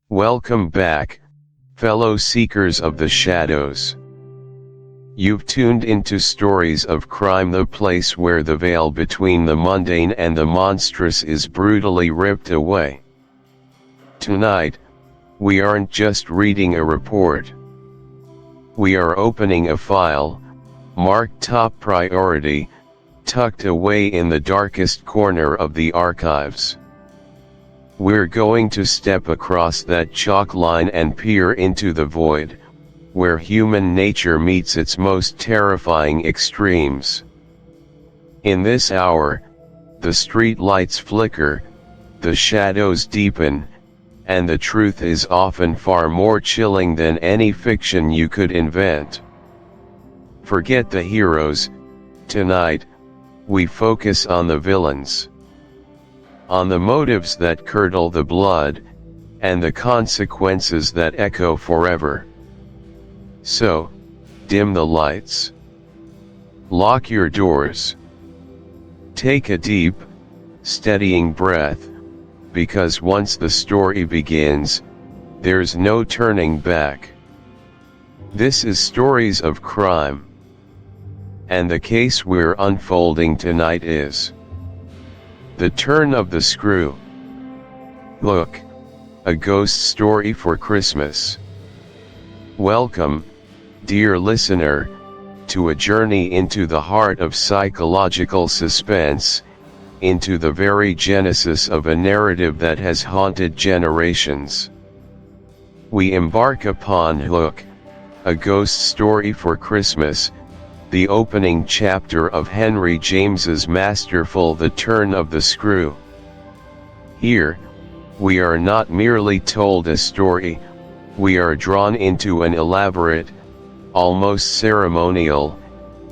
Welcome back, fellow seekers of the shadows. You've tuned into Stories of Crime, the place where the veil between the mundane and the monstrous is brutally ripped away. Tonight, we aren't just reading a report. We are opening a file, marked top priority, tucked away in the darkest corner of the archives. We're going to step across that chalk line and peer into the void, where human nature meets its most terrifying extremes. In this hour, the street lights flicker, the shadows deepen, and the truth is often far more chilling than any fiction you could invent. Forget the heroes. Tonight, we focus on the villains. On the motives that curdle the blood, and the consequences that echo forever. So, dim the lights. Lock your doors. Take a deep, steadying breath, because once the story begins, there's no turning back. This is Stories of Crime. And the case we're unfolding tonight is The Turn of the Screw. Look, a ghost story for Christmas. Welcome, dear listener, to a journey into the heart of psychological suspense, into the very genesis of a narrative that has haunted generations. We embark upon Look, a Ghost Story for Christmas, the opening chapter of Henry James's masterful The Turn of the Screw. Here, we are not merely told a story, we are drawn into an elaborate, almost ceremonial,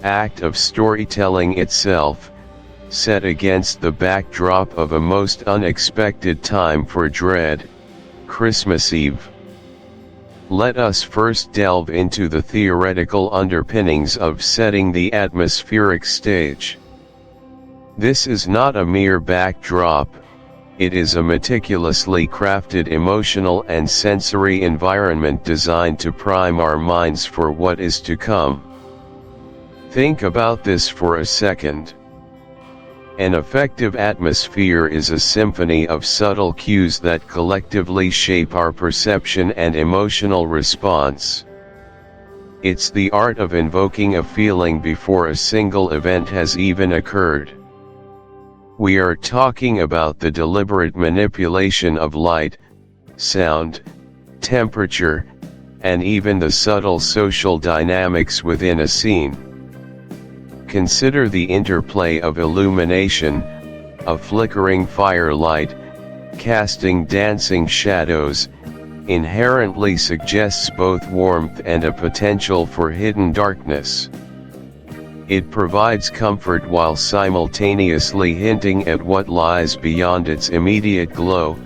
act of storytelling itself, set against the backdrop of a most unexpected time for dread, Christmas Eve. Let us first delve into the theoretical underpinnings of setting the atmospheric stage. This is not a mere backdrop, it is a meticulously crafted emotional and sensory environment designed to prime our minds for what is to come. Think about this for a second. An effective atmosphere is a symphony of subtle cues that collectively shape our perception and emotional response. It's the art of invoking a feeling before a single event has even occurred. We are talking about the deliberate manipulation of light, sound, temperature, and even the subtle social dynamics within a scene. Consider the interplay of illumination, a flickering firelight, casting dancing shadows, inherently suggests both warmth and a potential for hidden darkness. It provides comfort while simultaneously hinting at what lies beyond its immediate glow,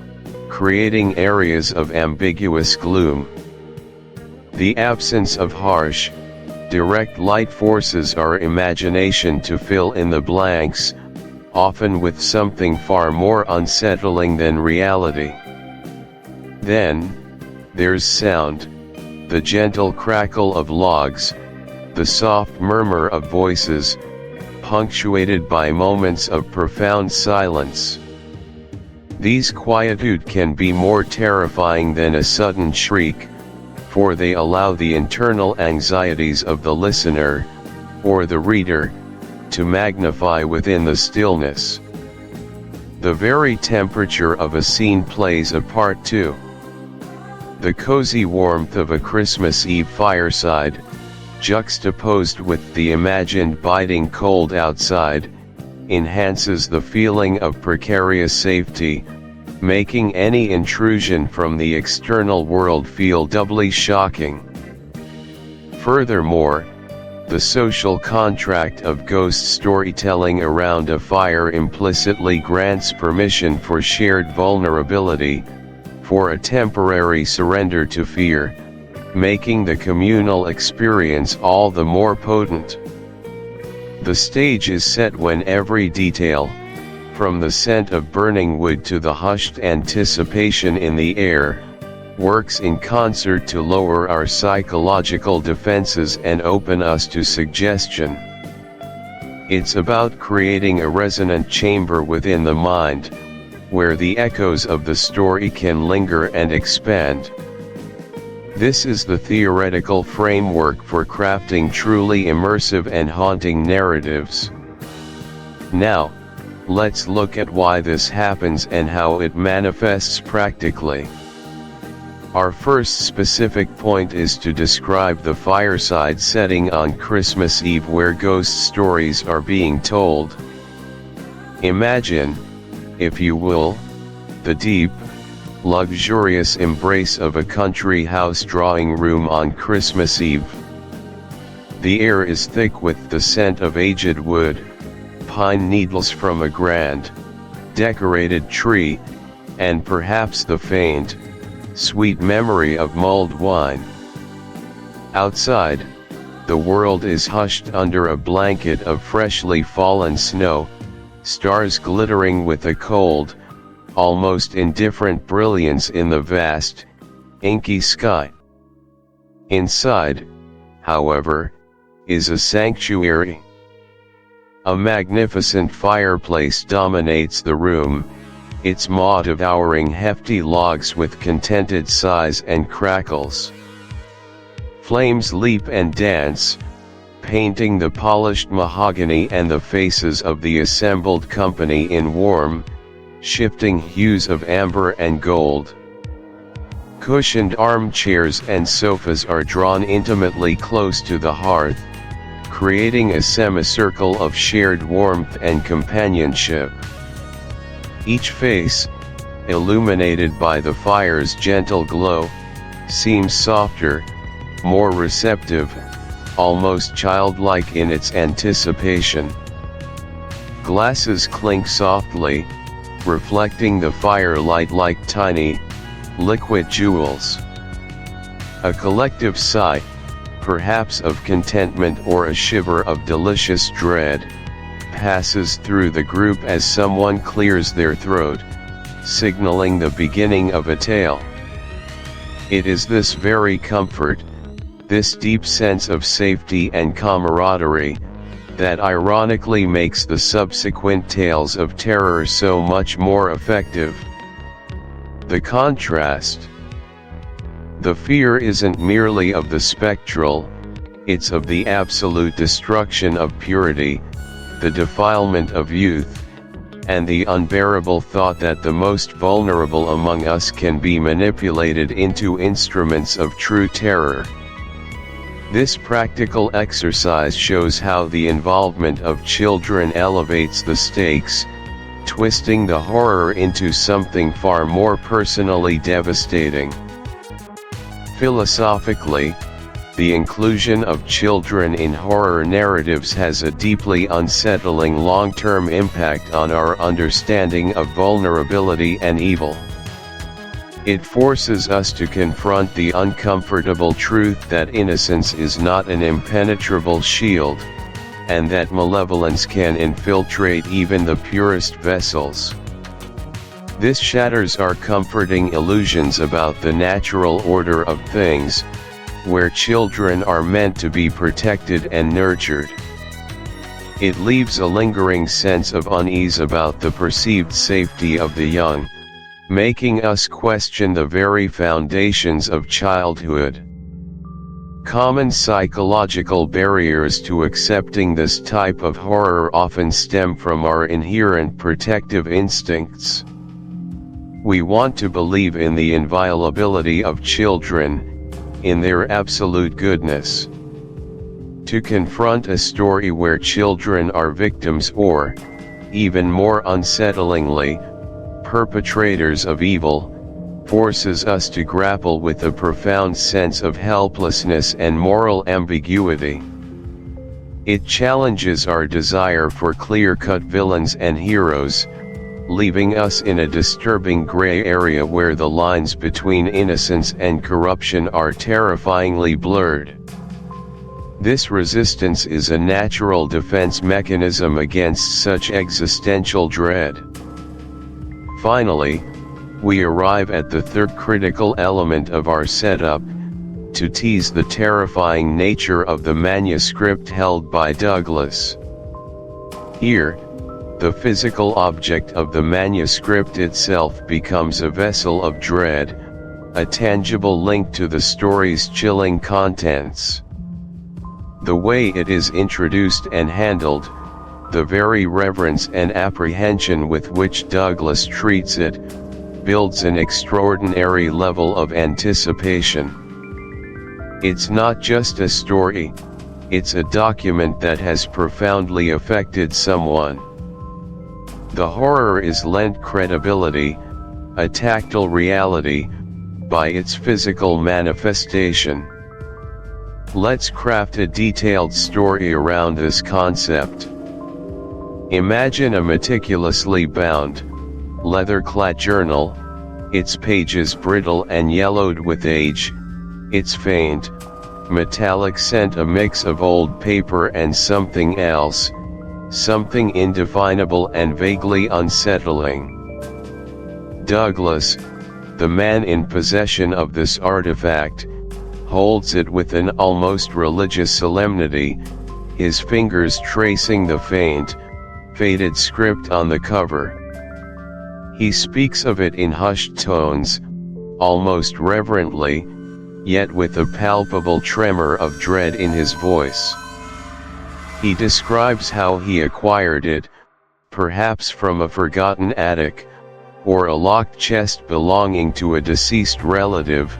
creating areas of ambiguous gloom. The absence of harsh, direct light forces our imagination to fill in the blanks, often with something far more unsettling than reality. Then, there's sound, the gentle crackle of logs, the soft murmur of voices, punctuated by moments of profound silence. These quietude can be more terrifying than a sudden shriek, for they allow the internal anxieties of the listener, or the reader, to magnify within the stillness. The very temperature of a scene plays a part too. The cozy warmth of a Christmas Eve fireside, juxtaposed with the imagined biting cold outside, enhances the feeling of precarious safety, making any intrusion from the external world feel doubly shocking. Furthermore, the social contract of ghost storytelling around a fire implicitly grants permission for shared vulnerability, for a temporary surrender to fear, making the communal experience all the more potent. The stage is set when every detail, from the scent of burning wood to the hushed anticipation in the air, works in concert to lower our psychological defenses and open us to suggestion. It's about creating a resonant chamber within the mind, where the echoes of the story can linger and expand. This is the theoretical framework for crafting truly immersive and haunting narratives. Now, let's look at why this happens and how it manifests practically. Our first specific point is to describe the fireside setting on Christmas Eve where ghost stories are being told. Imagine, if you will, the deep, luxurious embrace of a country house drawing room on Christmas Eve. The air is thick with the scent of aged wood, pine needles from a grand, decorated tree, and perhaps the faint, sweet memory of mulled wine. Outside, the world is hushed under a blanket of freshly fallen snow, stars glittering with a cold, almost indifferent brilliance in the vast, inky sky. Inside, however, is a sanctuary. A magnificent fireplace dominates the room, its maw devouring hefty logs with contented sighs and crackles. Flames leap and dance, painting the polished mahogany and the faces of the assembled company in warm, shifting hues of amber and gold. Cushioned armchairs and sofas are drawn intimately close to the hearth, creating a semicircle of shared warmth and companionship. Each face, illuminated by the fire's gentle glow, seems softer, more receptive, almost childlike in its anticipation. Glasses clink softly, reflecting the firelight like tiny, liquid jewels. A collective sigh, perhaps of contentment or a shiver of delicious dread, passes through the group as someone clears their throat, signaling the beginning of a tale. It is this very comfort, this deep sense of safety and camaraderie, that ironically makes the subsequent tales of terror so much more effective. The contrast. The fear isn't merely of the spectral, it's of the absolute destruction of purity, the defilement of youth, and the unbearable thought that the most vulnerable among us can be manipulated into instruments of true terror. This practical exercise shows how the involvement of children elevates the stakes, twisting the horror into something far more personally devastating. Philosophically, the inclusion of children in horror narratives has a deeply unsettling long-term impact on our understanding of vulnerability and evil. It forces us to confront the uncomfortable truth that innocence is not an impenetrable shield, and that malevolence can infiltrate even the purest vessels. This shatters our comforting illusions about the natural order of things, where children are meant to be protected and nurtured. It leaves a lingering sense of unease about the perceived safety of the young, making us question the very foundations of childhood. Common psychological barriers to accepting this type of horror often stem from our inherent protective instincts. We want to believe in the inviolability of children, in their absolute goodness. To confront a story where children are victims or, even more unsettlingly, perpetrators of evil, forces us to grapple with a profound sense of helplessness and moral ambiguity. It challenges our desire for clear-cut villains and heroes, leaving us in a disturbing gray area where the lines between innocence and corruption are terrifyingly blurred. This resistance is a natural defense mechanism against such existential dread. Finally, we arrive at the third critical element of our setup, to tease the terrifying nature of the manuscript held by Douglas. Here, the physical object of the manuscript itself becomes a vessel of dread, a tangible link to the story's chilling contents. The way it is introduced and handled, the very reverence and apprehension with which Douglas treats it, builds an extraordinary level of anticipation. It's not just a story, it's a document that has profoundly affected someone. The horror is lent credibility, a tactile reality, by its physical manifestation. Let's craft a detailed story around this concept. Imagine a meticulously bound, leather-clad journal, its pages brittle and yellowed with age, its faint, metallic scent a mix of old paper and something else, something indefinable and vaguely unsettling. Douglas, the man in possession of this artifact, holds it with an almost religious solemnity, his fingers tracing the faint, faded script on the cover. He speaks of it in hushed tones, almost reverently, yet with a palpable tremor of dread in his voice. He describes how he acquired it, perhaps from a forgotten attic, or a locked chest belonging to a deceased relative,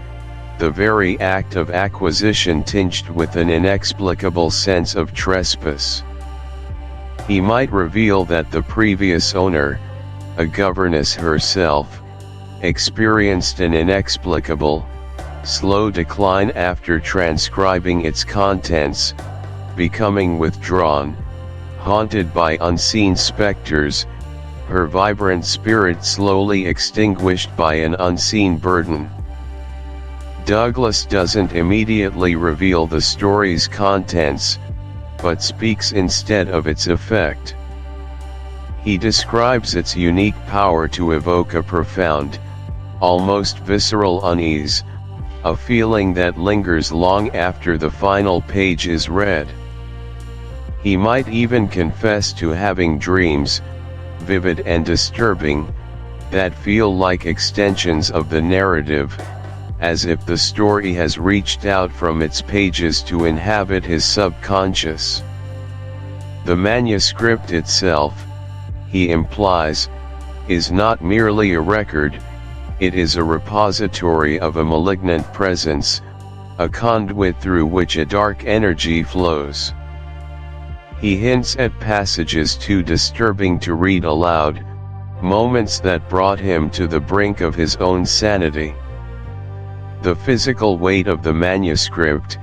the very act of acquisition tinged with an inexplicable sense of trespass. He might reveal that the previous owner, a governess herself, experienced an inexplicable, slow decline after transcribing its contents, becoming withdrawn, haunted by unseen specters, her vibrant spirit slowly extinguished by an unseen burden. Douglas doesn't immediately reveal the story's contents, but speaks instead of its effect. He describes its unique power to evoke a profound, almost visceral unease, a feeling that lingers long after the final page is read. He might even confess to having dreams, vivid and disturbing, that feel like extensions of the narrative, as if the story has reached out from its pages to inhabit his subconscious. The manuscript itself, he implies, is not merely a record, it is a repository of a malignant presence, a conduit through which a dark energy flows. He hints at passages too disturbing to read aloud, moments that brought him to the brink of his own sanity. The physical weight of the manuscript,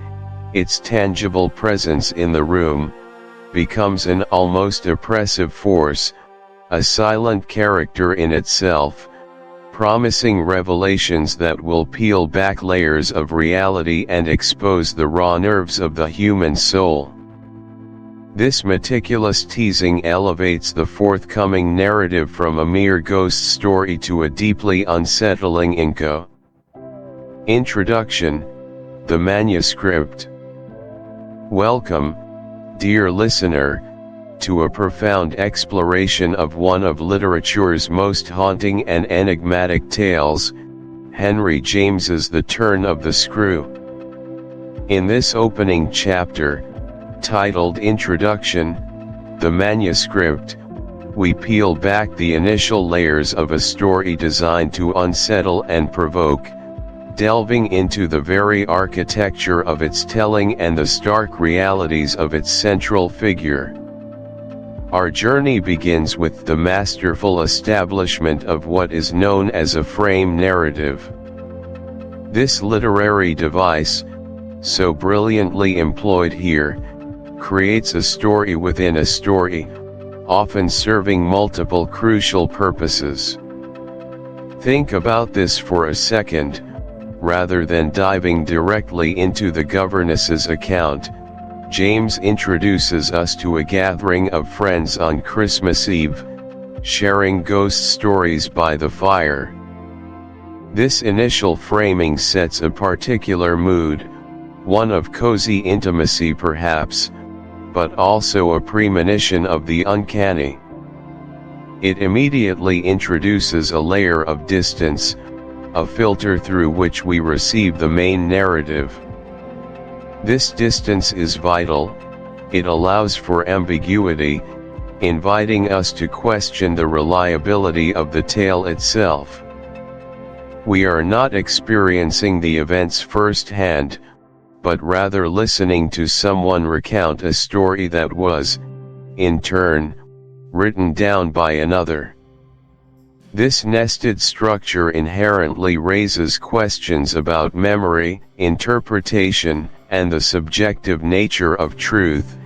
its tangible presence in the room, becomes an almost oppressive force, a silent character in itself, promising revelations that will peel back layers of reality and expose the raw nerves of the human soul. This meticulous teasing elevates the forthcoming narrative from a mere ghost story to a deeply unsettling inco. Introduction, the manuscript. Welcome, dear listener, to a profound exploration of one of literature's most haunting and enigmatic tales, Henry James's The Turn of the Screw. In this opening chapter, titled Introduction, the manuscript, we peel back the initial layers of a story designed to unsettle and provoke, delving into the very architecture of its telling and the stark realities of its central figure. Our journey begins with the masterful establishment of what is known as a frame narrative. This literary device, so brilliantly employed here, creates a story within a story, often serving multiple crucial purposes. Think about this for a second. Rather than diving directly into the governess's account, James introduces us to a gathering of friends on Christmas Eve, sharing ghost stories by the fire. This initial framing sets a particular mood, one of cozy intimacy perhaps, but also a premonition of the uncanny. It immediately introduces a layer of distance, a filter through which we receive the main narrative. This distance is vital. It allows for ambiguity, inviting us to question the reliability of the tale itself. We are not experiencing the events firsthand, but rather listening to someone recount a story that was, in turn, written down by another. This nested structure inherently raises questions about memory, interpretation, and the subjective nature of truth,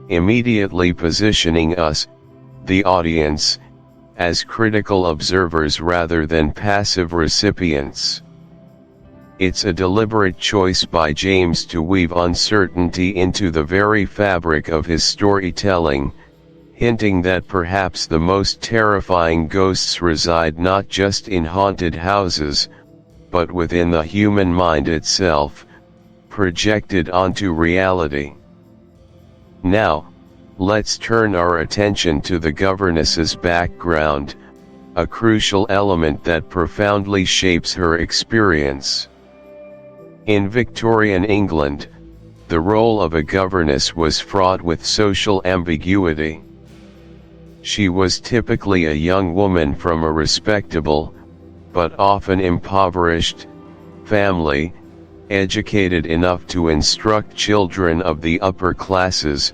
immediately positioning us, the audience, as critical observers rather than passive recipients. It's a deliberate choice by James to weave uncertainty into the very fabric of his storytelling, hinting that perhaps the most terrifying ghosts reside not just in haunted houses, but within the human mind itself, projected onto reality. Now, let's turn our attention to the governess's background, a crucial element that profoundly shapes her experience. In Victorian England, the role of a governess was fraught with social ambiguity. She was typically a young woman from a respectable, but often impoverished, family, educated enough to instruct children of the upper classes,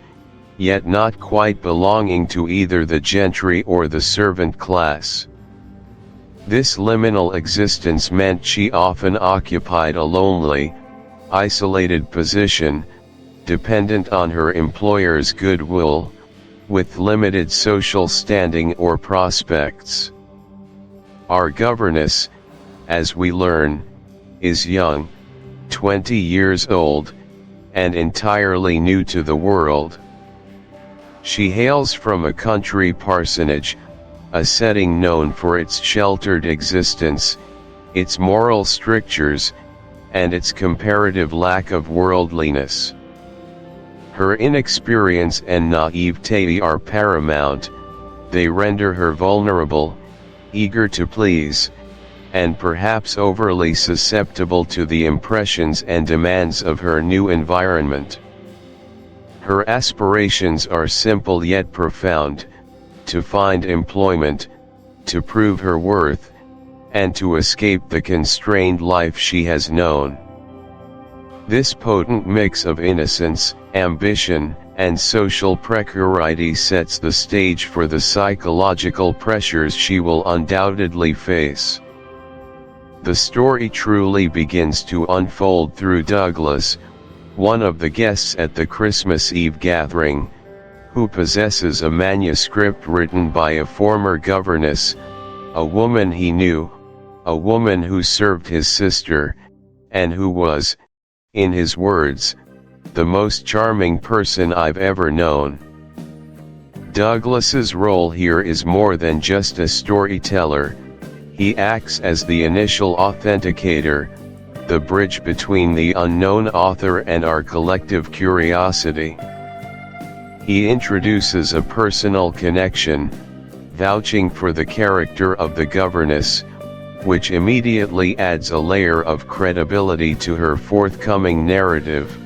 yet not quite belonging to either the gentry or the servant class. This liminal existence meant she often occupied a lonely, isolated position, dependent on her employer's goodwill, with limited social standing or prospects. Our governess, as we learn, is young, 20 years old, and entirely new to the world. She hails from a country parsonage, a setting known for its sheltered existence, its moral strictures, and its comparative lack of worldliness. Her inexperience and naivete are paramount. They render her vulnerable, eager to please, and perhaps overly susceptible to the impressions and demands of her new environment. Her aspirations are simple yet profound: to find employment, to prove her worth, and to escape the constrained life she has known. This potent mix of innocence, ambition, and social precarity sets the stage for the psychological pressures she will undoubtedly face. The story truly begins to unfold through Douglas, one of the guests at the Christmas Eve gathering, who possesses a manuscript written by a former governess, a woman he knew, a woman who served his sister, and who was, in his words, the most charming person I've ever known. Douglas's role here is more than just a storyteller. He acts as the initial authenticator, the bridge between the unknown author and our collective curiosity. He introduces a personal connection, vouching for the character of the governess, which immediately adds a layer of credibility to her forthcoming narrative.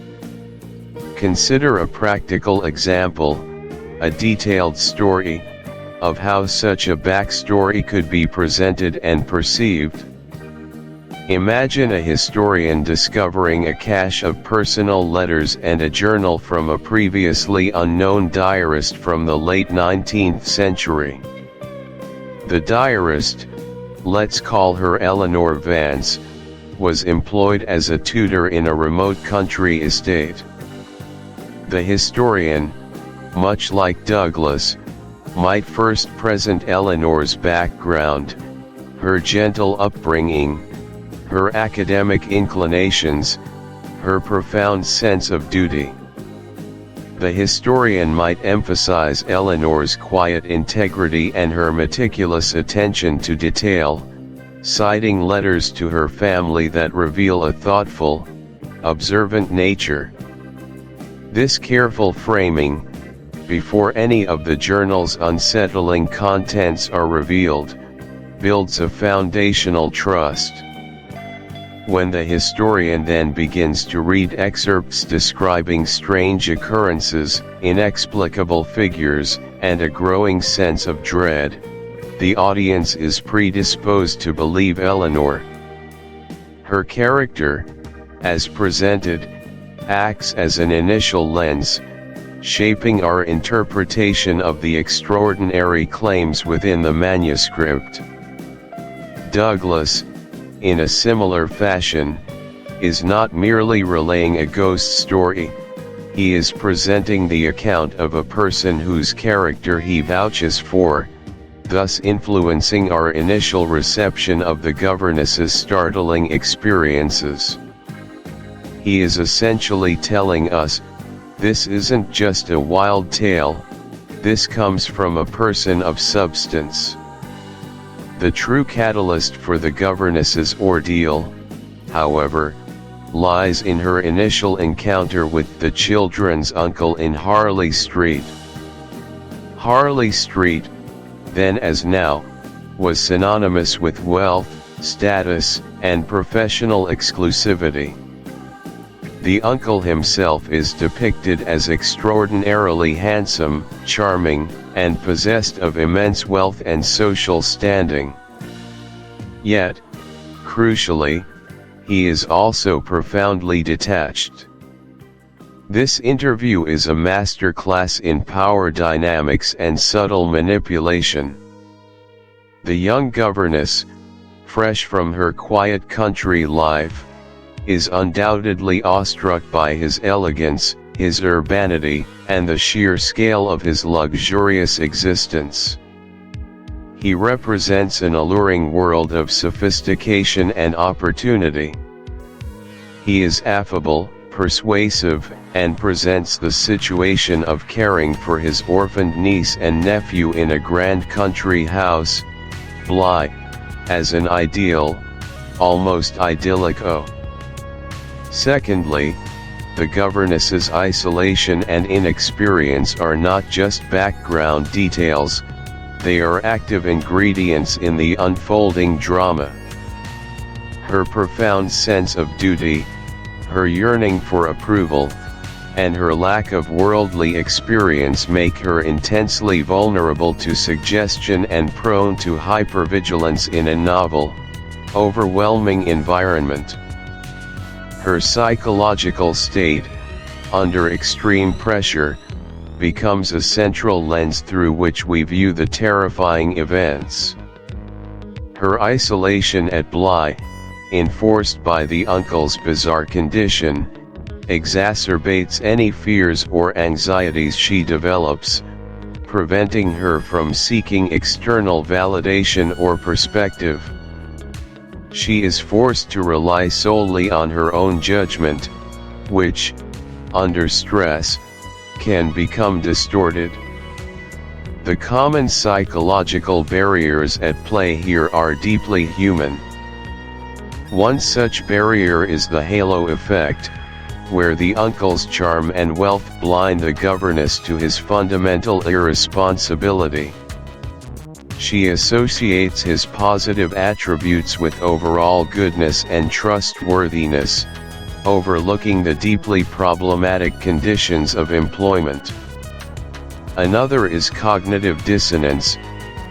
Consider a practical example, a detailed story, of how such a backstory could be presented and perceived. Imagine a historian discovering a cache of personal letters and a journal from a previously unknown diarist from the late 19th century. The diarist, let's call her Eleanor Vance, was employed as a tutor in a remote country estate. The historian, much like Douglas, might first present Eleanor's background, her gentle upbringing, her academic inclinations, her profound sense of duty. The historian might emphasize Eleanor's quiet integrity and her meticulous attention to detail, citing letters to her family that reveal a thoughtful, observant nature. This careful framing, before any of the journal's unsettling contents are revealed, builds a foundational trust. When the historian then begins to read excerpts describing strange occurrences, inexplicable figures, and a growing sense of dread, the audience is predisposed to believe Eleanor. Her character, as presented, acts as an initial lens, shaping our interpretation of the extraordinary claims within the manuscript. Douglas, in a similar fashion, is not merely relaying a ghost story, he is presenting the account of a person whose character he vouches for, thus influencing our initial reception of the governess's startling experiences. He is essentially telling us, this isn't just a wild tale, this comes from a person of substance. The true catalyst for the governess's ordeal, however, lies in her initial encounter with the children's uncle in Harley Street. Harley Street, then as now, was synonymous with wealth, status, and professional exclusivity. The uncle himself is depicted as extraordinarily handsome, charming, and possessed of immense wealth and social standing. Yet, crucially, he is also profoundly detached. This interview is a masterclass in power dynamics and subtle manipulation. The young governess, fresh from her quiet country life, is undoubtedly awestruck by his elegance, his urbanity, and the sheer scale of his luxurious existence. He represents an alluring world of sophistication and opportunity. He is affable, persuasive, and presents the situation of caring for his orphaned niece and nephew in a grand country house, Bly, as an ideal, almost idyllic. Secondly, the governess's isolation and inexperience are not just background details, they are active ingredients in the unfolding drama. Her profound sense of duty, her yearning for approval, and her lack of worldly experience make her intensely vulnerable to suggestion and prone to hypervigilance in a novel, overwhelming environment. Her psychological state, under extreme pressure, becomes a central lens through which we view the terrifying events. Her isolation at Bly, enforced by the uncle's bizarre condition, exacerbates any fears or anxieties she develops, preventing her from seeking external validation or perspective. She is forced to rely solely on her own judgment, which, under stress, can become distorted. The common psychological barriers at play here are deeply human. One such barrier is the halo effect, where the uncle's charm and wealth blind the governess to his fundamental irresponsibility. She associates his positive attributes with overall goodness and trustworthiness, overlooking the deeply problematic conditions of employment. Another is cognitive dissonance.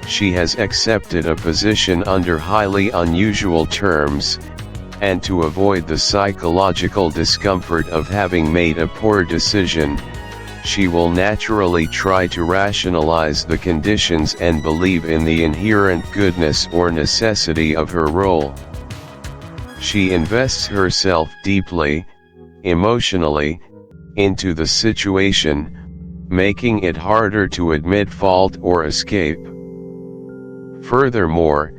She has accepted a position under highly unusual terms, and to avoid the psychological discomfort of having made a poor decision, she will naturally try to rationalize the conditions and believe in the inherent goodness or necessity of her role. She invests herself deeply, emotionally, into the situation, making it harder to admit fault or escape. Furthermore,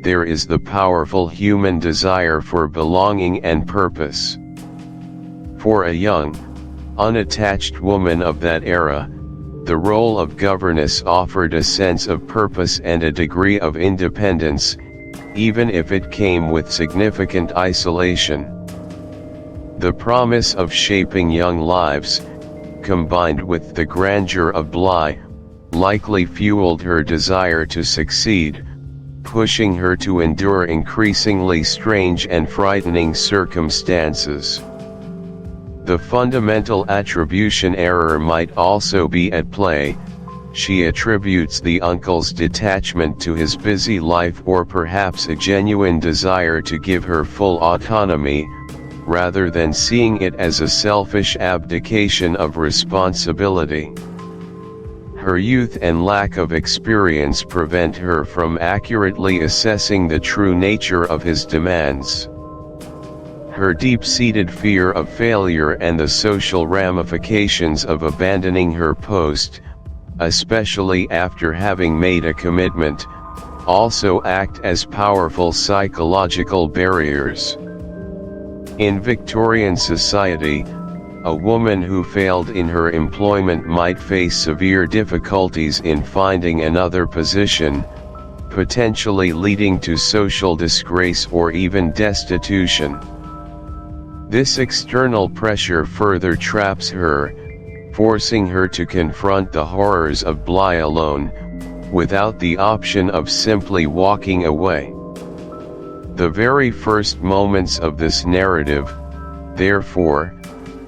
there is the powerful human desire for belonging and purpose. For a young, unattached woman of that era, the role of governess offered a sense of purpose and a degree of independence, even if it came with significant isolation. The promise of shaping young lives, combined with the grandeur of Bly, likely fueled her desire to succeed, pushing her to endure increasingly strange and frightening circumstances. The fundamental attribution error might also be at play. She attributes the uncle's detachment to his busy life, or perhaps a genuine desire to give her full autonomy, rather than seeing it as a selfish abdication of responsibility. Her youth and lack of experience prevent her from accurately assessing the true nature of his demands. Her deep-seated fear of failure and the social ramifications of abandoning her post, especially after having made a commitment, also act as powerful psychological barriers. In Victorian society, a woman who failed in her employment might face severe difficulties in finding another position, potentially leading to social disgrace or even destitution. This external pressure further traps her, forcing her to confront the horrors of Bly alone, without the option of simply walking away. The very first moments of this narrative, therefore,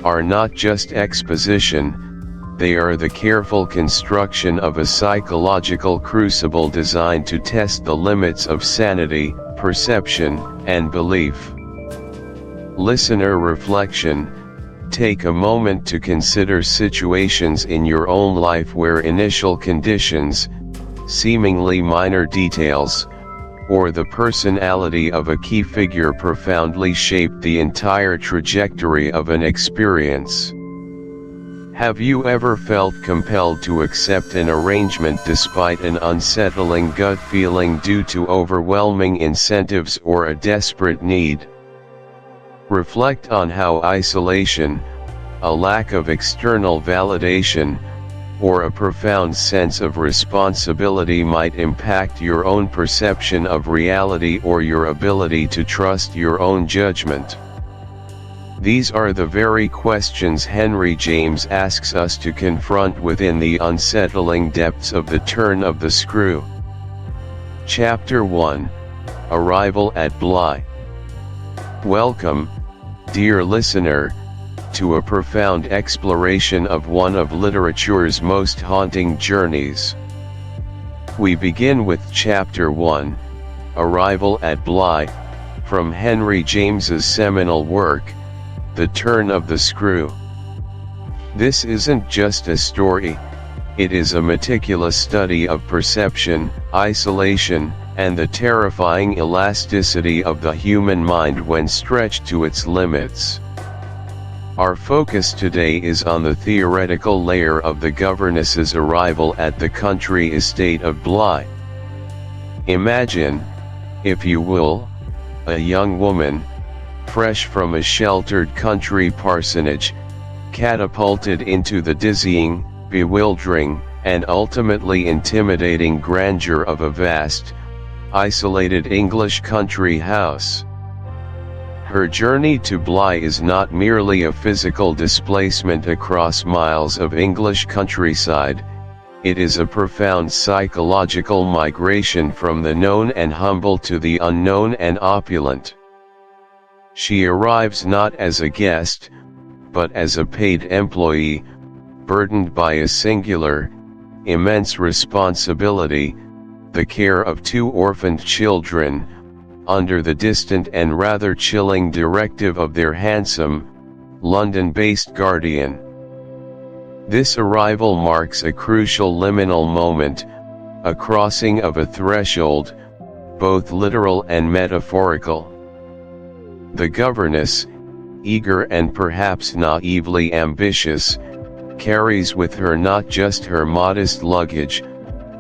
are not just exposition, they are the careful construction of a psychological crucible designed to test the limits of sanity, perception, and belief. Listener reflection: take a moment to consider situations in your own life where initial conditions, seemingly minor details, or the personality of a key figure profoundly shaped the entire trajectory of an experience. Have you ever felt compelled to accept an arrangement despite an unsettling gut feeling due to overwhelming incentives or a desperate need? Reflect on how isolation, a lack of external validation, or a profound sense of responsibility might impact your own perception of reality or your ability to trust your own judgment. These are the very questions Henry James asks us to confront within the unsettling depths of The Turn of the Screw. Chapter 1: Arrival at Bly. Welcome, dear listener, to a profound exploration of one of literature's most haunting journeys. We begin with Chapter 1, Arrival at Bly, from Henry James's seminal work, The Turn of the Screw. This isn't just a story, it is a meticulous study of perception, isolation, and the terrifying elasticity of the human mind when stretched to its limits. Our focus today is on the theoretical layer of the governess's arrival at the country estate of Bly. Imagine, if you will, a young woman, fresh from a sheltered country parsonage, catapulted into the dizzying, bewildering, and ultimately intimidating grandeur of a vast, isolated English country house. Her journey to Bly is not merely a physical displacement across miles of English countryside, it is a profound psychological migration from the known and humble to the unknown and opulent. She arrives not as a guest, but as a paid employee, burdened by a singular, immense responsibility, the care of 2 orphaned children, under the distant and rather chilling directive of their handsome, London-based guardian. This arrival marks a crucial liminal moment, a crossing of a threshold, both literal and metaphorical. The governess, eager and perhaps naively ambitious, carries with her not just her modest luggage,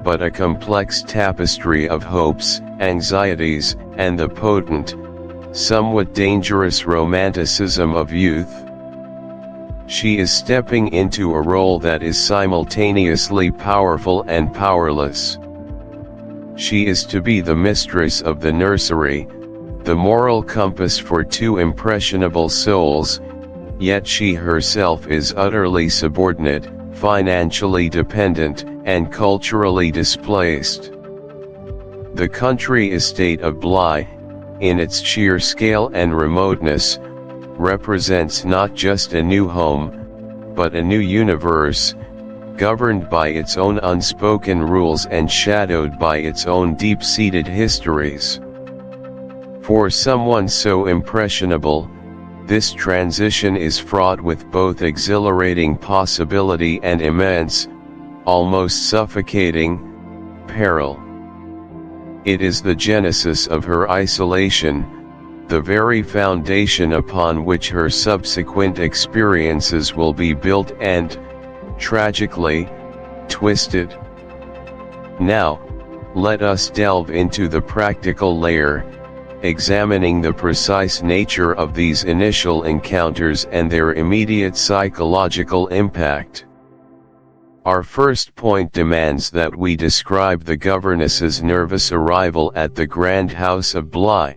but a complex tapestry of hopes, anxieties, and the potent, somewhat dangerous romanticism of youth. She is stepping into a role that is simultaneously powerful and powerless. She is to be the mistress of the nursery, the moral compass for two impressionable souls, yet she herself is utterly subordinate, financially dependent, and culturally displaced. The country estate of Bly, in its sheer scale and remoteness, represents not just a new home, but a new universe, governed by its own unspoken rules and shadowed by its own deep-seated histories. For someone so impressionable, this transition is fraught with both exhilarating possibility and immense, almost suffocating, peril. It is the genesis of her isolation, the very foundation upon which her subsequent experiences will be built and, tragically, twisted. Now, let us delve into the practical layer, examining the precise nature of these initial encounters and their immediate psychological impact. Our first point demands that we describe the governess's nervous arrival at the grand house of Bly.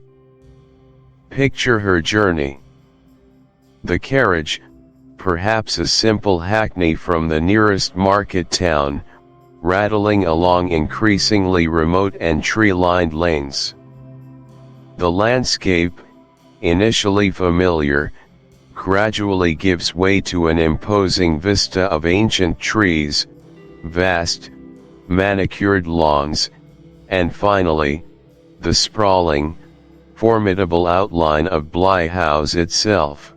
Picture her journey. The carriage, perhaps a simple hackney from the nearest market town, rattling along increasingly remote and tree-lined lanes. The landscape, initially familiar, gradually gives way to an imposing vista of ancient trees, vast, manicured lawns, and finally, the sprawling, formidable outline of Bly House itself.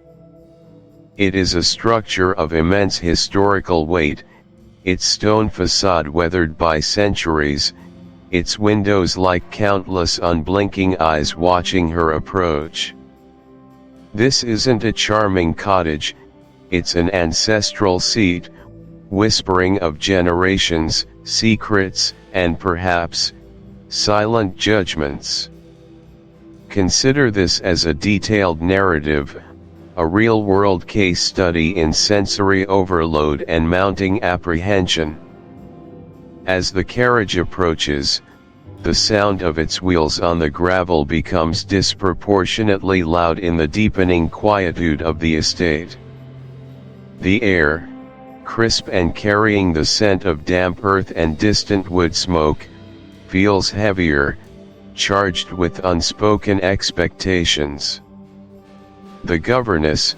It is a structure of immense historical weight, its stone facade weathered by centuries, its windows like countless unblinking eyes watching her approach. This isn't a charming cottage, it's an ancestral seat, whispering of generations, secrets, and perhaps, silent judgments. Consider this as a detailed narrative, a real-world case study in sensory overload and mounting apprehension. As the carriage approaches, the sound of its wheels on the gravel becomes disproportionately loud in the deepening quietude of the estate. The air, crisp and carrying the scent of damp earth and distant wood smoke, feels heavier, charged with unspoken expectations. The governess,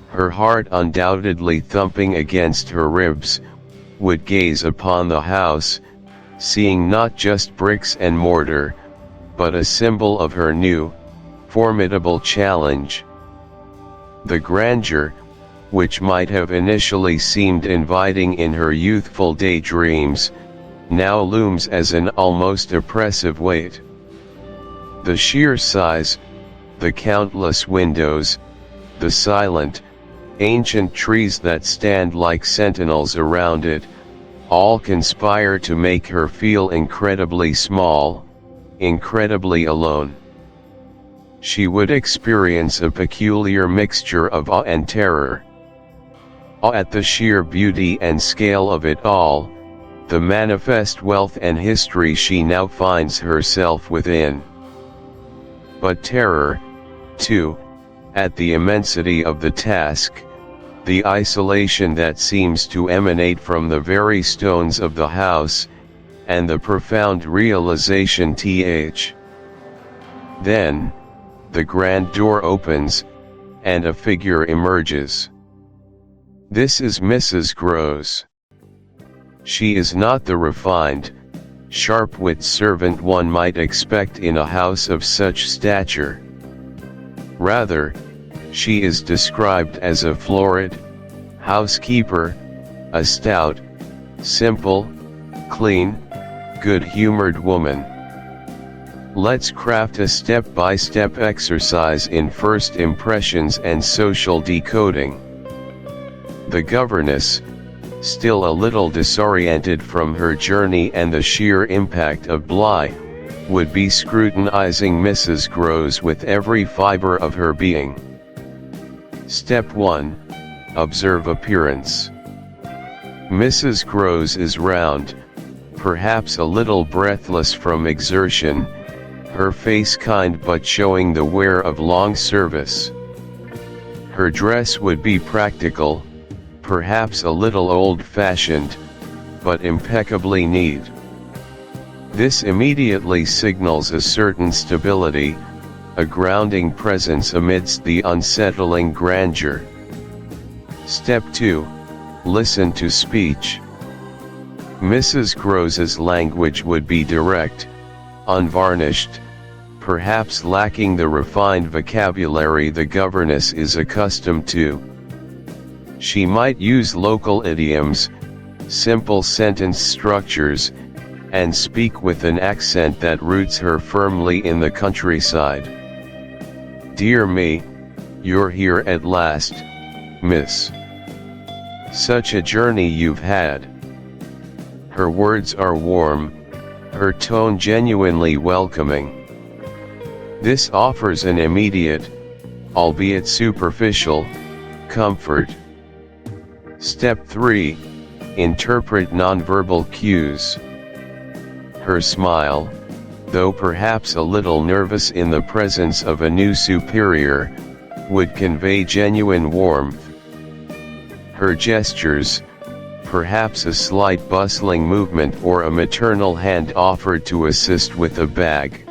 her heart undoubtedly thumping against her ribs, would gaze upon the house, seeing not just bricks and mortar, but a symbol of her new, formidable challenge. The grandeur, which might have initially seemed inviting in her youthful daydreams, now looms as an almost oppressive weight. The sheer size, the countless windows, the silent, ancient trees that stand like sentinels around it, all conspire to make her feel incredibly small, incredibly alone. She would experience a peculiar mixture of awe and terror. Awe at the sheer beauty and scale of it all, the manifest wealth and history she now finds herself within. But terror, too, at the immensity of the task, the isolation that seems to emanate from the very stones of the house, and the profound realization Then, the grand door opens, and a figure emerges. This is Mrs. Groves. She is not the refined, sharp-witted servant one might expect in a house of such stature. Rather, she is described as a florid housekeeper, a stout, simple, clean, good-humored woman. Let's craft a step-by-step exercise in first impressions and social decoding. The governess, still a little disoriented from her journey and the sheer impact of Bly, would be scrutinizing Mrs. Groves with every fiber of her being. Step 1. Observe appearance. Mrs. Groves is round, perhaps a little breathless from exertion, her face kind but showing the wear of long service. Her dress would be practical, perhaps a little old-fashioned, but impeccably neat. This immediately signals a certain stability, a grounding presence amidst the unsettling grandeur. Step 2. Listen to speech. Mrs. Grose's language would be direct, unvarnished, perhaps lacking the refined vocabulary the governess is accustomed to. She might use local idioms, simple sentence structures, and speak with an accent that roots her firmly in the countryside. "Dear me, you're here at last, miss. Such a journey you've had." Her words are warm, her tone genuinely welcoming. This offers an immediate, albeit superficial, comfort. Step 3. Interpret nonverbal cues. Her smile, though perhaps a little nervous in the presence of a new superior, would convey genuine warmth. Her gestures, perhaps a slight bustling movement or a maternal hand offered to assist with a bag,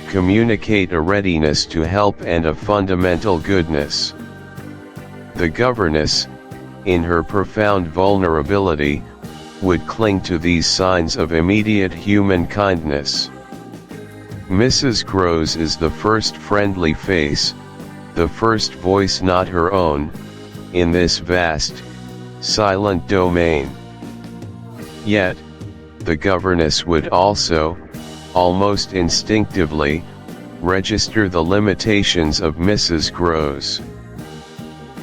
communicate a readiness to help and a fundamental goodness. The governess, in her profound vulnerability, would cling to these signs of immediate human kindness. Mrs. Grose is the first friendly face, the first voice not her own, in this vast, silent domain. Yet, the governess would also, almost instinctively, register the limitations of Mrs. Grose.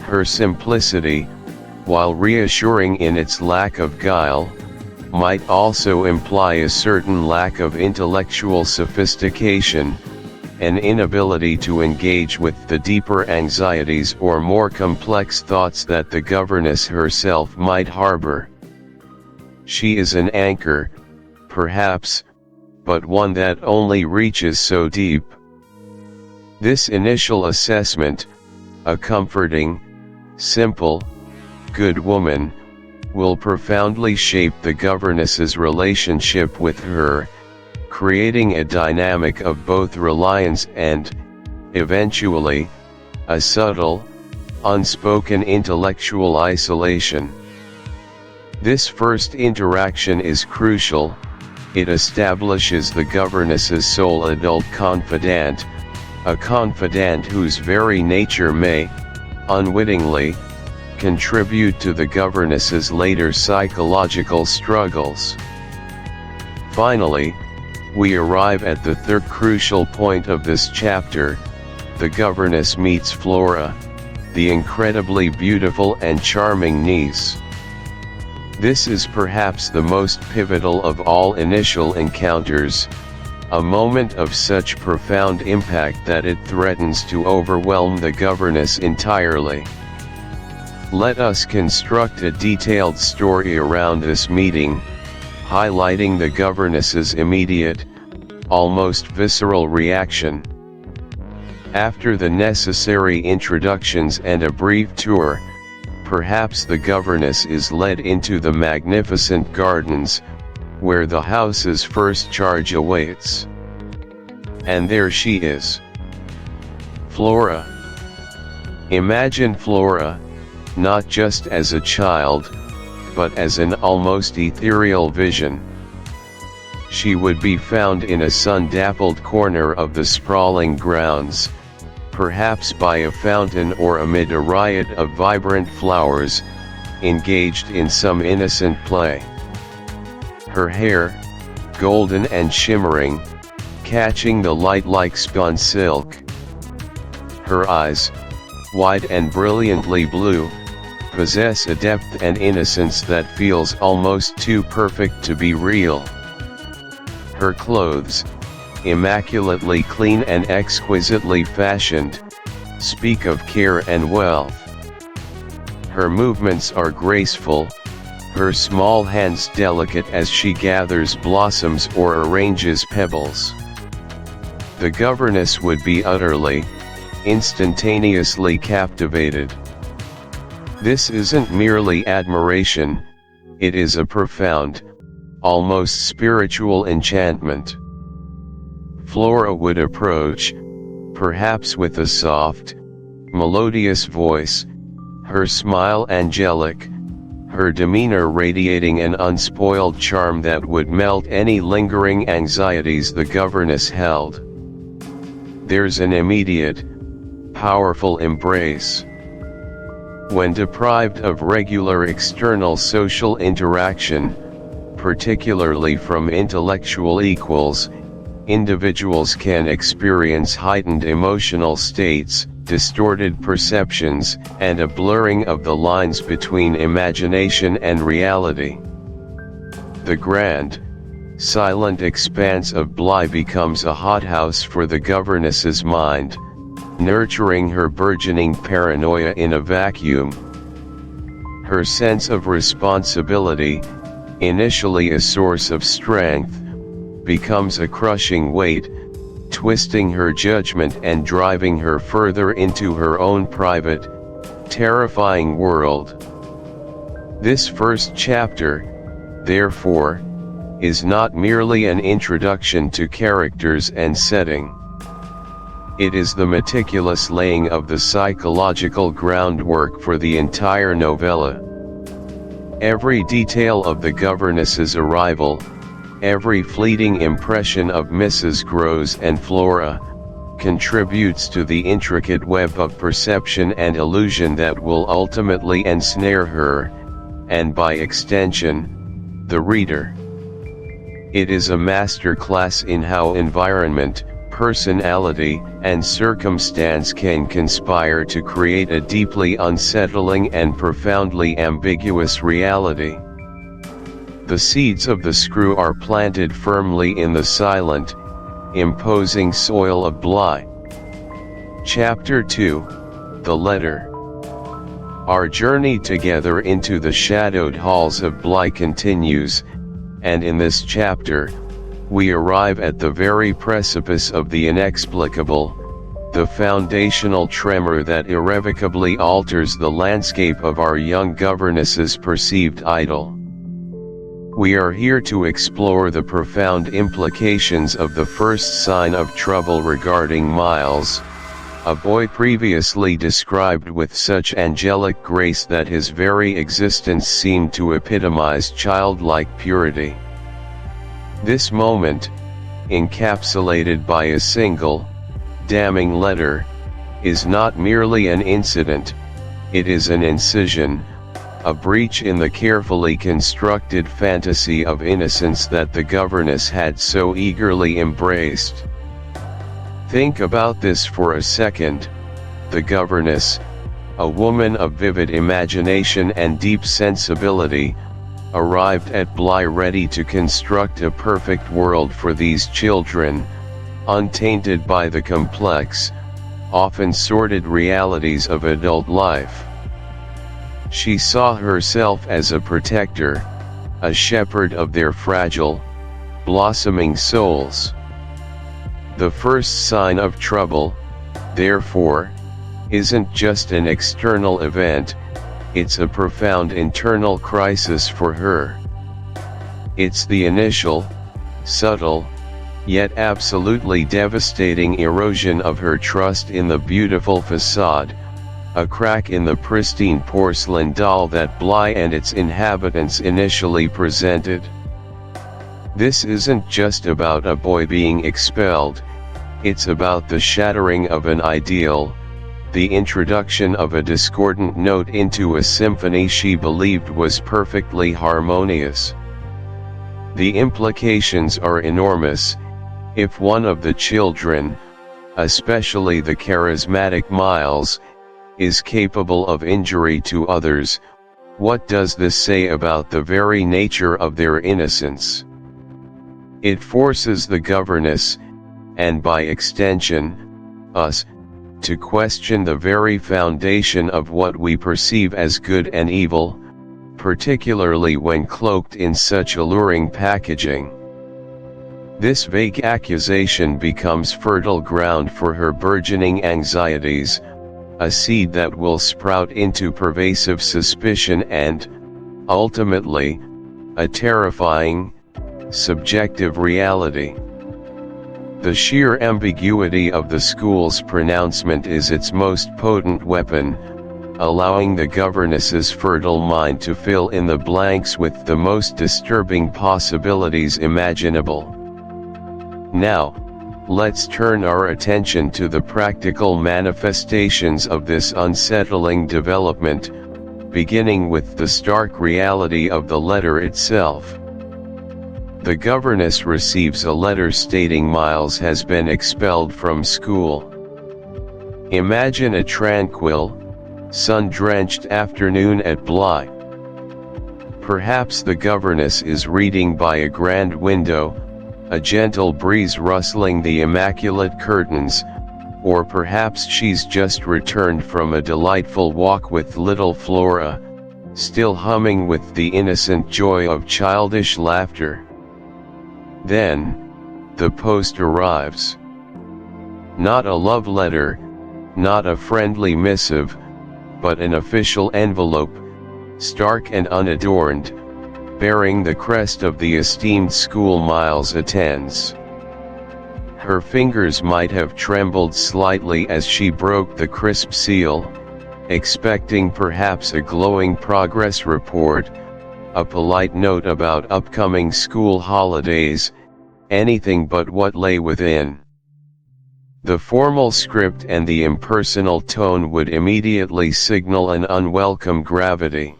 Her simplicity, while reassuring in its lack of guile, might also imply a certain lack of intellectual sophistication, an inability to engage with the deeper anxieties or more complex thoughts that the governess herself might harbor. She is an anchor, perhaps, but one that only reaches so deep. This initial assessment, a comforting, simple, good woman, will profoundly shape the governess's relationship with her, creating a dynamic of both reliance and, eventually, a subtle, unspoken intellectual isolation. This first interaction is crucial. It establishes the governess's sole adult confidant, a confidant whose very nature may, unwittingly, contribute to the governess's later psychological struggles. Finally, we arrive at the third crucial point of this chapter. The governess meets Flora, the incredibly beautiful and charming niece. This is perhaps the most pivotal of all initial encounters, a moment of such profound impact that it threatens to overwhelm the governess entirely. Let us construct a detailed story around this meeting, highlighting the governess's immediate, almost visceral reaction. After the necessary introductions and a brief tour, perhaps the governess is led into the magnificent gardens, where the house's first charge awaits. And there she is. Flora. Imagine Flora, not just as a child, but as an almost ethereal vision. She would be found in a sun-dappled corner of the sprawling grounds, perhaps by a fountain or amid a riot of vibrant flowers, engaged in some innocent play. Her hair, golden and shimmering, catching the light like spun silk. Her eyes, wide and brilliantly blue, possess a depth and innocence that feels almost too perfect to be real. Her clothes, immaculately clean and exquisitely fashioned, speak of care and wealth. Her movements are graceful, her small hands delicate as she gathers blossoms or arranges pebbles. The governess would be utterly, instantaneously captivated. This isn't merely admiration, it is a profound, almost spiritual enchantment. Flora would approach, perhaps with a soft, melodious voice, her smile angelic, her demeanor radiating an unspoiled charm that would melt any lingering anxieties the governess held. There's an immediate, powerful embrace. When deprived of regular external social interaction, particularly from intellectual equals, individuals can experience heightened emotional states, distorted perceptions, and a blurring of the lines between imagination and reality. The grand, silent expanse of Bly becomes a hothouse for the governess's mind, nurturing her burgeoning paranoia in a vacuum. Her sense of responsibility, initially a source of strength, becomes a crushing weight, twisting her judgment and driving her further into her own private, terrifying world. This first chapter, therefore, is not merely an introduction to characters and setting. It is the meticulous laying of the psychological groundwork for the entire novella. Every detail of the governess's arrival, every fleeting impression of Mrs. Groves and Flora, contributes to the intricate web of perception and illusion that will ultimately ensnare her, and by extension, the reader. It is a masterclass in how environment, personality, and circumstance can conspire to create a deeply unsettling and profoundly ambiguous reality. The seeds of the screw are planted firmly in the silent, imposing soil of Bly. Chapter 2, The Letter. Our journey together into the shadowed halls of Bly continues, and in this chapter, we arrive at the very precipice of the inexplicable, the foundational tremor that irrevocably alters the landscape of our young governess's perceived idyll. We are here to explore the profound implications of the first sign of trouble regarding Miles, a boy previously described with such angelic grace that his very existence seemed to epitomize childlike purity. This moment, encapsulated by a single, damning letter, is not merely an incident, it is an incision, a breach in the carefully constructed fantasy of innocence that the governess had so eagerly embraced. Think about this for a second. The governess, a woman of vivid imagination and deep sensibility, arrived at Bly ready to construct a perfect world for these children, untainted by the complex, often sordid realities of adult life. She saw herself as a protector, a shepherd of their fragile, blossoming souls. The first sign of trouble, therefore, isn't just an external event, it's a profound internal crisis for her. It's the initial, subtle, yet absolutely devastating erosion of her trust in the beautiful facade, a crack in the pristine porcelain doll that Bly and its inhabitants initially presented. This isn't just about a boy being expelled, it's about the shattering of an ideal, the introduction of a discordant note into a symphony she believed was perfectly harmonious. The implications are enormous. If one of the children, especially the charismatic Miles, is capable of injury to others, what does this say about the very nature of their innocence? It forces the governess, and by extension, us, to question the very foundation of what we perceive as good and evil, particularly when cloaked in such alluring packaging. This vague accusation becomes fertile ground for her burgeoning anxieties, a seed that will sprout into pervasive suspicion and, ultimately, a terrifying, subjective reality. The sheer ambiguity of the school's pronouncement is its most potent weapon, allowing the governess's fertile mind to fill in the blanks with the most disturbing possibilities imaginable. Now, let's turn our attention to the practical manifestations of this unsettling development, beginning with the stark reality of the letter itself. The governess receives a letter stating Miles has been expelled from school. Imagine a tranquil, sun-drenched afternoon at Bly. Perhaps the governess is reading by a grand window, a gentle breeze rustling the immaculate curtains, or perhaps she's just returned from a delightful walk with little Flora, still humming with the innocent joy of childish laughter. Then, the post arrives. Not a love letter, not a friendly missive, but an official envelope, stark and unadorned, bearing the crest of the esteemed school Miles attends. Her fingers might have trembled slightly as she broke the crisp seal, expecting perhaps a glowing progress report, a polite note about upcoming school holidays, anything but what lay within. The formal script and the impersonal tone would immediately signal an unwelcome gravity.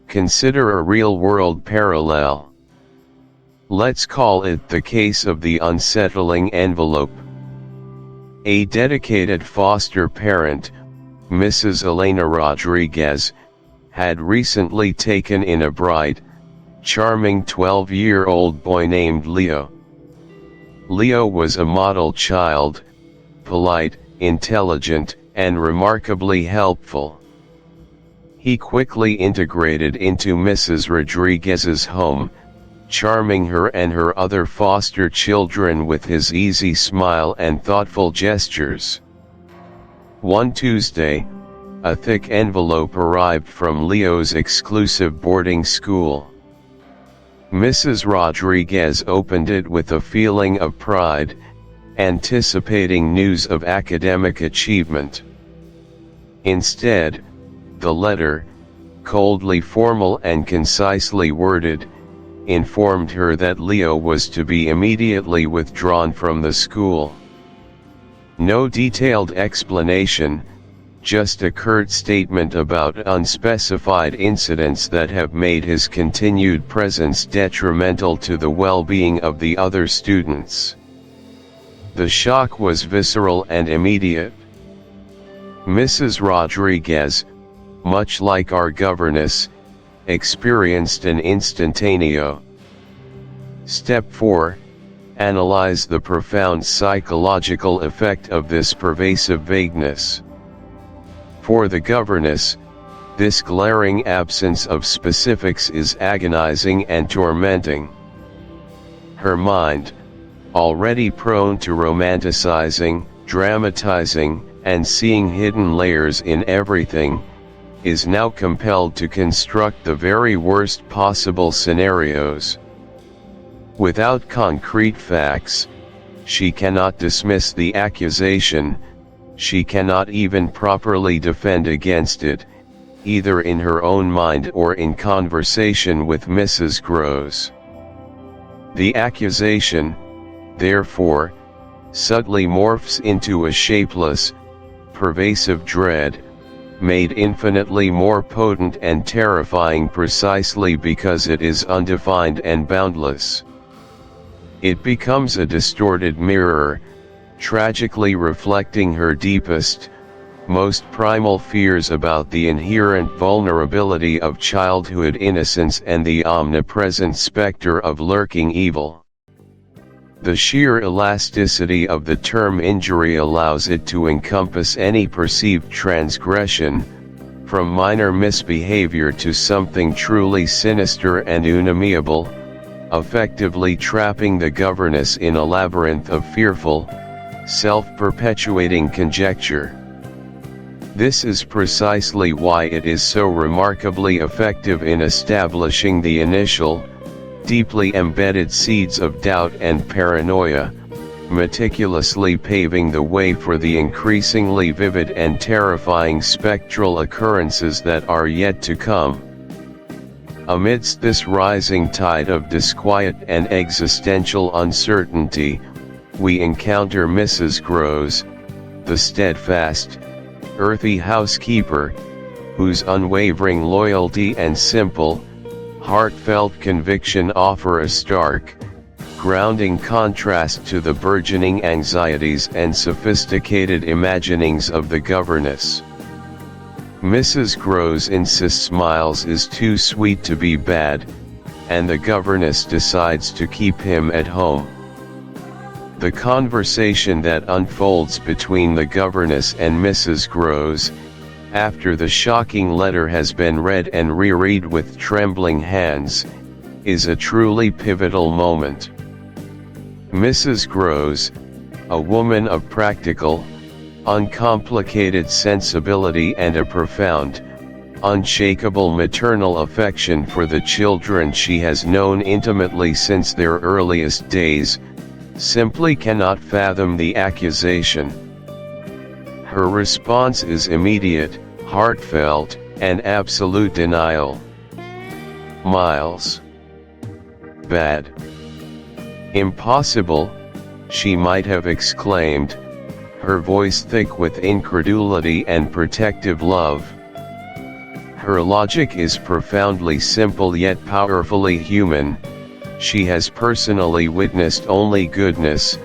Consider a real-world parallel. Let's call it the case of the unsettling envelope. A dedicated foster parent, Mrs. Elena Rodriguez, had recently taken in a bright, charming 12-year-old boy named Leo. Leo was a model child, polite, intelligent, and remarkably helpful. He quickly integrated into Mrs. Rodriguez's home, charming her and her other foster children with his easy smile and thoughtful gestures. One Tuesday, a thick envelope arrived from Leo's exclusive boarding school. Mrs. Rodriguez opened it with a feeling of pride, anticipating news of academic achievement. Instead, the letter, coldly formal and concisely worded, informed her that Leo was to be immediately withdrawn from the school. No detailed explanation, just a curt statement about unspecified incidents that have made his continued presence detrimental to the well-being of the other students. The shock was visceral and immediate. Mrs. Rodriguez, much like our governess, experienced an instantaneo. Step 4. Analyze the profound psychological effect of this pervasive vagueness. For the governess, this glaring absence of specifics is agonizing and tormenting. Her mind, already prone to romanticizing, dramatizing, and seeing hidden layers in everything, is now compelled to construct the very worst possible scenarios. Without concrete facts, she cannot dismiss the accusation, she cannot even properly defend against it, either in her own mind or in conversation with Mrs. Groves. The accusation, therefore, subtly morphs into a shapeless, pervasive dread, made infinitely more potent and terrifying precisely because it is undefined and boundless. It becomes a distorted mirror, tragically reflecting her deepest, most primal fears about the inherent vulnerability of childhood innocence and the omnipresent specter of lurking evil. The sheer elasticity of the term injury allows it to encompass any perceived transgression, from minor misbehavior to something truly sinister and unamiable, effectively trapping the governess in a labyrinth of fearful, self-perpetuating conjecture. This is precisely why it is so remarkably effective in establishing the initial, deeply embedded seeds of doubt and paranoia, meticulously paving the way for the increasingly vivid and terrifying spectral occurrences that are yet to come. Amidst this rising tide of disquiet and existential uncertainty, we encounter Mrs. Groves, the steadfast, earthy housekeeper, whose unwavering loyalty and simple, heartfelt conviction offer a stark, grounding contrast to the burgeoning anxieties and sophisticated imaginings of the governess. Mrs. Groves insists Miles is too sweet to be bad, and the governess decides to keep him at home. The conversation that unfolds between the governess and Mrs. Groves, after the shocking letter has been read and reread with trembling hands, is a truly pivotal moment. Mrs. Groves, a woman of practical, uncomplicated sensibility and a profound, unshakable maternal affection for the children she has known intimately since their earliest days, simply cannot fathom the accusation. Her response is immediate, heartfelt, and absolute denial. Miles. Bad. Impossible, she might have exclaimed, her voice thick with incredulity and protective love. Her logic is profoundly simple yet powerfully human. She has personally witnessed only goodness,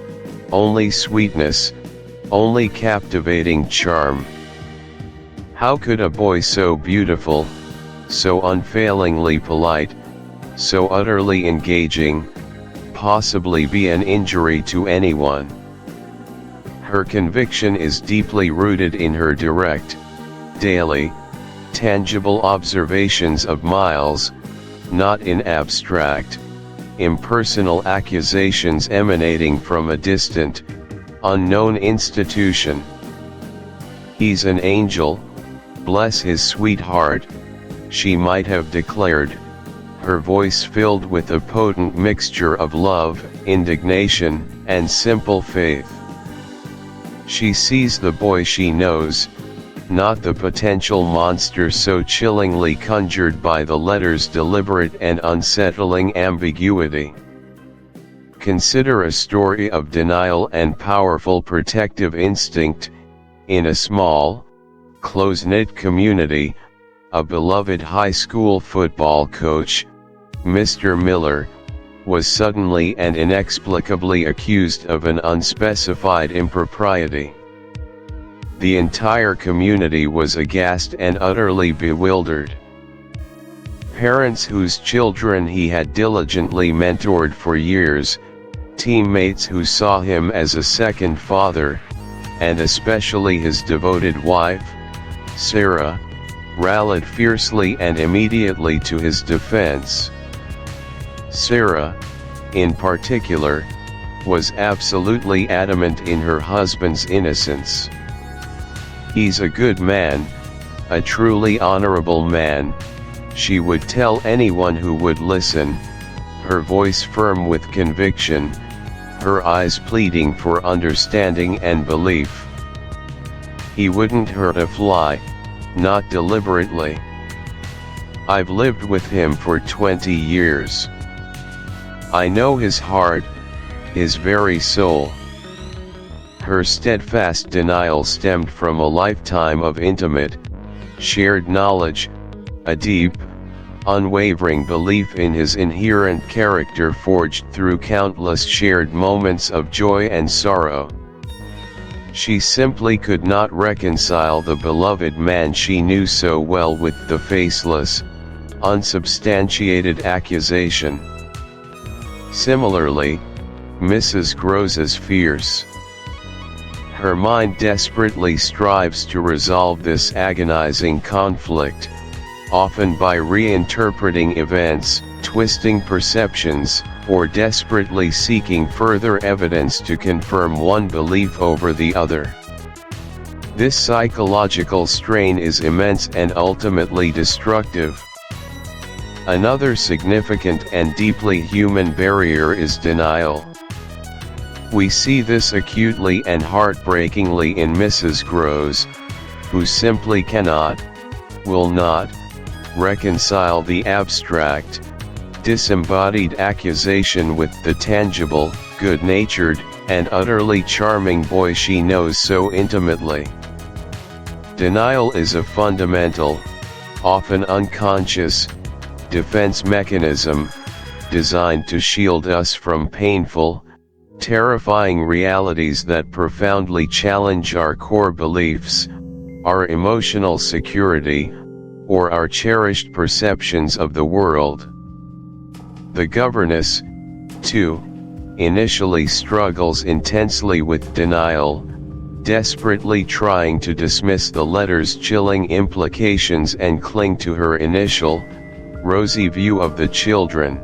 only sweetness, only captivating charm. How could a boy so beautiful, so unfailingly polite, so utterly engaging, possibly be an injury to anyone? Her conviction is deeply rooted in her direct, daily, tangible observations of Miles, not in abstract, impersonal accusations emanating from a distant, unknown institution. He's an angel, bless his sweetheart, she might have declared, her voice filled with a potent mixture of love, indignation, and simple faith. She sees the boy she knows, not the potential monster so chillingly conjured by the letter's deliberate and unsettling ambiguity. Consider a story of denial and powerful protective instinct. In a small, close-knit community, a beloved high school football coach, Mr. Miller, was suddenly and inexplicably accused of an unspecified impropriety. The entire community was aghast and utterly bewildered. Parents whose children he had diligently mentored for years, teammates who saw him as a second father, and especially his devoted wife, Sarah, rallied fiercely and immediately to his defense. Sarah, in particular, was absolutely adamant in her husband's innocence. "He's a good man, a truly honorable man," she would tell anyone who would listen, her voice firm with conviction, her eyes pleading for understanding and belief. "He wouldn't hurt a fly, not deliberately. I've lived with him for 20 years. I know his heart, his very soul." Her steadfast denial stemmed from a lifetime of intimate, shared knowledge, a deep, unwavering belief in his inherent character forged through countless shared moments of joy and sorrow. She simply could not reconcile the beloved man she knew so well with the faceless, unsubstantiated accusation. Similarly, Mrs. Groves's fierce, Her mind desperately strives to resolve this agonizing conflict, often by reinterpreting events, twisting perceptions, or desperately seeking further evidence to confirm one belief over the other. This psychological strain is immense and ultimately destructive. Another significant and deeply human barrier is denial. We see this acutely and heartbreakingly in Mrs. Groves, who simply cannot, will not, reconcile the abstract, disembodied accusation with the tangible, good-natured, and utterly charming boy she knows so intimately. Denial is a fundamental, often unconscious, defense mechanism, designed to shield us from painful, terrifying realities that profoundly challenge our core beliefs, our emotional security, or our cherished perceptions of the world. The governess, too, initially struggles intensely with denial, desperately trying to dismiss the letter's chilling implications and cling to her initial, rosy view of the children.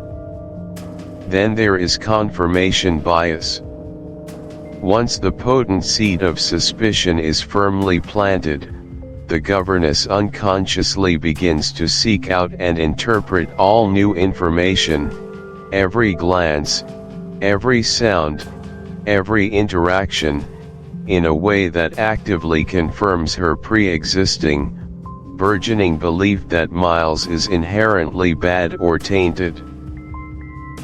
Then there is confirmation bias. Once the potent seed of suspicion is firmly planted, the governess unconsciously begins to seek out and interpret all new information, every glance, every sound, every interaction, in a way that actively confirms her pre-existing, burgeoning belief that Miles is inherently bad or tainted.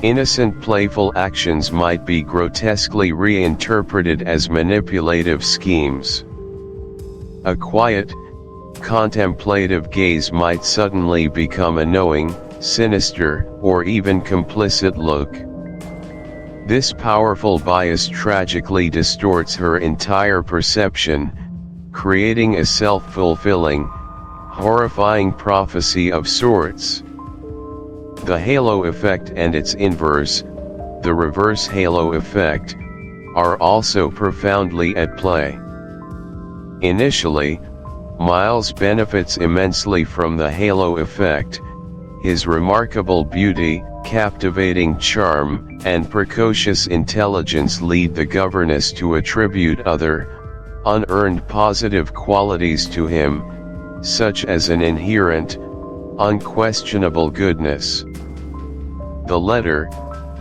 Innocent playful actions might be grotesquely reinterpreted as manipulative schemes. A quiet, contemplative gaze might suddenly become a knowing, sinister, or even complicit look. This powerful bias tragically distorts her entire perception, creating a self-fulfilling, horrifying prophecy of sorts. The halo effect and its inverse, the reverse halo effect, are also profoundly at play. Initially, Miles benefits immensely from the halo effect. His remarkable beauty, captivating charm, and precocious intelligence lead the governess to attribute other, unearned positive qualities to him, such as an inherent, unquestionable goodness. The letter,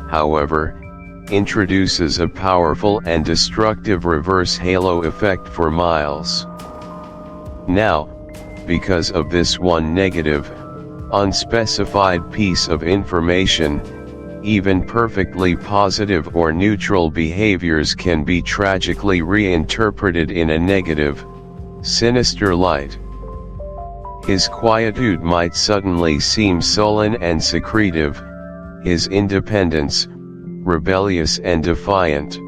however, introduces a powerful and destructive reverse halo effect for Miles. Now, because of this one negative, unspecified piece of information, even perfectly positive or neutral behaviors can be tragically reinterpreted in a negative, sinister light. His quietude might suddenly seem sullen and secretive, his independence, rebellious and defiant.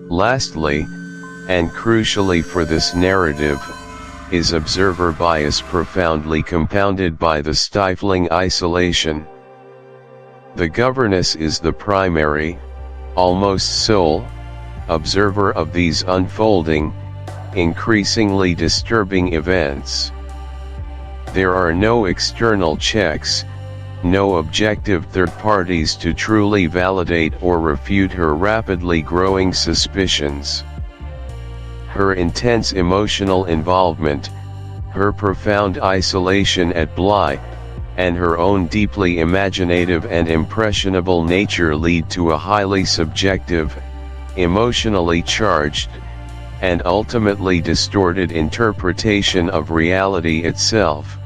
Lastly, and crucially for this narrative, is observer bias profoundly compounded by the stifling isolation. The governess is the primary, almost sole, observer of these unfolding, increasingly disturbing events. There are no external checks, no objective third parties to truly validate or refute her rapidly growing suspicions. Her intense emotional involvement, her profound isolation at Bly, and her own deeply imaginative and impressionable nature lead to a highly subjective, emotionally charged, and ultimately distorted interpretation of reality itself.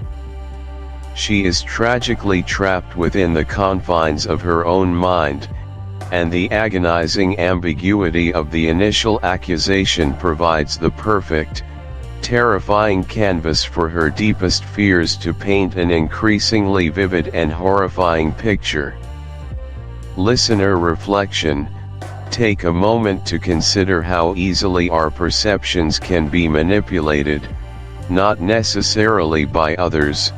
She is tragically trapped within the confines of her own mind, and the agonizing ambiguity of the initial accusation provides the perfect, terrifying canvas for her deepest fears to paint an increasingly vivid and horrifying picture. Listener reflection: take a moment to consider how easily our perceptions can be manipulated, not necessarily by others,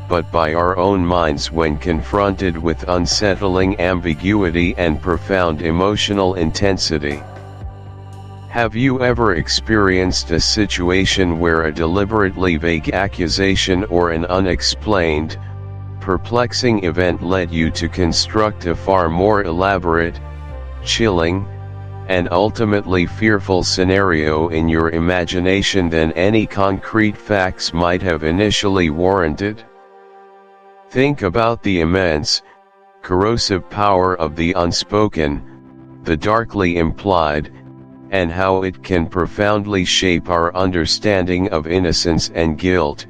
but by our own minds when confronted with unsettling ambiguity and profound emotional intensity. Have you ever experienced a situation where a deliberately vague accusation or an unexplained, perplexing event led you to construct a far more elaborate, chilling, and ultimately fearful scenario in your imagination than any concrete facts might have initially warranted? Think about the immense, corrosive power of the unspoken, the darkly implied, and how it can profoundly shape our understanding of innocence and guilt,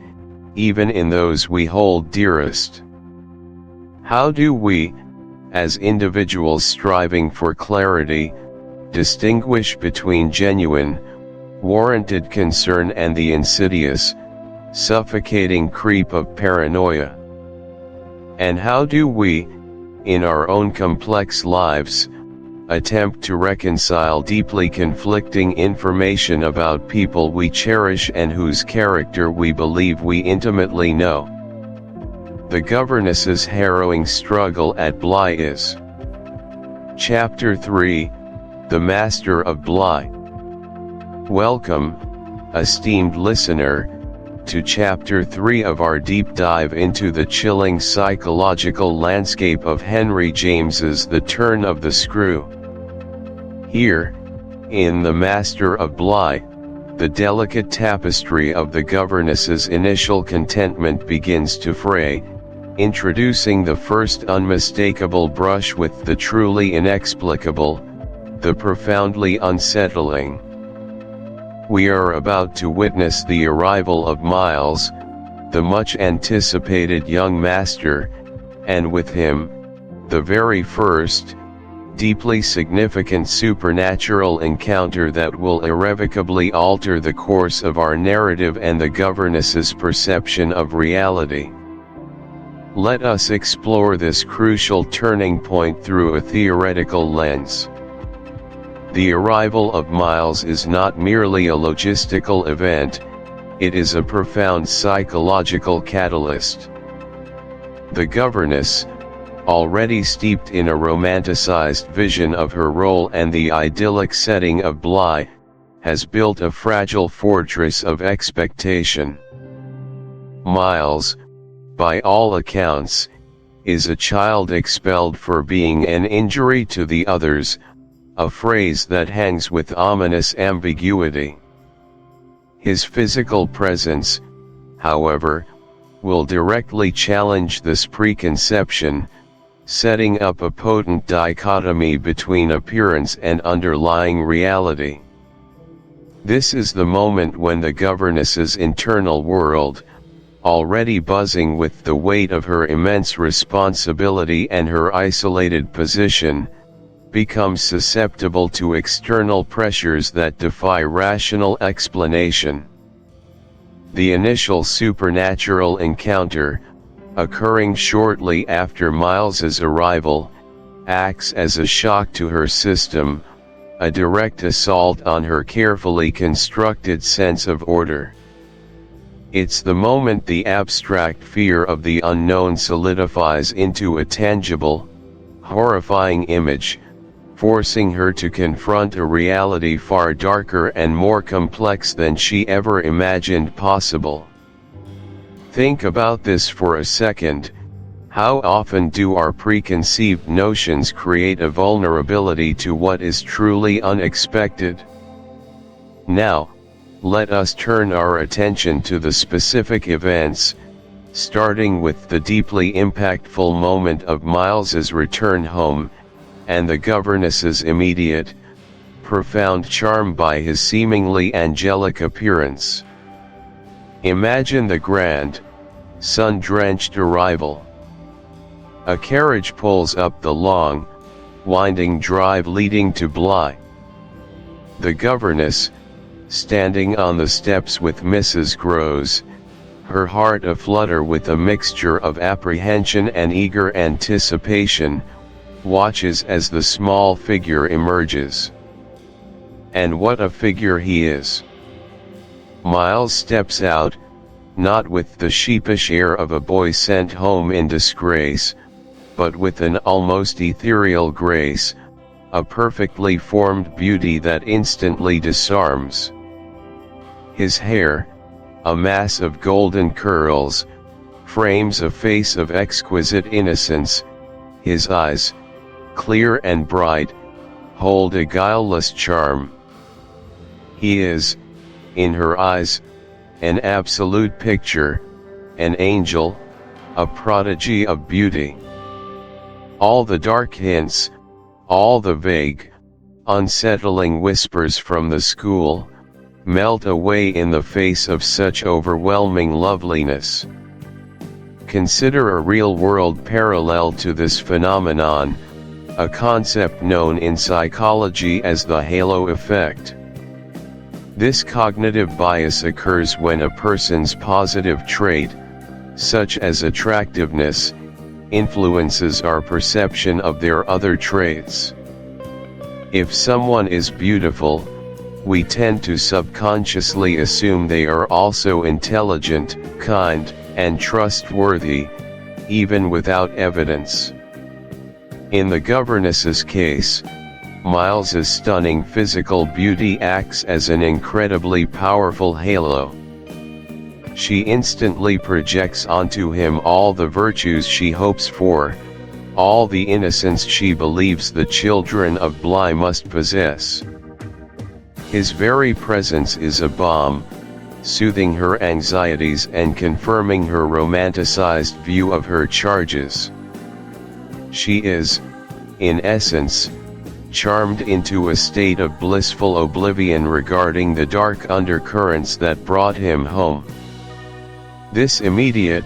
even in those we hold dearest. How do we, as individuals striving for clarity, distinguish between genuine, warranted concern and the insidious, suffocating creep of paranoia? And how do we, in our own complex lives, attempt to reconcile deeply conflicting information about people we cherish and whose character we believe we intimately know? The governess's harrowing struggle at Bly is. Chapter 3, The Master of Bly. Welcome, esteemed listener, to Chapter 3 of our deep dive into the chilling psychological landscape of Henry James's The Turn of the Screw. Here, in The Master of Bly, the delicate tapestry of the governess's initial contentment begins to fray, introducing the first unmistakable brush with the truly inexplicable, the profoundly unsettling. We are about to witness the arrival of Miles, the much-anticipated young master, and with him, the very first, deeply significant supernatural encounter that will irrevocably alter the course of our narrative and the governess's perception of reality. Let us explore this crucial turning point through a theoretical lens. The arrival of Miles is not merely a logistical event, it is a profound psychological catalyst. The governess, already steeped in a romanticized vision of her role and the idyllic setting of Bly, has built a fragile fortress of expectation. Miles, by all accounts, is a child expelled for being an injury to the others, a phrase that hangs with ominous ambiguity. His physical presence, however, will directly challenge this preconception, setting up a potent dichotomy between appearance and underlying reality. This is the moment when the governess's internal world, already buzzing with the weight of her immense responsibility and her isolated position, becomes susceptible to external pressures that defy rational explanation. The initial supernatural encounter, occurring shortly after Miles's arrival, acts as a shock to her system, a direct assault on her carefully constructed sense of order. It's the moment the abstract fear of the unknown solidifies into a tangible, horrifying image, forcing her to confront a reality far darker and more complex than she ever imagined possible. Think about this for a second. How often do our preconceived notions create a vulnerability to what is truly unexpected? Now, let us turn our attention to the specific events, starting with the deeply impactful moment of Miles's return home, and the governess's immediate, profound charm by his seemingly angelic appearance. Imagine the grand, sun-drenched arrival. A carriage pulls up the long, winding drive leading to Bly. The governess, standing on the steps with Mrs. Groves, her heart aflutter with a mixture of apprehension and eager anticipation, watches as the small figure emerges. And what a figure he is! Miles steps out, not with the sheepish air of a boy sent home in disgrace, but with an almost ethereal grace, a perfectly formed beauty that instantly disarms. His hair, a mass of golden curls, frames a face of exquisite innocence. His eyes, clear and bright, hold a guileless charm. He is, in her eyes, an absolute picture, an angel, a prodigy of beauty. All the dark hints, all the vague, unsettling whispers from the school, melt away in the face of such overwhelming loveliness. Consider a real-world parallel to this phenomenon, a concept known in psychology as the halo effect. This cognitive bias occurs when a person's positive trait, such as attractiveness, influences our perception of their other traits. If someone is beautiful, we tend to subconsciously assume they are also intelligent, kind, and trustworthy, even without evidence. In the governess's case, Miles's stunning physical beauty acts as an incredibly powerful halo. She instantly projects onto him all the virtues she hopes for, all the innocence she believes the children of Bly must possess. His very presence is a balm, soothing her anxieties and confirming her romanticized view of her charges. She is, in essence, charmed into a state of blissful oblivion regarding the dark undercurrents that brought him home. This immediate,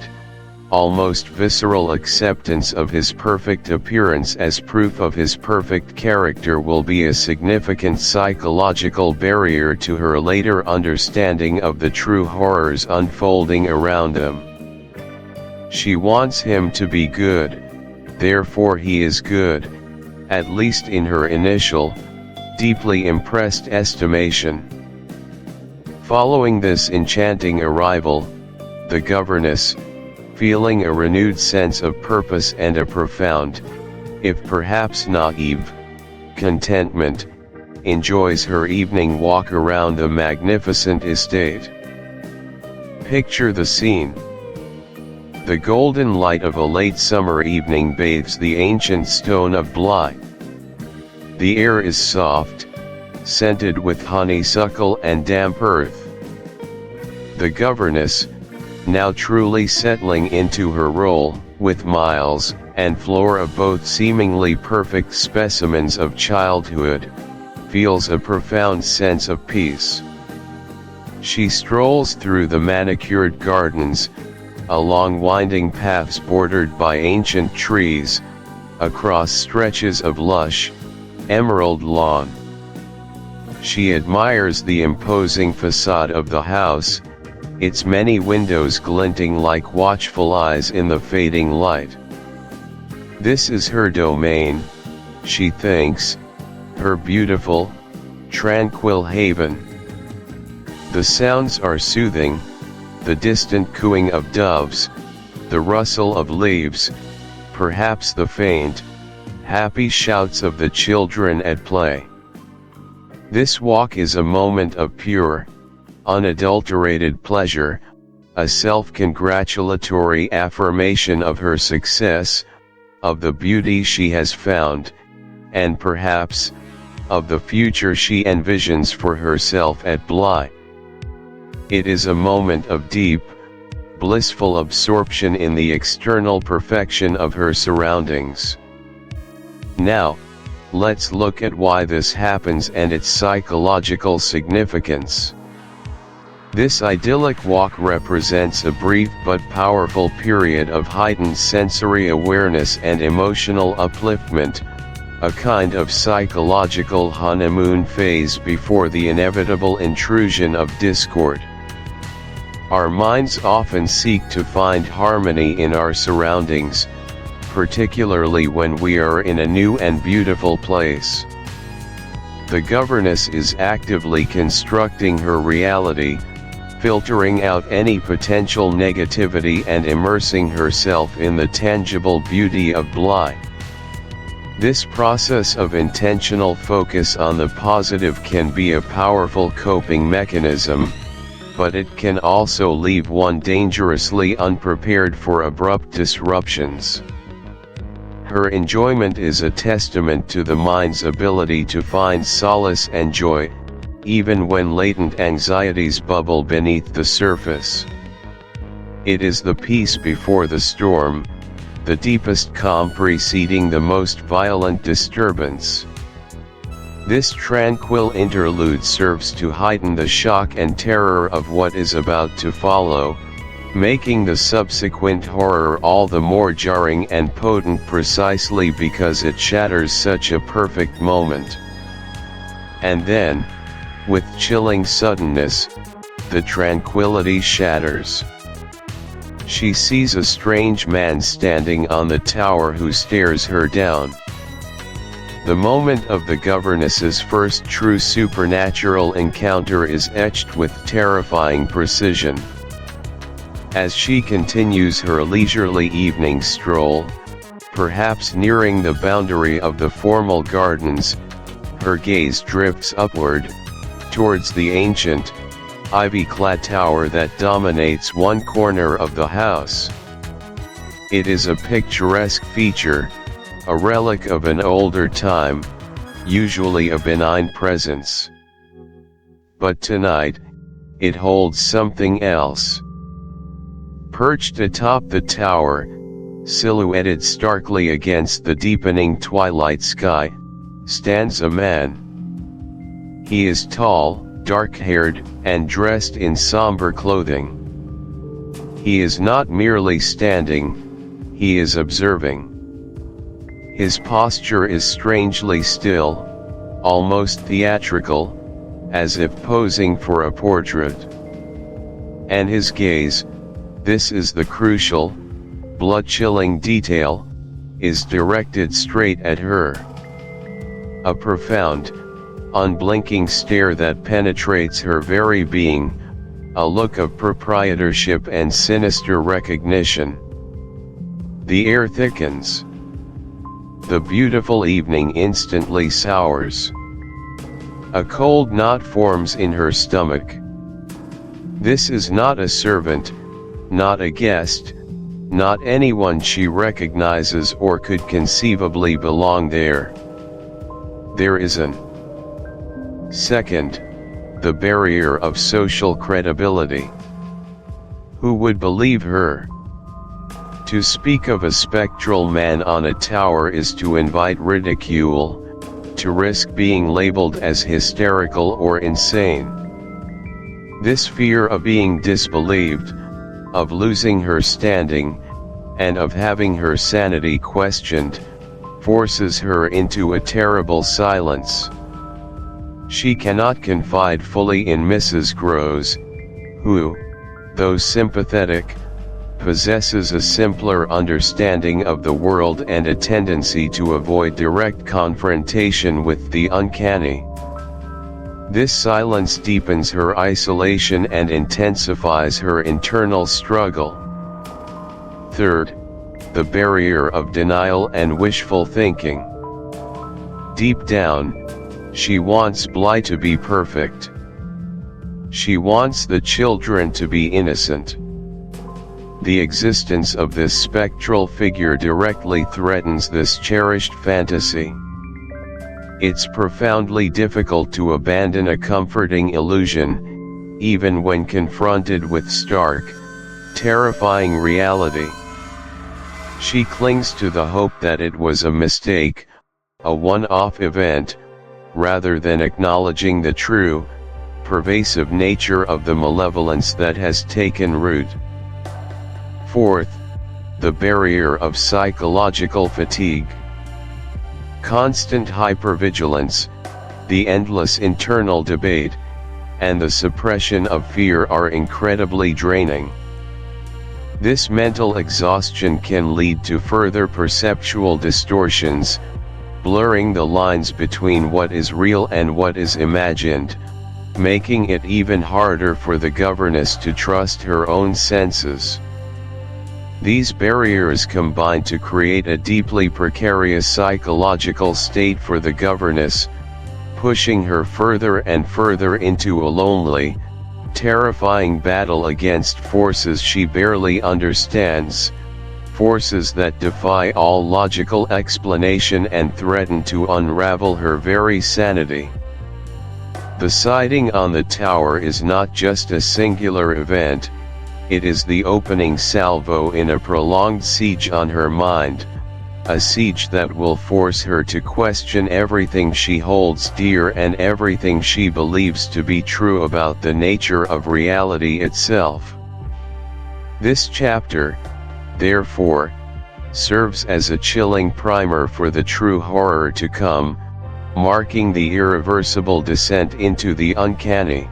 almost visceral acceptance of his perfect appearance as proof of his perfect character will be a significant psychological barrier to her later understanding of the true horrors unfolding around them. She wants him to be good, therefore he is good, at least in her initial, deeply impressed estimation. Following this enchanting arrival, the governess, feeling a renewed sense of purpose and a profound, if perhaps naive, contentment, enjoys her evening walk around the magnificent estate. Picture the scene. The golden light of a late summer evening bathes the ancient stone of Bly. The air is soft, scented with honeysuckle and damp earth. The governess, now truly settling into her role, with Miles and Flora both seemingly perfect specimens of childhood, feels a profound sense of peace. She strolls through the manicured gardens, along winding paths bordered by ancient trees, across stretches of lush, emerald lawn. She admires the imposing facade of the house, its many windows glinting like watchful eyes in the fading light. This is her domain, she thinks, her beautiful, tranquil haven. The sounds are soothing, the distant cooing of doves, the rustle of leaves, perhaps the faint, happy shouts of the children at play. This walk is a moment of pure, unadulterated pleasure, a self-congratulatory affirmation of her success, of the beauty she has found, and perhaps, of the future she envisions for herself at Bly. It is a moment of deep, blissful absorption in the external perfection of her surroundings. Now, let's look at why this happens and its psychological significance. This idyllic walk represents a brief but powerful period of heightened sensory awareness and emotional upliftment, a kind of psychological honeymoon phase before the inevitable intrusion of discord. Our minds often seek to find harmony in our surroundings, particularly when we are in a new and beautiful place. The governess is actively constructing her reality, filtering out any potential negativity and immersing herself in the tangible beauty of Bly. This process of intentional focus on the positive can be a powerful coping mechanism, but it can also leave one dangerously unprepared for abrupt disruptions. Her enjoyment is a testament to the mind's ability to find solace and joy, even when latent anxieties bubble beneath the surface. It is the peace before the storm, the deepest calm preceding the most violent disturbance. This tranquil interlude serves to heighten the shock and terror of what is about to follow, making the subsequent horror all the more jarring and potent precisely because it shatters such a perfect moment. And then, with chilling suddenness, the tranquility shatters. She sees a strange man standing on the tower who stares her down. The moment of the governess's first true supernatural encounter is etched with terrifying precision. As she continues her leisurely evening stroll, perhaps nearing the boundary of the formal gardens, her gaze drifts upward, towards the ancient, ivy-clad tower that dominates one corner of the house. It is a picturesque feature, a relic of an older time, usually a benign presence. But tonight, it holds something else. Perched atop the tower, silhouetted starkly against the deepening twilight sky, stands a man. He is tall, dark-haired, and dressed in somber clothing. He is not merely standing, he is observing. His posture is strangely still, almost theatrical, as if posing for a portrait. And his gaze, this is the crucial, blood-chilling detail, is directed straight at her. A profound, unblinking stare that penetrates her very being, a look of proprietorship and sinister recognition. The air thickens. The beautiful evening instantly sours. A cold knot forms in her stomach. This is not a servant, not a guest, not anyone she recognizes or could conceivably belong there. There is an second, the barrier of social credibility. Who would believe her? To speak of a spectral man on a tower is to invite ridicule, to risk being labeled as hysterical or insane. This fear of being disbelieved, of losing her standing, and of having her sanity questioned, forces her into a terrible silence. She cannot confide fully in Mrs. Groves, who, though sympathetic, possesses a simpler understanding of the world and a tendency to avoid direct confrontation with the uncanny. This silence deepens her isolation and intensifies her internal struggle. Third, the barrier of denial and wishful thinking. Deep down, she wants Bly to be perfect. She wants the children to be innocent. The existence of this spectral figure directly threatens this cherished fantasy. It's profoundly difficult to abandon a comforting illusion, even when confronted with stark, terrifying reality. She clings to the hope that it was a mistake, a one-off event, rather than acknowledging the true, pervasive nature of the malevolence that has taken root. Fourth, the barrier of psychological fatigue. Constant hypervigilance, the endless internal debate, and the suppression of fear are incredibly draining. This mental exhaustion can lead to further perceptual distortions, blurring the lines between what is real and what is imagined, making it even harder for the governess to trust her own senses. These barriers combine to create a deeply precarious psychological state for the governess, pushing her further and further into a lonely, terrifying battle against forces she barely understands, forces that defy all logical explanation and threaten to unravel her very sanity. The sighting on the tower is not just a singular event, it is the opening salvo in a prolonged siege on her mind, a siege that will force her to question everything she holds dear and everything she believes to be true about the nature of reality itself. This chapter, therefore, serves as a chilling primer for the true horror to come, marking the irreversible descent into the uncanny.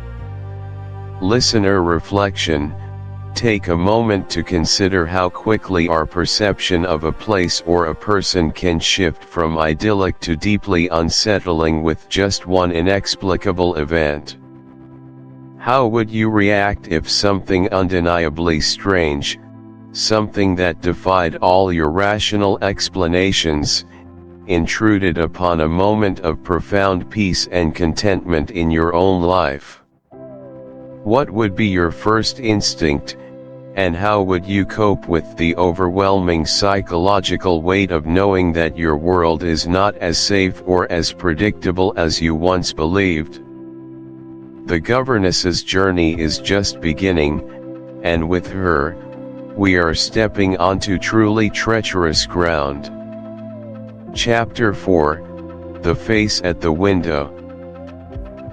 Listener reflection: take a moment to consider how quickly our perception of a place or a person can shift from idyllic to deeply unsettling with just one inexplicable event. How would you react if something undeniably strange, something that defied all your rational explanations, intruded upon a moment of profound peace and contentment in your own life? What would be your first instinct, and how would you cope with the overwhelming psychological weight of knowing that your world is not as safe or as predictable as you once believed? The governess's journey is just beginning, and with her, we are stepping onto truly treacherous ground. Chapter 4: The Face at the Window.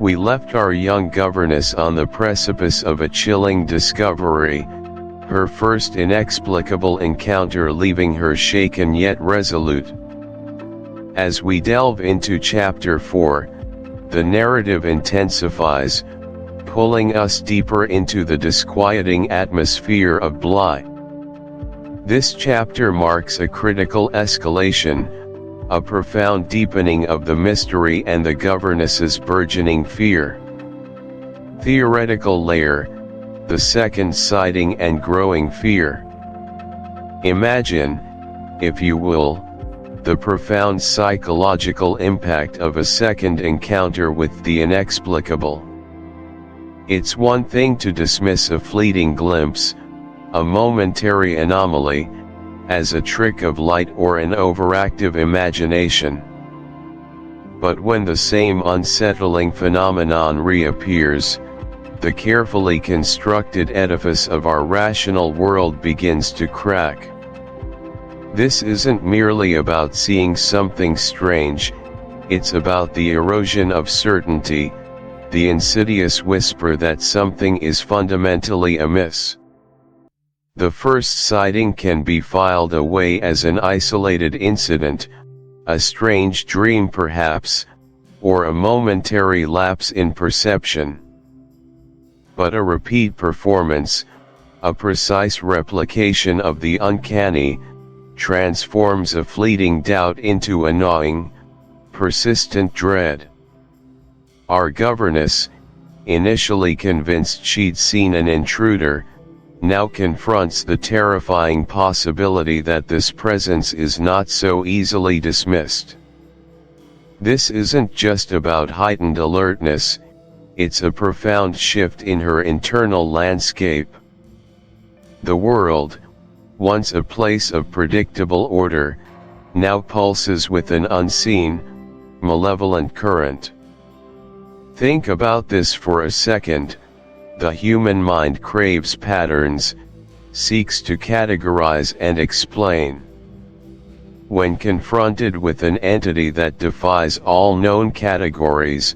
We left our young governess on the precipice of a chilling discovery, her first inexplicable encounter leaving her shaken yet resolute. As we delve into Chapter 4, the narrative intensifies, pulling us deeper into the disquieting atmosphere of Bly. This chapter marks a critical escalation, a profound deepening of the mystery and the governess's burgeoning fear. Theoretical layer: the second sighting and growing fear. Imagine, if you will, the profound psychological impact of a second encounter with the inexplicable. It's one thing to dismiss a fleeting glimpse, a momentary anomaly, as a trick of light or an overactive imagination. But when the same unsettling phenomenon reappears, the carefully constructed edifice of our rational world begins to crack. This isn't merely about seeing something strange, it's about the erosion of certainty, the insidious whisper that something is fundamentally amiss. The first sighting can be filed away as an isolated incident, a strange dream perhaps, or a momentary lapse in perception. But a repeat performance, a precise replication of the uncanny, transforms a fleeting doubt into a gnawing, persistent dread. Our governess, initially convinced she'd seen an intruder, now confronts the terrifying possibility that this presence is not so easily dismissed. This isn't just about heightened alertness, it's a profound shift in her internal landscape. The world, once a place of predictable order, now pulses with an unseen, malevolent current. Think about this for a second. The human mind craves patterns, seeks to categorize and explain. When confronted with an entity that defies all known categories,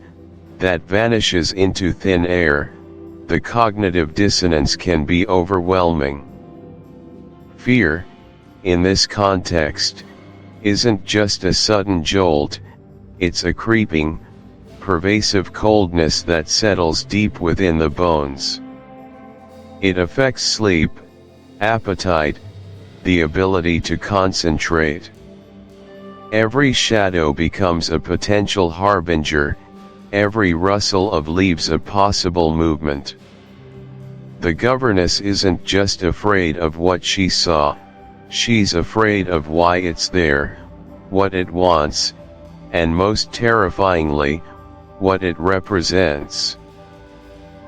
that vanishes into thin air, the cognitive dissonance can be overwhelming. Fear, in this context, isn't just a sudden jolt, it's a creeping, pervasive coldness that settles deep within the bones. It affects sleep, appetite, the ability to concentrate. Every shadow becomes a potential harbinger, every rustle of leaves a possible movement. The governess isn't just afraid of what she saw, She's afraid of why it's there, what it wants, and most terrifyingly, what it represents.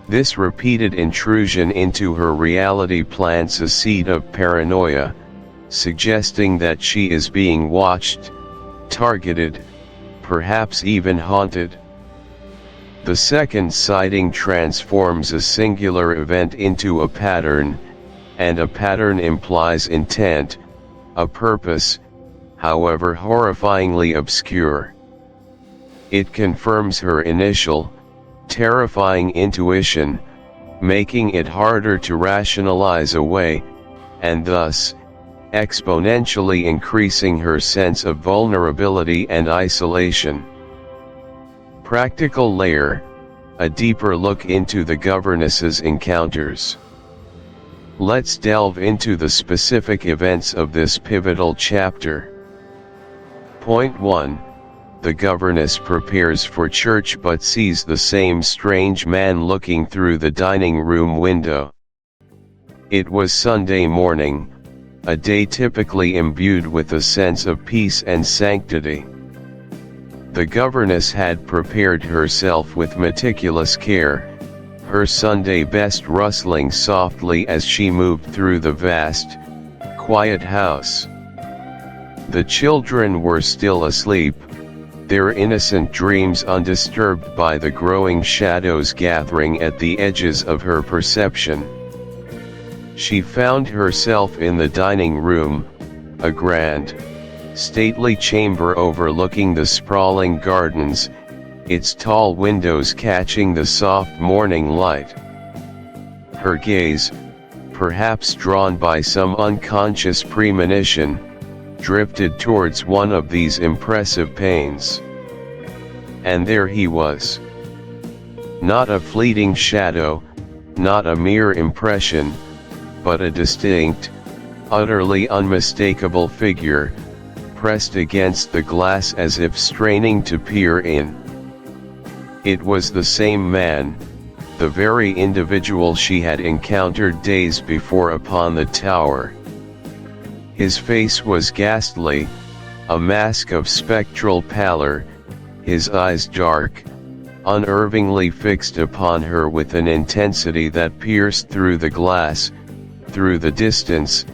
This repeated intrusion into her reality plants a seed of paranoia, suggesting that she is being watched, targeted, perhaps even haunted. The second sighting transforms a singular event into a pattern, and a pattern implies intent, a purpose, however horrifyingly obscure. It confirms her initial, terrifying intuition, making it harder to rationalize away, and thus, exponentially increasing her sense of vulnerability and isolation. Practical layer, a deeper look into the governess's encounters. Let's delve into the specific events of this pivotal chapter. Point 1. The governess prepares for church but sees the same strange man looking through the dining room window. It was Sunday morning, a day typically imbued with a sense of peace and sanctity. The governess had prepared herself with meticulous care, her Sunday best rustling softly as she moved through the vast, quiet house. The children were still asleep, their innocent dreams undisturbed by the growing shadows gathering at the edges of her perception. She found herself in the dining room, a grand, stately chamber overlooking the sprawling gardens, its tall windows catching the soft morning light. Her gaze, perhaps drawn by some unconscious premonition, drifted towards one of these impressive panes. And there he was. Not a fleeting shadow, not a mere impression, but a distinct, utterly unmistakable figure, pressed against the glass as if straining to peer in. It was the same man, the very individual she had encountered days before upon the tower. His face was ghastly, a mask of spectral pallor, his eyes dark, unnervingly fixed upon her with an intensity that pierced through the glass, through the distance,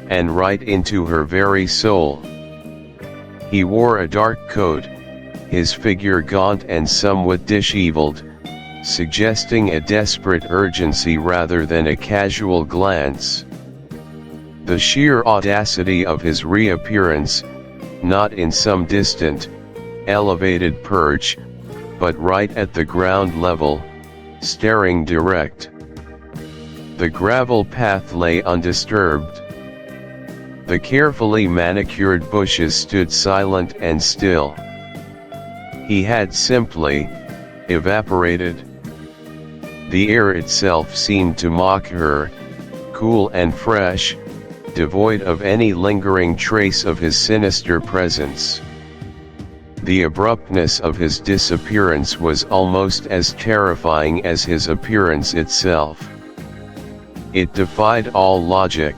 and right into her very soul. He wore a dark coat, his figure gaunt and somewhat disheveled, suggesting a desperate urgency rather than a casual glance. The sheer audacity of his reappearance, not in some distant, elevated perch, but right at the ground level, staring direct. The gravel path lay undisturbed. The carefully manicured bushes stood silent and still. He had simply evaporated. The air itself seemed to mock her, cool and fresh, devoid of any lingering trace of his sinister presence. The abruptness of his disappearance was almost as terrifying as his appearance itself. It defied all logic,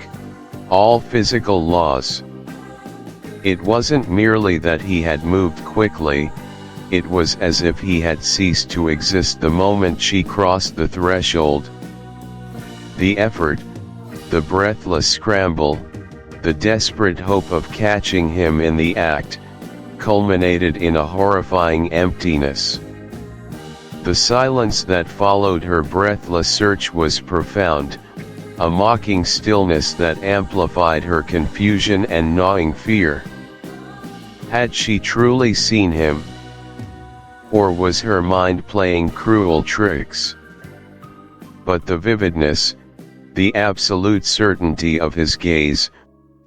all physical laws. It wasn't merely that he had moved quickly, it was as if he had ceased to exist the moment she crossed the threshold. The effort, the breathless scramble, the desperate hope of catching him in the act, culminated in a horrifying emptiness. The silence that followed her breathless search was profound, a mocking stillness that amplified her confusion and gnawing fear. Had she truly seen him? Or was her mind playing cruel tricks? But the vividness, the absolute certainty of his gaze,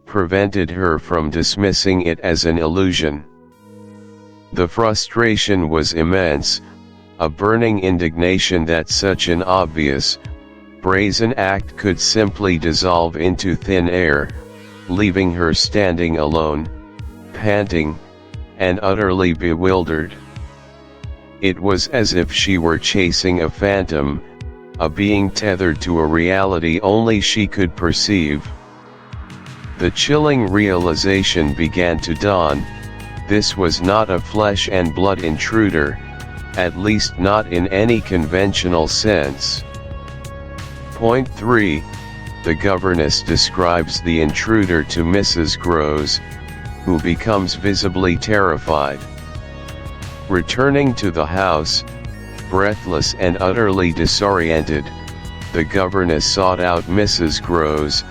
prevented her from dismissing it as an illusion. The frustration was immense, a burning indignation that such an obvious, brazen act could simply dissolve into thin air, leaving her standing alone, panting, and utterly bewildered. It was as if she were chasing a phantom, a being tethered to a reality only she could perceive. The chilling realization began to dawn: this was not a flesh and blood intruder, at least not in any conventional sense. Point 3. The governess describes the intruder to Mrs. Groves, who becomes visibly terrified. Returning to the house, breathless and utterly disoriented, the governess sought out Mrs. Groves,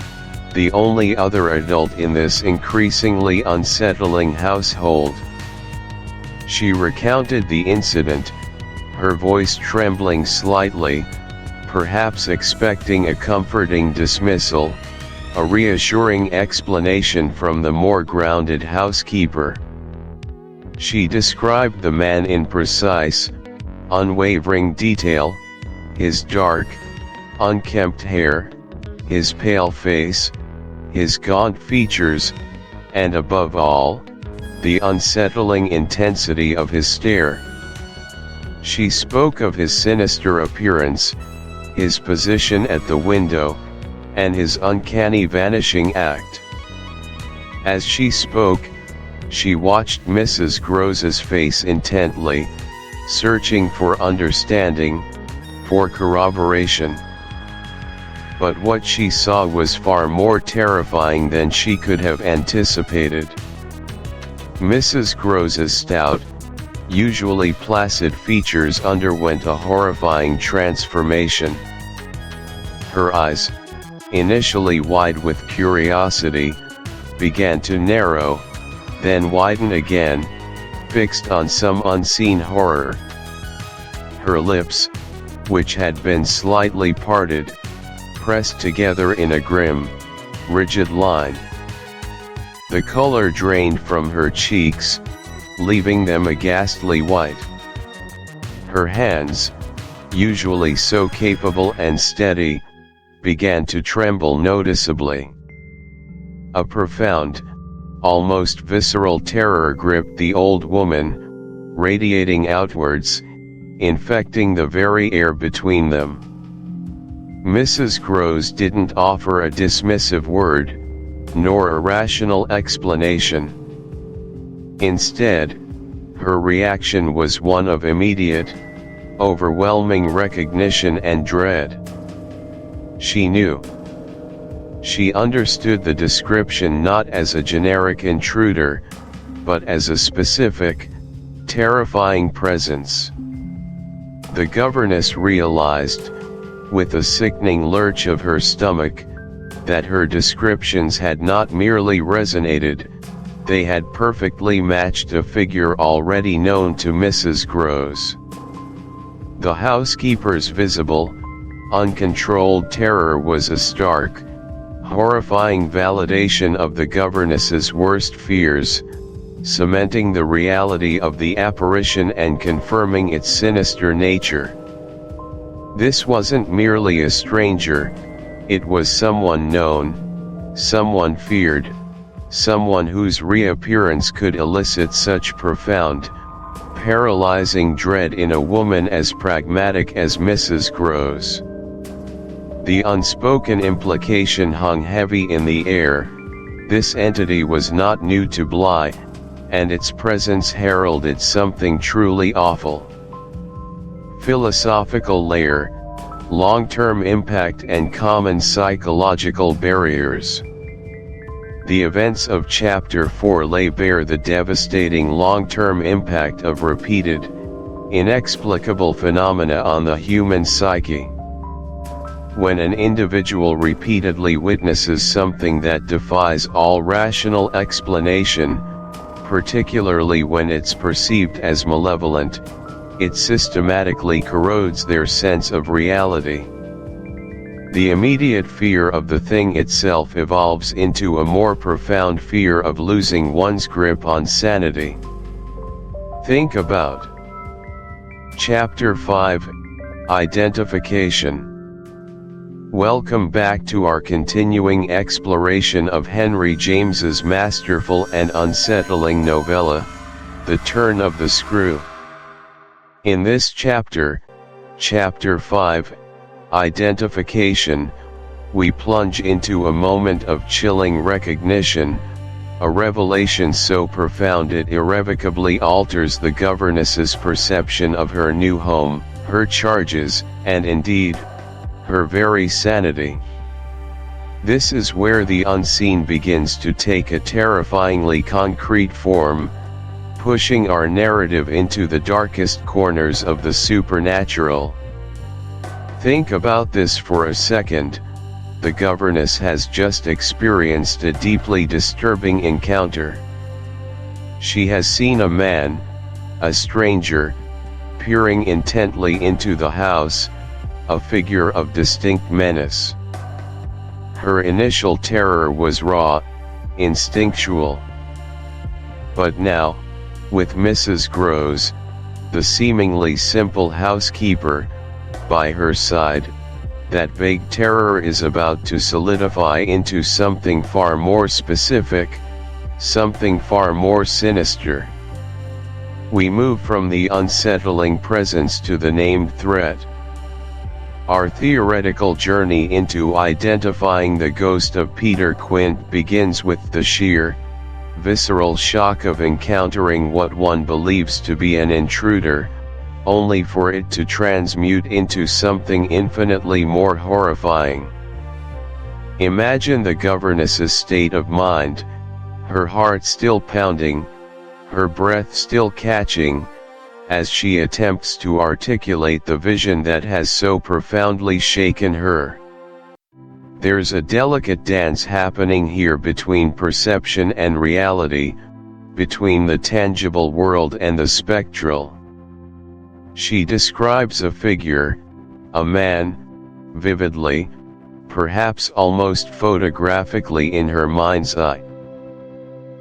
the only other adult in this increasingly unsettling household. She recounted the incident, her voice trembling slightly, perhaps expecting a comforting dismissal, a reassuring explanation from the more grounded housekeeper. She described the man in precise, unwavering detail: his dark, unkempt hair, his pale face, his gaunt features, and above all, the unsettling intensity of his stare. She spoke of his sinister appearance, his position at the window, and his uncanny vanishing act. As she spoke, she watched Mrs. Groves's face intently, searching for understanding, for corroboration. But what she saw was far more terrifying than she could have anticipated. Mrs. Groves's stout, usually placid features underwent a horrifying transformation. Her eyes, initially wide with curiosity, began to narrow, then widen again, fixed on some unseen horror. Her lips, which had been slightly parted, pressed together in a grim, rigid line. The color drained from her cheeks, leaving them a ghastly white. Her hands, usually so capable and steady, began to tremble noticeably. A profound, almost visceral terror gripped the old woman, radiating outwards, infecting the very air between them. Mrs. Groves didn't offer a dismissive word, nor a rational explanation. Instead, her reaction was one of immediate, overwhelming recognition and dread. She knew. She understood the description not as a generic intruder, but as a specific, terrifying presence. The governess realized, with a sickening lurch of her stomach, that her descriptions had not merely resonated, they had perfectly matched a figure already known to Mrs. Groves. The housekeeper's visible, uncontrolled terror was a stark, horrifying validation of the governess's worst fears, cementing the reality of the apparition and confirming its sinister nature. This wasn't merely a stranger, it was someone known, someone feared, someone whose reappearance could elicit such profound, paralyzing dread in a woman as pragmatic as Mrs. Groves. The unspoken implication hung heavy in the air: this entity was not new to Bly, and its presence heralded something truly awful. Philosophical layer, long-term impact and common psychological barriers. The events of Chapter 4 lay bare the devastating long-term impact of repeated, inexplicable phenomena on the human psyche. When an individual repeatedly witnesses something that defies all rational explanation, particularly when it's perceived as malevolent, it systematically corrodes their sense of reality. The immediate fear of the thing itself evolves into a more profound fear of losing one's grip on sanity. Think about Chapter 5, Identification. Welcome back to our continuing exploration of Henry James's masterful and unsettling novella, The Turn of the Screw. In this chapter, Chapter 5, Identification, we plunge into a moment of chilling recognition, a revelation so profound it irrevocably alters the governess's perception of her new home, her charges, and indeed, her very sanity. This is where the unseen begins to take a terrifyingly concrete form, pushing our narrative into the darkest corners of the supernatural. Think about this for a second. The governess has just experienced a deeply disturbing encounter. She has seen a man, a stranger, peering intently into the house, a figure of distinct menace. Her initial terror was raw, instinctual. But now, with Mrs. Groves, the seemingly simple housekeeper, by her side, that vague terror is about to solidify into something far more specific, something far more sinister. We move from the unsettling presence to the named threat. Our theoretical journey into identifying the ghost of Peter Quint begins with the sheer, visceral shock of encountering what one believes to be an intruder, only for it to transmute into something infinitely more horrifying. Imagine the governess's state of mind, her heart still pounding, her breath still catching, as she attempts to articulate the vision that has so profoundly shaken her. There's a delicate dance happening here between perception and reality, between the tangible world and the spectral. She describes a figure, a man, vividly, perhaps almost photographically in her mind's eye.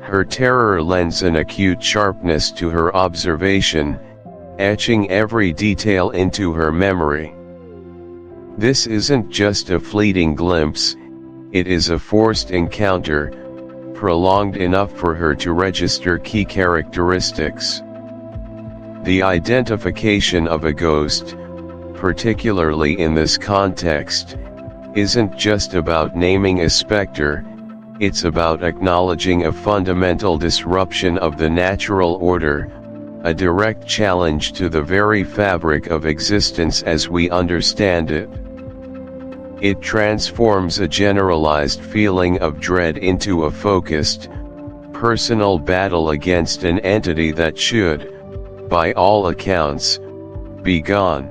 Her terror lends an acute sharpness to her observation, etching every detail into her memory. This isn't just a fleeting glimpse, it is a forced encounter, prolonged enough for her to register key characteristics. The identification of a ghost, particularly in this context, isn't just about naming a specter, it's about acknowledging a fundamental disruption of the natural order, a direct challenge to the very fabric of existence as we understand it. It transforms a generalized feeling of dread into a focused, personal battle against an entity that should, by all accounts, be gone.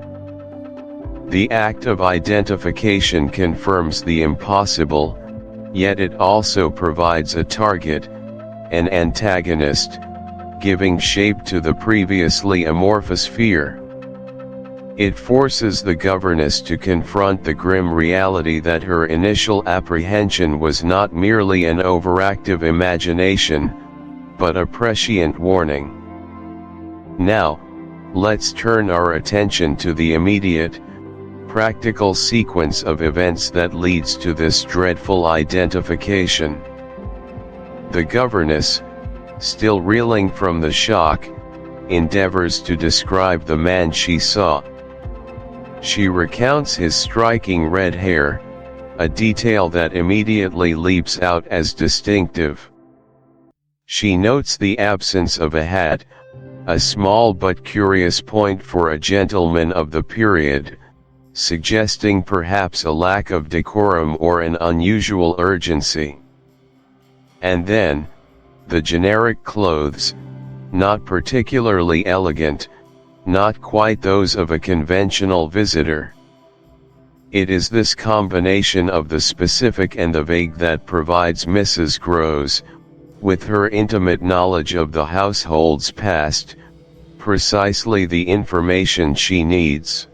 The act of identification confirms the impossible, yet it also provides a target, an antagonist, giving shape to the previously amorphous fear. It forces the governess to confront the grim reality that her initial apprehension was not merely an overactive imagination, but a prescient warning. Now, let's turn our attention to the immediate, practical sequence of events that leads to this dreadful identification. The governess, still reeling from the shock, endeavors to describe the man she saw. She recounts his striking red hair, a detail that immediately leaps out as distinctive. She notes the absence of a hat, a small but curious point for a gentleman of the period, suggesting perhaps a lack of decorum or an unusual urgency. And then, the generic clothes, not particularly elegant, not quite those of a conventional visitor. It is this combination of the specific and the vague that provides Mrs. Groves, with her intimate knowledge of the household's past, precisely the information she needs.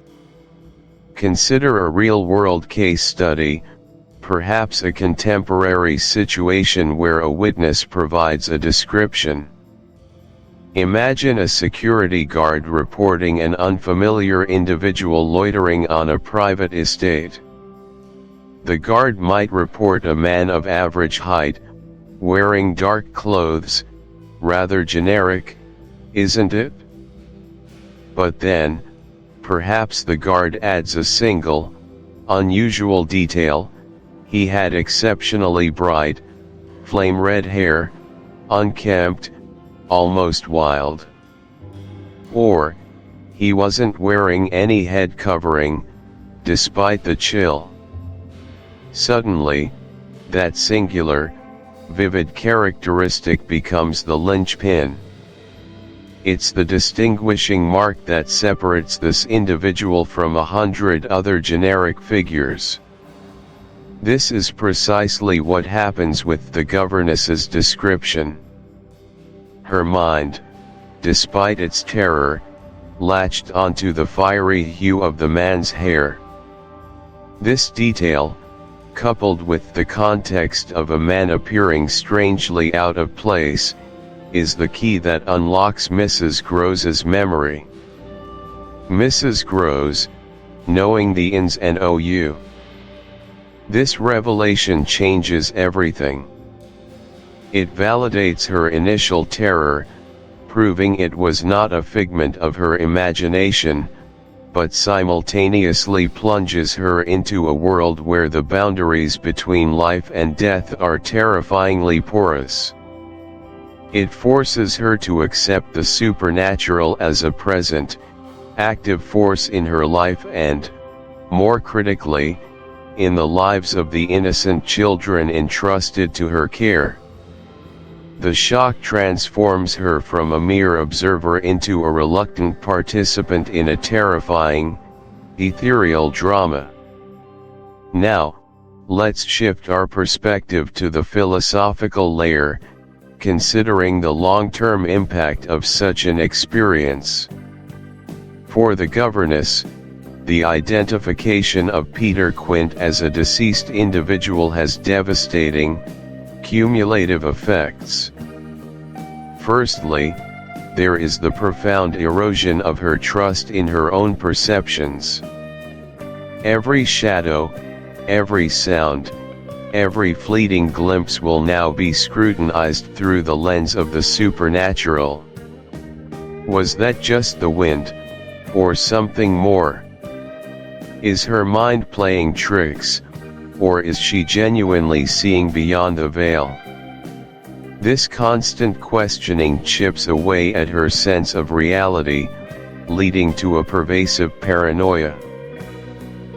Consider a real-world case study, perhaps a contemporary situation where a witness provides a description. Imagine a security guard reporting an unfamiliar individual loitering on a private estate. The guard might report a man of average height, wearing dark clothes, rather generic, isn't it? But then, perhaps the guard adds a single, unusual detail. He had exceptionally bright, flame-red hair, unkempt, almost wild. Or, he wasn't wearing any head covering, despite the chill. Suddenly, that singular, vivid characteristic becomes the linchpin. It's the distinguishing mark that separates this individual from 100 other generic figures. This is precisely what happens with the governess's description. Her mind, despite its terror, latched onto the fiery hue of the man's hair. This detail, coupled with the context of a man appearing strangely out of place, is the key that unlocks Mrs. Grose's memory. Mrs. Grose, knowing the ins and outs. This revelation changes everything. It validates her initial terror, proving it was not a figment of her imagination, but simultaneously plunges her into a world where the boundaries between life and death are terrifyingly porous. It forces her to accept the supernatural as a present, active force in her life and, more critically, in the lives of the innocent children entrusted to her care. The shock transforms her from a mere observer into a reluctant participant in a terrifying, ethereal drama. Now, let's shift our perspective to the philosophical layer, considering the long-term impact of such an experience. For the governess, the identification of Peter Quint as a deceased individual has devastating, cumulative effects. Firstly, there is the profound erosion of her trust in her own perceptions. Every shadow, every sound, every fleeting glimpse will now be scrutinized through the lens of the supernatural. Was that just the wind, or something more? Is her mind playing tricks, or is she genuinely seeing beyond the veil? This constant questioning chips away at her sense of reality, leading to a pervasive paranoia.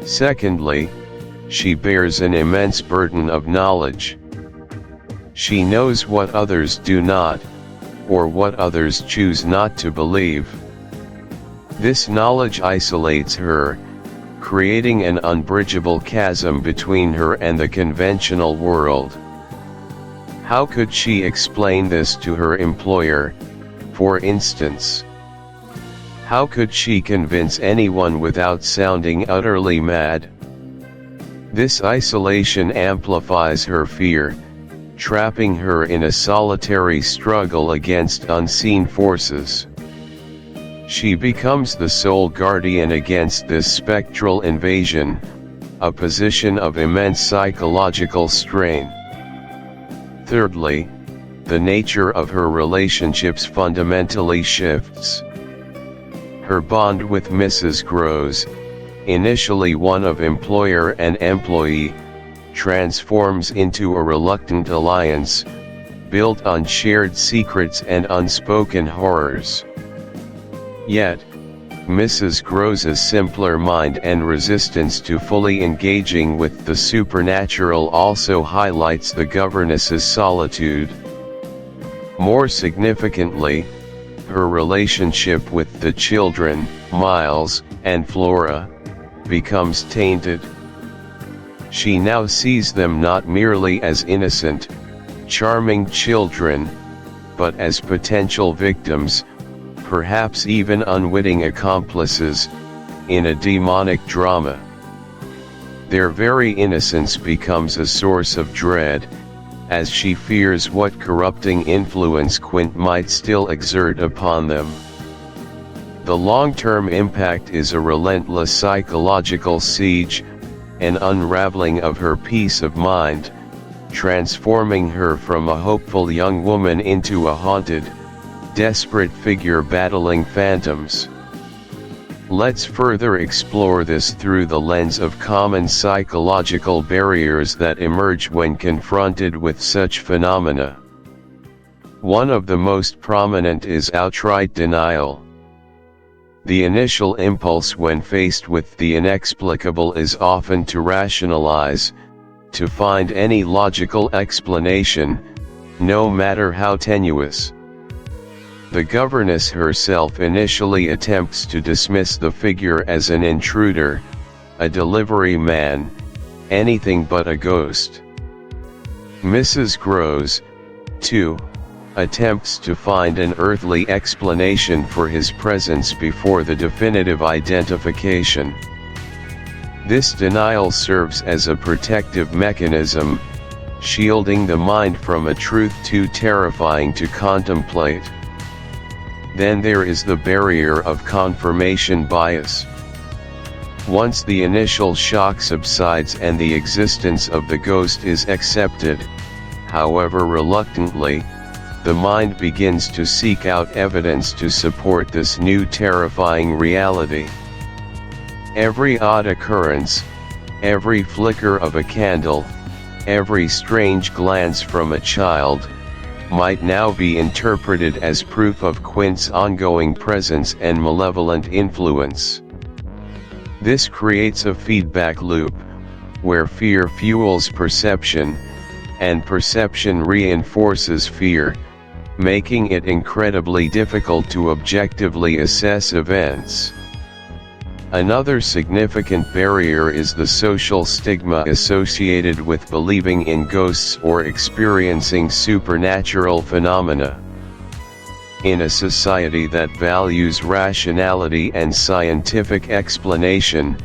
Secondly, she bears an immense burden of knowledge. She knows what others do not, or what others choose not to believe. This knowledge isolates her, creating an unbridgeable chasm between her and the conventional world. How could she explain this to her employer, for instance? How could she convince anyone without sounding utterly mad? This isolation amplifies her fear, trapping her in a solitary struggle against unseen forces. She becomes the sole guardian against this spectral invasion, a position of immense psychological strain. Thirdly, the nature of her relationships fundamentally shifts. Her bond with Mrs. Grose, initially one of employer and employee, transforms into a reluctant alliance, built on shared secrets and unspoken horrors. Yet, Mrs. Grose's simpler mind and resistance to fully engaging with the supernatural also highlights the governess's solitude. More significantly, her relationship with the children, Miles and Flora, becomes tainted. She now sees them not merely as innocent, charming children, but as potential victims, perhaps even unwitting accomplices, in a demonic drama. Their very innocence becomes a source of dread, as she fears what corrupting influence Quint might still exert upon them. The long-term impact is a relentless psychological siege, an unraveling of her peace of mind, transforming her from a hopeful young woman into a haunted, desperate figure battling phantoms. Let's further explore this through the lens of common psychological barriers that emerge when confronted with such phenomena. One of the most prominent is outright denial. The initial impulse when faced with the inexplicable is often to rationalize, to find any logical explanation, no matter how tenuous. The governess herself initially attempts to dismiss the figure as an intruder, a delivery man, anything but a ghost. Mrs. Groves, too, attempts to find an earthly explanation for his presence before the definitive identification. This denial serves as a protective mechanism, shielding the mind from a truth too terrifying to contemplate. Then there is the barrier of confirmation bias. Once the initial shock subsides and the existence of the ghost is accepted, however reluctantly, the mind begins to seek out evidence to support this new terrifying reality. Every odd occurrence, every flicker of a candle, every strange glance from a child, might now be interpreted as proof of Quint's ongoing presence and malevolent influence. This creates a feedback loop, where fear fuels perception, and perception reinforces fear, making it incredibly difficult to objectively assess events. Another significant barrier is the social stigma associated with believing in ghosts or experiencing supernatural phenomena. In a society that values rationality and scientific explanation,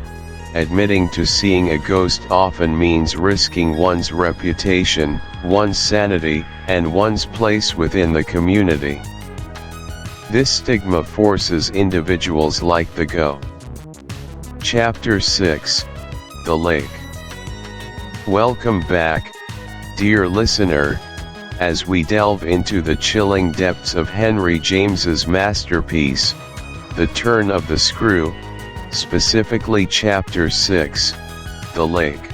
admitting to seeing a ghost often means risking one's reputation, one's sanity, and one's place within the community. This stigma forces individuals like the Go. Chapter 6, The Lake. Welcome back, dear listener, as we delve into the chilling depths of Henry James's masterpiece, The Turn of the Screw, specifically Chapter 6, The Lake.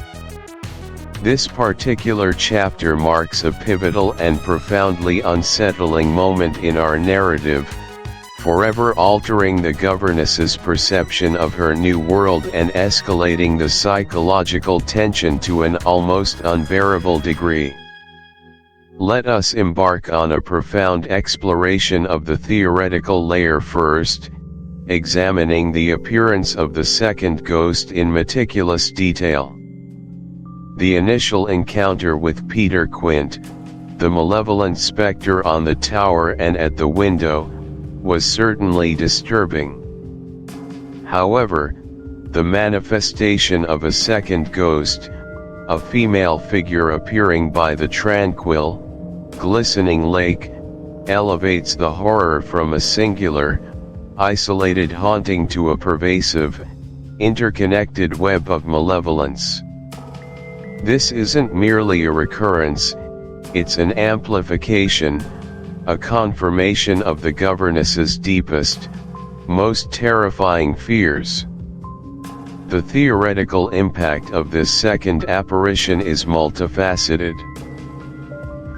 This particular chapter marks a pivotal and profoundly unsettling moment in our narrative, forever altering the governess's perception of her new world and escalating the psychological tension to an almost unbearable degree. Let us embark on a profound exploration of the theoretical layer first, examining the appearance of the second ghost in meticulous detail. The initial encounter with Peter Quint, the malevolent spectre on the tower and at the window, was certainly disturbing. However, the manifestation of a second ghost, a female figure appearing by the tranquil, glistening lake, elevates the horror from a singular, isolated haunting to a pervasive, interconnected web of malevolence. This isn't merely a recurrence, it's an amplification, a confirmation of the governess's deepest, most terrifying fears. The theoretical impact of this second apparition is multifaceted.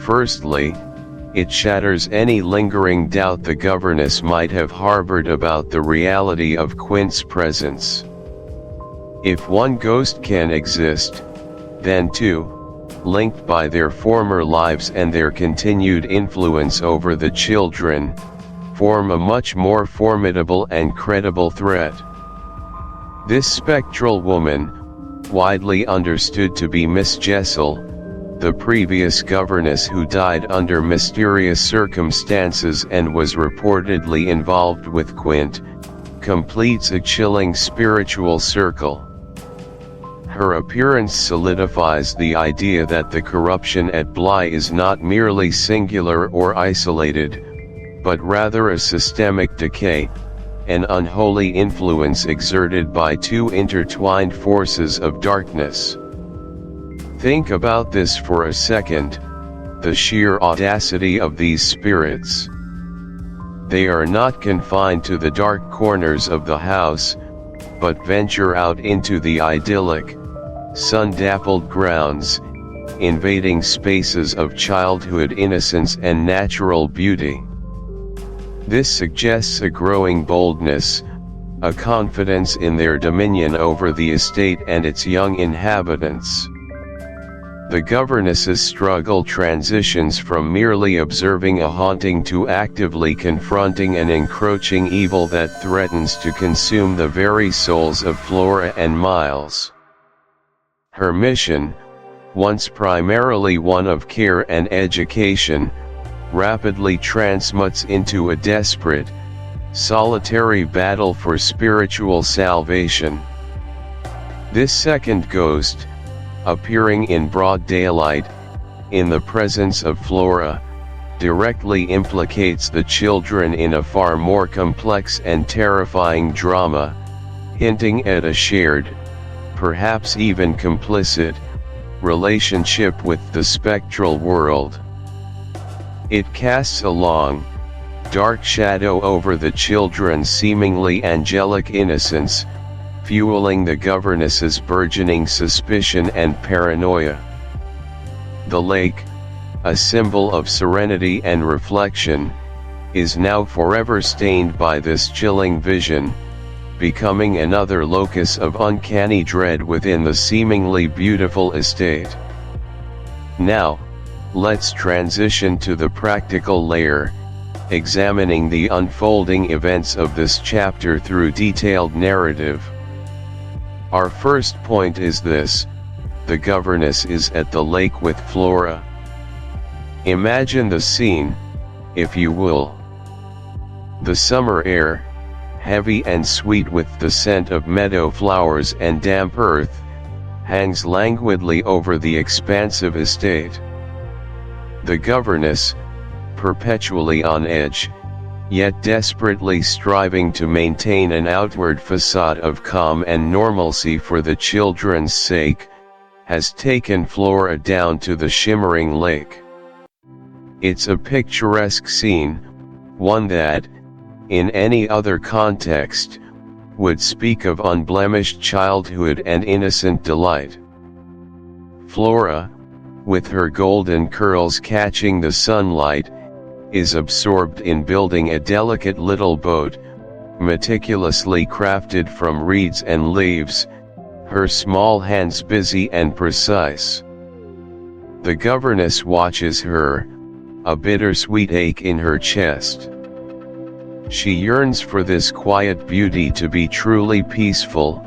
Firstly, it shatters any lingering doubt the governess might have harbored about the reality of Quint's presence. If one ghost can exist, then two, linked by their former lives and their continued influence over the children, form a much more formidable and credible threat. This spectral woman, widely understood to be Miss Jessel, the previous governess who died under mysterious circumstances and was reportedly involved with Quint, completes a chilling spiritual circle. Her appearance solidifies the idea that the corruption at Bly is not merely singular or isolated, but rather a systemic decay, an unholy influence exerted by two intertwined forces of darkness. Think about this for a second, the sheer audacity of these spirits. They are not confined to the dark corners of the house, but venture out into the idyllic, sun-dappled grounds, invading spaces of childhood innocence and natural beauty. This suggests a growing boldness, a confidence in their dominion over the estate and its young inhabitants. The governess's struggle transitions from merely observing a haunting to actively confronting an encroaching evil that threatens to consume the very souls of Flora and Miles. Her mission, once primarily one of care and education, rapidly transmutes into a desperate, solitary battle for spiritual salvation. This second ghost, appearing in broad daylight, in the presence of Flora, directly implicates the children in a far more complex and terrifying drama, hinting at a shared, perhaps even complicit, relationship with the spectral world. It casts a long, dark shadow over the children's seemingly angelic innocence, fueling the governess's burgeoning suspicion and paranoia. The lake, a symbol of serenity and reflection, is now forever stained by this chilling vision, becoming another locus of uncanny dread within the seemingly beautiful estate. Now, let's transition to the practical layer, examining the unfolding events of this chapter through detailed narrative. Our first point is this: the governess is at the lake with Flora. Imagine the scene, if you will. The summer air, heavy and sweet with the scent of meadow flowers and damp earth, hangs languidly over the expansive estate. The governess, perpetually on edge, yet desperately striving to maintain an outward facade of calm and normalcy for the children's sake, has taken Flora down to the shimmering lake. It's a picturesque scene, one that, in any other context, would speak of unblemished childhood and innocent delight. Flora, with her golden curls catching the sunlight, is absorbed in building a delicate little boat, meticulously crafted from reeds and leaves, her small hands busy and precise. The governess watches her, a bittersweet ache in her chest. She yearns for this quiet beauty to be truly peaceful,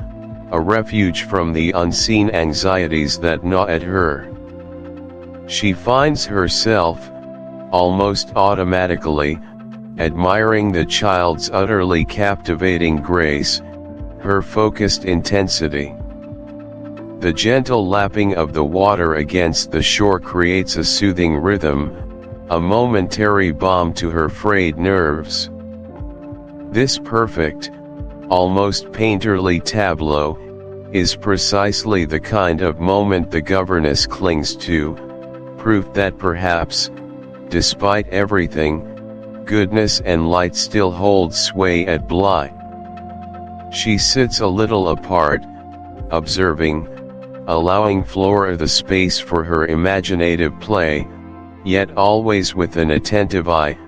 a refuge from the unseen anxieties that gnaw at her. She finds herself, almost automatically, admiring the child's utterly captivating grace, her focused intensity. The gentle lapping of the water against the shore creates a soothing rhythm, a momentary balm to her frayed nerves. This perfect, almost painterly tableau, is precisely the kind of moment the governess clings to, proof that perhaps, despite everything, goodness and light still hold sway at Bly. She sits a little apart, observing, allowing Flora the space for her imaginative play, yet always with an attentive eye,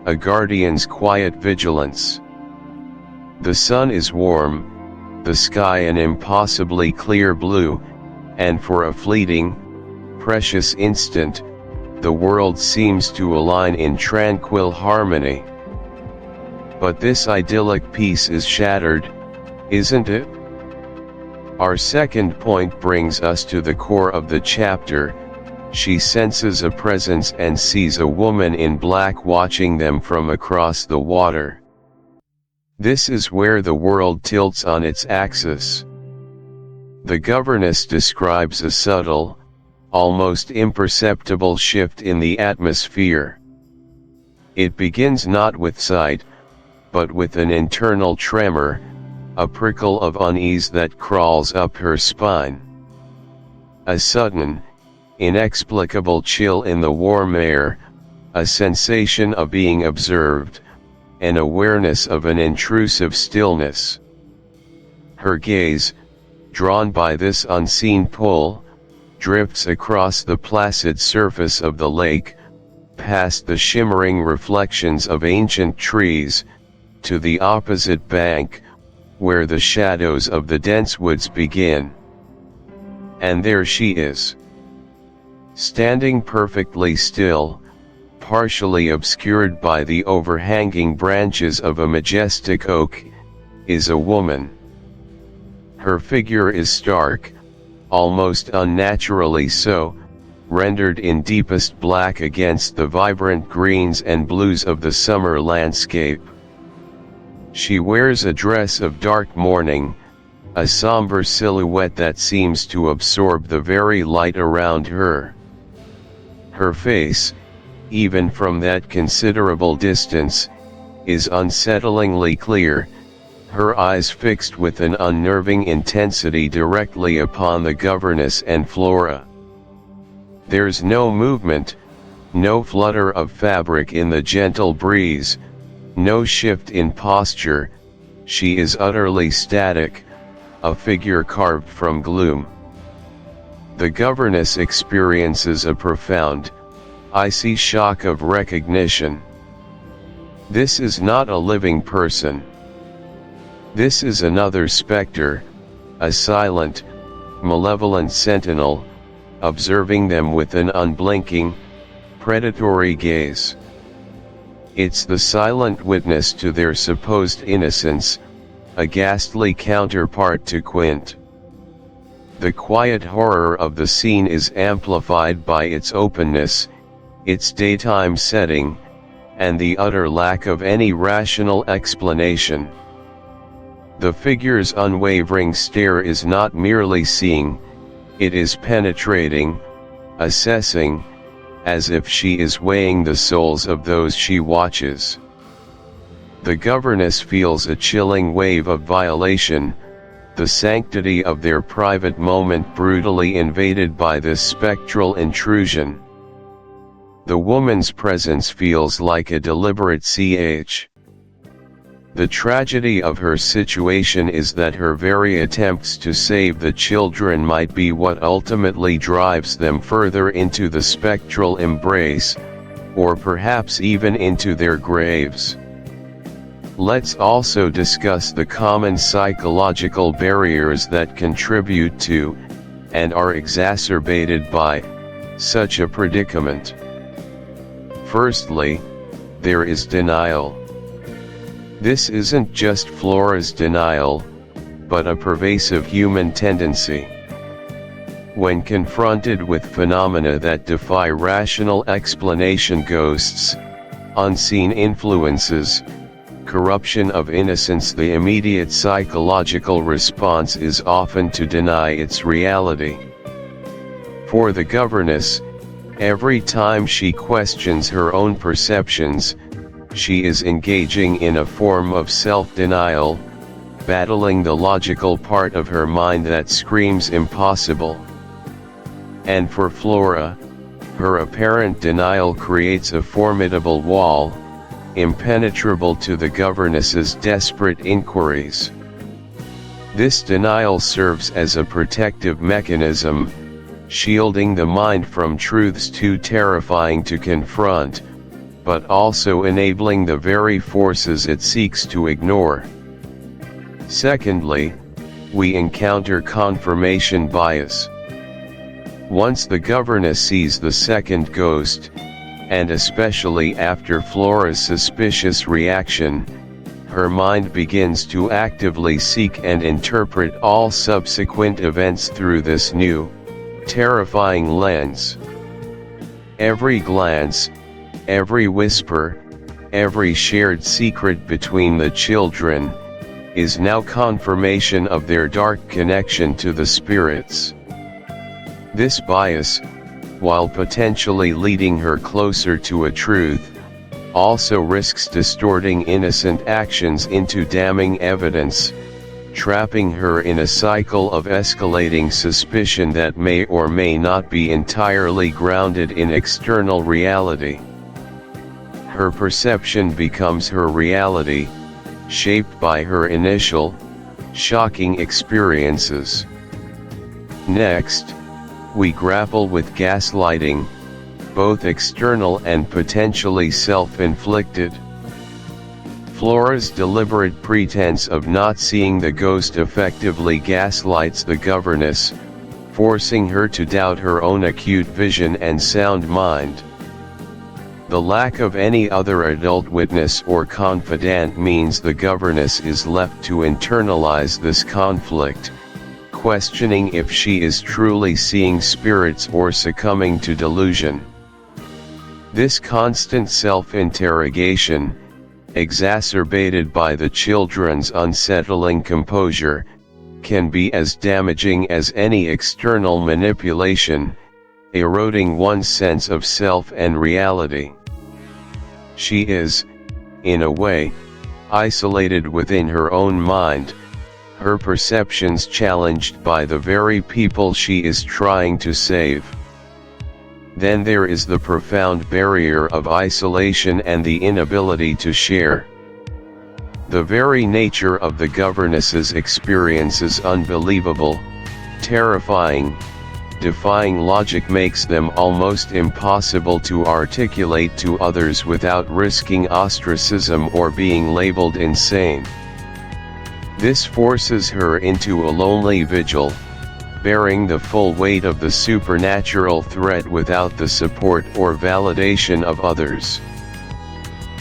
a guardian's quiet vigilance. The sun is warm, the sky an impossibly clear blue, and for a fleeting, precious instant, the world seems to align in tranquil harmony. But this idyllic peace is shattered, isn't it? Our second point brings us to the core of the chapter. She senses a presence and sees a woman in black watching them from across the water. This is where the world tilts on its axis. The governess describes a subtle, almost imperceptible shift in the atmosphere. It begins not with sight, but with an internal tremor, a prickle of unease that crawls up her spine. A sudden, inexplicable chill in the warm air, a sensation of being observed, an awareness of an intrusive stillness. Her gaze, drawn by this unseen pull, drifts across the placid surface of the lake, past the shimmering reflections of ancient trees, to the opposite bank, where the shadows of the dense woods begin. And there she is. Standing perfectly still, partially obscured by the overhanging branches of a majestic oak, is a woman. Her figure is stark, almost unnaturally so, rendered in deepest black against the vibrant greens and blues of the summer landscape. She wears a dress of dark mourning, a somber silhouette that seems to absorb the very light around her. Her face, even from that considerable distance, is unsettlingly clear, her eyes fixed with an unnerving intensity directly upon the governess and Flora. There's no movement, no flutter of fabric in the gentle breeze, no shift in posture. She is utterly static, a figure carved from gloom. The governess experiences a profound, icy shock of recognition. This is not a living person. This is another specter, a silent, malevolent sentinel, observing them with an unblinking, predatory gaze. It's the silent witness to their supposed innocence, a ghastly counterpart to Quint. The quiet horror of the scene is amplified by its openness, its daytime setting, and the utter lack of any rational explanation. The figure's unwavering stare is not merely seeing, it is penetrating, assessing, as if she is weighing the souls of those she watches. The governess feels a chilling wave of violation, the sanctity of their private moment brutally invaded by this spectral intrusion. The woman's presence feels like a deliberate ch. The tragedy of her situation is that her very attempts to save the children might be what ultimately drives them further into the spectral embrace, or perhaps even into their graves. Let's also discuss the common psychological barriers that contribute to, and are exacerbated by, such a predicament. Firstly, there is denial. This isn't just Flora's denial, but a pervasive human tendency. When confronted with phenomena that defy rational explanation, ghosts, unseen influences, corruption of innocence, the immediate psychological response is often to deny its reality. For the governess, every time she questions her own perceptions, she is engaging in a form of self-denial, battling the logical part of her mind that screams impossible. And for Flora, her apparent denial creates a formidable wall, impenetrable to the governess's desperate inquiries. This denial serves as a protective mechanism, shielding the mind from truths too terrifying to confront, but also enabling the very forces it seeks to ignore. Secondly, we encounter confirmation bias. Once the governess sees the second ghost, and especially after Flora's suspicious reaction, her mind begins to actively seek and interpret all subsequent events through this new, terrifying lens. Every glance, every whisper, every shared secret between the children, is now confirmation of their dark connection to the spirits. This bias, while potentially leading her closer to a truth, also risks distorting innocent actions into damning evidence, trapping her in a cycle of escalating suspicion that may or may not be entirely grounded in external reality. Her perception becomes her reality, shaped by her initial, shocking experiences. Next, we grapple with gaslighting, both external and potentially self-inflicted. Flora's deliberate pretense of not seeing the ghost effectively gaslights the governess, forcing her to doubt her own acute vision and sound mind. The lack of any other adult witness or confidant means the governess is left to internalize this conflict, questioning if she is truly seeing spirits or succumbing to delusion. This constant self-interrogation, exacerbated by the children's unsettling composure, can be as damaging as any external manipulation, eroding one's sense of self and reality. She is, in a way, isolated within her own mind, her perceptions challenged by the very people she is trying to save. Then there is the profound barrier of isolation and the inability to share. The very nature of the governess's experience is unbelievable, terrifying, defying logic, makes them almost impossible to articulate to others without risking ostracism or being labeled insane. This forces her into a lonely vigil, bearing the full weight of the supernatural threat without the support or validation of others.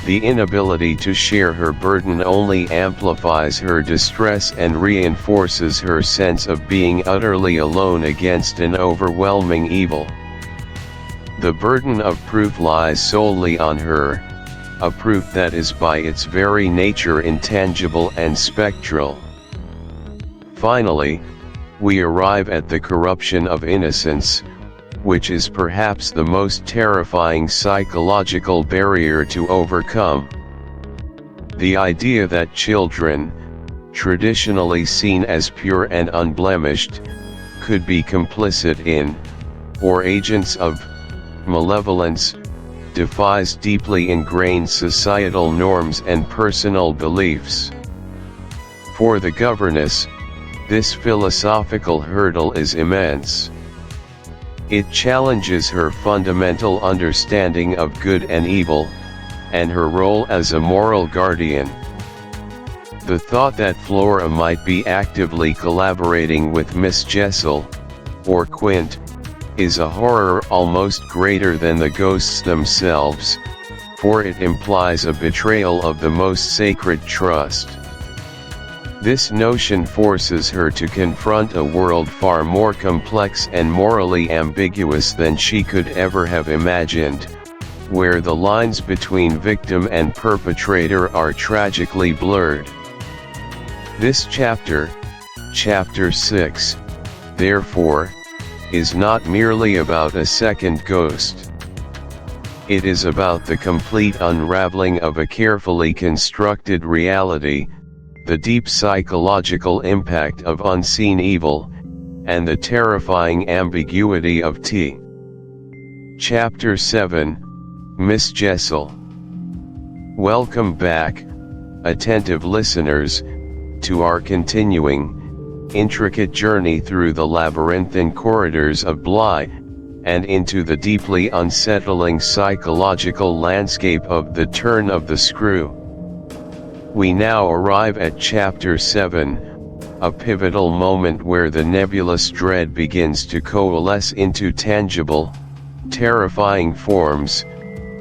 The inability to share her burden only amplifies her distress and reinforces her sense of being utterly alone against an overwhelming evil. The burden of proof lies solely on her, a proof that is by its very nature intangible and spectral. Finally, we arrive at the corruption of innocence, which is perhaps the most terrifying psychological barrier to overcome. The idea that children, traditionally seen as pure and unblemished, could be complicit in, or agents of, malevolence, defies deeply ingrained societal norms and personal beliefs. For the governess, this philosophical hurdle is immense. It challenges her fundamental understanding of good and evil, and her role as a moral guardian. The thought that Flora might be actively collaborating with Miss Jessel, or Quint, is a horror almost greater than the ghosts themselves, for it implies a betrayal of the most sacred trust. This notion forces her to confront a world far more complex and morally ambiguous than she could ever have imagined, where the lines between victim and perpetrator are tragically blurred. This chapter, Chapter 6, therefore, is not merely about a second ghost. It is about the complete unraveling of a carefully constructed reality, the deep psychological impact of unseen evil, and the terrifying ambiguity of T. Chapter 7, Miss Jessel. Welcome back, attentive listeners, to our continuing, intricate journey through the labyrinthine corridors of Bly, and into the deeply unsettling psychological landscape of the Turn of the Screw. We now arrive at Chapter 7, a pivotal moment where the nebulous dread begins to coalesce into tangible, terrifying forms,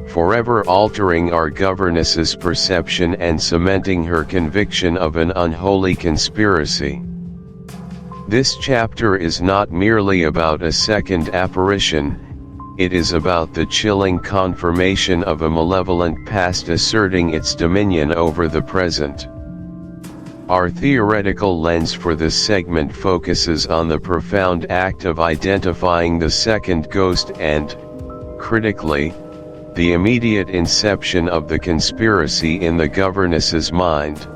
forever altering our governess's perception and cementing her conviction of an unholy conspiracy. This chapter is not merely about a second apparition, it is about the chilling confirmation of a malevolent past asserting its dominion over the present. Our theoretical lens for this segment focuses on the profound act of identifying the second ghost and, critically, the immediate inception of the conspiracy in the governess's mind.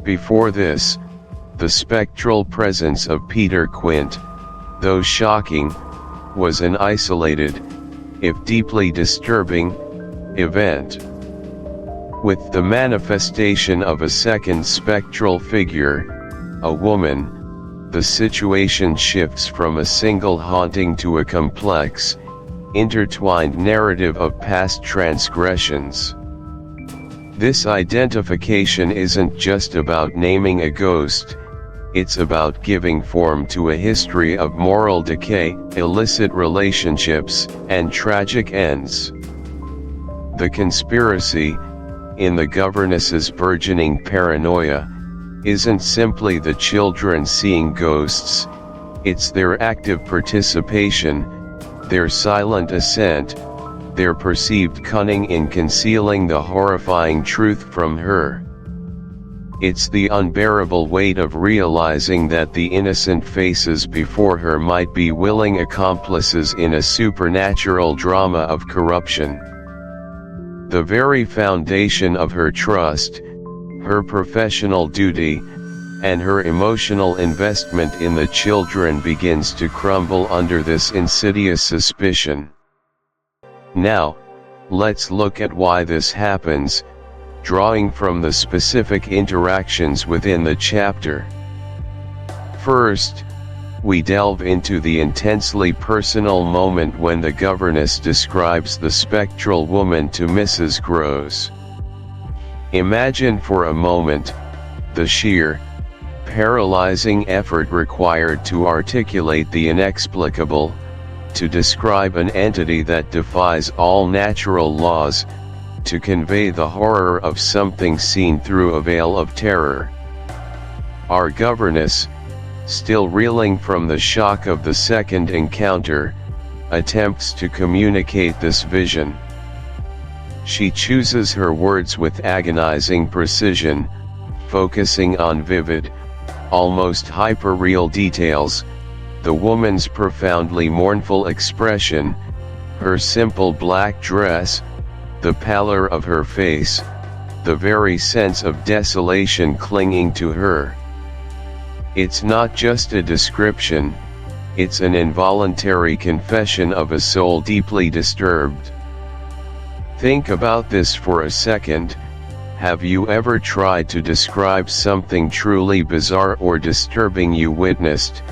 Before this, the spectral presence of Peter Quint, though shocking, was an isolated, if deeply disturbing, event. With the manifestation of a second spectral figure, a woman, the situation shifts from a single haunting to a complex, intertwined narrative of past transgressions. This identification isn't just about naming a ghost, it's about giving form to a history of moral decay, illicit relationships, and tragic ends. The conspiracy, in the governess's burgeoning paranoia, isn't simply the children seeing ghosts, it's their active participation, their silent assent, their perceived cunning in concealing the horrifying truth from her. It's the unbearable weight of realizing that the innocent faces before her might be willing accomplices in a supernatural drama of corruption. The very foundation of her trust, her professional duty, and her emotional investment in the children begins to crumble under this insidious suspicion. Now, let's look at why this happens, drawing from the specific interactions within the chapter. First, we delve into the intensely personal moment when the governess describes the spectral woman to Mrs. Groves. Imagine for a moment, the sheer, paralyzing effort required to articulate the inexplicable, to describe an entity that defies all natural laws, to convey the horror of something seen through a veil of terror. Our governess, still reeling from the shock of the second encounter, attempts to communicate this vision. She chooses her words with agonizing precision, focusing on vivid, almost hyper-real details, the woman's profoundly mournful expression, her simple black dress, the pallor of her face, the very sense of desolation clinging to her. It's not just a description, it's an involuntary confession of a soul deeply disturbed. Think about this for a second. Have you ever tried to describe something truly bizarre or disturbing you witnessed,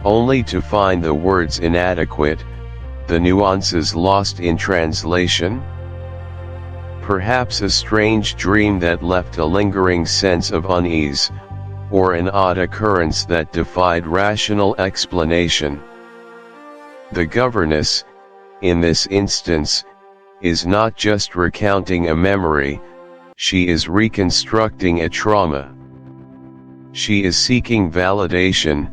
only to find the words inadequate, the nuances lost in translation? Perhaps a strange dream that left a lingering sense of unease, or an odd occurrence that defied rational explanation. The governess, in this instance, is not just recounting a memory, she is reconstructing a trauma. She is seeking validation,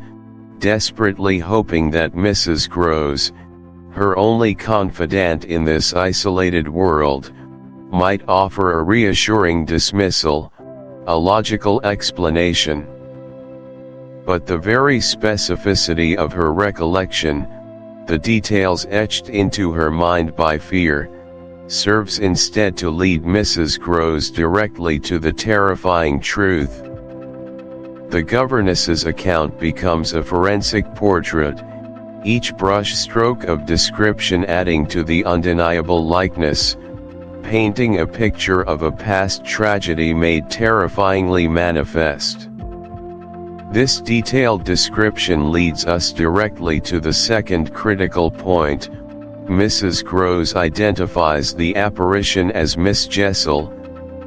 desperately hoping that Mrs. Groves, her only confidant in this isolated world, might offer a reassuring dismissal, a logical explanation. But the very specificity of her recollection, the details etched into her mind by fear, serves instead to lead Mrs. Groves directly to the terrifying truth. The governess's account becomes a forensic portrait, each brush stroke of description adding to the undeniable likeness, painting a picture of a past tragedy made terrifyingly manifest. This detailed description leads us directly to the second critical point. Mrs. Groves identifies the apparition as Miss Jessel,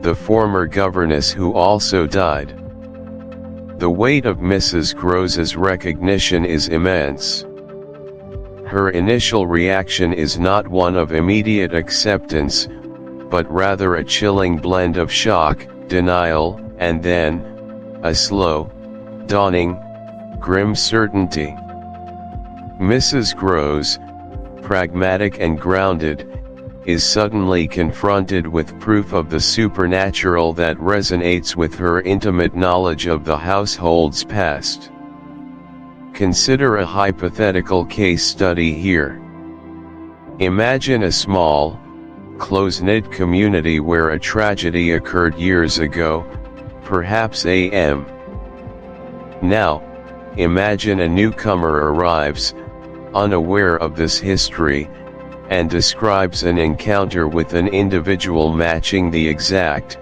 the former governess who also died. The weight of Mrs. Groves's recognition is immense. Her initial reaction is not one of immediate acceptance, but rather a chilling blend of shock, denial, and then, a slow, dawning, grim certainty. Mrs. Groves, pragmatic and grounded, is suddenly confronted with proof of the supernatural that resonates with her intimate knowledge of the household's past. Consider a hypothetical case study here. Imagine a small, close-knit community where a tragedy occurred years ago, perhaps a.m. Now, imagine a newcomer arrives, unaware of this history, and describes an encounter with an individual matching the exact,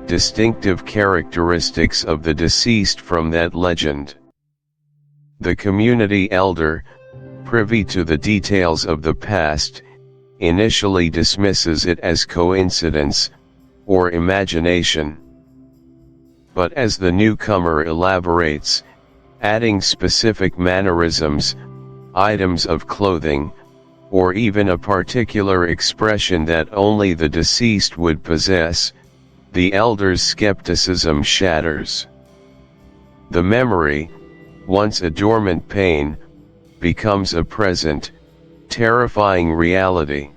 distinctive characteristics of the deceased from that legend. The community elder, privy to the details of the past, initially dismisses it as coincidence, or imagination. But as the newcomer elaborates, adding specific mannerisms, items of clothing, or even a particular expression that only the deceased would possess, the elder's skepticism shatters. The memory, once a dormant pain, becomes a present, terrifying reality.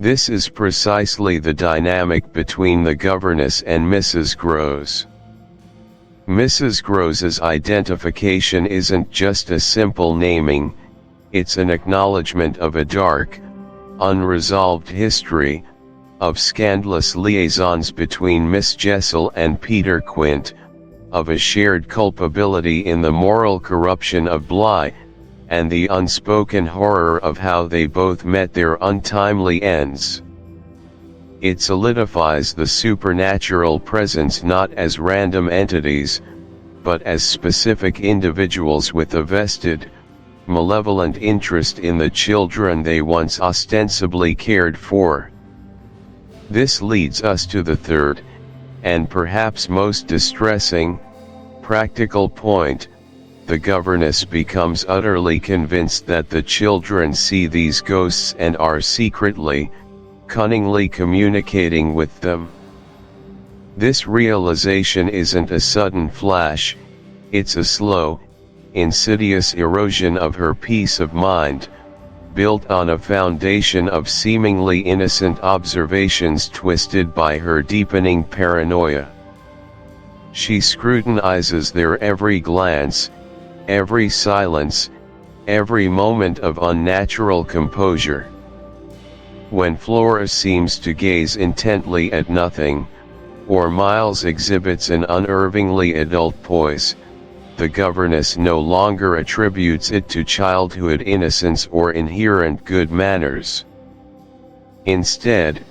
This is precisely the dynamic between the governess and Mrs. Grose. Mrs. Grose's identification isn't just a simple naming, it's an acknowledgement of a dark, unresolved history, of scandalous liaisons between Miss Jessel and Peter Quint, of a shared culpability in the moral corruption of Bly, and the unspoken horror of how they both met their untimely ends. It solidifies the supernatural presence not as random entities, but as specific individuals with a vested, malevolent interest in the children they once ostensibly cared for. This leads us to the third, and perhaps most distressing, practical point. The governess becomes utterly convinced that the children see these ghosts and are secretly, cunningly communicating with them. This realization isn't a sudden flash, it's a slow, insidious erosion of her peace of mind, built on a foundation of seemingly innocent observations twisted by her deepening paranoia. She scrutinizes their every glance, every silence, every moment of unnatural composure. When Flora seems to gaze intently at nothing, or Miles exhibits an unervingly adult poise, the governess no longer attributes it to childhood innocence or inherent good manners. Instead,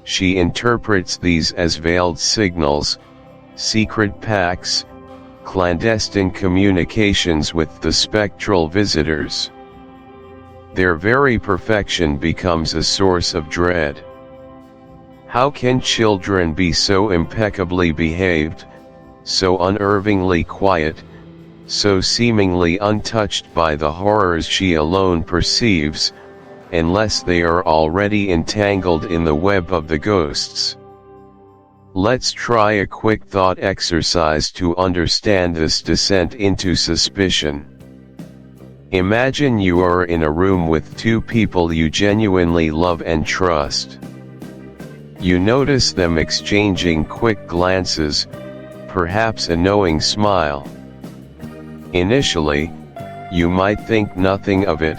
she interprets these as veiled signals, secret pacts, clandestine communications with the spectral visitors. Their very perfection becomes a source of dread. How can children be so impeccably behaved, so unervingly quiet, so seemingly untouched by the horrors she alone perceives, unless they are already entangled in the web of the ghosts? Let's try a quick thought exercise to understand this descent into suspicion. Imagine you are in a room with two people you genuinely love and trust. You notice them exchanging quick glances, perhaps a knowing smile. Initially, you might think nothing of it,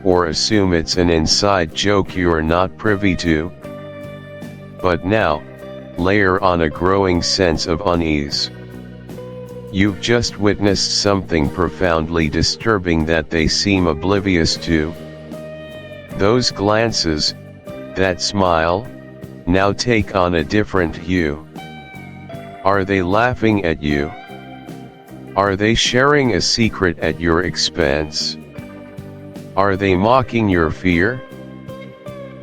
or assume it's an inside joke you're not privy to. But now, layer on a growing sense of unease. You've just witnessed something profoundly disturbing that they seem oblivious to. Those glances, that smile, now take on a different hue. Are they laughing at you? Are they sharing a secret at your expense? Are they mocking your fear?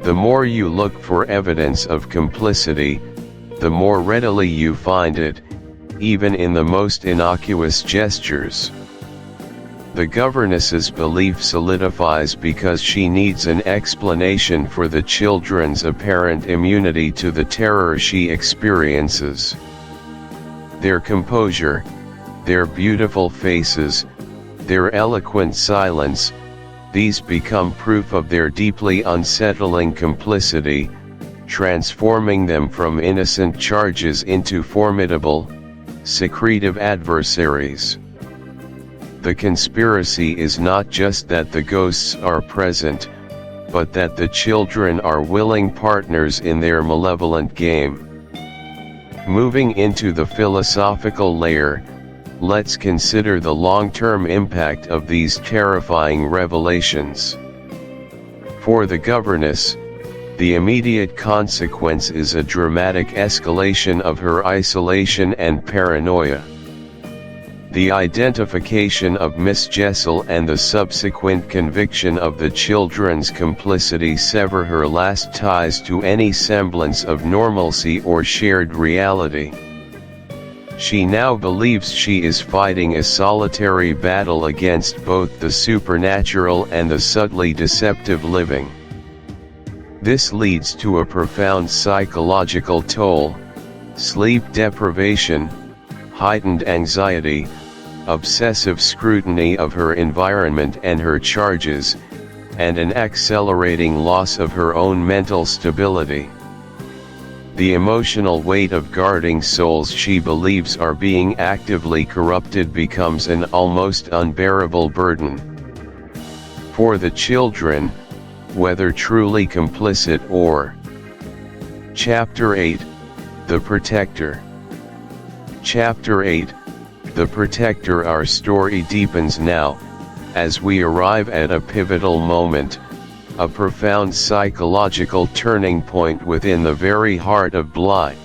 The more you look for evidence of complicity, the more readily you find it, even in the most innocuous gestures. The governess's belief solidifies because she needs an explanation for the children's apparent immunity to the terror she experiences. Their composure, their beautiful faces, their eloquent silence, these become proof of their deeply unsettling complicity, transforming them from innocent charges into formidable, secretive adversaries. The conspiracy is not just that the ghosts are present, but that the children are willing partners in their malevolent game. Moving into the philosophical layer, let's consider the long-term impact of these terrifying revelations. For the governess, The immediate consequence is a dramatic escalation of her isolation and paranoia. The identification of Miss Jessel and the subsequent conviction of the children's complicity sever her last ties to any semblance of normalcy or shared reality. She now believes she is fighting a solitary battle against both the supernatural and the subtly deceptive living. This leads to a profound psychological toll: sleep deprivation, heightened anxiety, obsessive scrutiny of her environment and her charges, and an accelerating loss of her own mental stability. The emotional weight of guarding souls she believes are being actively corrupted becomes an almost unbearable burden. For the children, whether truly complicit or. Chapter 8, The Protector. Chapter 8, The Protector. Our story deepens now, as we arrive at a pivotal moment, a profound psychological turning point within the very heart of Bly.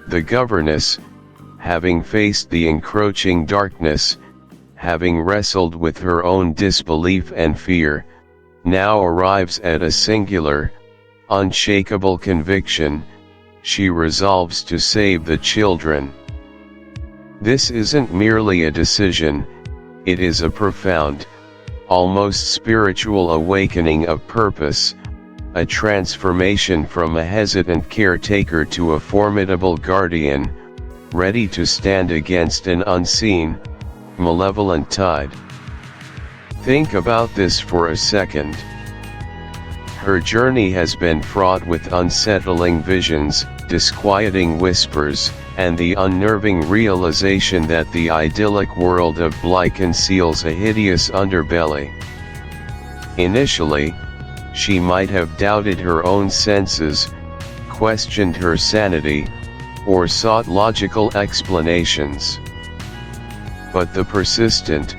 The governess, having faced the encroaching darkness, having wrestled with her own disbelief and fear, now arrives at a singular, unshakable conviction: she resolves to save the children. This isn't merely a decision, it is a profound, almost spiritual awakening of purpose, a transformation from a hesitant caretaker to a formidable guardian, ready to stand against an unseen, malevolent tide. Think about this for a second. Her journey has been fraught with unsettling visions, disquieting whispers, and the unnerving realization that the idyllic world of Bly conceals a hideous underbelly. Initially, she might have doubted her own senses, questioned her sanity, or sought logical explanations. But the persistent,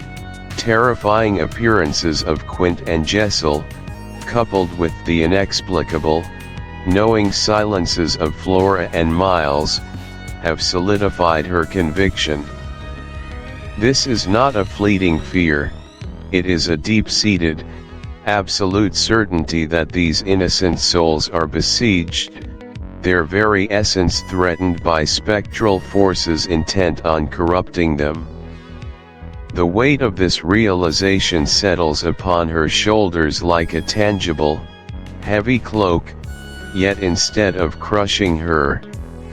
terrifying appearances of Quint and Jessel, coupled with the inexplicable, knowing silences of Flora and Miles, have solidified her conviction. This is not a fleeting fear, it is a deep-seated, absolute certainty that these innocent souls are besieged, their very essence threatened by spectral forces intent on corrupting them. The weight of this realization settles upon her shoulders like a tangible, heavy cloak, yet instead of crushing her,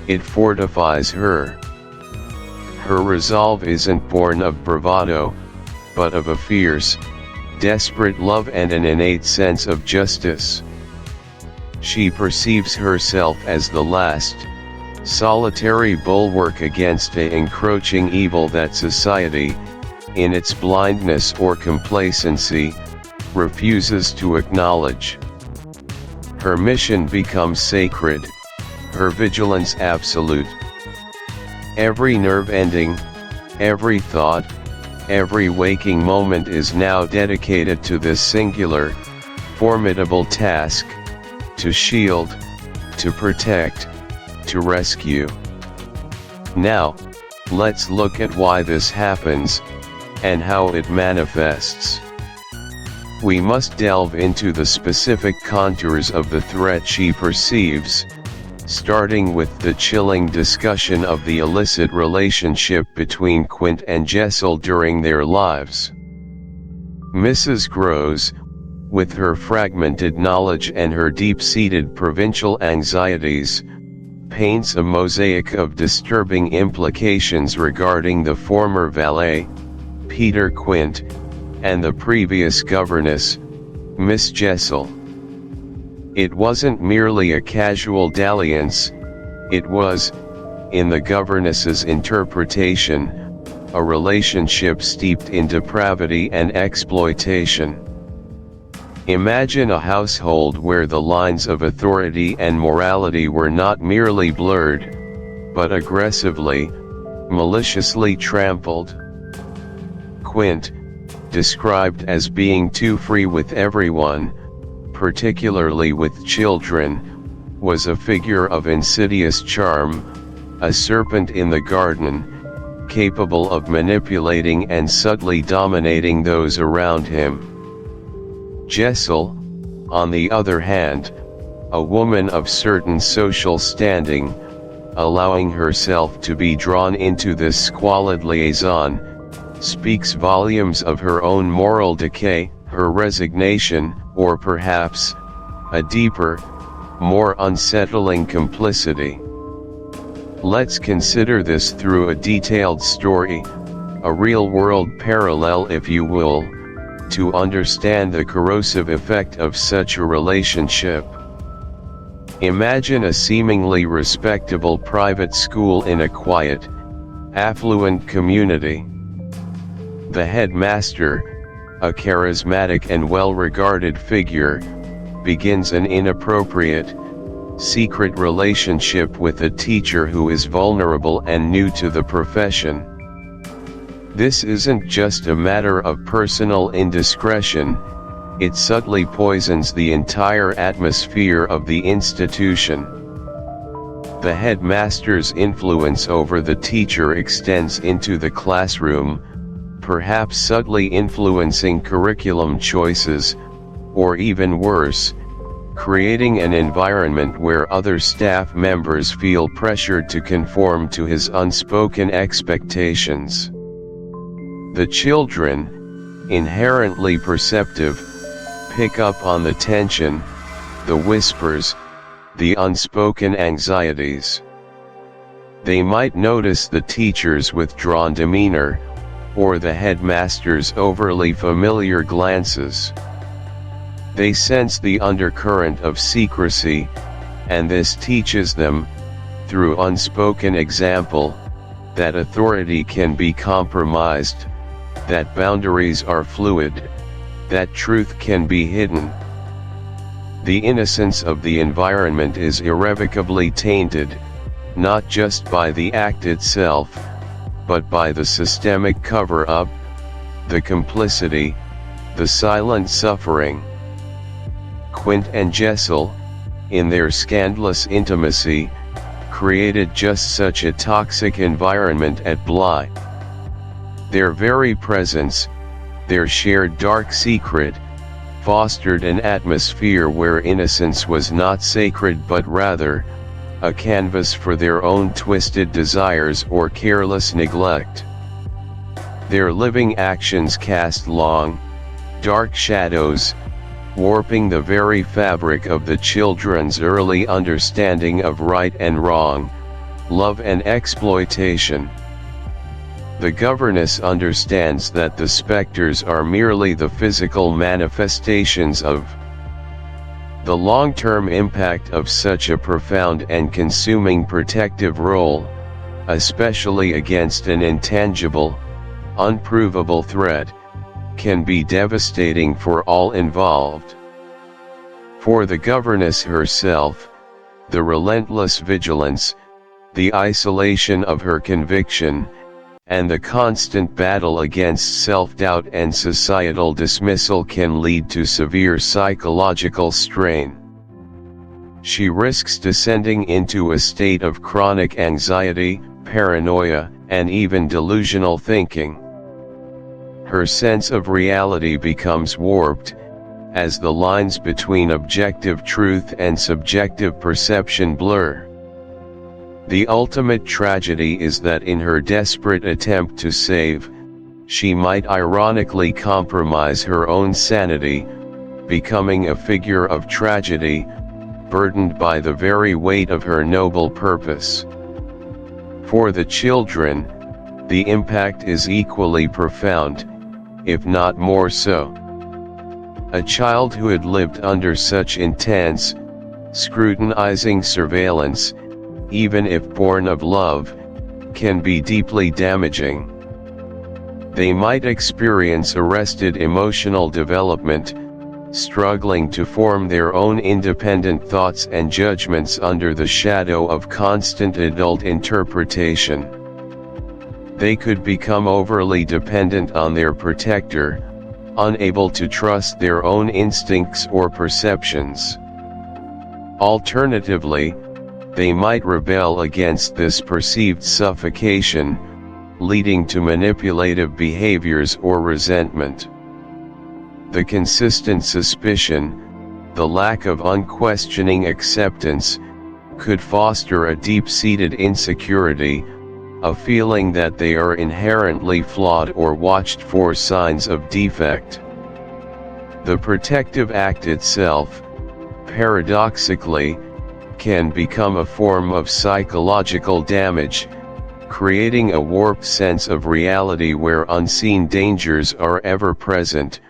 it fortifies her. Her resolve isn't born of bravado, but of a fierce, desperate love and an innate sense of justice. She perceives herself as the last, solitary bulwark against an encroaching evil that society, in its blindness or complacency, refuses to acknowledge. Her mission becomes sacred, her vigilance absolute. Every nerve ending, every thought, every waking moment is now dedicated to this singular, formidable task: to shield, to protect, to rescue. Now, let's look at why this happens, and how it manifests. We must delve into the specific contours of the threat she perceives, starting with the chilling discussion of the illicit relationship between Quint and Jessel during their lives. Mrs. Groves, with her fragmented knowledge and her deep-seated provincial anxieties, paints a mosaic of disturbing implications regarding the former valet, Peter Quint, and the previous governess, Miss Jessel. It wasn't merely a casual dalliance, it was, in the governess's interpretation, a relationship steeped in depravity and exploitation. Imagine a household where the lines of authority and morality were not merely blurred, but aggressively, maliciously trampled. Quint, described as being too free with everyone, particularly with children, was a figure of insidious charm, a serpent in the garden, capable of manipulating and subtly dominating those around him. Jessel, on the other hand, a woman of certain social standing, allowing herself to be drawn into this squalid liaison, speaks volumes of her own moral decay, her resignation, or perhaps, a deeper, more unsettling complicity. Let's consider this through a detailed story, a real-world parallel if you will, to understand the corrosive effect of such a relationship. Imagine a seemingly respectable private school in a quiet, affluent community. The headmaster, a charismatic and well-regarded figure, begins an inappropriate, secret relationship with a teacher who is vulnerable and new to the profession. This isn't just a matter of personal indiscretion, it subtly poisons the entire atmosphere of the institution. The headmaster's influence over the teacher extends into the classroom, perhaps subtly influencing curriculum choices, or even worse, creating an environment where other staff members feel pressured to conform to his unspoken expectations. The children, inherently perceptive, pick up on the tension, the whispers, the unspoken anxieties. They might notice the teacher's withdrawn demeanor, or the headmaster's overly familiar glances. They sense the undercurrent of secrecy, and this teaches them, through unspoken example, that authority can be compromised, that boundaries are fluid, that truth can be hidden. The innocence of the environment is irrevocably tainted, not just by the act itself, but by the systemic cover-up, the complicity, the silent suffering. Quint and Jessel, in their scandalous intimacy, created just such a toxic environment at Bly. Their very presence, their shared dark secret, fostered an atmosphere where innocence was not sacred but rather, a canvas for their own twisted desires or careless neglect. Their living actions cast long, dark shadows, warping the very fabric of the children's early understanding of right and wrong, love and exploitation. The governess understands that the specters are merely the physical manifestations of the long-term impact of such a profound and consuming protective role, especially against an intangible, unprovable threat, can be devastating for all involved. For the governess herself, the relentless vigilance, the isolation of her conviction, and the constant battle against self-doubt and societal dismissal can lead to severe psychological strain. She risks descending into a state of chronic anxiety, paranoia, and even delusional thinking. Her sense of reality becomes warped, as the lines between objective truth and subjective perception blur. The ultimate tragedy is that in her desperate attempt to save, she might ironically compromise her own sanity, becoming a figure of tragedy, burdened by the very weight of her noble purpose. For the children, the impact is equally profound, if not more so. A child who had lived under such intense, scrutinizing surveillance, even if born of love, can be deeply damaging. They might experience arrested emotional development, struggling to form their own independent thoughts and judgments under the shadow of constant adult interpretation. They could become overly dependent on their protector, unable to trust their own instincts or perceptions. Alternatively, they might rebel against this perceived suffocation, leading to manipulative behaviors or resentment. The consistent suspicion, the lack of unquestioning acceptance, could foster a deep-seated insecurity, a feeling that they are inherently flawed or watched for signs of defect. The protective act itself, paradoxically, can become a form of psychological damage, creating a warped sense of reality where unseen dangers are ever present,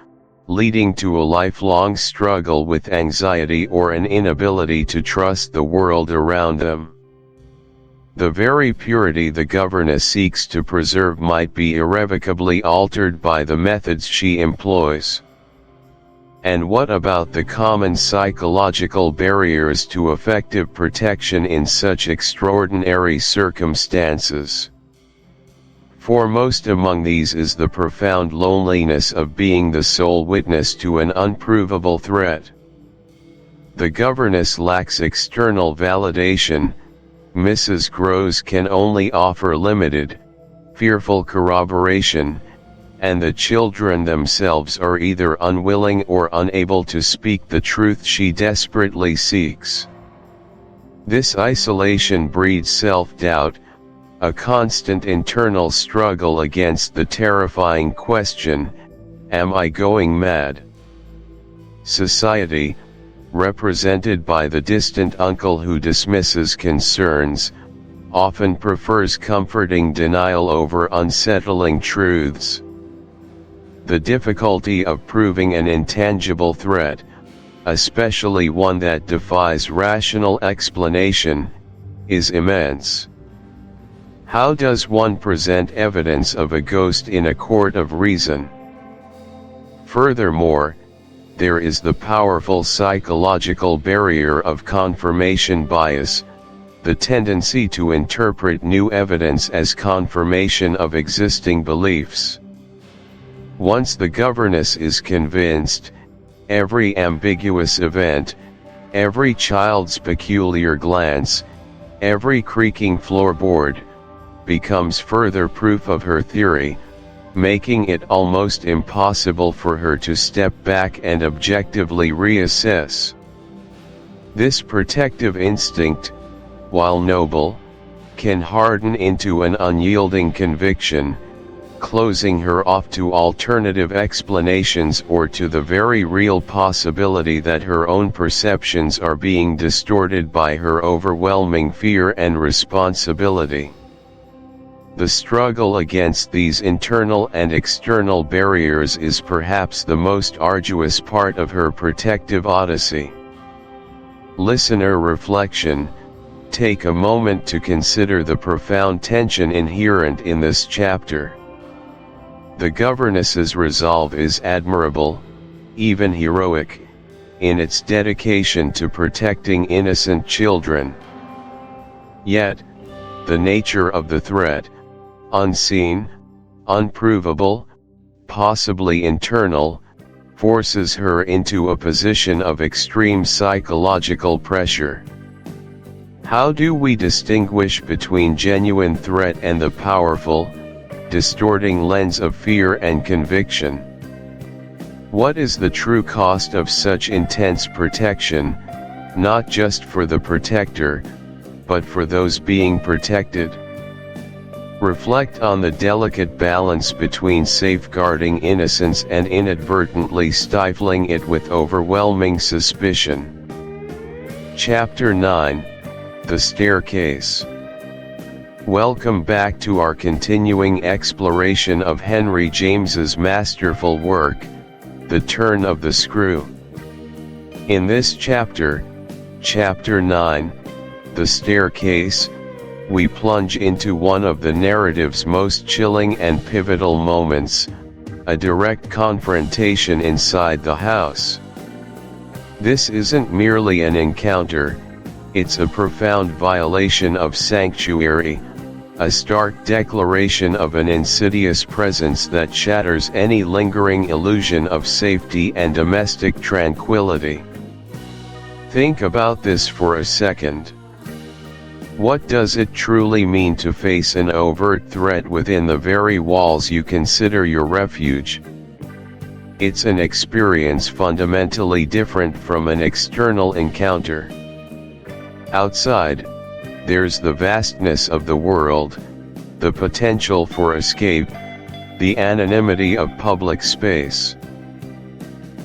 leading to a lifelong struggle with anxiety or an inability to trust the world around them. The very purity the governess seeks to preserve might be irrevocably altered by the methods she employs. And what about the common psychological barriers to effective protection in such extraordinary circumstances? Foremost among these is the profound loneliness of being the sole witness to an unprovable threat. The governess lacks external validation. Mrs. Groves can only offer limited, fearful corroboration, and the children themselves are either unwilling or unable to speak the truth she desperately seeks. This isolation breeds self-doubt, a constant internal struggle against the terrifying question, am I going mad? Society, represented by the distant uncle who dismisses concerns, often prefers comforting denial over unsettling truths. The difficulty of proving an intangible threat, especially one that defies rational explanation, is immense. How does one present evidence of a ghost in a court of reason? Furthermore, there is the powerful psychological barrier of confirmation bias, the tendency to interpret new evidence as confirmation of existing beliefs. Once the governess is convinced, every ambiguous event, every child's peculiar glance, every creaking floorboard, becomes further proof of her theory, making it almost impossible for her to step back and objectively reassess. This protective instinct, while noble, can harden into an unyielding conviction, closing her off to alternative explanations or to the very real possibility that her own perceptions are being distorted by her overwhelming fear and responsibility. The struggle against these internal and external barriers is perhaps the most arduous part of her protective odyssey. Listener reflection: take a moment to consider the profound tension inherent in this chapter. The governess's resolve is admirable, even heroic, in its dedication to protecting innocent children. Yet, the nature of the threat, unseen, unprovable, possibly internal, forces her into a position of extreme psychological pressure. How do we distinguish between genuine threat and the powerful, distorting lens of fear and conviction? What is the true cost of such intense protection, not just for the protector, but for those being protected? Reflect on the delicate balance between safeguarding innocence and inadvertently stifling it with overwhelming suspicion. Chapter 9: The Staircase. Welcome back to our continuing exploration of Henry James's masterful work, The Turn of the Screw. In this chapter, Chapter 9, The Staircase, we plunge into one of the narrative's most chilling and pivotal moments, a direct confrontation inside the house. This isn't merely an encounter, it's a profound violation of sanctuary, a stark declaration of an insidious presence that shatters any lingering illusion of safety and domestic tranquility. Think about this for a second. What does it truly mean to face an overt threat within the very walls you consider your refuge? It's an experience fundamentally different from an external encounter. Outside, there's the vastness of the world, the potential for escape, the anonymity of public space.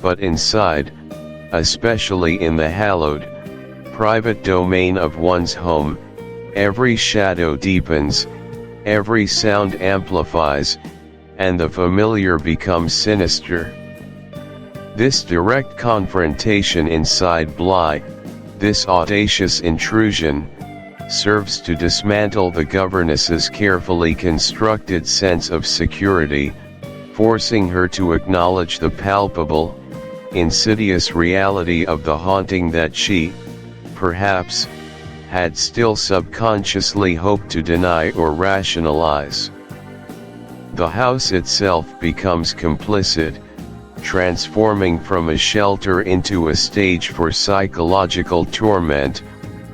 But inside, especially in the hallowed, private domain of one's home, every shadow deepens, every sound amplifies, and the familiar becomes sinister. This direct confrontation inside Bly, this audacious intrusion, serves to dismantle the governess's carefully constructed sense of security, forcing her to acknowledge the palpable, insidious reality of the haunting that she, perhaps, had still subconsciously hoped to deny or rationalize. The house itself becomes complicit, transforming from a shelter into a stage for psychological torment,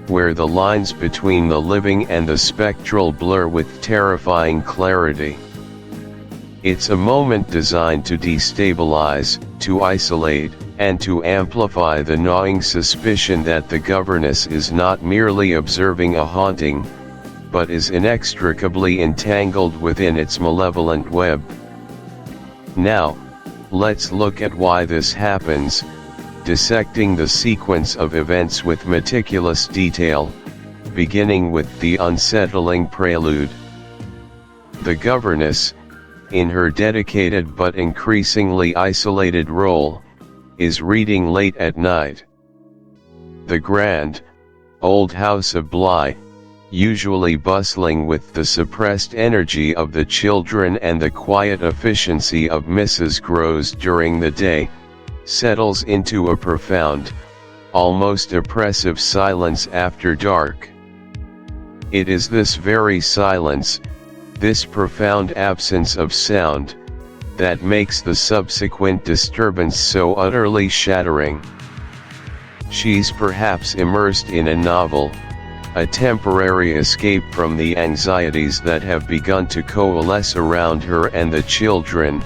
where the lines between the living and the spectral blur with terrifying clarity. It's a moment designed to destabilize, to isolate, and to amplify the gnawing suspicion that the governess is not merely observing a haunting, but is inextricably entangled within its malevolent web. Now, let's look at why this happens, dissecting the sequence of events with meticulous detail, beginning with the unsettling prelude. The governess, in her dedicated but increasingly isolated role, is reading late at night. The grand, old house of Bly, usually bustling with the suppressed energy of the children and the quiet efficiency of Mrs. Groves during the day, settles into a profound, almost oppressive silence after dark. It is this very silence, this profound absence of sound, that makes the subsequent disturbance so utterly shattering. She's perhaps immersed in a novel, a temporary escape from the anxieties that have begun to coalesce around her and the children,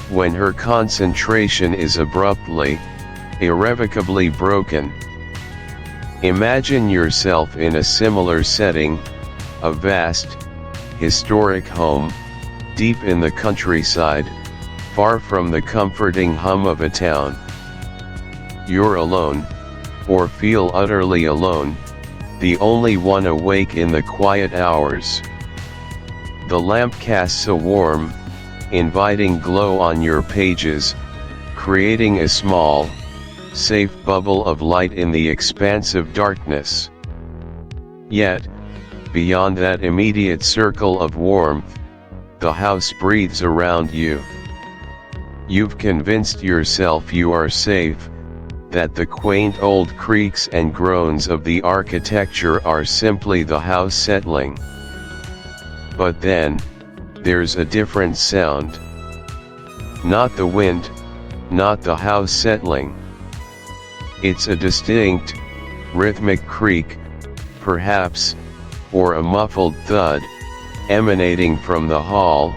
when her concentration is abruptly, irrevocably broken. Imagine yourself in a similar setting, a vast, historic home, deep in the countryside, far from the comforting hum of a town. You're alone, or feel utterly alone, the only one awake in the quiet hours. The lamp casts a warm, inviting glow on your pages, creating a small, safe bubble of light in the expansive darkness. Yet, beyond that immediate circle of warmth, the house breathes around you. You've convinced yourself you are safe, that the quaint old creaks and groans of the architecture are simply the house settling. But then, there's a different sound. Not the wind, not the house settling. It's a distinct, rhythmic creak, perhaps, or a muffled thud, emanating from the hall,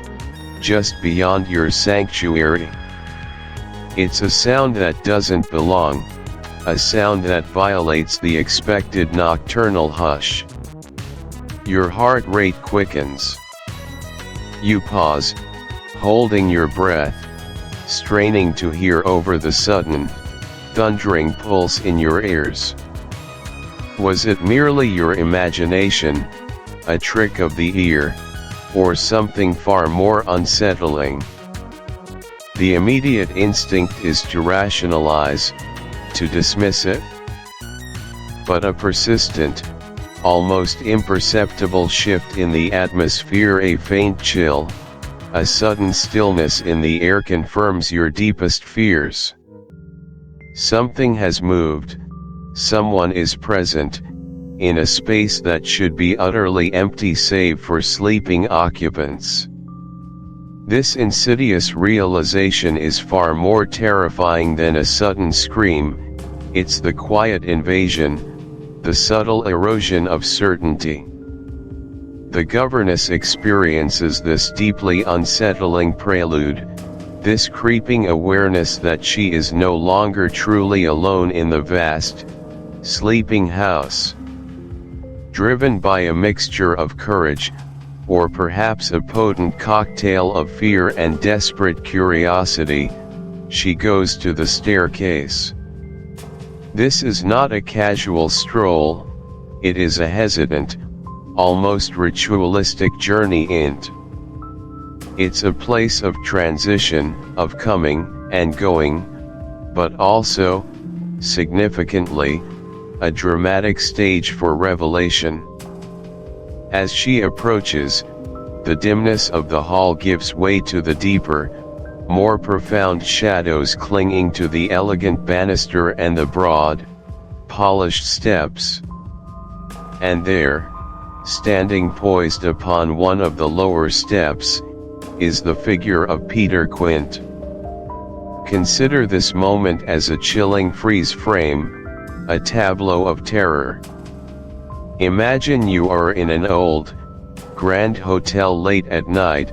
just beyond your sanctuary. It's a sound that doesn't belong, a sound that violates the expected nocturnal hush. Your heart rate quickens. You pause, holding your breath, straining to hear over the sudden, thundering pulse in your ears. Was it merely your imagination, a trick of the ear, or something far more unsettling? The immediate instinct is to rationalize, to dismiss it. But a persistent, almost imperceptible shift in the atmosphere, a faint chill, a sudden stillness in the air confirms your deepest fears. Something has moved, someone is present, in a space that should be utterly empty save for sleeping occupants. This insidious realization is far more terrifying than a sudden scream. It's the quiet invasion, the subtle erosion of certainty. The governess experiences this deeply unsettling prelude, this creeping awareness that she is no longer truly alone in the vast, sleeping house. Driven by a mixture of courage, or perhaps a potent cocktail of fear and desperate curiosity, she goes to the staircase. This is not a casual stroll, it is a hesitant, almost ritualistic journey into. It's a place of transition, of coming and going, but also, significantly, a dramatic stage for revelation. As she approaches, the dimness of the hall gives way to the deeper, more profound shadows clinging to the elegant banister and the broad, polished steps. And there, standing poised upon one of the lower steps, is the figure of Peter Quint. Consider this moment as a chilling freeze frame, a tableau of terror. Imagine you are in an old, grand hotel late at night,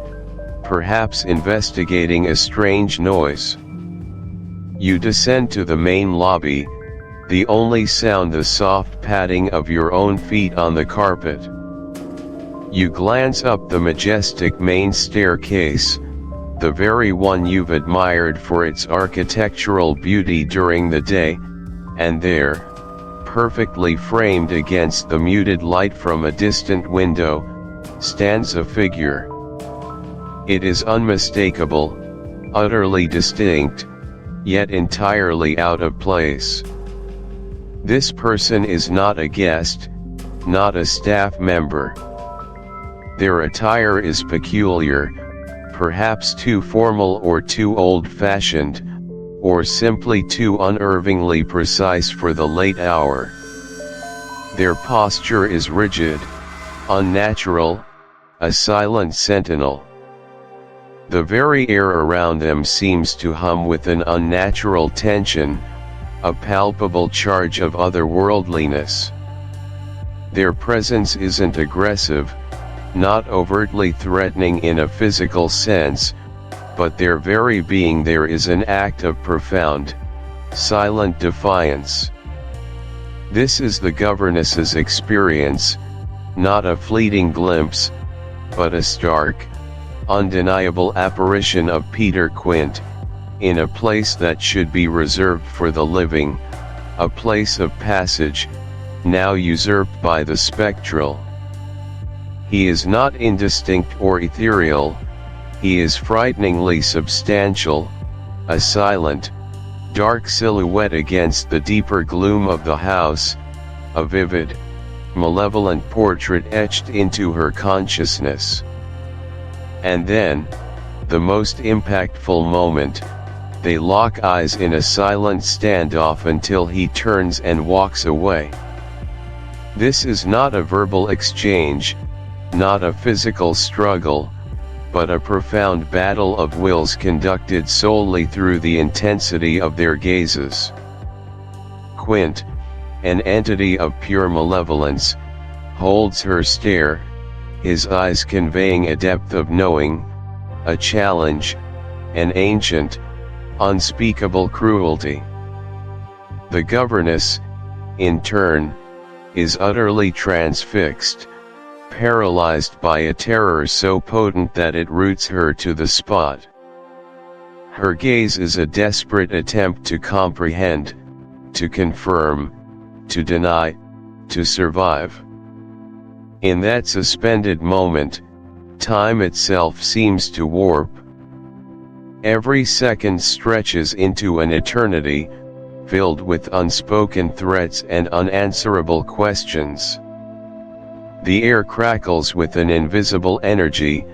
perhaps investigating a strange noise. You descend to the main lobby, the only sound the soft padding of your own feet on the carpet. You glance up the majestic main staircase, the very one you've admired for its architectural beauty during the day, and there, perfectly framed against the muted light from a distant window, stands a figure. It is unmistakable, utterly distinct, yet entirely out of place. This person is not a guest, not a staff member. Their attire is peculiar, perhaps too formal or too old-fashioned, or simply too unnervingly precise for the late hour. Their posture is rigid, unnatural, a silent sentinel. The very air around them seems to hum with an unnatural tension, a palpable charge of otherworldliness. Their presence isn't aggressive, not overtly threatening in a physical sense, but their very being there is an act of profound, silent defiance. This is the governess's experience, not a fleeting glimpse, but a stark, undeniable apparition of Peter Quint, in a place that should be reserved for the living, a place of passage, now usurped by the spectral. He is not indistinct or ethereal, he is frighteningly substantial, a silent, dark silhouette against the deeper gloom of the house, a vivid, malevolent portrait etched into her consciousness. And then, the most impactful moment, they lock eyes in a silent standoff until he turns and walks away. This is not a verbal exchange, not a physical struggle, but a profound battle of wills conducted solely through the intensity of their gazes. Quint, an entity of pure malevolence, holds her stare, his eyes conveying a depth of knowing, a challenge, an ancient, unspeakable cruelty. The governess, in turn, is utterly transfixed, paralyzed by a terror so potent that it roots her to the spot. Her gaze is a desperate attempt to comprehend, to confirm, to deny, to survive. In that suspended moment, time itself seems to warp. Every second stretches into an eternity, filled with unspoken threats and unanswerable questions. The air crackles with an invisible energy,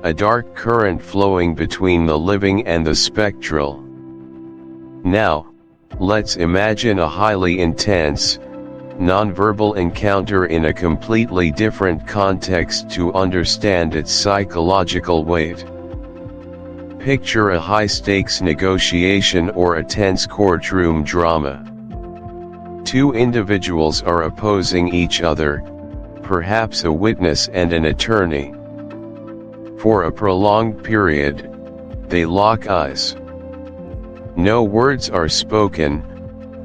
a dark current flowing between the living and the spectral. Now, let's imagine a highly intense, nonverbal encounter in a completely different context to understand its psychological weight. Picture a high-stakes negotiation or a tense courtroom drama. Two individuals are opposing each other, perhaps a witness and an attorney. For a prolonged period, they lock eyes. No words are spoken,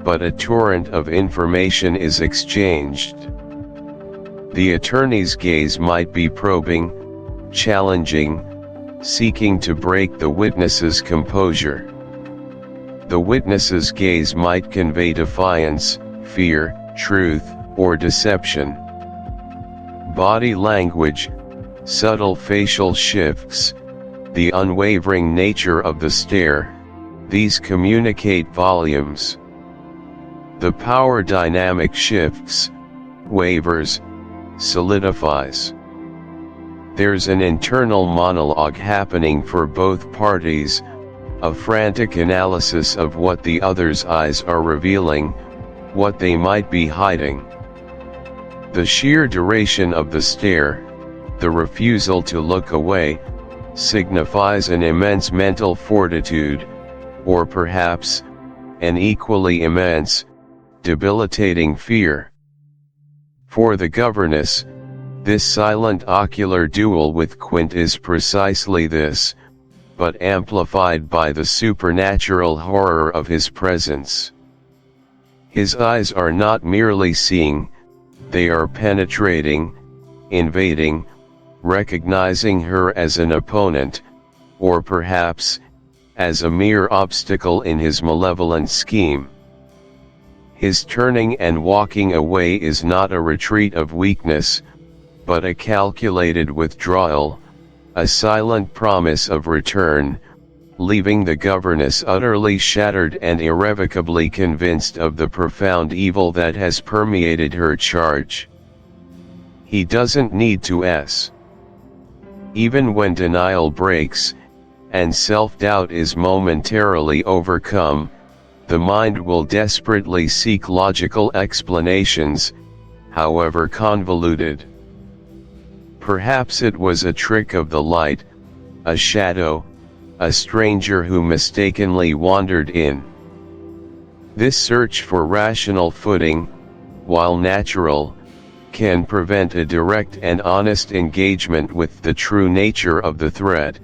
but a torrent of information is exchanged. The attorney's gaze might be probing, challenging, seeking to break the witness's composure. The witness's gaze might convey defiance, fear, truth, or deception. Body language, subtle facial shifts, the unwavering nature of the stare, these communicate volumes. The power dynamic shifts, wavers, solidifies. There's an internal monologue happening for both parties, a frantic analysis of what the other's eyes are revealing, what they might be hiding. The sheer duration of the stare, the refusal to look away, signifies an immense mental fortitude, or perhaps, an equally immense, debilitating fear. For the governess, this silent ocular duel with Quint is precisely this, but amplified by the supernatural horror of his presence. His eyes are not merely seeing, they are penetrating, invading, recognizing her as an opponent, or perhaps, as a mere obstacle in his malevolent scheme. His turning and walking away is not a retreat of weakness, but a calculated withdrawal, a silent promise of return, leaving the governess utterly shattered and irrevocably convinced of the profound evil that has permeated her charge. He doesn't need to s. Even when denial breaks, and self-doubt is momentarily overcome, the mind will desperately seek logical explanations, however convoluted. Perhaps it was a trick of the light, a shadow, a stranger who mistakenly wandered in. This search for rational footing, while natural, can prevent a direct and honest engagement with the true nature of the threat,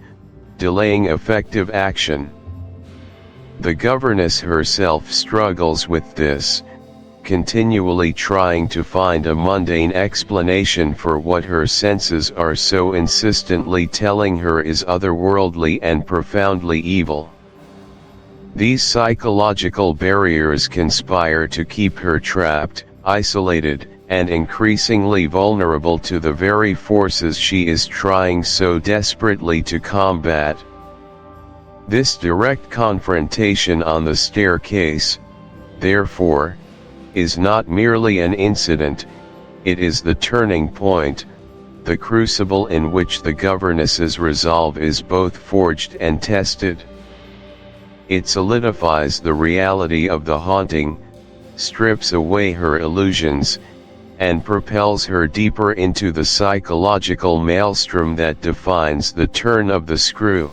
delaying effective action. The governess herself struggles with this, continually trying to find a mundane explanation for what her senses are so insistently telling her is otherworldly and profoundly evil. These psychological barriers conspire to keep her trapped, isolated, and increasingly vulnerable to the very forces she is trying so desperately to combat. This direct confrontation on the staircase, therefore, is not merely an incident, it is the turning point, the crucible in which the governess's resolve is both forged and tested. It solidifies the reality of the haunting, strips away her illusions, and propels her deeper into the psychological maelstrom that defines the turn of the screw.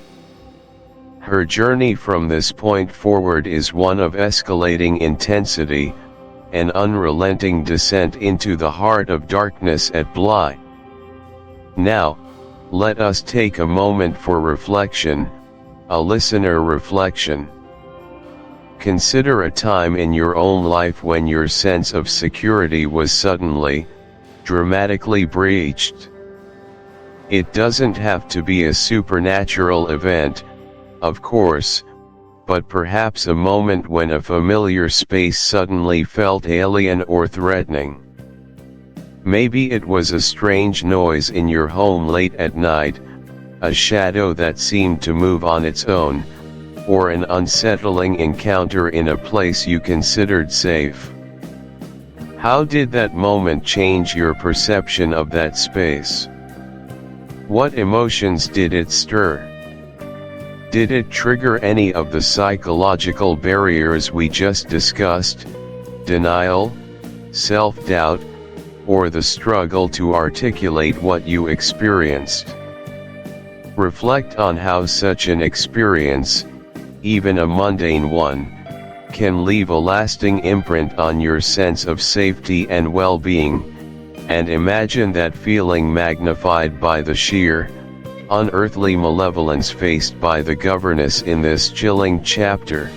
Her journey from this point forward is one of escalating intensity, an unrelenting descent into the heart of darkness at Bly. Now, let us take a moment for reflection, a listener reflection. Consider a time in your own life when your sense of security was suddenly, dramatically breached. It doesn't have to be a supernatural event, of course, but perhaps a moment when a familiar space suddenly felt alien or threatening. Maybe it was a strange noise in your home late at night, a shadow that seemed to move on its own, or an unsettling encounter in a place you considered safe. How did that moment change your perception of that space? What emotions did it stir? Did it trigger any of the psychological barriers we just discussed? Denial, self-doubt, or the struggle to articulate what you experienced. Reflect on how such an experience, even a mundane one, can leave a lasting imprint on your sense of safety and well-being, and imagine that feeling magnified by the sheer, unearthly malevolence faced by the governess in this chilling chapter.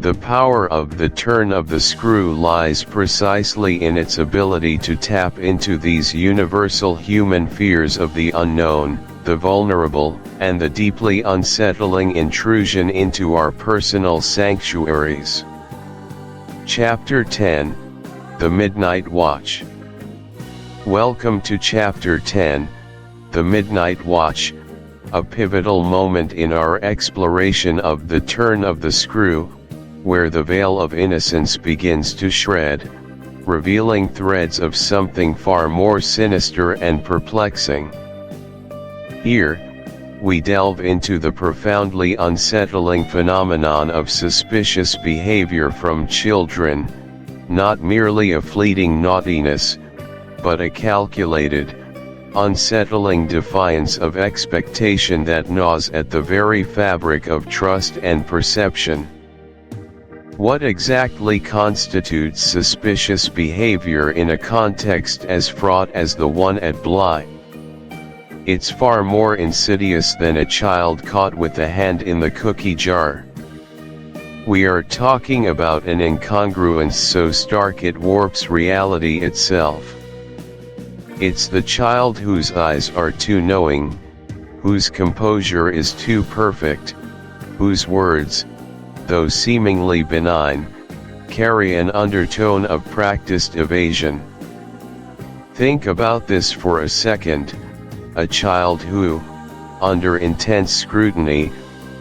The power of the turn of the screw lies precisely in its ability to tap into these universal human fears of the unknown, the vulnerable, and the deeply unsettling intrusion into our personal sanctuaries. Chapter 10: The Midnight Watch. Welcome to Chapter 10, The Midnight Watch, a pivotal moment in our exploration of the turn of the screw, where the veil of innocence begins to shred, revealing threads of something far more sinister and perplexing. Here, we delve into the profoundly unsettling phenomenon of suspicious behavior from children, not merely a fleeting naughtiness, but a calculated, unsettling defiance of expectation that gnaws at the very fabric of trust and perception. What exactly constitutes suspicious behavior in a context as fraught as the one at Bly? It's far more insidious than a child caught with a hand in the cookie jar. We are talking about an incongruence so stark it warps reality itself. It's the child whose eyes are too knowing, whose composure is too perfect, whose words, though seemingly benign, carry an undertone of practiced evasion. Think about this for a second: a child who, under intense scrutiny,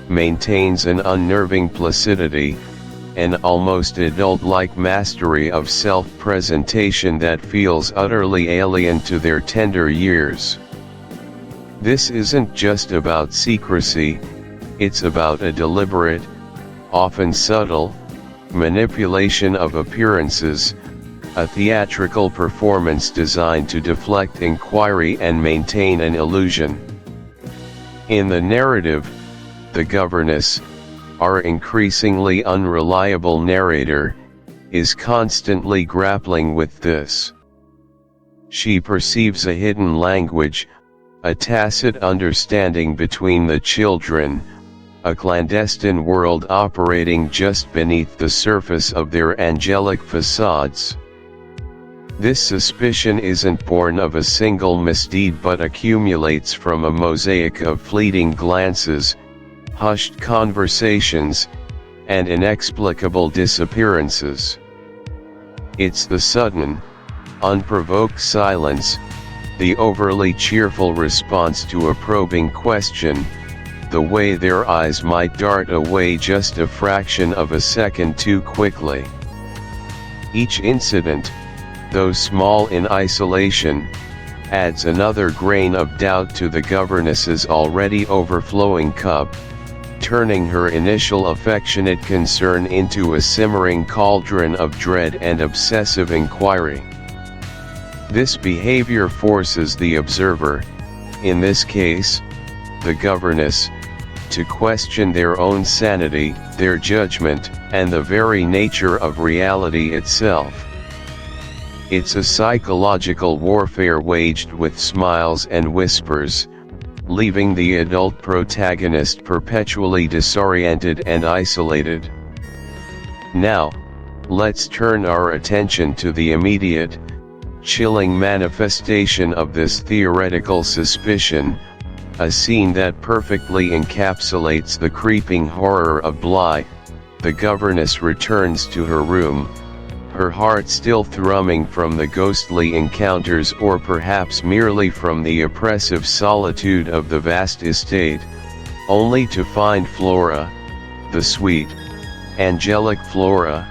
maintains an unnerving placidity, an almost adult-like mastery of self-presentation that feels utterly alien to their tender years. This isn't just about secrecy, it's about a deliberate, often subtle, manipulation of appearances, a theatrical performance designed to deflect inquiry and maintain an illusion. In the narrative, the governess, our increasingly unreliable narrator, is constantly grappling with this. She perceives a hidden language, a tacit understanding between the children, a clandestine world operating just beneath the surface of their angelic facades. This suspicion isn't born of a single misdeed but accumulates from a mosaic of fleeting glances, hushed conversations, and inexplicable disappearances. It's the sudden, unprovoked silence, the overly cheerful response to a probing question, the way their eyes might dart away just a fraction of a second too quickly. Each incident, though small in isolation, adds another grain of doubt to the governess's already overflowing cup, turning her initial affectionate concern into a simmering cauldron of dread and obsessive inquiry. This behavior forces the observer, in this case, the governess, to question their own sanity, their judgment, and the very nature of reality itself. It's a psychological warfare waged with smiles and whispers, leaving the adult protagonist perpetually disoriented and isolated. Now, let's turn our attention to the immediate, chilling manifestation of this theoretical suspicion, a scene that perfectly encapsulates the creeping horror of Bly. The governess returns to her room, her heart still thrumming from the ghostly encounters or perhaps merely from the oppressive solitude of the vast estate, only to find Flora, the sweet, angelic Flora,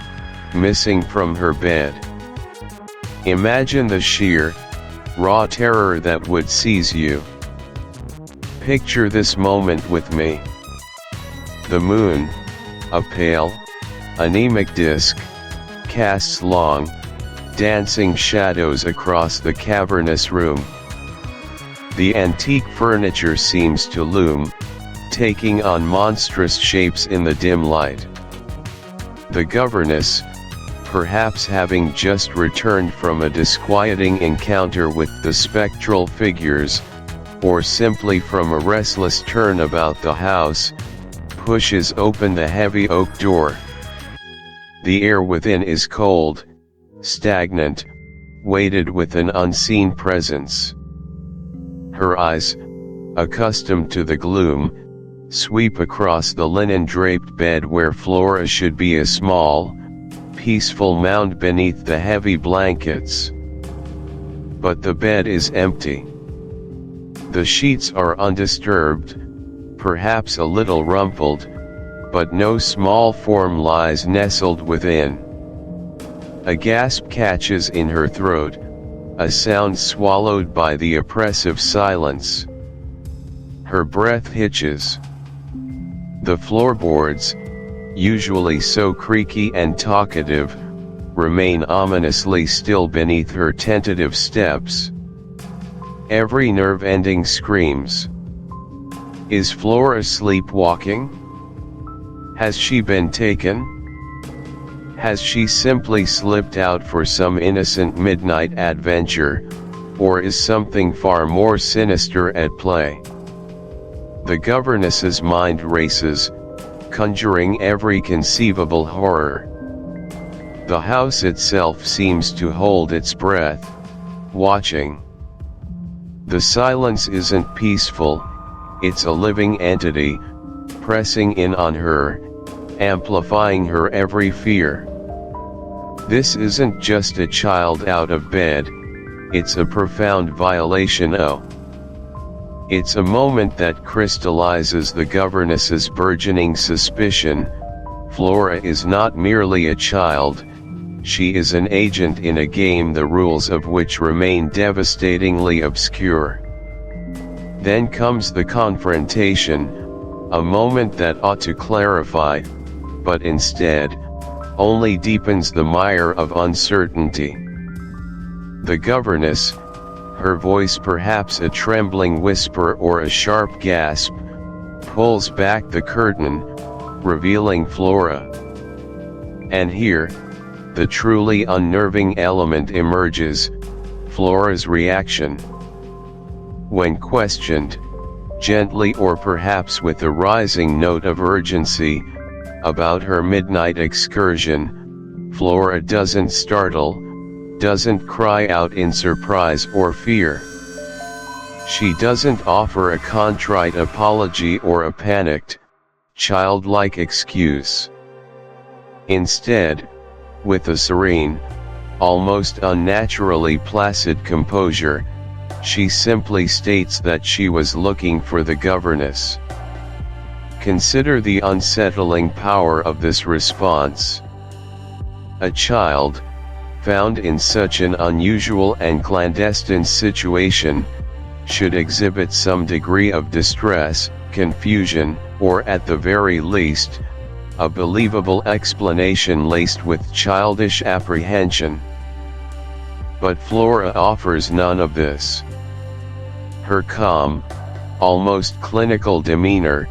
missing from her bed. Imagine the sheer, raw terror that would seize you. Picture this moment with me. The moon, a pale, anemic disk, casts long, dancing shadows across the cavernous room. The antique furniture seems to loom, taking on monstrous shapes in the dim light. The governess, perhaps having just returned from a disquieting encounter with the spectral figures, or simply from a restless turn about the house, pushes open the heavy oak door. The air within is cold, stagnant, weighted with an unseen presence. Her eyes, accustomed to the gloom, sweep across the linen-draped bed where Flora should be a small, peaceful mound beneath the heavy blankets. But the bed is empty. The sheets are undisturbed, perhaps a little rumpled, but no small form lies nestled within. A gasp catches in her throat, a sound swallowed by the oppressive silence. Her breath hitches. The floorboards, usually so creaky and talkative, remain ominously still beneath her tentative steps. Every nerve-ending screams. Is Flora sleepwalking? Has she been taken? Has she simply slipped out for some innocent midnight adventure, or is something far more sinister at play? The governess's mind races, conjuring every conceivable horror. The house itself seems to hold its breath, watching. The silence isn't peaceful, it's a living entity, pressing in on her, amplifying her every fear. This isn't just a child out of bed, it's a profound violation of. It's a moment that crystallizes the governess's burgeoning suspicion. Flora is not merely a child, she is an agent in a game the rules of which remain devastatingly obscure. Then comes the confrontation, a moment that ought to clarify, but instead, only deepens the mire of uncertainty. The governess, her voice perhaps a trembling whisper or a sharp gasp, pulls back the curtain, revealing Flora. And here, the truly unnerving element emerges, Flora's reaction. When questioned, gently or perhaps with a rising note of urgency, about her midnight excursion, Flora doesn't startle, doesn't cry out in surprise or fear. She doesn't offer a contrite apology or a panicked, childlike excuse. Instead, with a serene, almost unnaturally placid composure, she simply states that she was looking for the governess. Consider the unsettling power of this response. A child, found in such an unusual and clandestine situation, should exhibit some degree of distress, confusion, or at the very least, a believable explanation laced with childish apprehension. But Flora offers none of this. Her calm, almost clinical demeanor,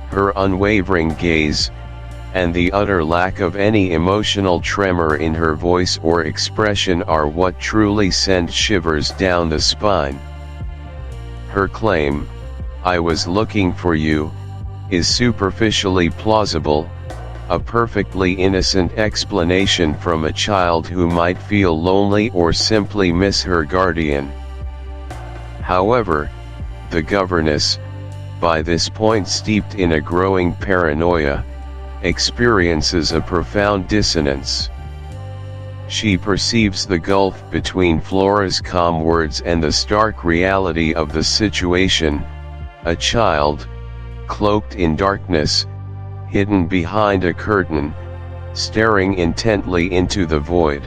her unwavering gaze, and the utter lack of any emotional tremor in her voice or expression are what truly send shivers down the spine. Her claim, "I was looking for you," is superficially plausible, a perfectly innocent explanation from a child who might feel lonely or simply miss her guardian. However, the governess, by this point steeped in a growing paranoia, experiences a profound dissonance. She perceives the gulf between Flora's calm words and the stark reality of the situation, a child, cloaked in darkness, hidden behind a curtain, staring intently into the void,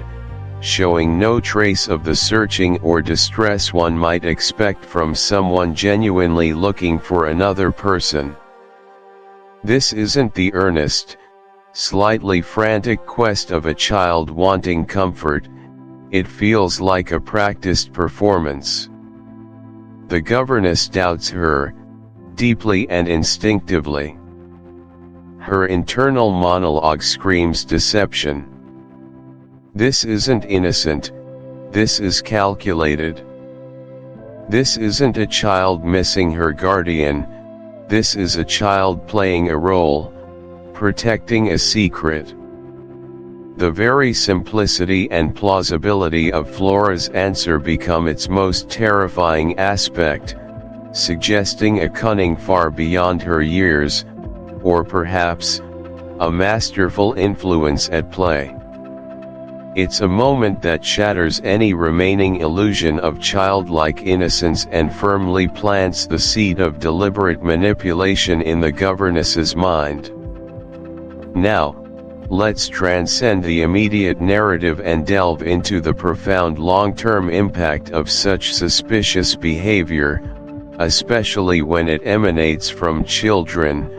showing no trace of the searching or distress one might expect from someone genuinely looking for another person. This isn't the earnest, slightly frantic quest of a child wanting comfort, it feels like a practiced performance. The governess doubts her, deeply and instinctively. Her internal monologue screams deception. This isn't innocent, this is calculated. This isn't a child missing her guardian, this is a child playing a role, protecting a secret. The very simplicity and plausibility of Flora's answer become its most terrifying aspect, suggesting a cunning far beyond her years, or perhaps, a masterful influence at play. It's a moment that shatters any remaining illusion of childlike innocence and firmly plants the seed of deliberate manipulation in the governess's mind. Now, let's transcend the immediate narrative and delve into the profound long-term impact of such suspicious behavior, especially when it emanates from children,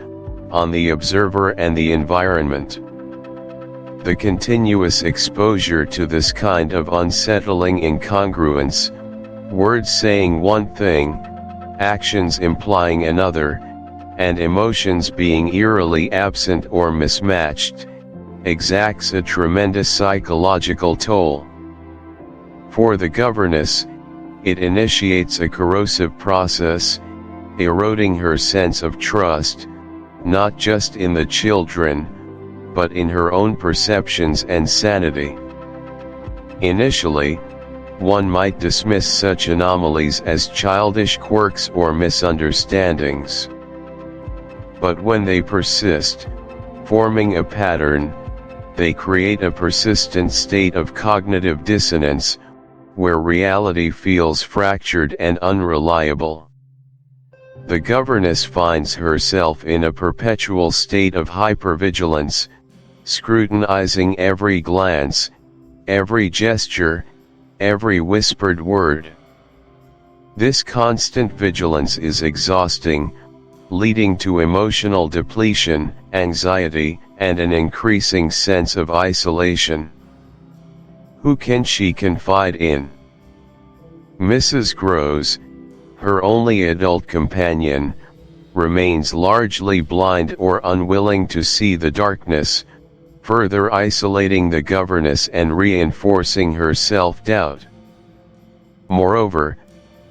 on the observer and the environment. The continuous exposure to this kind of unsettling incongruence, words saying one thing, actions implying another, and emotions being eerily absent or mismatched, exacts a tremendous psychological toll. For the governess, it initiates a corrosive process, eroding her sense of trust, not just in the children, but in her own perceptions and sanity. Initially, one might dismiss such anomalies as childish quirks or misunderstandings. But when they persist, forming a pattern, they create a persistent state of cognitive dissonance, where reality feels fractured and unreliable. The governess finds herself in a perpetual state of hypervigilance, scrutinizing every glance, every gesture, every whispered word. This constant vigilance is exhausting, leading to emotional depletion, anxiety, and an increasing sense of isolation. Who can she confide in? Mrs. Groves, her only adult companion, remains largely blind or unwilling to see the darkness, further isolating the governess and reinforcing her self-doubt. Moreover,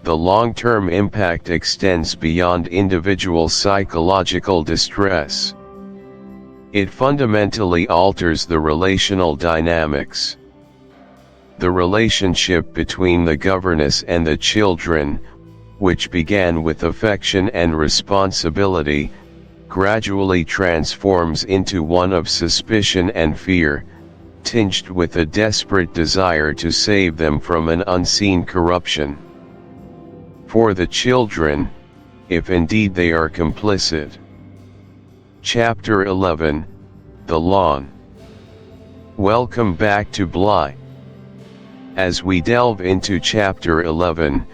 the long-term impact extends beyond individual psychological distress. It fundamentally alters the relational dynamics. The relationship between the governess and the children, which began with affection and responsibility, gradually transforms into one of suspicion and fear, tinged with a desperate desire to save them from an unseen corruption. For the children, if indeed they are complicit. Chapter 11, The Lawn. Welcome back to Bly. As we delve into Chapter 11,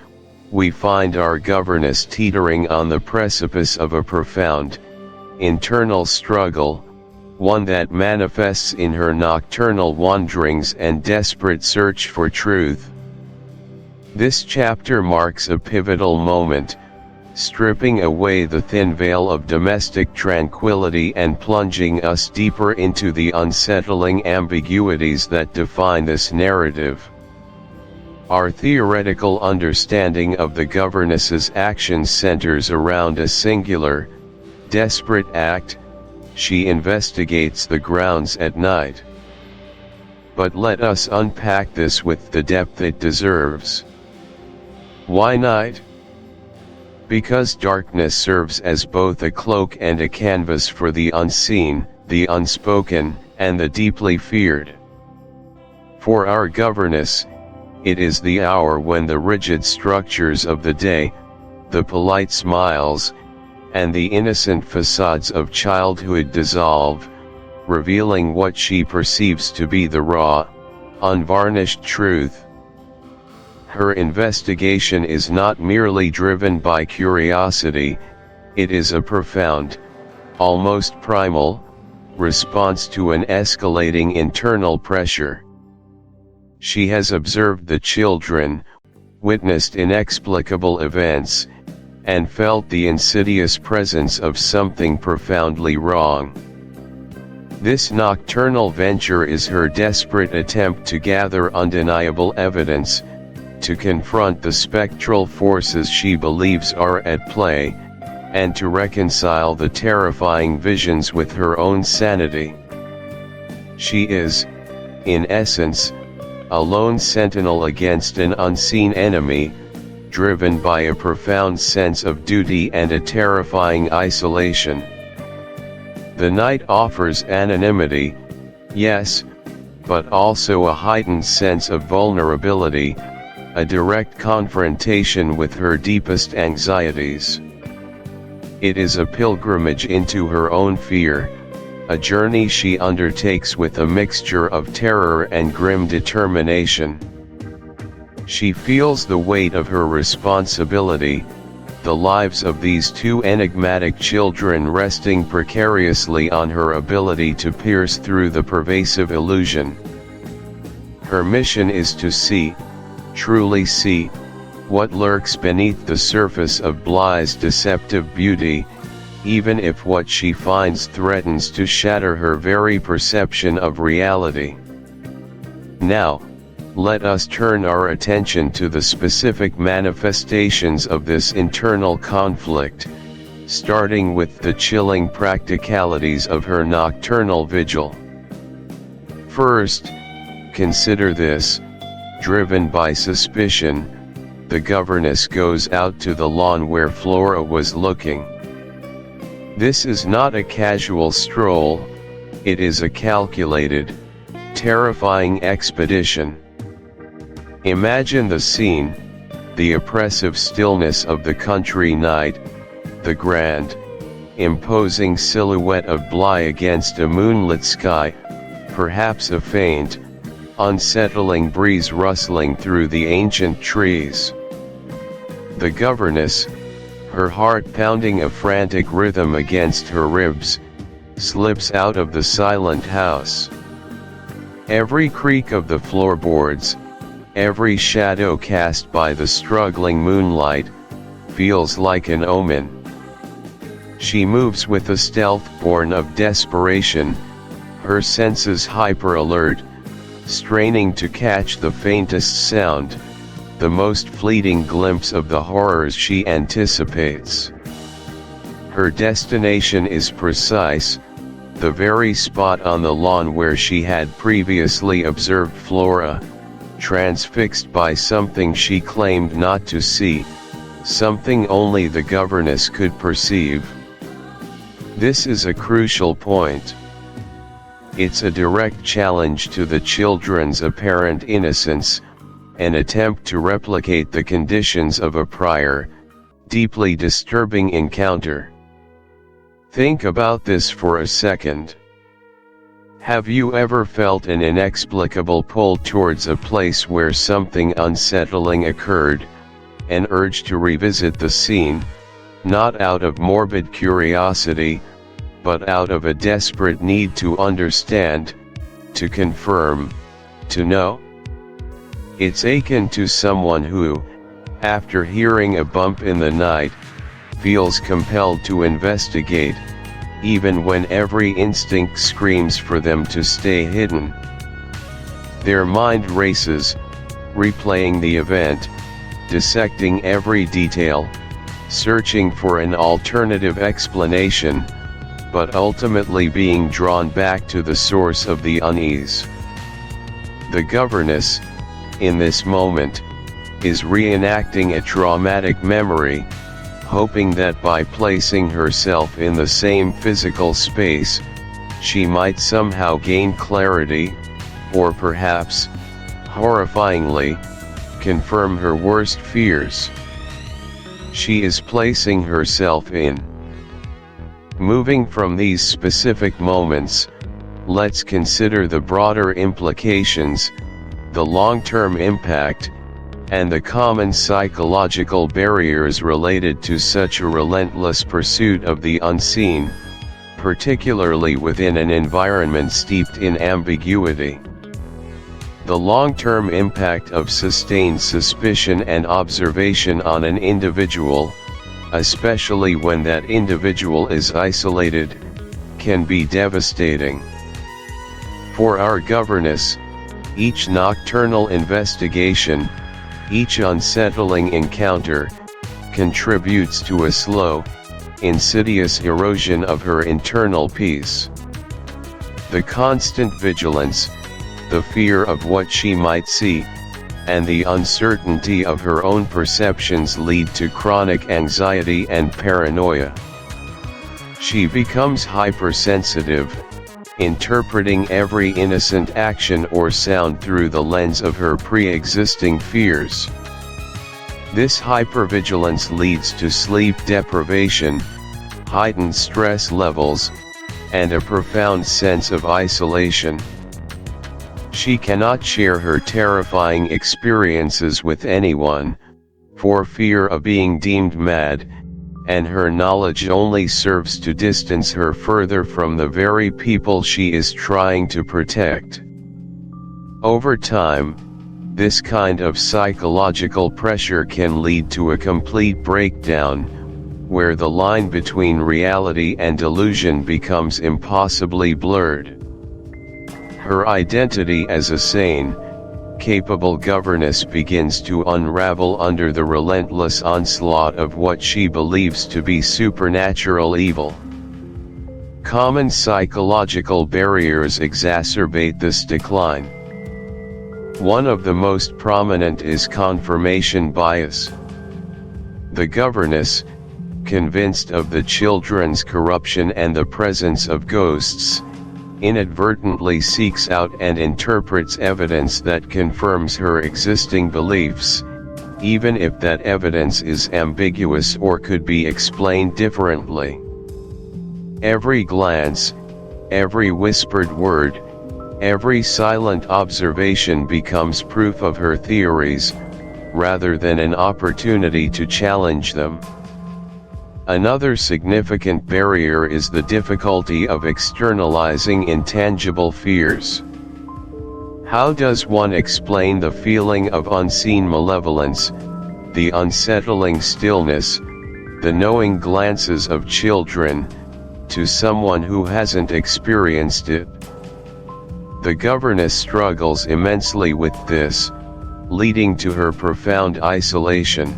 we find our governess teetering on the precipice of a profound, internal struggle, one that manifests in her nocturnal wanderings and desperate search for truth. This chapter marks a pivotal moment, stripping away the thin veil of domestic tranquility and plunging us deeper into the unsettling ambiguities that define this narrative. Our theoretical understanding of the governess's actions centers around a singular, desperate act: she investigates the grounds at night. But let us unpack this with the depth it deserves. Why night? Because darkness serves as both a cloak and a canvas for the unseen, the unspoken, and the deeply feared. For our governess, it is the hour when the rigid structures of the day, the polite smiles, and the innocent facades of childhood dissolve, revealing what she perceives to be the raw, unvarnished truth. Her investigation is not merely driven by curiosity, it is a profound, almost primal, response to an escalating internal pressure. She has observed the children, witnessed inexplicable events, and felt the insidious presence of something profoundly wrong. This nocturnal venture is her desperate attempt to gather undeniable evidence, to confront the spectral forces she believes are at play, and to reconcile the terrifying visions with her own sanity. She is, in essence, a lone sentinel against an unseen enemy, driven by a profound sense of duty and a terrifying isolation. The night offers anonymity, yes, but also a heightened sense of vulnerability, a direct confrontation with her deepest anxieties. It is a pilgrimage into her own fear, a journey she undertakes with a mixture of terror and grim determination. She feels the weight of her responsibility, the lives of these two enigmatic children resting precariously on her ability to pierce through the pervasive illusion. Her mission is to see, truly see, what lurks beneath the surface of Bligh's deceptive beauty, even if what she finds threatens to shatter her very perception of reality. Now, let us turn our attention to the specific manifestations of this internal conflict, starting with the chilling practicalities of her nocturnal vigil. First, consider this: driven by suspicion, the governess goes out to the lawn where Flora was looking. This is not a casual stroll, it is a calculated, terrifying expedition. Imagine the scene: the oppressive stillness of the country night, the grand, imposing silhouette of Bligh against a moonlit sky, perhaps a faint, unsettling breeze rustling through the ancient trees. The governess, her heart pounding a frantic rhythm against her ribs, slips out of the silent house. Every creak of the floorboards, every shadow cast by the struggling moonlight, feels like an omen. She moves with a stealth born of desperation, her senses hyper-alert, straining to catch the faintest sound, the most fleeting glimpse of the horrors she anticipates. Her destination is precise, the very spot on the lawn where she had previously observed Flora, transfixed by something she claimed not to see, something only the governess could perceive. This is a crucial point. It's a direct challenge to the children's apparent innocence, an attempt to replicate the conditions of a prior, deeply disturbing encounter. Think about this for a second. Have you ever felt an inexplicable pull towards a place where something unsettling occurred, an urge to revisit the scene, not out of morbid curiosity, but out of a desperate need to understand, to confirm, to know? It's akin to someone who, after hearing a bump in the night, feels compelled to investigate, even when every instinct screams for them to stay hidden. Their mind races, replaying the event, dissecting every detail, searching for an alternative explanation, but ultimately being drawn back to the source of the unease. The governess, in this moment, is reenacting a traumatic memory, hoping that by placing herself in the same physical space, she might somehow gain clarity, or perhaps, horrifyingly, confirm her worst fears. She is placing herself in. Moving from these specific moments, let's consider the broader implications, the long-term impact, and the common psychological barriers related to such a relentless pursuit of the unseen, particularly within an environment steeped in ambiguity. The long-term impact of sustained suspicion and observation on an individual, especially when that individual is isolated, can be devastating. For our governess, each nocturnal investigation, each unsettling encounter, contributes to a slow, insidious erosion of her internal peace. The constant vigilance, the fear of what she might see, and the uncertainty of her own perceptions lead to chronic anxiety and paranoia. She becomes hypersensitive, interpreting every innocent action or sound through the lens of her pre-existing fears. This hypervigilance leads to sleep deprivation, heightened stress levels, and a profound sense of isolation. She cannot share her terrifying experiences with anyone, for fear of being deemed mad, and her knowledge only serves to distance her further from the very people she is trying to protect. Over time, this kind of psychological pressure can lead to a complete breakdown, where the line between reality and delusion becomes impossibly blurred. Her identity as a sane, capable governess begins to unravel under the relentless onslaught of what she believes to be supernatural evil. Common psychological barriers exacerbate this decline. One of the most prominent is confirmation bias. The governess, convinced of the children's corruption and the presence of ghosts, inadvertently seeks out and interprets evidence that confirms her existing beliefs, even if that evidence is ambiguous or could be explained differently. Every glance, every whispered word, every silent observation becomes proof of her theories, rather than an opportunity to challenge them. Another significant barrier is the difficulty of externalizing intangible fears. How does one explain the feeling of unseen malevolence, the unsettling stillness, the knowing glances of children, to someone who hasn't experienced it? The governess struggles immensely with this, leading to her profound isolation.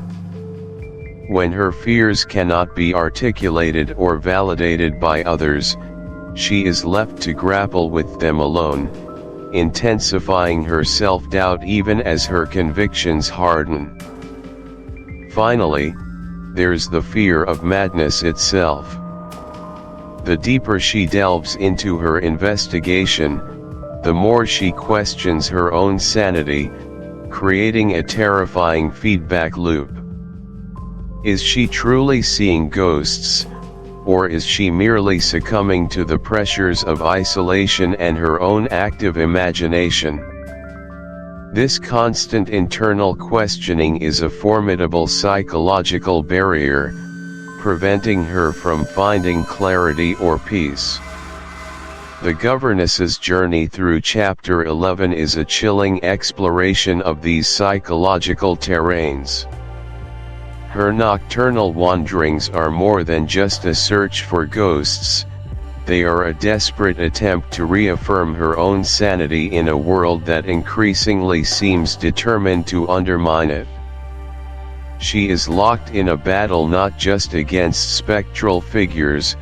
When her fears cannot be articulated or validated by others, she is left to grapple with them alone, intensifying her self-doubt even as her convictions harden. Finally, there's the fear of madness itself. The deeper she delves into her investigation, the more she questions her own sanity, creating a terrifying feedback loop. Is she truly seeing ghosts, or is she merely succumbing to the pressures of isolation and her own active imagination? This constant internal questioning is a formidable psychological barrier, preventing her from finding clarity or peace. The governess's journey through Chapter 11 is a chilling exploration of these psychological terrains. Her nocturnal wanderings are more than just a search for ghosts, they are a desperate attempt to reaffirm her own sanity in a world that increasingly seems determined to undermine it. She is locked in a battle not just against spectral figures,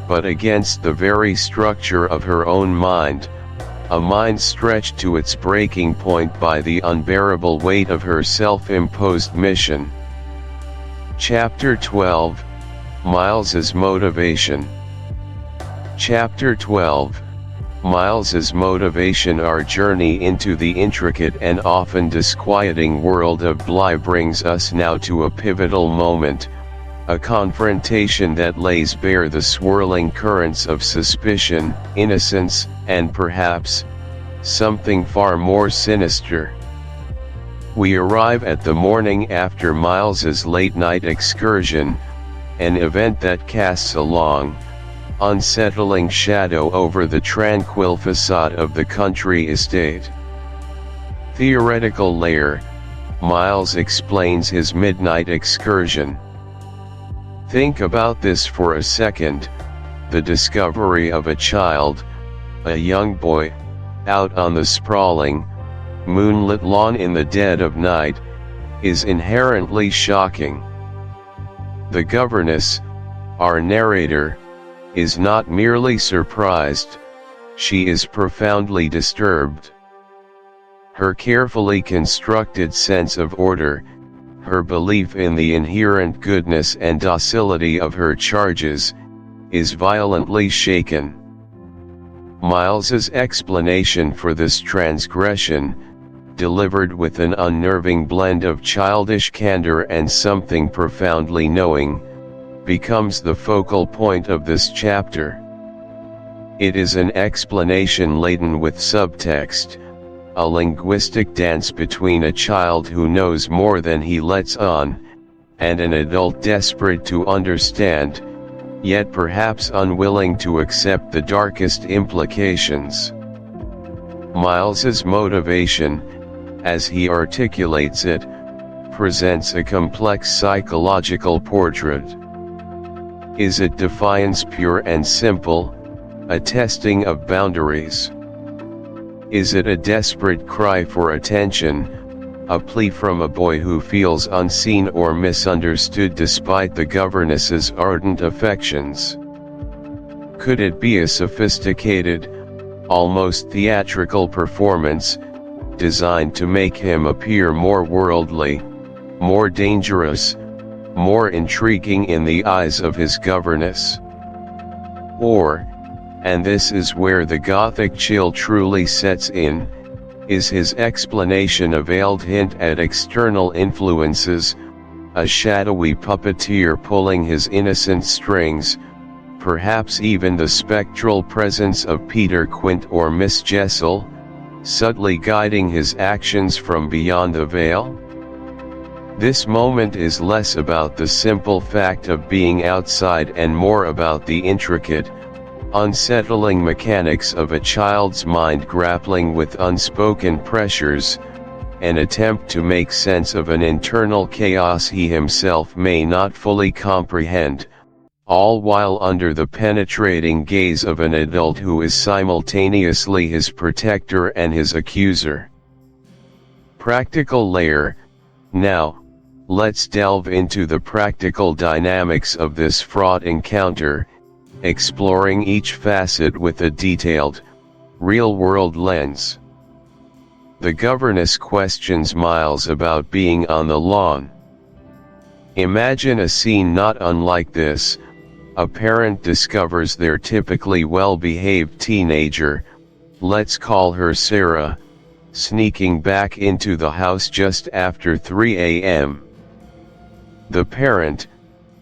but against the very structure of her own mind, a mind stretched to its breaking point by the unbearable weight of her self-imposed mission. Chapter 12, Miles's Motivation. Chapter 12, Miles's Motivation. Our journey into the intricate and often disquieting world of Bly brings us now to a pivotal moment, a confrontation that lays bare the swirling currents of suspicion, innocence, and perhaps, something far more sinister. We arrive at the morning after Miles's late-night excursion, an event that casts a long, unsettling shadow over the tranquil facade of the country estate. Theoretical layer, Miles explains his midnight excursion. Think about this for a second, the discovery of a child, a young boy, out on the sprawling, moonlit lawn in the dead of night, is inherently shocking. The governess, our narrator, is not merely surprised, she is profoundly disturbed. Her carefully constructed sense of order, her belief in the inherent goodness and docility of her charges, is violently shaken. Miles's explanation for this transgression, delivered with an unnerving blend of childish candor and something profoundly knowing, becomes the focal point of this chapter. It is an explanation laden with subtext, a linguistic dance between a child who knows more than he lets on, and an adult desperate to understand, yet perhaps unwilling to accept the darkest implications. Miles's motivation, as he articulates it, presents a complex psychological portrait. Is it defiance pure and simple, a testing of boundaries? Is it a desperate cry for attention, a plea from a boy who feels unseen or misunderstood despite the governess's ardent affections? Could it be a sophisticated, almost theatrical performance, designed to make him appear more worldly, more dangerous, more intriguing in the eyes of his governess? Or, and this is where the Gothic chill truly sets in, is his explanation a veiled hint at external influences, a shadowy puppeteer pulling his innocent strings, perhaps even the spectral presence of Peter Quint or Miss Jessel, subtly guiding his actions from beyond the veil? This moment is less about the simple fact of being outside and more about the intricate, unsettling mechanics of a child's mind grappling with unspoken pressures, an attempt to make sense of an internal chaos he himself may not fully comprehend, all while under the penetrating gaze of an adult who is simultaneously his protector and his accuser. Practical layer. Now, let's delve into the practical dynamics of this fraught encounter, exploring each facet with a detailed, real-world lens. The governess questions Miles about being on the lawn. Imagine a scene not unlike this. A parent discovers their typically well-behaved teenager, let's call her Sarah, sneaking back into the house just after 3 a.m. The parent,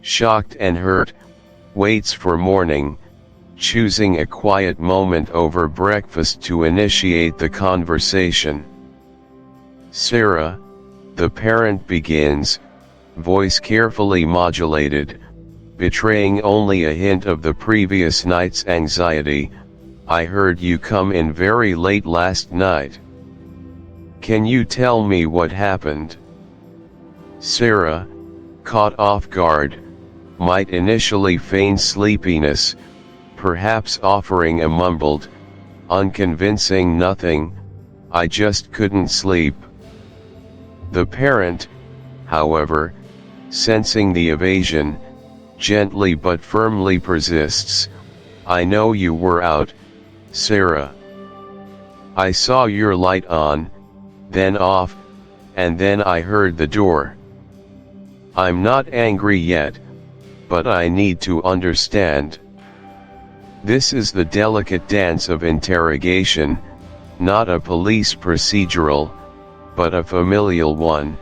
shocked and hurt, waits for morning, choosing a quiet moment over breakfast to initiate the conversation. Sarah, the parent begins, voice carefully modulated, betraying only a hint of the previous night's anxiety. I heard you come in very late last night. Can you tell me what happened? Sarah, caught off guard, might initially feign sleepiness, perhaps offering a mumbled, unconvincing nothing, I just couldn't sleep. The parent, however, sensing the evasion, gently but firmly persists, I know you were out, Sarah. I saw your light on, then off, and then I heard the door. I'm not angry yet, but I need to understand. This is the delicate dance of interrogation, not a police procedural, but a familial one,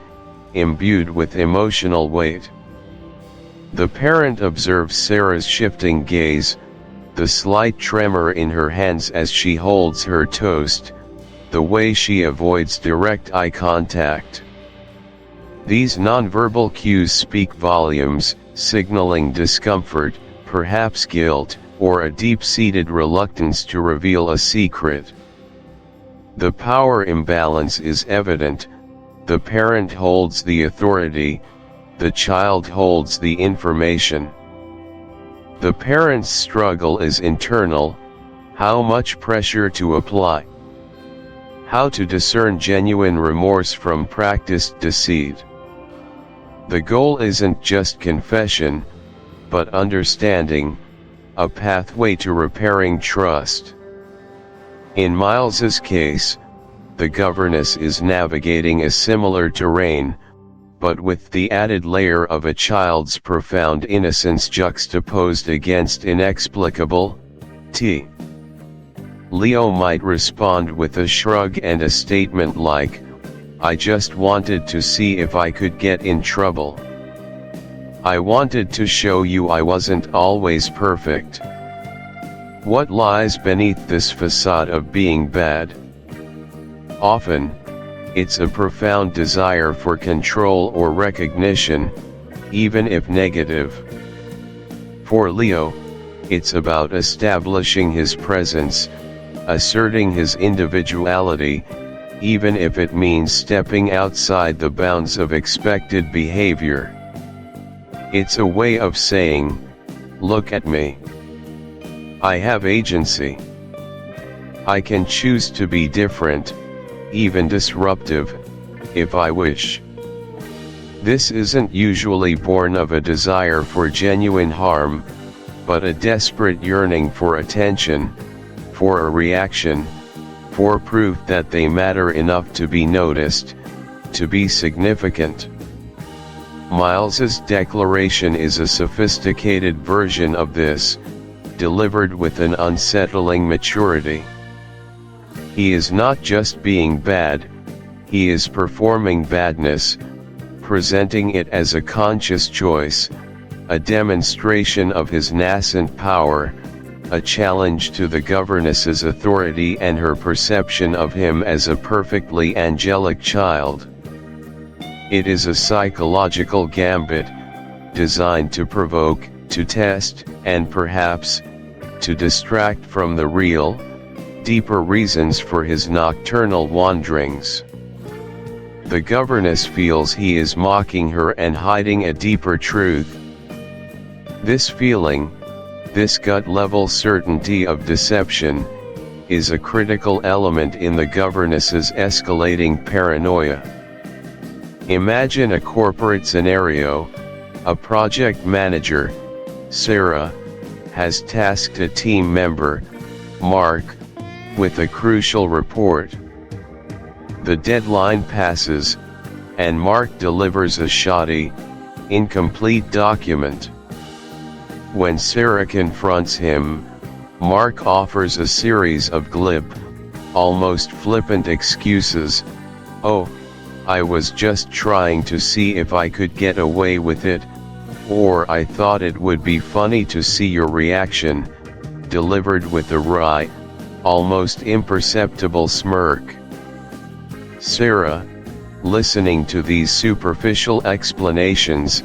imbued with emotional weight. The parent observes Sarah's shifting gaze, the slight tremor in her hands as she holds her toast, the way she avoids direct eye contact. These nonverbal cues speak volumes, signaling discomfort, perhaps guilt, or a deep-seated reluctance to reveal a secret. The power imbalance is evident. The parent holds the authority, the child holds the information. The parent's struggle is internal: how much pressure to apply, how to discern genuine remorse from practiced deceit. The goal isn't just confession, but understanding, a pathway to repairing trust. In Miles's case, the governess is navigating a similar terrain, but with the added layer of a child's profound innocence juxtaposed against inexplicable Leo might respond with a shrug and a statement like, "I just wanted to see if I could get in trouble. I wanted to show you I wasn't always perfect." What lies beneath this facade of being bad? Often, it's a profound desire for control or recognition, even if negative. For Leo, it's about establishing his presence, asserting his individuality, even if it means stepping outside the bounds of expected behavior. It's a way of saying, "Look at me. I have agency. I can choose to be different, even disruptive, if I wish." This isn't usually born of a desire for genuine harm, but a desperate yearning for attention, for a reaction, for proof that they matter enough to be noticed, to be significant. Miles's declaration is a sophisticated version of this, delivered with an unsettling maturity. He is not just being bad, he is performing badness, presenting it as a conscious choice, a demonstration of his nascent power, a challenge to the governess's authority and her perception of him as a perfectly angelic child. It is a psychological gambit, designed to provoke, to test, and perhaps, to distract from the real, deeper reasons for his nocturnal wanderings. The governess feels he is mocking her and hiding a deeper truth. This feeling, this gut-level certainty of deception, is a critical element in the governess's escalating paranoia. Imagine a corporate scenario: a project manager, Sarah, has tasked a team member, Mark, with a crucial report. The deadline passes, and Mark delivers a shoddy, incomplete document. When Sarah confronts him, Mark offers a series of glib, almost flippant excuses. "Oh, I was just trying to see if I could get away with it," or "I thought it would be funny to see your reaction," delivered with a wry, almost imperceptible smirk. Sarah, listening to these superficial explanations,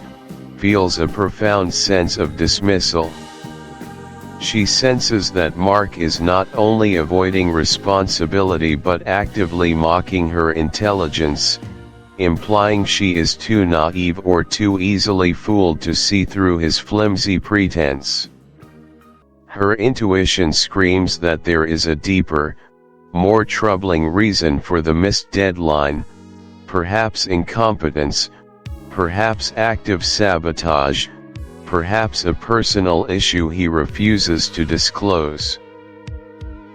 feels a profound sense of dismissal. She senses that Mark is not only avoiding responsibility but actively mocking her intelligence, implying she is too naive or too easily fooled to see through his flimsy pretense. Her intuition screams that there is a deeper, more troubling reason for the missed deadline, perhaps incompetence, perhaps active sabotage, perhaps a personal issue he refuses to disclose.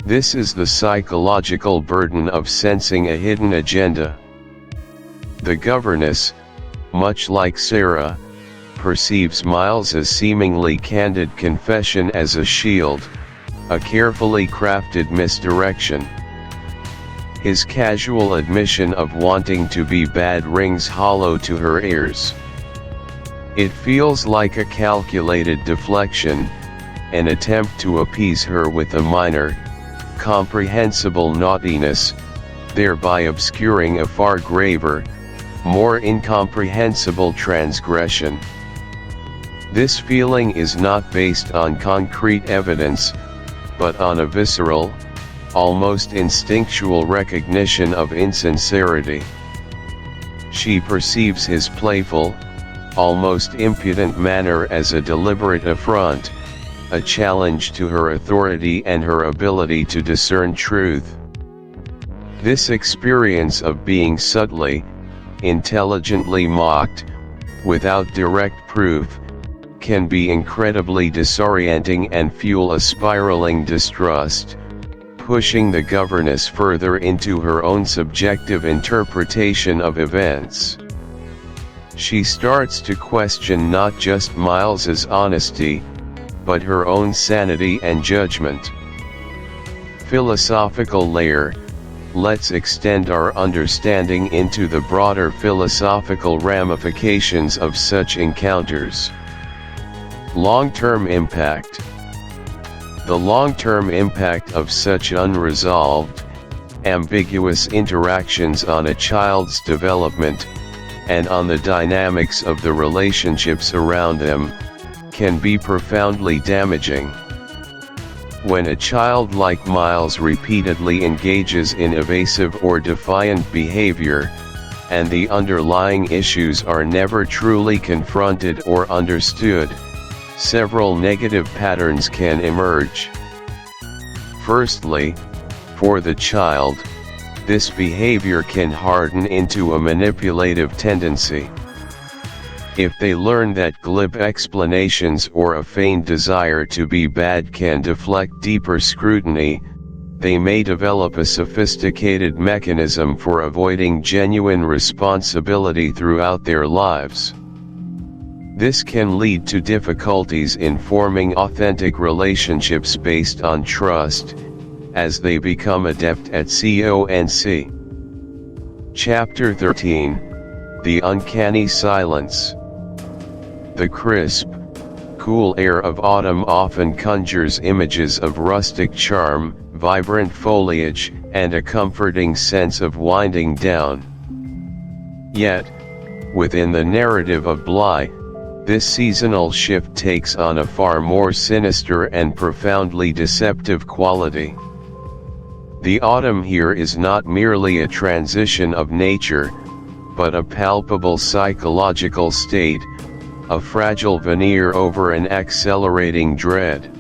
This is the psychological burden of sensing a hidden agenda. The governess, much like Sarah, perceives Miles's seemingly candid confession as a shield, a carefully crafted misdirection. His casual admission of wanting to be bad rings hollow to her ears. It feels like a calculated deflection, an attempt to appease her with a minor, comprehensible naughtiness, thereby obscuring a far graver, more incomprehensible transgression. This feeling is not based on concrete evidence, but on a visceral, almost instinctual recognition of insincerity. She perceives his playful, almost impudent manner as a deliberate affront, a challenge to her authority and her ability to discern truth. This experience of being subtly, intelligently mocked, without direct proof, can be incredibly disorienting and fuel a spiraling distrust, pushing the governess further into her own subjective interpretation of events. She starts to question not just Miles's honesty, but her own sanity and judgment. Philosophical layer. Let's extend our understanding into the broader philosophical ramifications of such encounters. Long-term impact. The long-term impact of such unresolved, ambiguous interactions on a child's development, and on the dynamics of the relationships around them, can be profoundly damaging. When a child like Miles repeatedly engages in evasive or defiant behavior, and the underlying issues are never truly confronted or understood, several negative patterns can emerge. Firstly, for the child, this behavior can harden into a manipulative tendency. If they learn that glib explanations or a feigned desire to be bad can deflect deeper scrutiny, they may develop a sophisticated mechanism for avoiding genuine responsibility throughout their lives. This can lead to difficulties in forming authentic relationships based on trust, as they become adept at CONC. Chapter 13. The Uncanny Silence. The crisp, cool air of autumn often conjures images of rustic charm, vibrant foliage, and a comforting sense of winding down. Yet, within the narrative of Bly, this seasonal shift takes on a far more sinister and profoundly deceptive quality. The autumn here is not merely a transition of nature, but a palpable psychological state, a fragile veneer over an accelerating dread.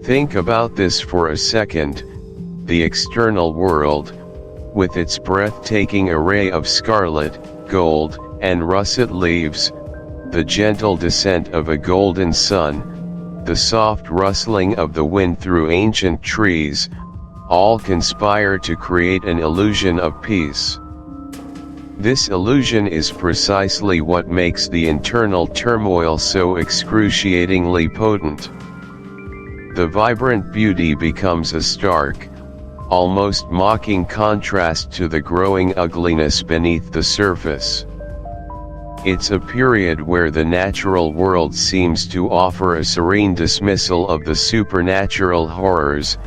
Think about this for a second. The external world, with its breathtaking array of scarlet, gold, and russet leaves, the gentle descent of a golden sun, the soft rustling of the wind through ancient trees, all conspire to create an illusion of peace. This illusion is precisely what makes the internal turmoil so excruciatingly potent. The vibrant beauty becomes a stark, almost mocking contrast to the growing ugliness beneath the surface. It's a period where the natural world seems to offer a serene dismissal of the supernatural horrors,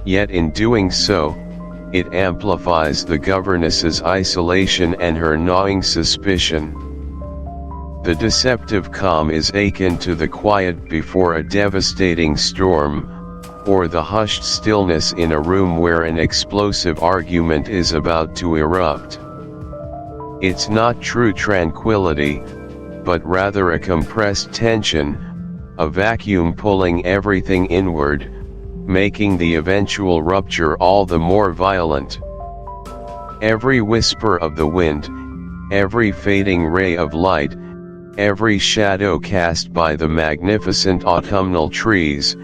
yet in doing so, it amplifies the governess's isolation and her gnawing suspicion. The deceptive calm is akin to the quiet before a devastating storm, or the hushed stillness in a room where an explosive argument is about to erupt. It's not true tranquility, but rather a compressed tension, a vacuum pulling everything inward, making the eventual rupture all the more violent. Every whisper of the wind, every fading ray of light, every shadow cast by the magnificent autumnal trees,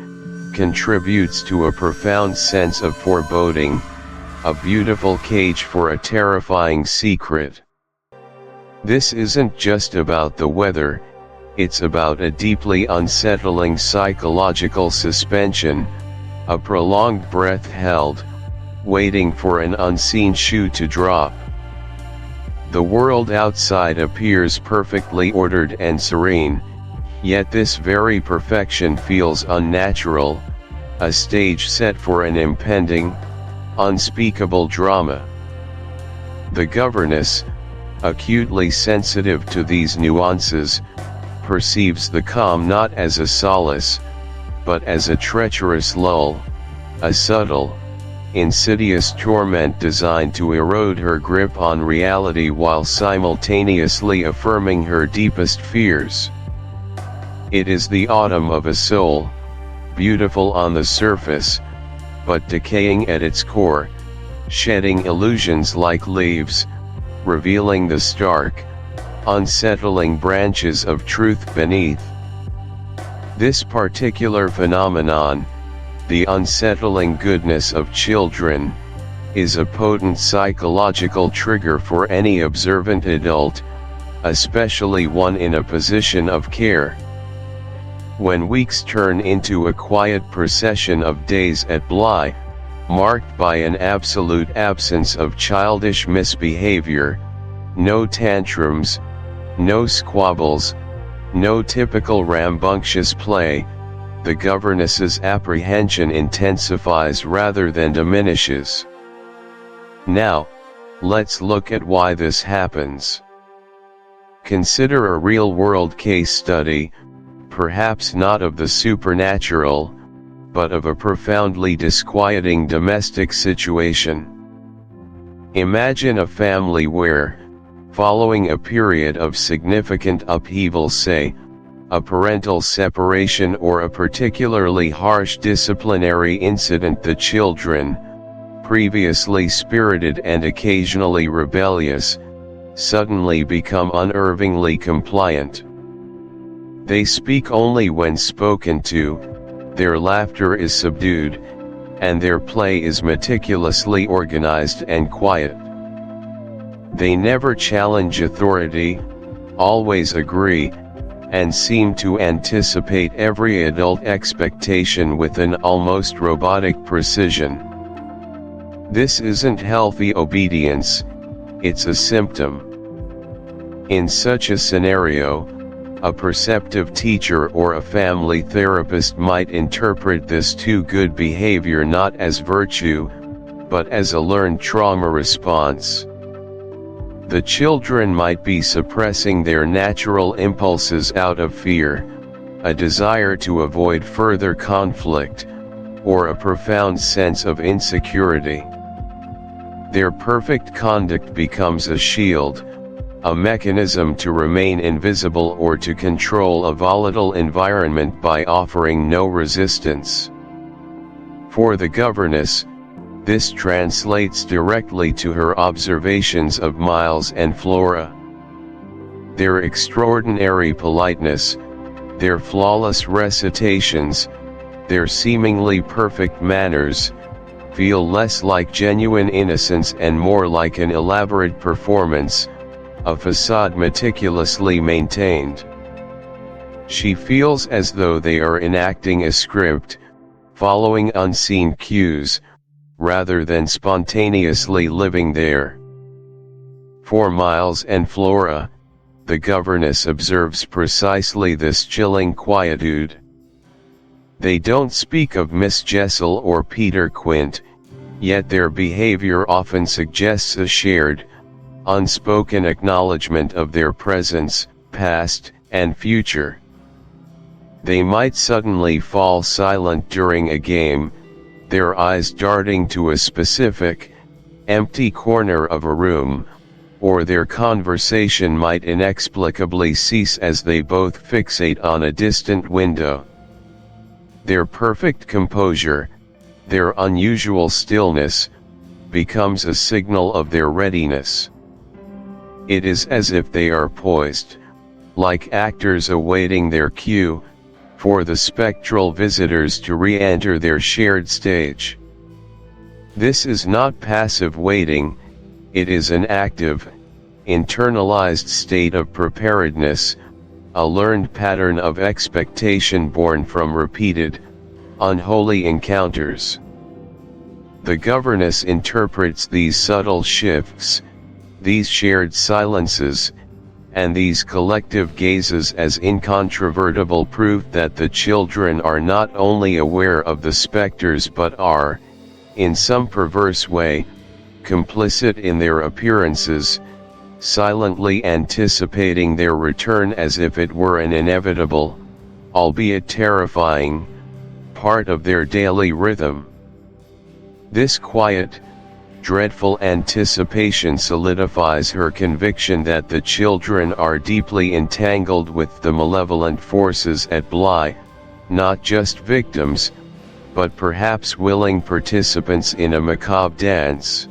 contributes to a profound sense of foreboding, a beautiful cage for a terrifying secret. This isn't just about the weather, it's about a deeply unsettling psychological suspension, a prolonged breath held, waiting for an unseen shoe to drop. The world outside appears perfectly ordered and serene, yet this very perfection feels unnatural, a stage set for an impending, unspeakable drama. The governess, acutely sensitive to these nuances, perceives the calm not as a solace, but as a treacherous lull, a subtle, insidious torment designed to erode her grip on reality while simultaneously affirming her deepest fears. It is the autumn of a soul, beautiful on the surface, but decaying at its core, shedding illusions like leaves, revealing the stark, unsettling branches of truth beneath. This particular phenomenon, the unsettling goodness of children, is a potent psychological trigger for any observant adult, especially one in a position of care. When weeks turn into a quiet procession of days at Bly, marked by an absolute absence of childish misbehavior, no tantrums, no squabbles, no typical rambunctious play, the governess's apprehension intensifies rather than diminishes. Now, let's look at why this happens. Consider a real-world case study, perhaps not of the supernatural, but of a profoundly disquieting domestic situation. Imagine a family where, following a period of significant upheaval, say, a parental separation or a particularly harsh disciplinary incident, the children, previously spirited and occasionally rebellious, suddenly become unnervingly compliant. They speak only when spoken to, their laughter is subdued, and their play is meticulously organized and quiet. They never challenge authority, always agree, and seem to anticipate every adult expectation with an almost robotic precision. This isn't healthy obedience, it's a symptom. In such a scenario, a perceptive teacher or a family therapist might interpret this too good behavior not as virtue, but as a learned trauma response. The children might be suppressing their natural impulses out of fear, a desire to avoid further conflict, or a profound sense of insecurity. Their perfect conduct becomes a shield, a mechanism to remain invisible or to control a volatile environment by offering no resistance. For the governess, this translates directly to her observations of Miles and Flora. Their extraordinary politeness, their flawless recitations, their seemingly perfect manners, feel less like genuine innocence and more like an elaborate performance, a facade meticulously maintained. She feels as though they are enacting a script, following unseen cues, rather than spontaneously living there. For Miles and Flora, the governess observes precisely this chilling quietude. They don't speak of Miss Jessel or Peter Quint, yet their behavior often suggests a shared, unspoken acknowledgement of their presence, past, and future. They might suddenly fall silent during a game, their eyes darting to a specific, empty corner of a room, or their conversation might inexplicably cease as they both fixate on a distant window. Their perfect composure, their unusual stillness, becomes a signal of their readiness. It is as if they are poised, like actors awaiting their cue, for the spectral visitors to re-enter their shared stage. This is not passive waiting, it is an active, internalized state of preparedness, a learned pattern of expectation born from repeated, unholy encounters. The governess interprets these subtle shifts, these shared silences, and these collective gazes as incontrovertible proof that the children are not only aware of the specters but are, in some perverse way, complicit in their appearances, silently anticipating their return as if it were an inevitable, albeit terrifying, part of their daily rhythm. This quiet, dreadful anticipation solidifies her conviction that the children are deeply entangled with the malevolent forces at Bly, not just victims, but perhaps willing participants in a macabre dance.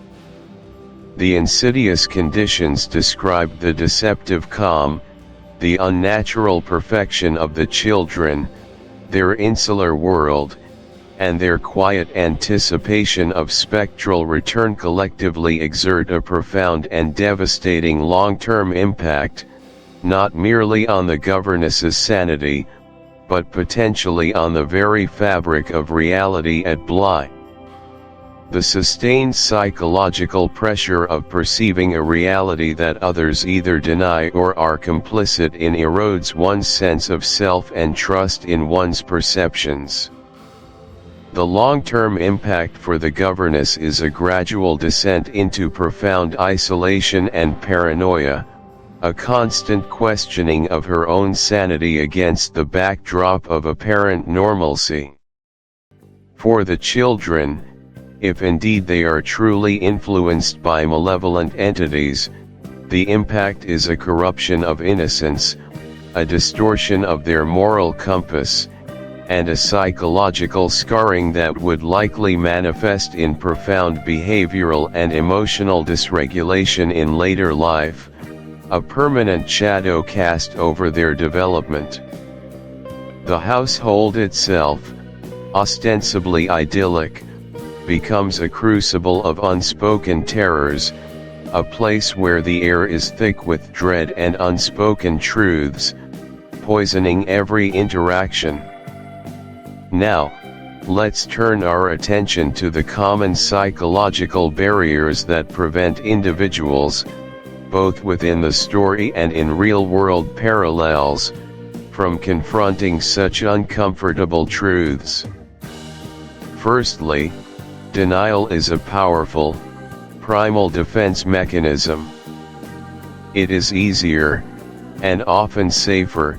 The insidious conditions describe the deceptive calm, the unnatural perfection of the children, their insular world, and their quiet anticipation of spectral return collectively exert a profound and devastating long-term impact, not merely on the governess's sanity, but potentially on the very fabric of reality at Bly. The sustained psychological pressure of perceiving a reality that others either deny or are complicit in erodes one's sense of self and trust in one's perceptions. The long-term impact for the governess is a gradual descent into profound isolation and paranoia, a constant questioning of her own sanity against the backdrop of apparent normalcy. For the children, if indeed they are truly influenced by malevolent entities, the impact is a corruption of innocence, a distortion of their moral compass, and a psychological scarring that would likely manifest in profound behavioral and emotional dysregulation in later life, a permanent shadow cast over their development. The household itself, ostensibly idyllic, becomes a crucible of unspoken terrors, a place where the air is thick with dread and unspoken truths, poisoning every interaction. Now, let's turn our attention to the common psychological barriers that prevent individuals, both within the story and in real-world parallels, from confronting such uncomfortable truths. Firstly, denial is a powerful, primal defense mechanism. It is easier, and often safer,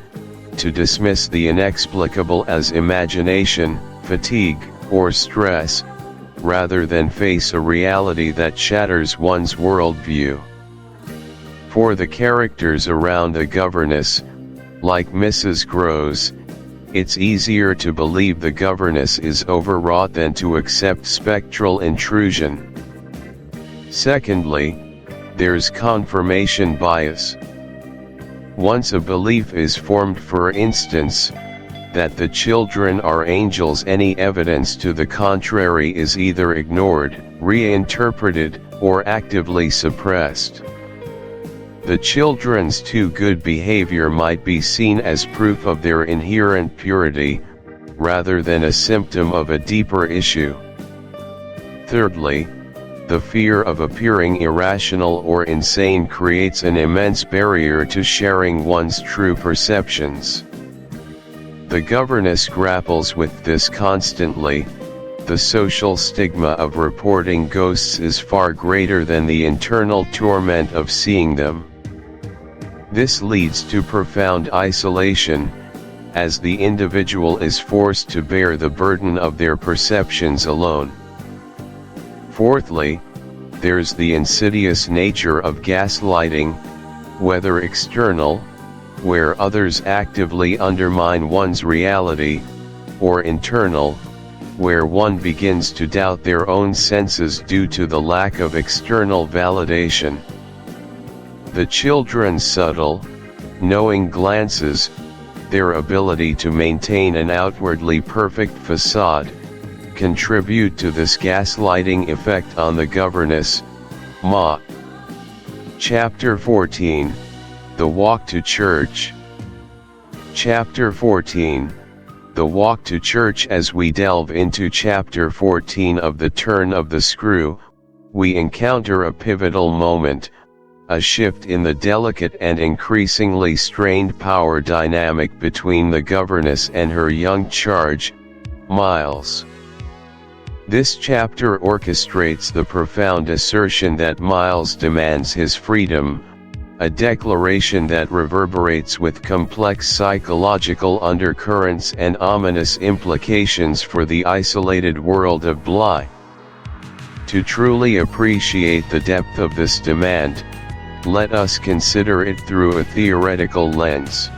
to dismiss the inexplicable as imagination, fatigue, or stress, rather than face a reality that shatters one's worldview. For the characters around a governess, like Mrs. Groves, it's easier to believe the governess is overwrought than to accept spectral intrusion. Secondly, there's confirmation bias. Once a belief is formed, for instance, that the children are angels, any evidence to the contrary is either ignored, reinterpreted, or actively suppressed. The children's too good behavior might be seen as proof of their inherent purity, rather than a symptom of a deeper issue. Thirdly, the fear of appearing irrational or insane creates an immense barrier to sharing one's true perceptions. The governess grapples with this constantly. The social stigma of reporting ghosts is far greater than the internal torment of seeing them. This leads to profound isolation, as the individual is forced to bear the burden of their perceptions alone. Fourthly, there's the insidious nature of gaslighting, whether external, where others actively undermine one's reality, or internal, where one begins to doubt their own senses due to the lack of external validation. The children's subtle, knowing glances, their ability to maintain an outwardly perfect facade, contribute to this gaslighting effect on the governess, Ma. Chapter 14, The Walk to Church. Chapter 14, The Walk to Church. As we delve into Chapter 14 of The Turn of the Screw, we encounter a pivotal moment, a shift in the delicate and increasingly strained power dynamic between the governess and her young charge, Miles. This chapter orchestrates the profound assertion that Miles demands his freedom, a declaration that reverberates with complex psychological undercurrents and ominous implications for the isolated world of Bly. To truly appreciate the depth of this demand, let us consider it through a theoretical lens.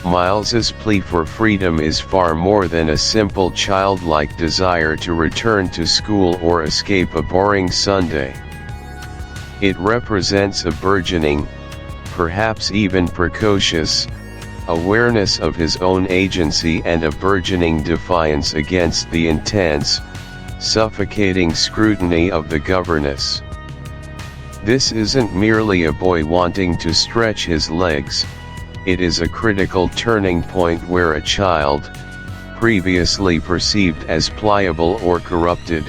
Miles's plea for freedom is far more than a simple childlike desire to return to school or escape a boring Sunday. It represents a burgeoning, perhaps even precocious, awareness of his own agency and a burgeoning defiance against the intense, suffocating scrutiny of the governess. This isn't merely a boy wanting to stretch his legs, it is a critical turning point where a child, previously perceived as pliable or corrupted,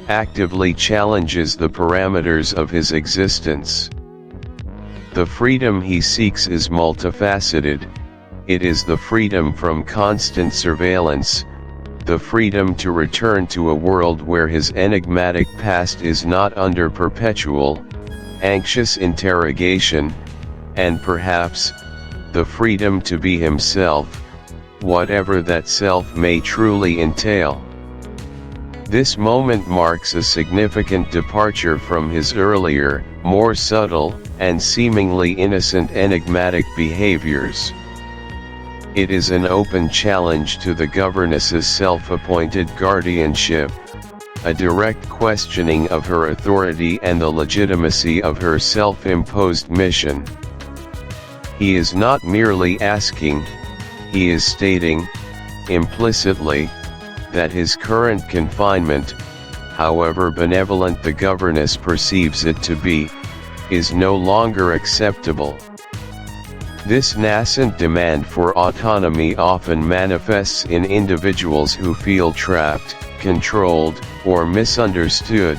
actively challenges the parameters of his existence. The freedom he seeks is multifaceted. It is the freedom from constant surveillance, the freedom to return to a world where his enigmatic past is not under perpetual, anxious interrogation, and perhaps, the freedom to be himself, whatever that self may truly entail. This moment marks a significant departure from his earlier, more subtle, and seemingly innocent enigmatic behaviors. It is an open challenge to the governess's self-appointed guardianship, a direct questioning of her authority and the legitimacy of her self-imposed mission. He is not merely asking, he is stating, implicitly, that his current confinement, however benevolent the governess perceives it to be, is no longer acceptable. This nascent demand for autonomy often manifests in individuals who feel trapped, controlled, or misunderstood,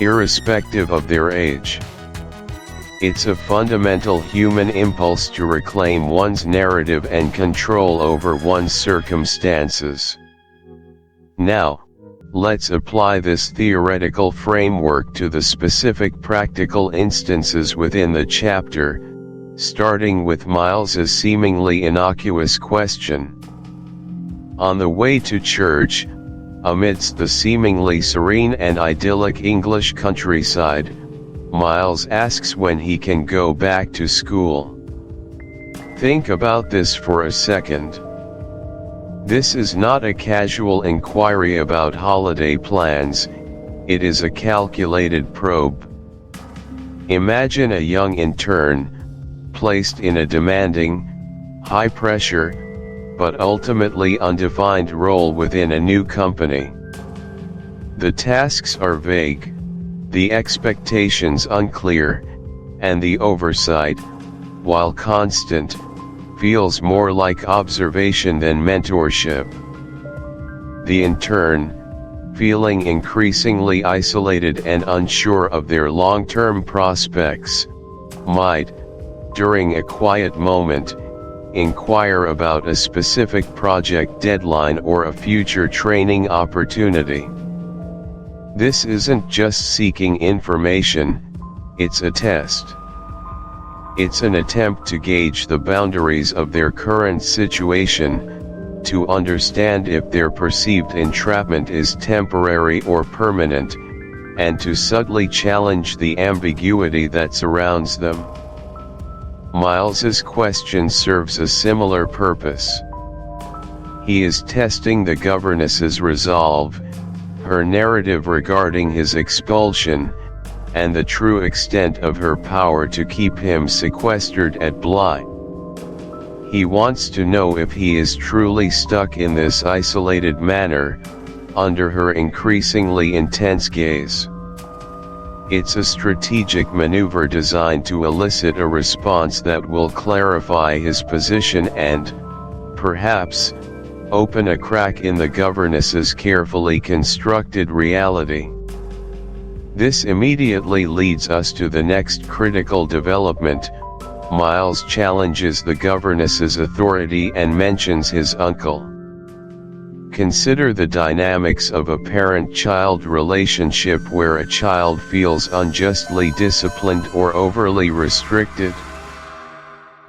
irrespective of their age. It's a fundamental human impulse to reclaim one's narrative and control over one's circumstances. Now, let's apply this theoretical framework to the specific practical instances within the chapter, starting with Miles's seemingly innocuous question. On the way to church, amidst the seemingly serene and idyllic English countryside, Miles asks when he can go back to school. Think about this for a second. This is not a casual inquiry about holiday plans, it is a calculated probe. Imagine a young intern, placed in a demanding, high-pressure, but ultimately undefined role within a new company. The tasks are vague, the expectations unclear, and the oversight, while constant, feels more like observation than mentorship. The intern, feeling increasingly isolated and unsure of their long-term prospects, might, during a quiet moment, inquire about a specific project deadline or a future training opportunity. This isn't just seeking information, it's a test. It's an attempt to gauge the boundaries of their current situation, to understand if their perceived entrapment is temporary or permanent, and to subtly challenge the ambiguity that surrounds them. Miles's question serves a similar purpose. He is testing the governess's resolve, her narrative regarding his expulsion, and the true extent of her power to keep him sequestered at Bly. He wants to know if he is truly stuck in this isolated manner, under her increasingly intense gaze. It's a strategic maneuver designed to elicit a response that will clarify his position and, perhaps, open a crack in the governess's carefully constructed reality. This immediately leads us to the next critical development. Miles challenges the governess's authority and mentions his uncle. Consider the dynamics of a parent-child relationship where a child feels unjustly disciplined or overly restricted.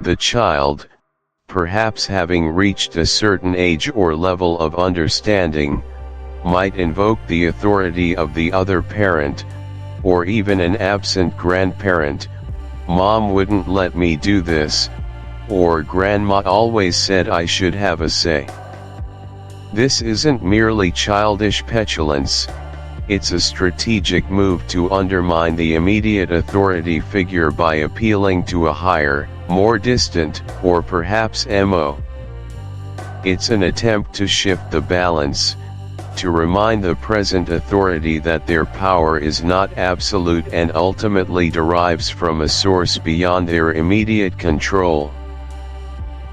The child, perhaps having reached a certain age or level of understanding, might invoke the authority of the other parent, or even an absent grandparent. Mom wouldn't let me do this, or grandma always said I should have a say. This isn't merely childish petulance, it's a strategic move to undermine the immediate authority figure by appealing to a higher, more distant, or perhaps MO. It's an attempt to shift the balance, to remind the present authority that their power is not absolute and ultimately derives from a source beyond their immediate control.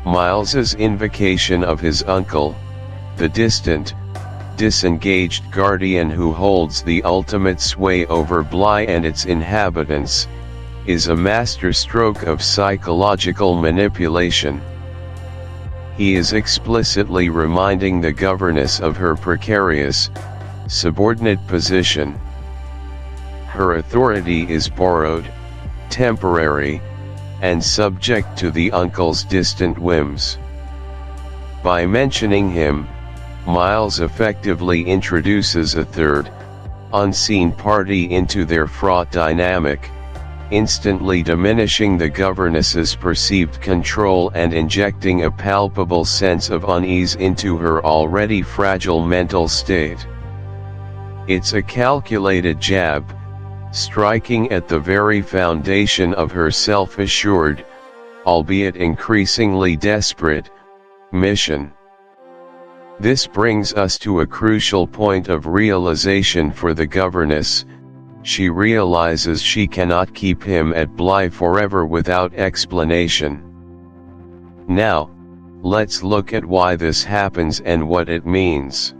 Miles's invocation of his uncle, the distant, disengaged guardian who holds the ultimate sway over Bly and its inhabitants, is a masterstroke of psychological manipulation. He is explicitly reminding the governess of her precarious, subordinate position. Her authority is borrowed, temporary, and subject to the uncle's distant whims. By mentioning him, Miles effectively introduces a third, unseen party into their fraught dynamic, instantly diminishing the governess's perceived control and injecting a palpable sense of unease into her already fragile mental state. It's a calculated jab, striking at the very foundation of her self-assured, albeit increasingly desperate, mission. This brings us to a crucial point of realization for the governess. She realizes she cannot keep him at Bly forever without explanation. Now, let's look at why this happens and what it means.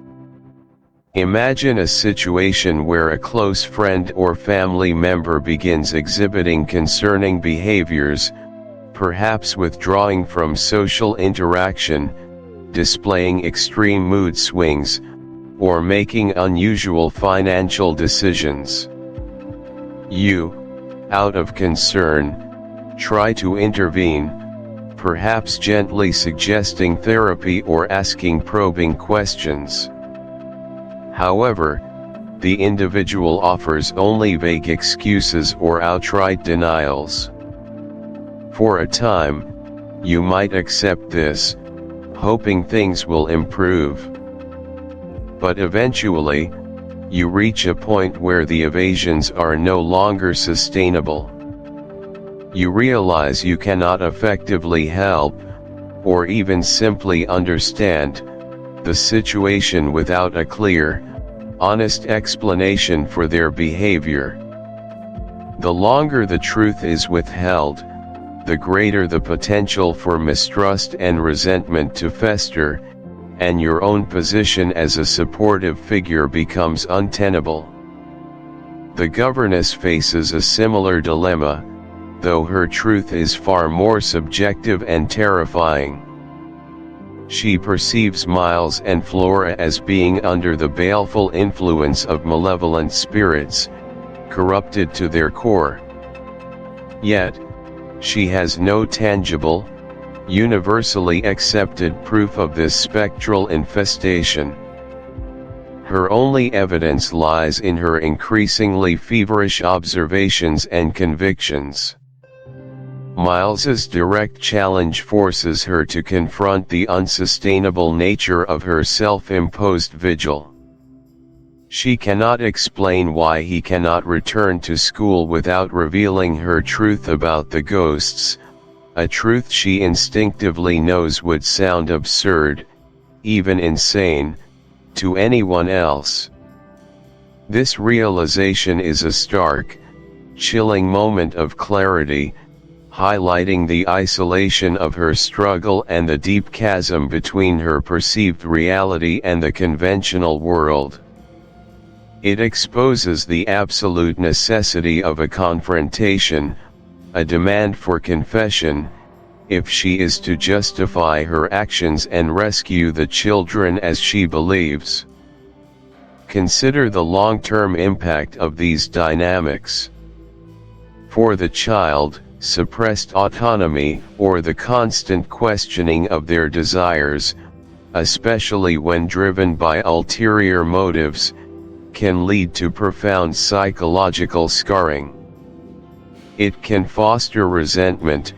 Imagine a situation where a close friend or family member begins exhibiting concerning behaviors, perhaps withdrawing from social interaction, displaying extreme mood swings, or making unusual financial decisions. You, out of concern, try to intervene, perhaps gently suggesting therapy or asking probing questions. However, the individual offers only vague excuses or outright denials. For a time, you might accept this, hoping things will improve. But eventually, you reach a point where the evasions are no longer sustainable. You realize you cannot effectively help, or even simply understand, the situation without a clear, honest explanation for their behavior. The longer the truth is withheld, the greater the potential for mistrust and resentment to fester, and your own position as a supportive figure becomes untenable. The governess faces a similar dilemma, though her truth is far more subjective and terrifying. She perceives Miles and Flora as being under the baleful influence of malevolent spirits, corrupted to their core. Yet, she has no tangible, universally accepted proof of this spectral infestation. Her only evidence lies in her increasingly feverish observations and convictions. Miles's direct challenge forces her to confront the unsustainable nature of her self-imposed vigil. She cannot explain why he cannot return to school without revealing her truth about the ghosts, a truth she instinctively knows would sound absurd, even insane, to anyone else. This realization is a stark, chilling moment of clarity, highlighting the isolation of her struggle and the deep chasm between her perceived reality and the conventional world. It exposes the absolute necessity of a confrontation, a demand for confession, if she is to justify her actions and rescue the children as she believes. Consider the long-term impact of these dynamics. For the child, suppressed autonomy, or the constant questioning of their desires, especially when driven by ulterior motives, can lead to profound psychological scarring. It can foster resentment,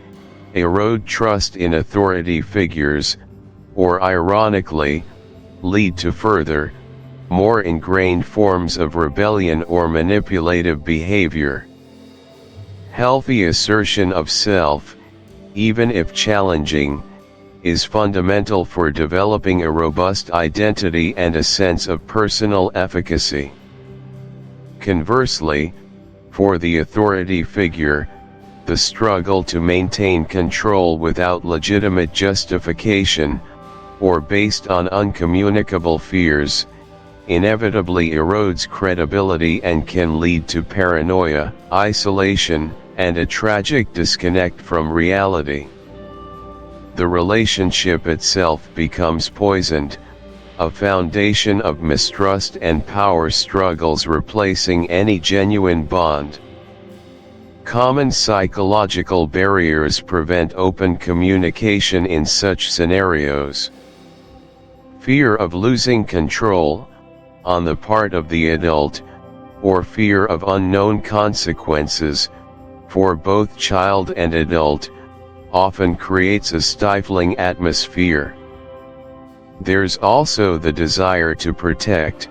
erode trust in authority figures, or ironically, lead to further, more ingrained forms of rebellion or manipulative behavior. Healthy assertion of self, even if challenging, is fundamental for developing a robust identity and a sense of personal efficacy. Conversely, for the authority figure, the struggle to maintain control without legitimate justification, or based on uncommunicable fears, inevitably erodes credibility and can lead to paranoia, isolation, and a tragic disconnect from reality. The relationship itself becomes poisoned, a foundation of mistrust and power struggles replacing any genuine bond. Common psychological barriers prevent open communication in such scenarios. Fear of losing control, on the part of the adult, or fear of unknown consequences, for both child and adult, often creates a stifling atmosphere. There's also the desire to protect,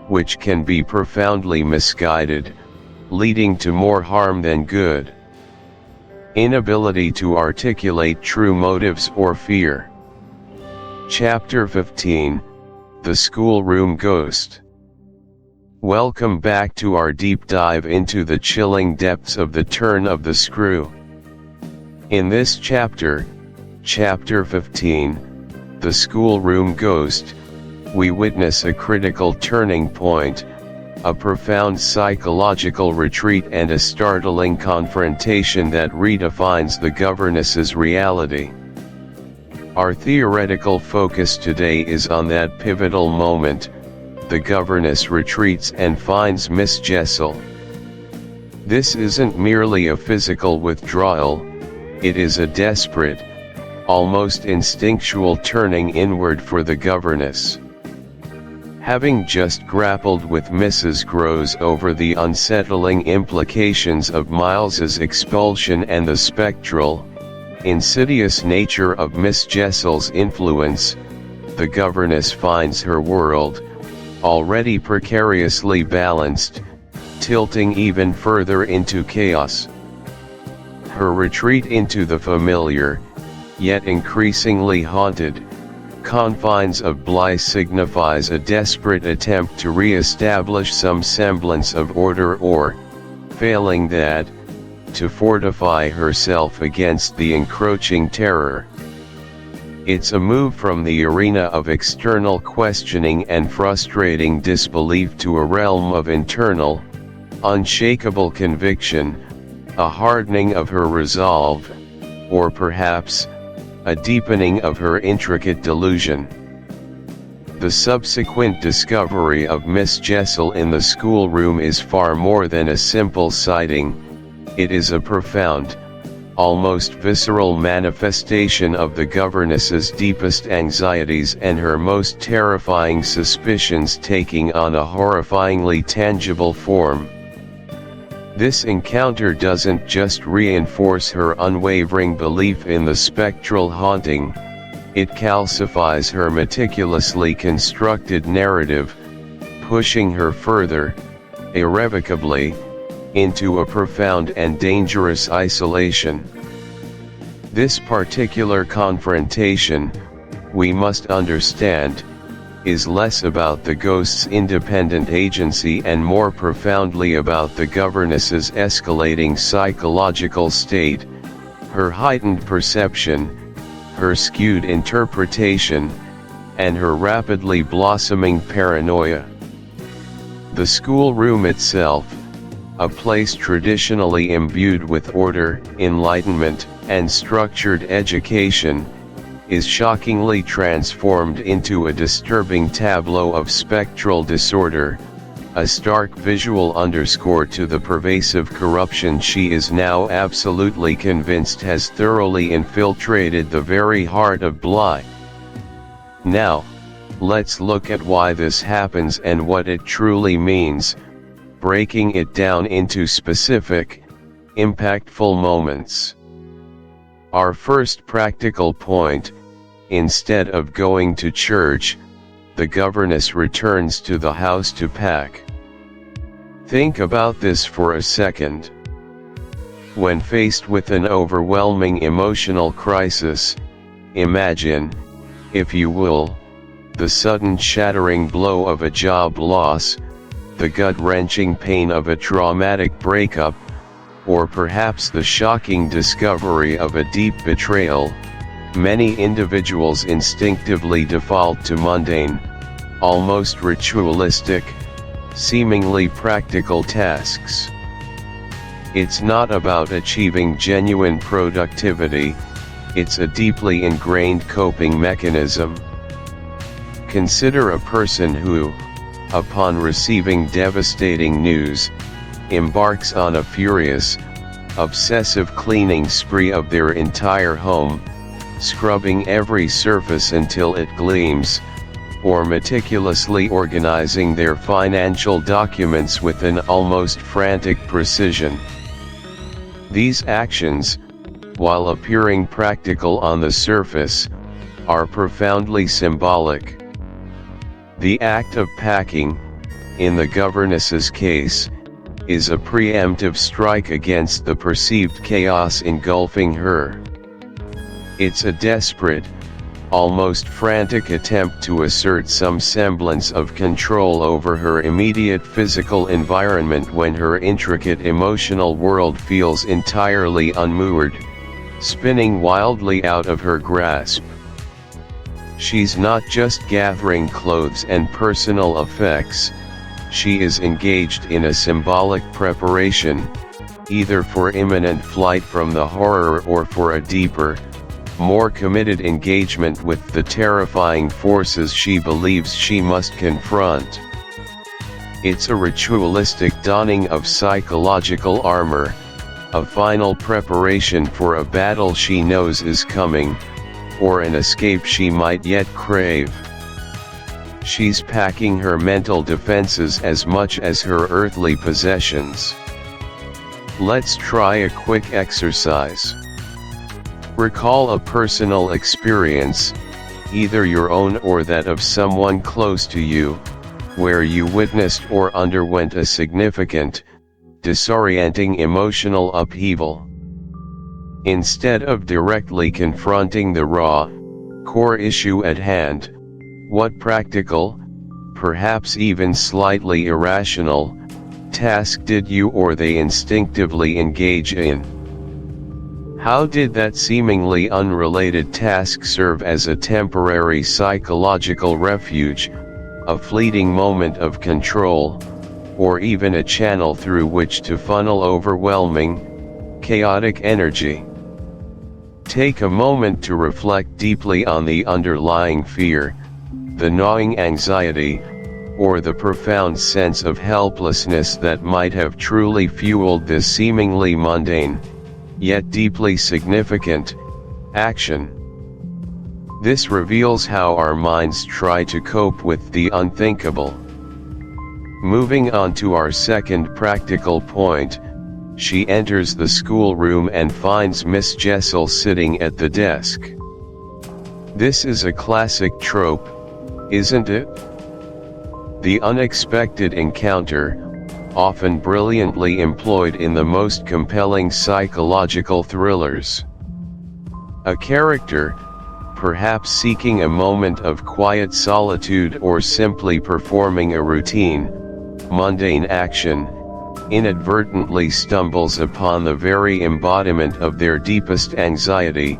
which can be profoundly misguided, leading to more harm than good. Inability to articulate true motives or fear. Chapter 15, The Schoolroom Ghost. Welcome back to our deep dive into the chilling depths of the turn of the screw. In this chapter, Chapter 15, The Schoolroom Ghost, we witness a critical turning point, a profound psychological retreat and a startling confrontation that redefines the governess's reality. Our theoretical focus today is on that pivotal moment. The governess retreats and finds Miss Jessel. This isn't merely a physical withdrawal, it is a desperate, almost instinctual turning inward for the governess. Having just grappled with Mrs. Groves over the unsettling implications of Miles's expulsion and the spectral, insidious nature of Miss Jessel's influence, the governess finds her world, already precariously balanced, tilting even further into chaos. Her retreat into the familiar, yet increasingly haunted, confines of Bly signifies a desperate attempt to re-establish some semblance of order or, failing that, to fortify herself against the encroaching terror. It's a move from the arena of external questioning and frustrating disbelief to a realm of internal, unshakable conviction, a hardening of her resolve, or perhaps, a deepening of her intricate delusion. The subsequent discovery of Miss Jessel in the schoolroom is far more than a simple sighting, it is a profound, almost visceral manifestation of the governess's deepest anxieties and her most terrifying suspicions taking on a horrifyingly tangible form. This encounter doesn't just reinforce her unwavering belief in the spectral haunting, it calcifies her meticulously constructed narrative, pushing her further, irrevocably, into a profound and dangerous isolation. This particular confrontation, we must understand, is less about the ghost's independent agency and more profoundly about the governess's escalating psychological state, her heightened perception, her skewed interpretation, and her rapidly blossoming paranoia. The schoolroom itself, a place traditionally imbued with order, enlightenment, and structured education, is shockingly transformed into a disturbing tableau of spectral disorder, a stark visual underscore to the pervasive corruption she is now absolutely convinced has thoroughly infiltrated the very heart of Bly. Now, let's look at why this happens and what it truly means, breaking it down into specific, impactful moments. Our first practical point: instead of going to church, the governess returns to the house to pack. Think about this for a second. When faced with an overwhelming emotional crisis, imagine, if you will, the sudden shattering blow of a job loss, the gut-wrenching pain of a traumatic breakup, or perhaps the shocking discovery of a deep betrayal. Many individuals instinctively default to mundane, almost ritualistic, seemingly practical tasks. It's not about achieving genuine productivity, it's a deeply ingrained coping mechanism. Consider a person who, upon receiving devastating news, embarks on a furious, obsessive cleaning spree of their entire home, scrubbing every surface until it gleams, or meticulously organizing their financial documents with an almost frantic precision. These actions, while appearing practical on the surface, are profoundly symbolic. The act of packing, in the governess's case, is a preemptive strike against the perceived chaos engulfing her. It's a desperate, almost frantic attempt to assert some semblance of control over her immediate physical environment when her intricate emotional world feels entirely unmoored, spinning wildly out of her grasp. She's not just gathering clothes and personal effects, she is engaged in a symbolic preparation, either for imminent flight from the horror or for a deeper, more committed engagement with the terrifying forces she believes she must confront. It's a ritualistic donning of psychological armor, a final preparation for a battle she knows is coming, or an escape she might yet crave. She's packing her mental defenses as much as her earthly possessions. Let's try a quick exercise. Recall a personal experience, either your own or that of someone close to you, where you witnessed or underwent a significant, disorienting emotional upheaval. Instead of directly confronting the raw, core issue at hand, what practical, perhaps even slightly irrational, task did you or they instinctively engage in? How did that seemingly unrelated task serve as a temporary psychological refuge, a fleeting moment of control, or even a channel through which to funnel overwhelming, chaotic energy? Take a moment to reflect deeply on the underlying fear, the gnawing anxiety, or the profound sense of helplessness that might have truly fueled this seemingly mundane, yet deeply significant, action. This reveals how our minds try to cope with the unthinkable. Moving on to our second practical point, she enters the schoolroom and finds Miss Jessel sitting at the desk. This is a classic trope, isn't it? The unexpected encounter, often brilliantly employed in the most compelling psychological thrillers. A character, perhaps seeking a moment of quiet solitude or simply performing a routine, mundane action, inadvertently stumbles upon the very embodiment of their deepest anxiety,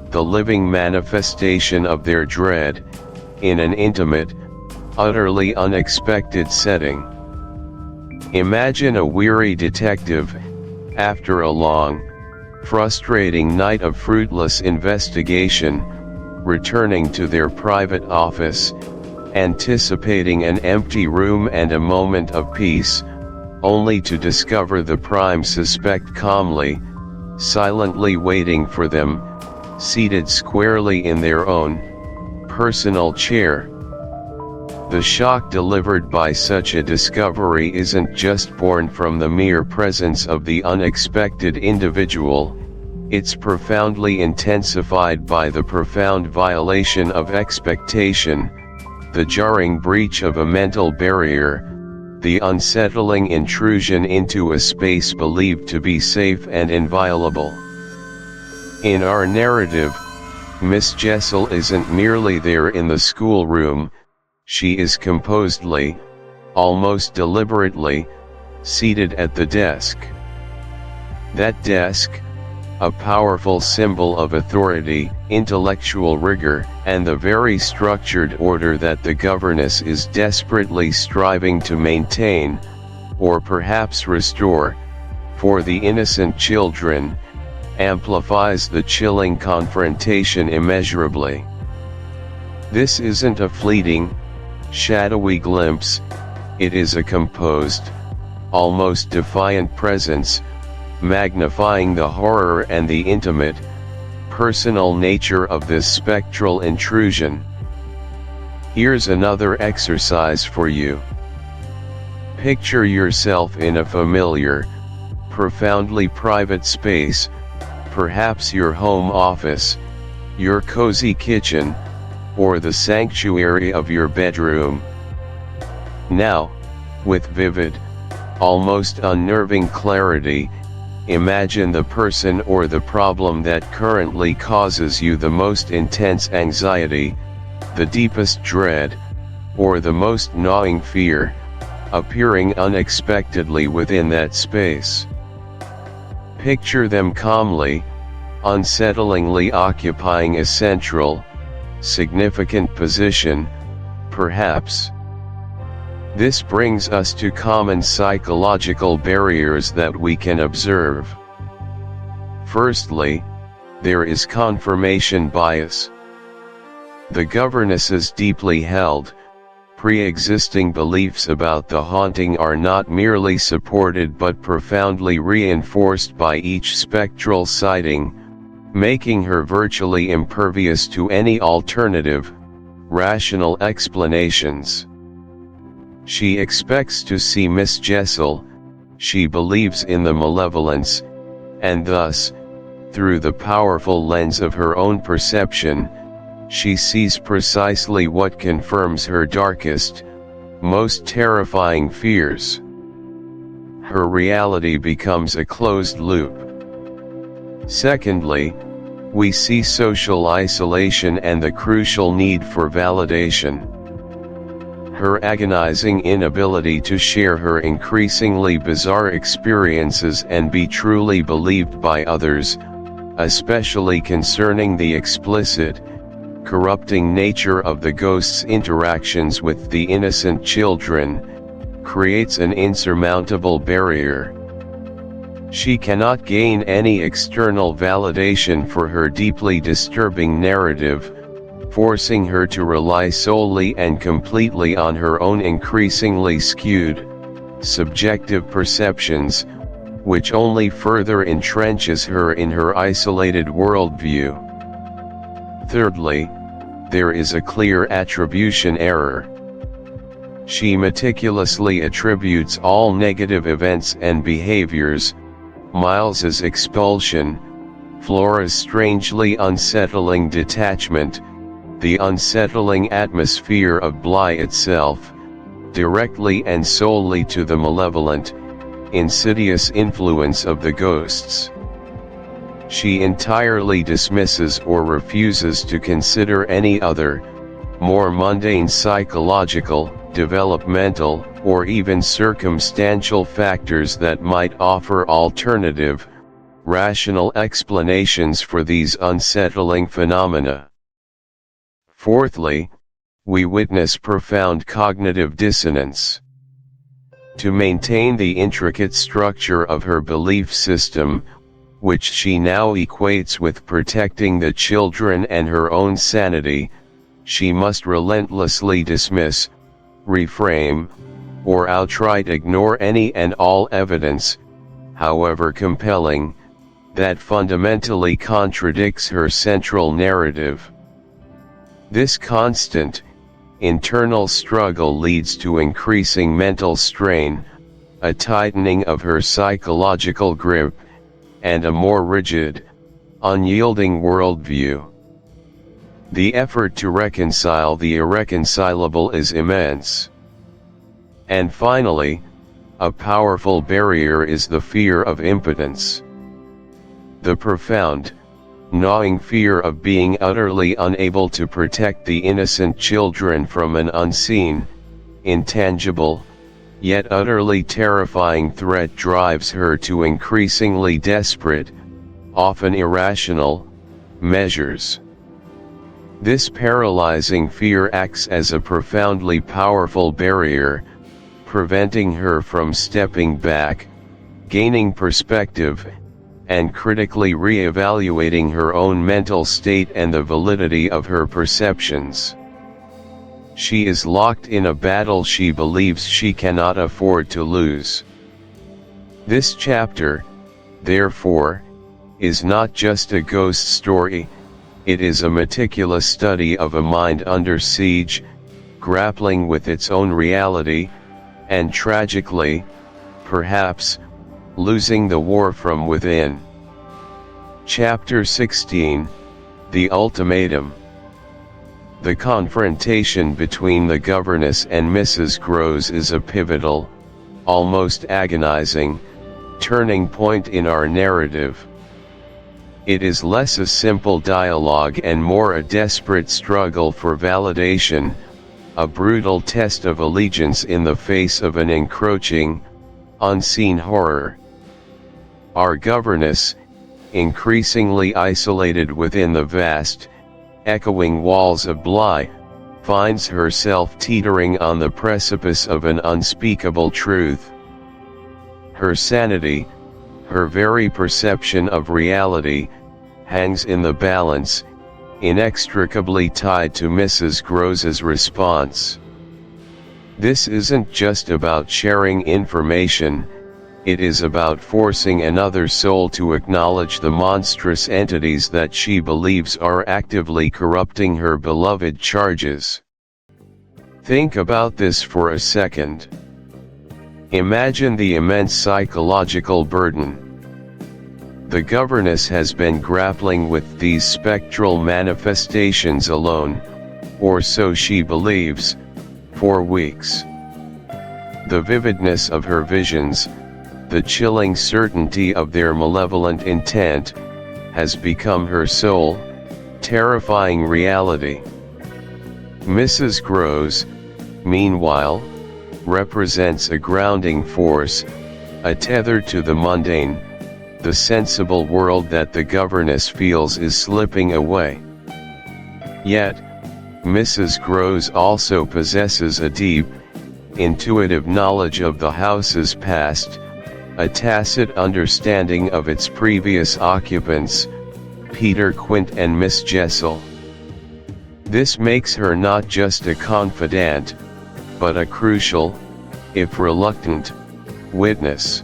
the living manifestation of their dread, in an intimate, utterly unexpected setting. Imagine a weary detective, after a long, frustrating night of fruitless investigation, returning to their private office, anticipating an empty room and a moment of peace, only to discover the prime suspect calmly, silently waiting for them, seated squarely in their own personal chair. The shock delivered by such a discovery isn't just born from the mere presence of the unexpected individual, it's profoundly intensified by the profound violation of expectation, the jarring breach of a mental barrier, the unsettling intrusion into a space believed to be safe and inviolable. In our narrative, Miss Jessel isn't merely there in the schoolroom, she is composedly, almost deliberately, seated at the desk. That desk, a powerful symbol of authority, intellectual rigor, and the very structured order that the governess is desperately striving to maintain, or perhaps restore, for the innocent children, amplifies the chilling confrontation immeasurably. This isn't a fleeting, shadowy glimpse, it is a composed, almost defiant presence, magnifying the horror and the intimate, personal nature of this spectral intrusion. Here's another exercise for you. Picture yourself in a familiar, profoundly private space, perhaps your home office, your cozy kitchen, or the sanctuary of your bedroom. Now, with vivid, almost unnerving clarity, imagine the person or the problem that currently causes you the most intense anxiety, the deepest dread, or the most gnawing fear, appearing unexpectedly within that space. Picture them calmly, unsettlingly occupying a central, significant position, perhaps. This brings us to common psychological barriers that we can observe. Firstly, there is confirmation bias. The governess's deeply held, pre-existing beliefs about the haunting are not merely supported but profoundly reinforced by each spectral sighting, making her virtually impervious to any alternative, rational explanations. She expects to see Miss Jessel, she believes in the malevolence, and thus, through the powerful lens of her own perception, she sees precisely what confirms her darkest, most terrifying fears. Her reality becomes a closed loop. Secondly, we see social isolation and the crucial need for validation. Her agonizing inability to share her increasingly bizarre experiences and be truly believed by others, especially concerning the explicit, corrupting nature of the ghost's interactions with the innocent children, creates an insurmountable barrier. She cannot gain any external validation for her deeply disturbing narrative, forcing her to rely solely and completely on her own increasingly skewed, subjective perceptions, which only further entrenches her in her isolated worldview. Thirdly, there is a clear attribution error. She meticulously attributes all negative events and behaviors, Miles's expulsion, Flora's strangely unsettling detachment, the unsettling atmosphere of Bly itself, directly and solely to the malevolent, insidious influence of the ghosts. She entirely dismisses or refuses to consider any other, more mundane psychological, developmental, or even circumstantial factors that might offer alternative, rational explanations for these unsettling phenomena. Fourthly, we witness profound cognitive dissonance. To maintain the intricate structure of her belief system, which she now equates with protecting the children and her own sanity, she must relentlessly dismiss, reframe, or outright ignore any and all evidence, however compelling, that fundamentally contradicts her central narrative. This constant, internal struggle leads to increasing mental strain, a tightening of her psychological grip, and a more rigid, unyielding worldview. The effort to reconcile the irreconcilable is immense. And finally, a powerful barrier is the fear of impotence. The profound, gnawing fear of being utterly unable to protect the innocent children from an unseen, intangible, yet utterly terrifying threat drives her to increasingly desperate, often irrational, measures. This paralyzing fear acts as a profoundly powerful barrier, preventing her from stepping back, gaining perspective, and critically re-evaluating her own mental state and the validity of her perceptions. She is locked in a battle she believes she cannot afford to lose. This chapter, therefore, is not just a ghost story, it is a meticulous study of a mind under siege, grappling with its own reality, and tragically, perhaps, losing the war from within. Chapter 16, The Ultimatum. The confrontation between the governess and Mrs. Groves is a pivotal, almost agonizing, turning point in our narrative. It is less a simple dialogue and more a desperate struggle for validation, a brutal test of allegiance in the face of an encroaching, unseen horror. Our governess, increasingly isolated within the vast, echoing walls of Bly, finds herself teetering on the precipice of an unspeakable truth. Her sanity, her very perception of reality, hangs in the balance, inextricably tied to Mrs. Groves's response. This isn't just about sharing information, it is about forcing another soul to acknowledge the monstrous entities that she believes are actively corrupting her beloved charges. Think about this for a second. Imagine the immense psychological burden. The governess has been grappling with these spectral manifestations alone, or so she believes, for weeks. The vividness of her visions, the chilling certainty of their malevolent intent, has become her sole, terrifying reality. Mrs. Groves, meanwhile, represents a grounding force, a tether to the mundane, the sensible world that the governess feels is slipping away. Yet, Mrs. Groves also possesses a deep, intuitive knowledge of the house's past, a tacit understanding of its previous occupants, Peter Quint and Miss Jessel. This makes her not just a confidant, but a crucial, if reluctant, witness.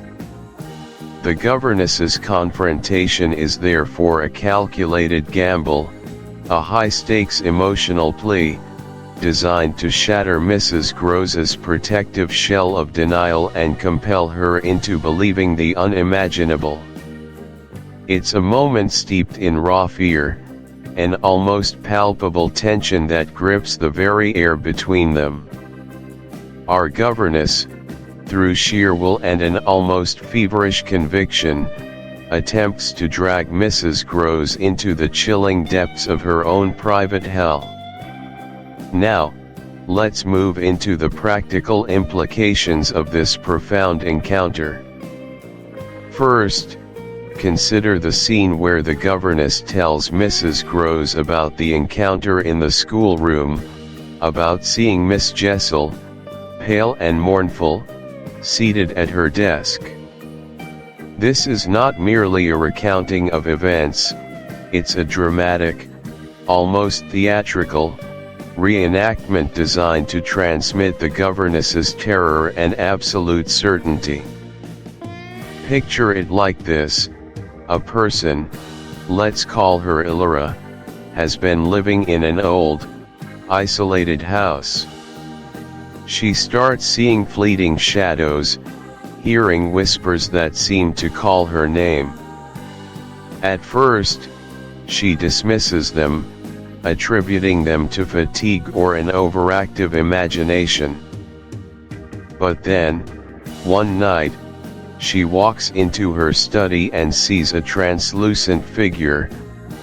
The governess's confrontation is therefore a calculated gamble, a high-stakes emotional plea, designed to shatter Mrs. Groves's protective shell of denial and compel her into believing the unimaginable. It's a moment steeped in raw fear, an almost palpable tension that grips the very air between them. Our governess, through sheer will and an almost feverish conviction, attempts to drag Mrs. Groves into the chilling depths of her own private hell. Now, let's move into the practical implications of this profound encounter. First, consider the scene where the governess tells Mrs. Groves about the encounter in the schoolroom, about seeing Miss Jessel, pale and mournful, seated at her desk. This is not merely a recounting of events, it's a dramatic, almost theatrical, reenactment designed to transmit the governess's terror and absolute certainty. Picture it like this: a person, let's call her Illyra, has been living in an old, isolated house. She starts seeing fleeting shadows, hearing whispers that seem to call her name. At first, she dismisses them, attributing them to fatigue or an overactive imagination. But then, one night, she walks into her study and sees a translucent figure,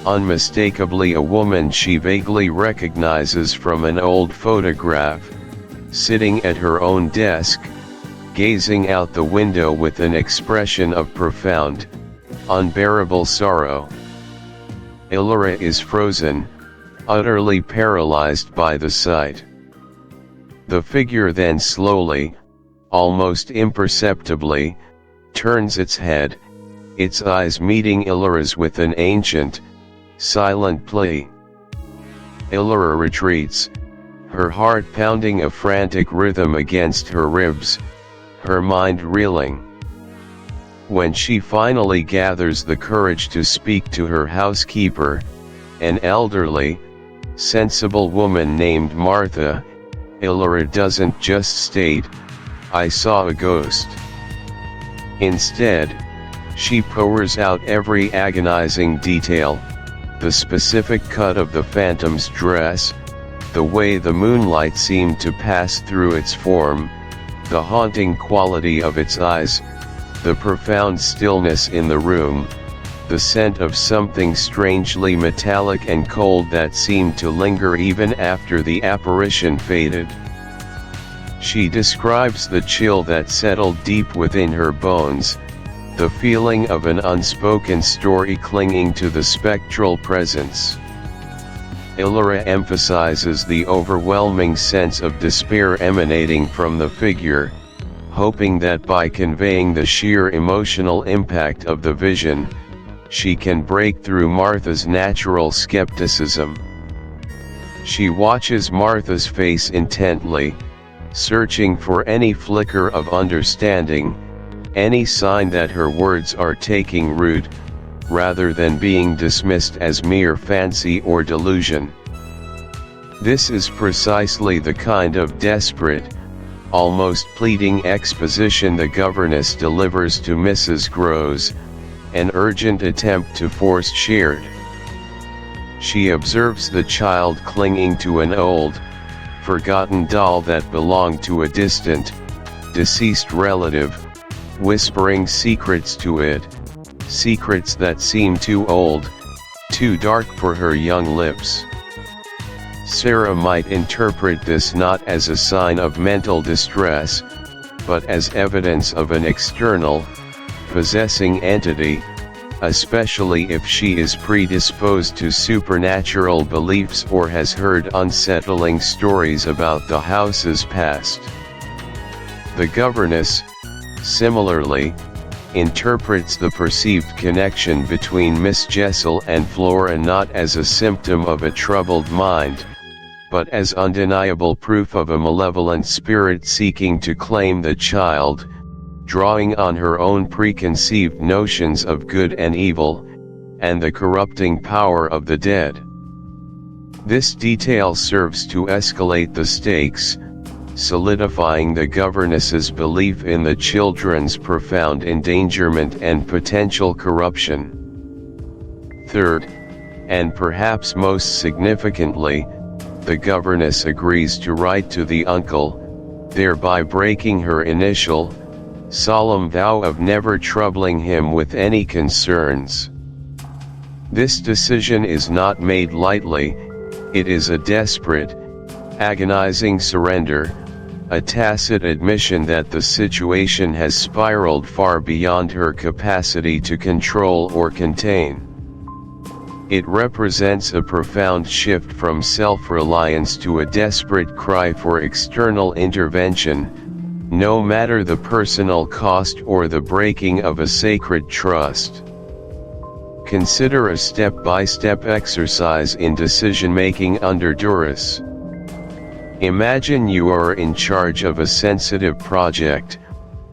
unmistakably a woman she vaguely recognizes from an old photograph, sitting at her own desk, gazing out the window with an expression of profound, unbearable sorrow. Illyra is frozen, utterly paralyzed by the sight. The figure then slowly, almost imperceptibly, turns its head, its eyes meeting Illyra's with an ancient, silent plea. Illyra retreats, her heart pounding a frantic rhythm against her ribs, her mind reeling. When she finally gathers the courage to speak to her housekeeper, an elderly, sensible woman named Martha, Illyra doesn't just state, "I saw a ghost." Instead, she pours out every agonizing detail, the specific cut of the phantom's dress, the way the moonlight seemed to pass through its form, the haunting quality of its eyes, the profound stillness in the room, the scent of something strangely metallic and cold that seemed to linger even after the apparition faded. She describes the chill that settled deep within her bones, the feeling of an unspoken story clinging to the spectral presence. Illyra emphasizes the overwhelming sense of despair emanating from the figure, hoping that by conveying the sheer emotional impact of the vision, she can break through Martha's natural skepticism. She watches Martha's face intently, searching for any flicker of understanding, any sign that her words are taking root, rather than being dismissed as mere fancy or delusion. This is precisely the kind of desperate, almost pleading exposition the governess delivers to Mrs. Groves, an urgent attempt to force shared. She observes the child clinging to an old, forgotten doll that belonged to a distant, deceased relative, whispering secrets to it, secrets that seem too old, too dark for her young lips. Sarah might interpret this not as a sign of mental distress, but as evidence of an external, possessing entity, especially if she is predisposed to supernatural beliefs or has heard unsettling stories about the house's past. The governess, similarly, interprets the perceived connection between Miss Jessel and Flora not as a symptom of a troubled mind, but as undeniable proof of a malevolent spirit seeking to claim the child, drawing on her own preconceived notions of good and evil, and the corrupting power of the dead. This detail serves to escalate the stakes, solidifying the governess's belief in the children's profound endangerment and potential corruption. Third, and perhaps most significantly, the governess agrees to write to the uncle, thereby breaking her initial, solemn vow of never troubling him with any concerns. This decision is not made lightly, it is a desperate, agonizing surrender, a tacit admission that the situation has spiraled far beyond her capacity to control or contain. It represents a profound shift from self-reliance to a desperate cry for external intervention, no matter the personal cost or the breaking of a sacred trust. Consider a step-by-step exercise in decision-making under duress. Imagine you are in charge of a sensitive project,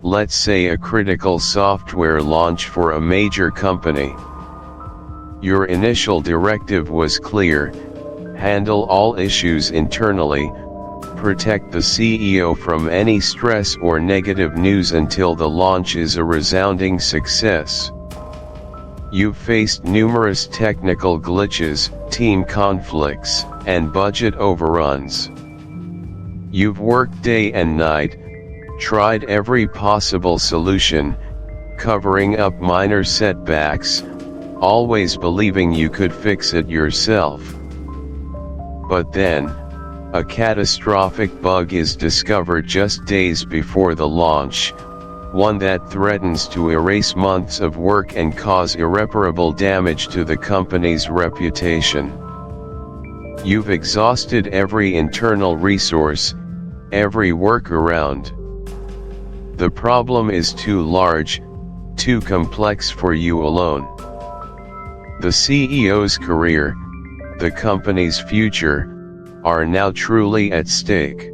let's say a critical software launch for a major company. Your initial directive was clear: handle all issues internally, protect the CEO from any stress or negative news until the launch is a resounding success. You've faced numerous technical glitches, team conflicts, and budget overruns. You've worked day and night, tried every possible solution, covering up minor setbacks, always believing you could fix it yourself. But then, a catastrophic bug is discovered just days before the launch, one that threatens to erase months of work and cause irreparable damage to the company's reputation. You've exhausted every internal resource, every workaround. The problem is too large, too complex for you alone. The CEO's career, the company's future, are now truly at stake.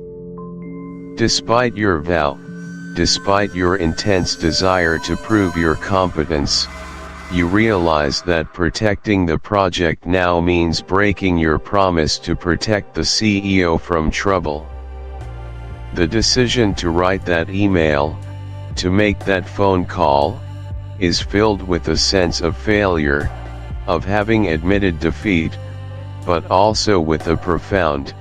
Despite your vow, despite your intense desire to prove your competence, you realize that protecting the project now means breaking your promise to protect the CEO from trouble. The decision to write that email, to make that phone call, is filled with a sense of failure, of having admitted defeat, but also with a profound,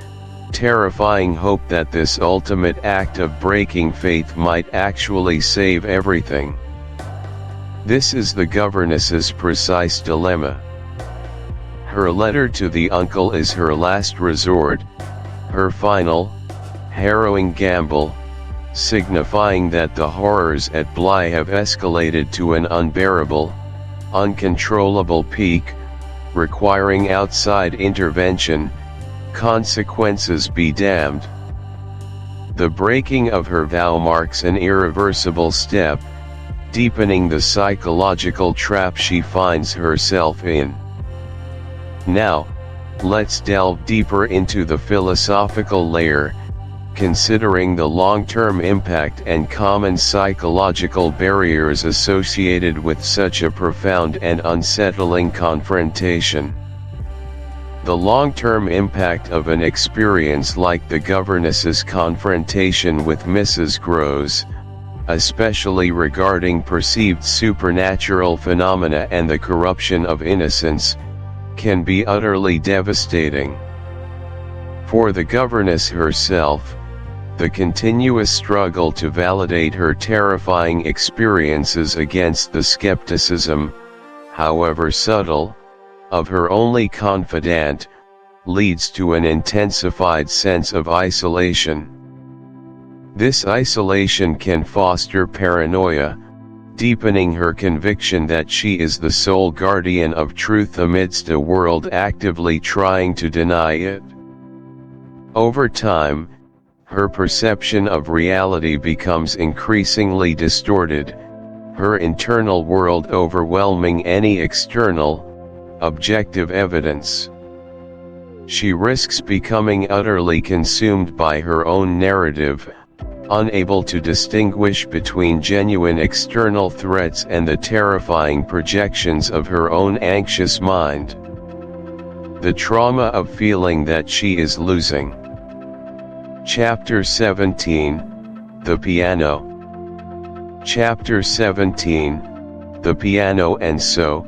terrifying hope that this ultimate act of breaking faith might actually save everything. This is the governess's precise dilemma. Her letter to the uncle is her last resort, her final, harrowing gamble, signifying that the horrors at Bly have escalated to an unbearable, uncontrollable peak, requiring outside intervention, consequences be damned. The breaking of her vow marks an irreversible step, deepening the psychological trap she finds herself in. Now, let's delve deeper into the philosophical layer, considering the long-term impact and common psychological barriers associated with such a profound and unsettling confrontation. The long-term impact of an experience like the governess's confrontation with Mrs. Gross, especially regarding perceived supernatural phenomena and the corruption of innocence, can be utterly devastating. For the governess herself, the continuous struggle to validate her terrifying experiences against the skepticism, however subtle, of her only confidant, leads to an intensified sense of isolation. This isolation can foster paranoia, deepening her conviction that she is the sole guardian of truth amidst a world actively trying to deny it. Over time, her perception of reality becomes increasingly distorted, her internal world overwhelming any external, objective evidence. She risks becoming utterly consumed by her own narrative, unable to distinguish between genuine external threats and the terrifying projections of her own anxious mind. The trauma of feeling that she is losing. Chapter 17, The Piano. Chapter 17, The Piano. And so,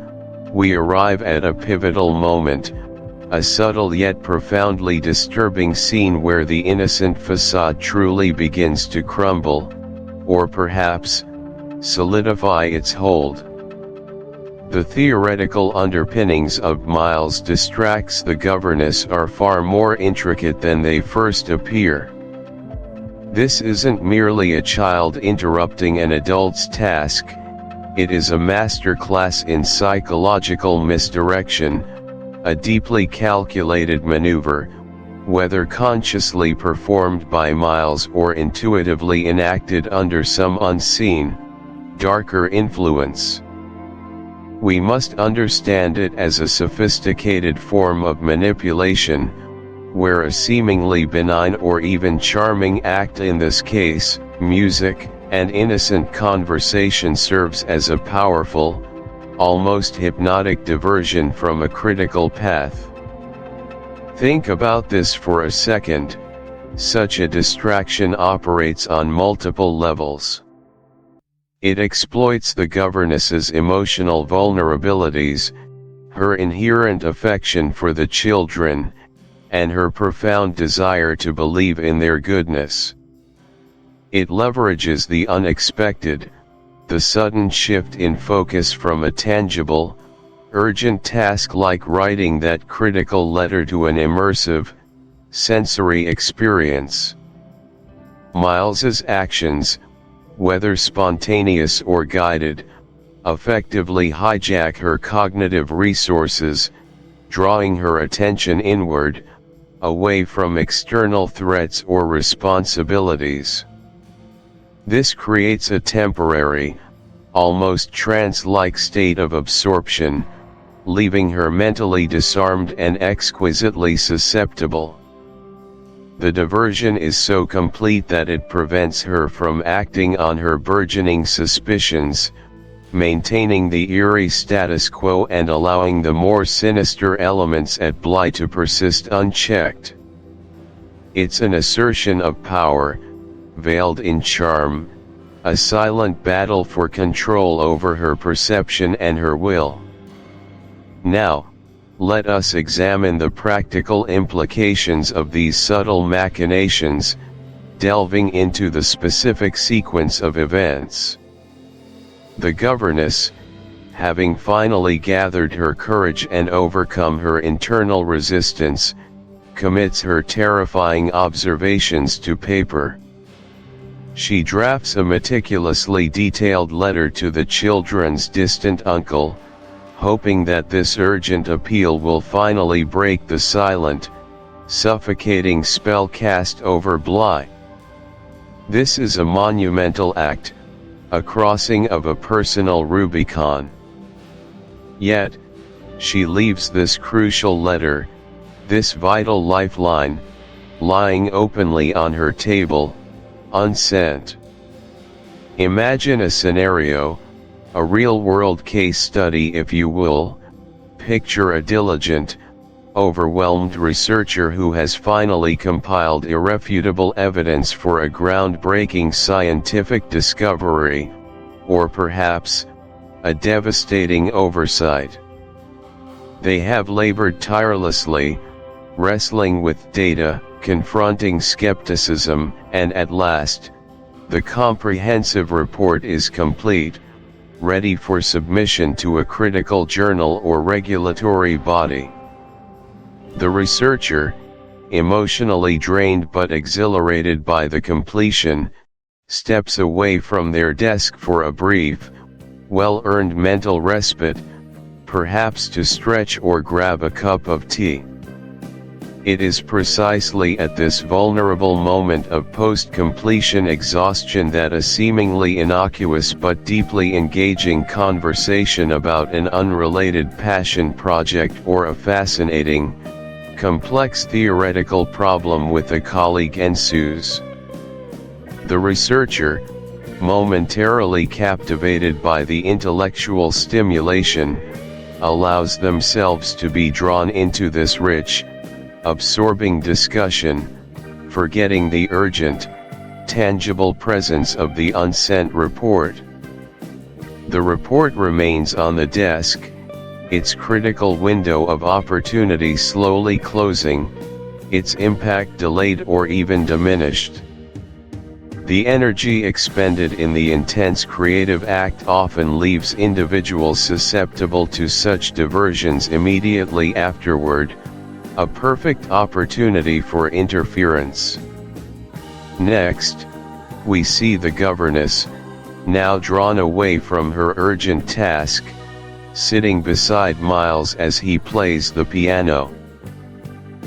we arrive at a pivotal moment, a subtle yet profoundly disturbing scene where the innocent facade truly begins to crumble, or perhaps, solidify its hold. The theoretical underpinnings of Miles Distracts the Governess are far more intricate than they first appear. This isn't merely a child interrupting an adult's task, it is a masterclass in psychological misdirection, a deeply calculated maneuver, whether consciously performed by Miles or intuitively enacted under some unseen, darker influence. We must understand it as a sophisticated form of manipulation, where a seemingly benign or even charming act, in this case, music, and innocent conversation, serves as a powerful, almost hypnotic diversion from a critical path. Think about this for a second. Such a distraction operates on multiple levels. It exploits the governess's emotional vulnerabilities, her inherent affection for the children, and her profound desire to believe in their goodness. It leverages the unexpected, the sudden shift in focus from a tangible, urgent task like writing that critical letter to an immersive, sensory experience. Miles's actions, whether spontaneous or guided, effectively hijack her cognitive resources, drawing her attention inward, away from external threats or responsibilities. This creates a temporary, almost trance-like state of absorption, leaving her mentally disarmed and exquisitely susceptible. The diversion is so complete that it prevents her from acting on her burgeoning suspicions, maintaining the eerie status quo and allowing the more sinister elements at play to persist unchecked. It's an assertion of power, veiled in charm, a silent battle for control over her perception and her will. Now, let us examine the practical implications of these subtle machinations, delving into the specific sequence of events. The governess, having finally gathered her courage and overcome her internal resistance, commits her terrifying observations to paper. She drafts a meticulously detailed letter to the children's distant uncle, hoping that this urgent appeal will finally break the silent, suffocating spell cast over Bly. This is a monumental act, a crossing of a personal Rubicon. Yet, she leaves this crucial letter, this vital lifeline, lying openly on her table, unsent. Imagine a scenario, a real-world case study if you will. Picture a diligent, overwhelmed researcher who has finally compiled irrefutable evidence for a groundbreaking scientific discovery, or perhaps, a devastating oversight. They have labored tirelessly, wrestling with data, confronting skepticism, and at last, the comprehensive report is complete, ready for submission to a critical journal or regulatory body. The researcher, emotionally drained but exhilarated by the completion, steps away from their desk for a brief, well-earned mental respite, perhaps to stretch or grab a cup of tea. It is precisely at this vulnerable moment of post-completion exhaustion that a seemingly innocuous but deeply engaging conversation about an unrelated passion project or a fascinating, complex theoretical problem with a colleague ensues. The researcher, momentarily captivated by the intellectual stimulation, allows themselves to be drawn into this rich, absorbing discussion, forgetting the urgent, tangible presence of the unsent report. The report remains on the desk, its critical window of opportunity slowly closing, its impact delayed or even diminished. The energy expended in the intense creative act often leaves individuals susceptible to such diversions immediately afterward, a perfect opportunity for interference. Next, we see the governess, now drawn away from her urgent task, sitting beside Miles as he plays the piano.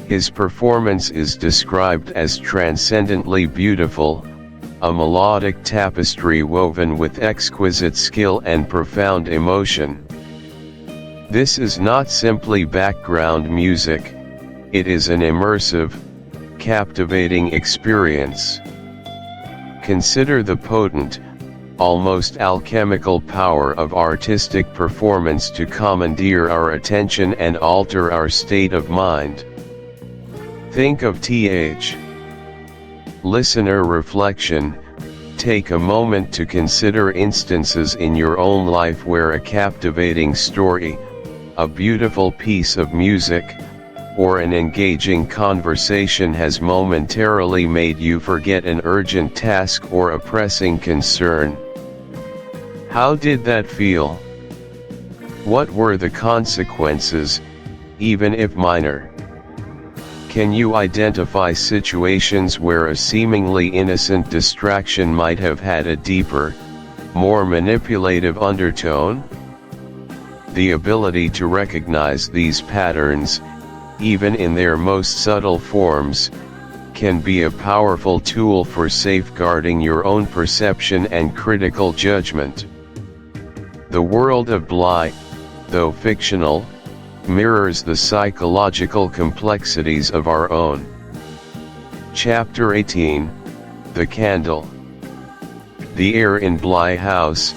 His performance is described as transcendently beautiful, a melodic tapestry woven with exquisite skill and profound emotion. This is not simply background music, it is an immersive, captivating experience. Consider the potent, almost alchemical power of artistic performance to commandeer our attention and alter our state of mind. Think of th. Listener reflection. Take a moment to consider instances in your own life where a captivating story, a beautiful piece of music, or an engaging conversation has momentarily made you forget an urgent task or a pressing concern. How did that feel? What were the consequences, even if minor? Can you identify situations where a seemingly innocent distraction might have had a deeper, more manipulative undertone? The ability to recognize these patterns, even in their most subtle forms, can be a powerful tool for safeguarding your own perception and critical judgment. The world of Bly, though fictional, mirrors the psychological complexities of our own. Chapter 18, The Candle. The air in Bly House,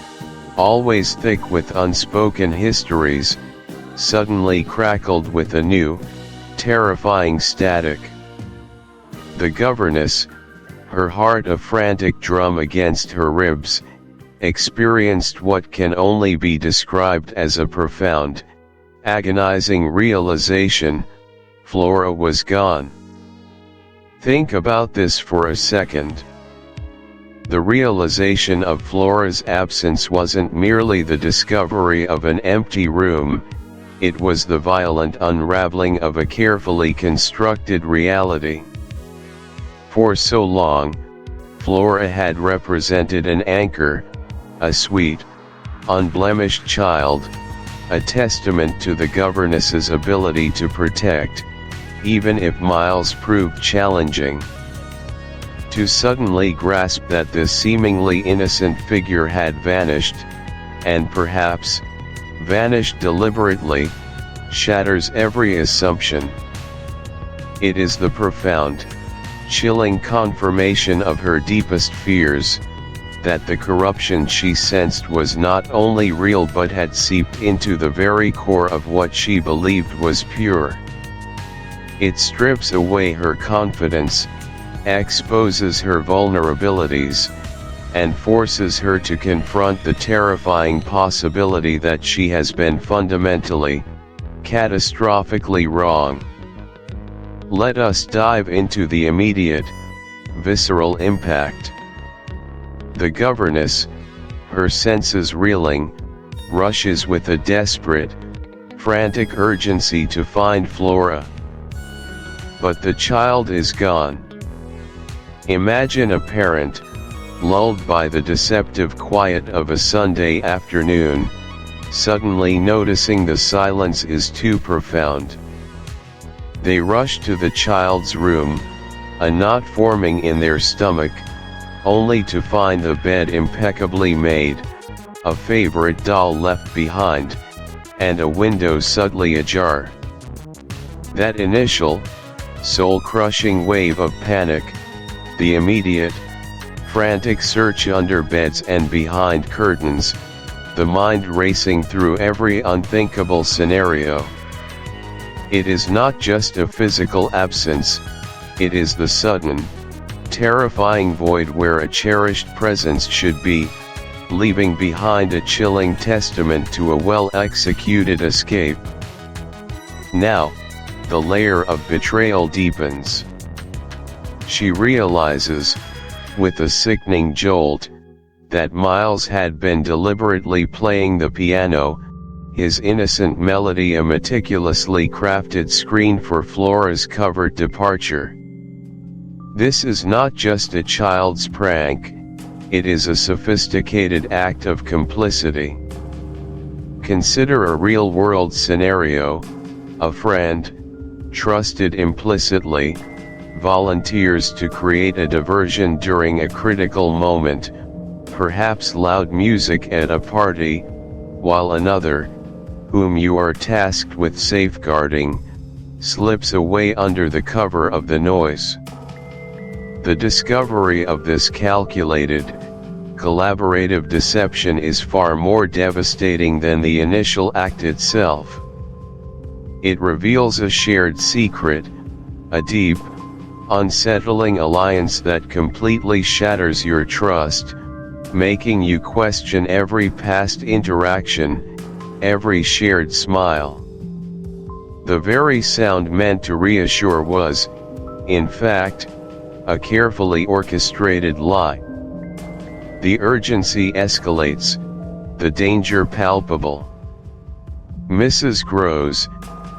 always thick with unspoken histories, suddenly crackled with a new, terrifying static. The governess, her heart a frantic drum against her ribs, experienced what can only be described as a profound, agonizing realization: Flora was gone. Think about this for a second. The realization of Flora's absence wasn't merely the discovery of an empty room, it was the violent unraveling of a carefully constructed reality. For so long, Flora had represented an anchor, a sweet, unblemished child, a testament to the governess's ability to protect, even if miles proved challenging. To suddenly grasp that this seemingly innocent figure had vanished, and perhaps, vanished deliberately, shatters every assumption. It is the profound, chilling confirmation of her deepest fears, that the corruption she sensed was not only real but had seeped into the very core of what she believed was pure. It strips away her confidence, exposes her vulnerabilities, and forces her to confront the terrifying possibility that she has been fundamentally, catastrophically wrong. Let us dive into the immediate, visceral impact. The governess, her senses reeling, rushes with a desperate, frantic urgency to find Flora. But the child is gone. Imagine a parent, lulled by the deceptive quiet of a Sunday afternoon, suddenly noticing the silence is too profound. They rush to the child's room, a knot forming in their stomach, only to find the bed impeccably made, a favorite doll left behind, and a window subtly ajar. That initial, soul-crushing wave of panic, the immediate, frantic search under beds and behind curtains, the mind racing through every unthinkable scenario. It is not just a physical absence, it is the sudden, terrifying void where a cherished presence should be, leaving behind a chilling testament to a well-executed escape. Now, the layer of betrayal deepens. She realizes, with a sickening jolt, that Miles had been deliberately playing the piano, his innocent melody a meticulously crafted screen for Flora's covert departure. This is not just a child's prank, it is a sophisticated act of complicity. Consider a real-world scenario: a friend, trusted implicitly, volunteers to create a diversion during a critical moment, perhaps loud music at a party, while another, whom you are tasked with safeguarding, slips away under the cover of the noise. The discovery of this calculated, collaborative deception is far more devastating than the initial act itself. It reveals a shared secret, A deep, unsettling alliance that completely shatters your trust, making you question every past interaction, every shared smile. The very sound meant to reassure was, in fact, a carefully orchestrated lie. The urgency escalates, the danger palpable. Mrs. grows,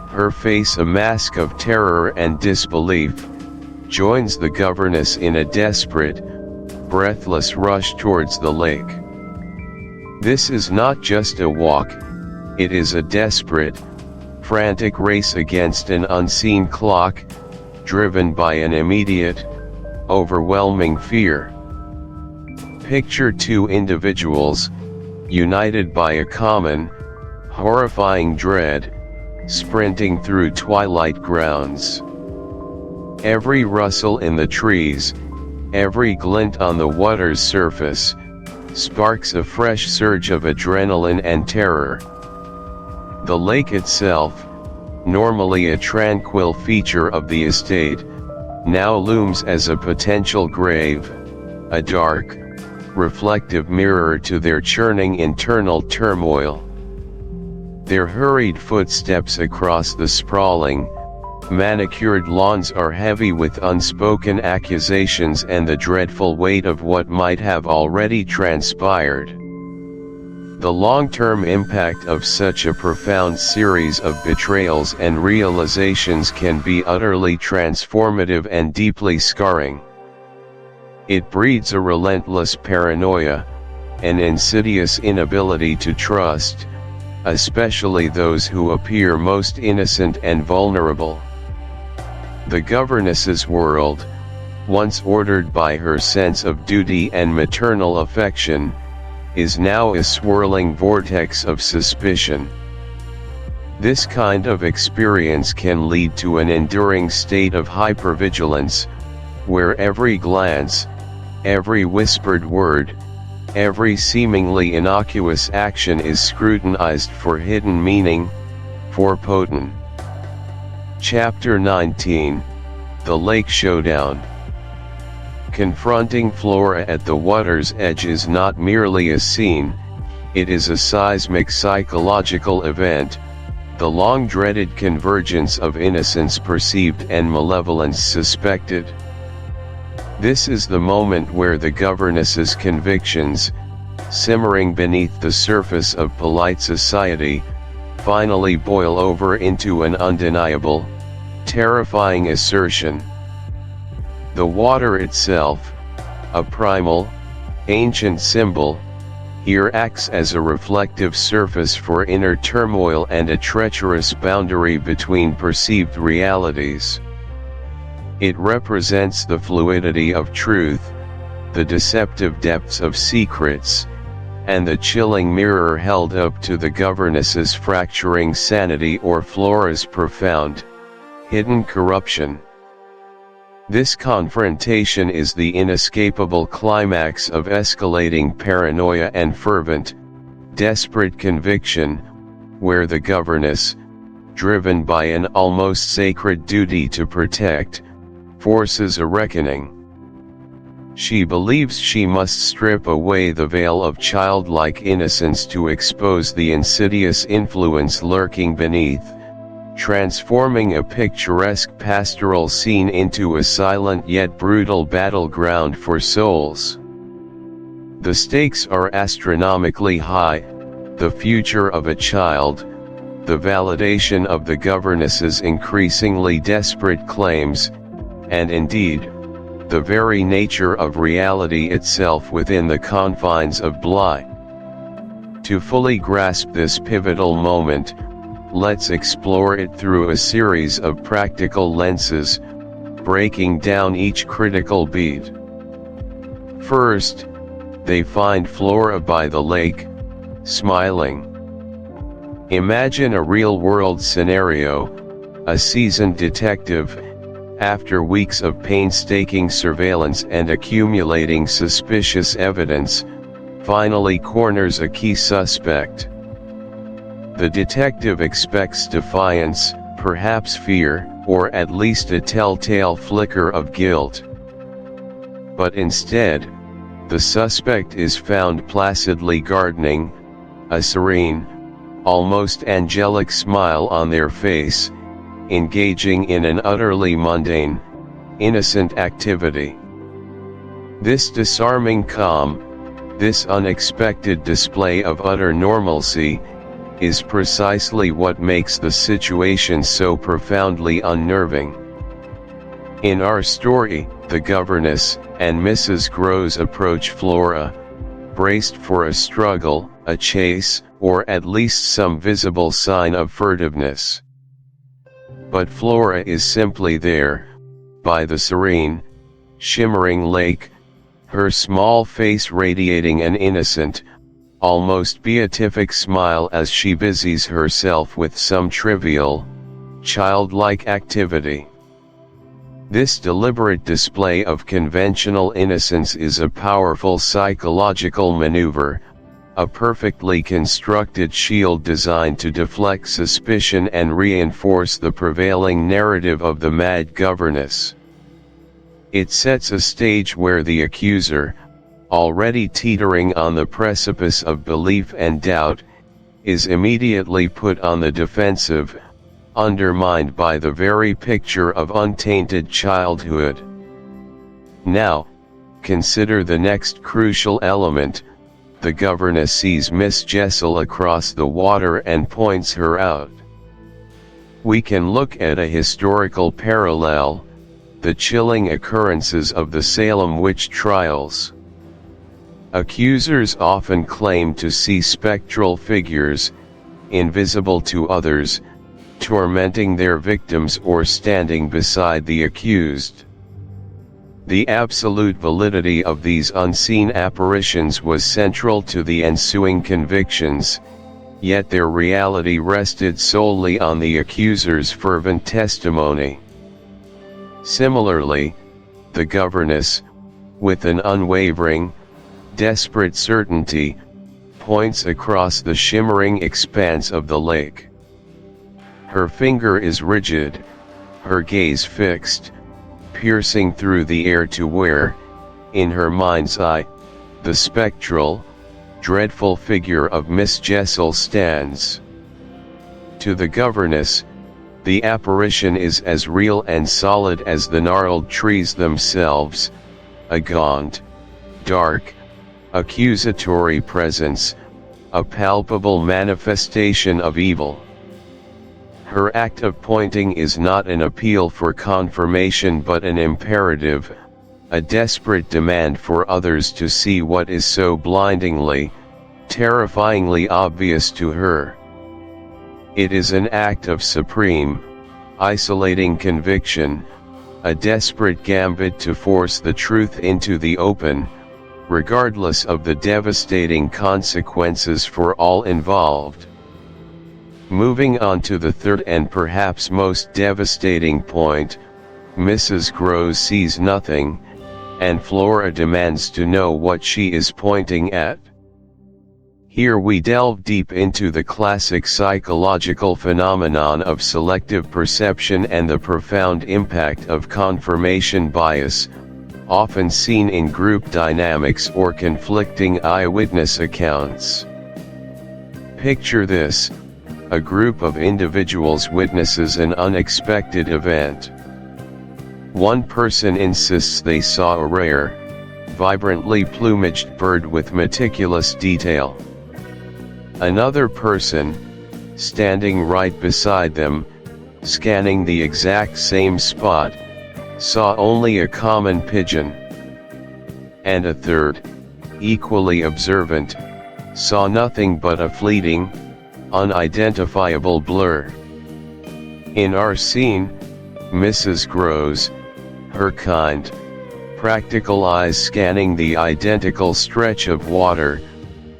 her face a mask of terror and disbelief, joins the governess in a desperate, breathless rush towards the lake. This is not just a walk, it is a desperate, frantic race against an unseen clock, driven by an immediate, overwhelming fear. Picture two individuals, united by a common, horrifying dread, sprinting through twilight grounds. Every rustle in the trees, every glint on the water's surface, sparks a fresh surge of adrenaline and terror. The lake itself, normally a tranquil feature of the estate, now looms as a potential grave, a dark, reflective mirror to their churning internal turmoil. Their hurried footsteps across the sprawling, manicured lawns are heavy with unspoken accusations and the dreadful weight of what might have already transpired. The long-term impact of such a profound series of betrayals and realizations can be utterly transformative and deeply scarring. It breeds a relentless paranoia, an insidious inability to trust, especially those who appear most innocent and vulnerable. The governess's world, once ordered by her sense of duty and maternal affection, is now a swirling vortex of suspicion. This kind of experience can lead to an enduring state of hypervigilance, where every glance, every whispered word, every seemingly innocuous action is scrutinized for hidden meaning, for potent. Chapter 19, The Lake Showdown. Confronting Flora at the water's edge is not merely a scene, it is a seismic psychological event, the long-dreaded convergence of innocence perceived and malevolence suspected. This is the moment where the governess's convictions, simmering beneath the surface of polite society, finally boil over into an undeniable, terrifying assertion. The water itself, a primal, ancient symbol, here acts as a reflective surface for inner turmoil and a treacherous boundary between perceived realities. It represents the fluidity of truth, the deceptive depths of secrets, and the chilling mirror held up to the governess's fracturing sanity or Flora's profound, hidden corruption. This confrontation is the inescapable climax of escalating paranoia and fervent, desperate conviction, where the governess, driven by an almost sacred duty to protect, forces a reckoning. She believes she must strip away the veil of childlike innocence to expose the insidious influence lurking beneath, transforming a picturesque pastoral scene into a silent yet brutal battleground for souls. The stakes are astronomically high, the future of a child, the validation of the governess's increasingly desperate claims, and indeed, the very nature of reality itself within the confines of Bly. To fully grasp this pivotal moment, let's explore it through a series of practical lenses, breaking down each critical beat. First, they find Flora by the lake, smiling. Imagine a real-world scenario, a seasoned detective, after weeks of painstaking surveillance and accumulating suspicious evidence, finally corners a key suspect. The detective expects defiance, perhaps fear, or at least a telltale flicker of guilt. But instead, the suspect is found placidly gardening, a serene, almost angelic smile on their face, engaging in an utterly mundane, innocent activity. This disarming calm, this unexpected display of utter normalcy, is precisely what makes the situation so profoundly unnerving. In our story, the governess and Mrs. Groves approach Flora, braced for a struggle, a chase, or at least some visible sign of furtiveness. But Flora is simply there, by the serene, shimmering lake, her small face radiating an innocent, almost beatific smile as she busies herself with some trivial, childlike activity. This deliberate display of conventional innocence is a powerful psychological maneuver, a perfectly constructed shield designed to deflect suspicion and reinforce the prevailing narrative of the mad governess. It sets a stage where the accuser, already teetering on the precipice of belief and doubt, is immediately put on the defensive, undermined by the very picture of untainted childhood. Now, consider the next crucial element. The governess sees Miss Jessel across the water and points her out. We can look at a historical parallel, the chilling occurrences of the Salem witch trials. Accusers often claim to see spectral figures, invisible to others, tormenting their victims or standing beside the accused. The absolute validity of these unseen apparitions was central to the ensuing convictions, yet their reality rested solely on the accuser's fervent testimony. Similarly, the governess, with an unwavering, desperate certainty, points across the shimmering expanse of the lake. Her finger is rigid, her gaze fixed, piercing through the air to where, in her mind's eye, the spectral, dreadful figure of Miss Jessel stands. To the governess, the apparition is as real and solid as the gnarled trees themselves, a gaunt, dark, accusatory presence, a palpable manifestation of evil. Her act of pointing is not an appeal for confirmation but an imperative, a desperate demand for others to see what is so blindingly, terrifyingly obvious to her. It is an act of supreme, isolating conviction, a desperate gambit to force the truth into the open, regardless of the devastating consequences for all involved. Moving on to the third and perhaps most devastating point, Mrs. Groves sees nothing, and Flora demands to know what she is pointing at. Here we delve deep into the classic psychological phenomenon of selective perception and the profound impact of confirmation bias, often seen in group dynamics or conflicting eyewitness accounts. Picture this. A group of individuals witnesses an unexpected event. One person insists they saw a rare, vibrantly plumaged bird with meticulous detail. Another person, standing right beside them, scanning the exact same spot, saw only a common pigeon. And a third, equally observant, saw nothing but a fleeting, unidentifiable blur. In our scene, Mrs. Groves, her kind, practical eyes scanning the identical stretch of water,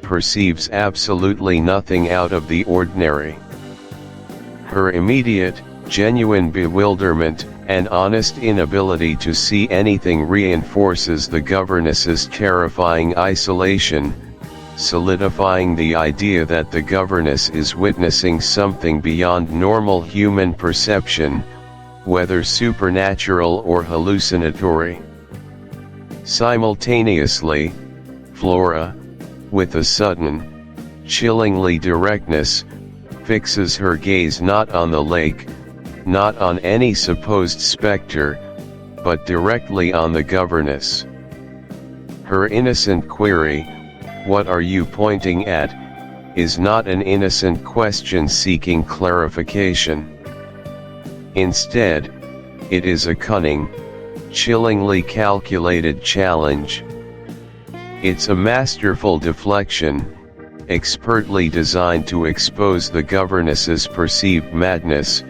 perceives absolutely nothing out of the ordinary. Her immediate, genuine bewilderment and honest inability to see anything reinforces the governess's terrifying isolation, solidifying the idea that the governess is witnessing something beyond normal human perception, whether supernatural or hallucinatory. Simultaneously, Flora, with a sudden, chillingly directness, fixes her gaze not on the lake, not on any supposed specter, but directly on the governess. Her innocent query, "What are you pointing at?" is not an innocent question seeking clarification. Instead, it is a cunning, chillingly calculated challenge. It's a masterful deflection, expertly designed to expose the governess's perceived madness,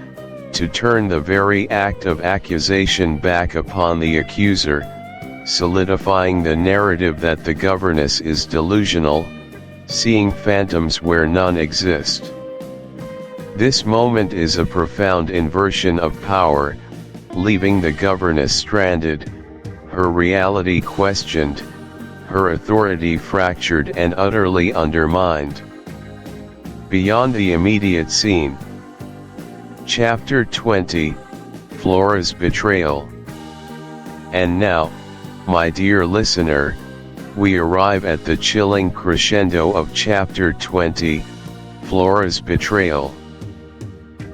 to turn the very act of accusation back upon the accuser, solidifying the narrative that the governess is delusional, seeing phantoms where none exist. This moment is a profound inversion of power, leaving the governess stranded, her reality questioned, her authority fractured and utterly undermined. Beyond the immediate scene. Chapter 20, Flora's Betrayal. And now, my dear listener, we arrive at the chilling crescendo of Chapter 20, Flora's Betrayal.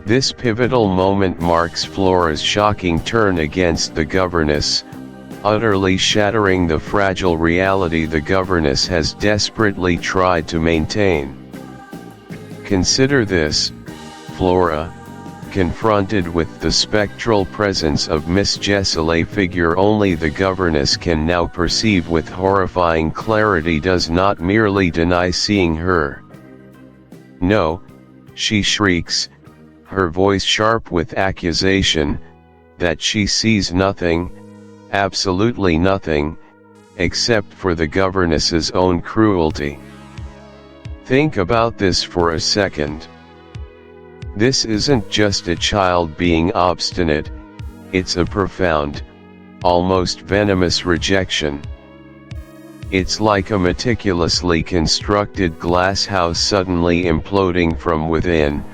This pivotal moment marks Flora's shocking turn against the governess, utterly shattering the fragile reality the governess has desperately tried to maintain. Consider this: Flora, confronted with the spectral presence of Miss Jessie, figure only the governess can now perceive with horrifying clarity, does not merely deny seeing her. No, she shrieks, her voice sharp with accusation, that she sees nothing, absolutely nothing, except for the governess's own cruelty. Think about this for a second. This isn't just a child being obstinate, it's a profound, almost venomous rejection. It's like a meticulously constructed glass house suddenly imploding from within,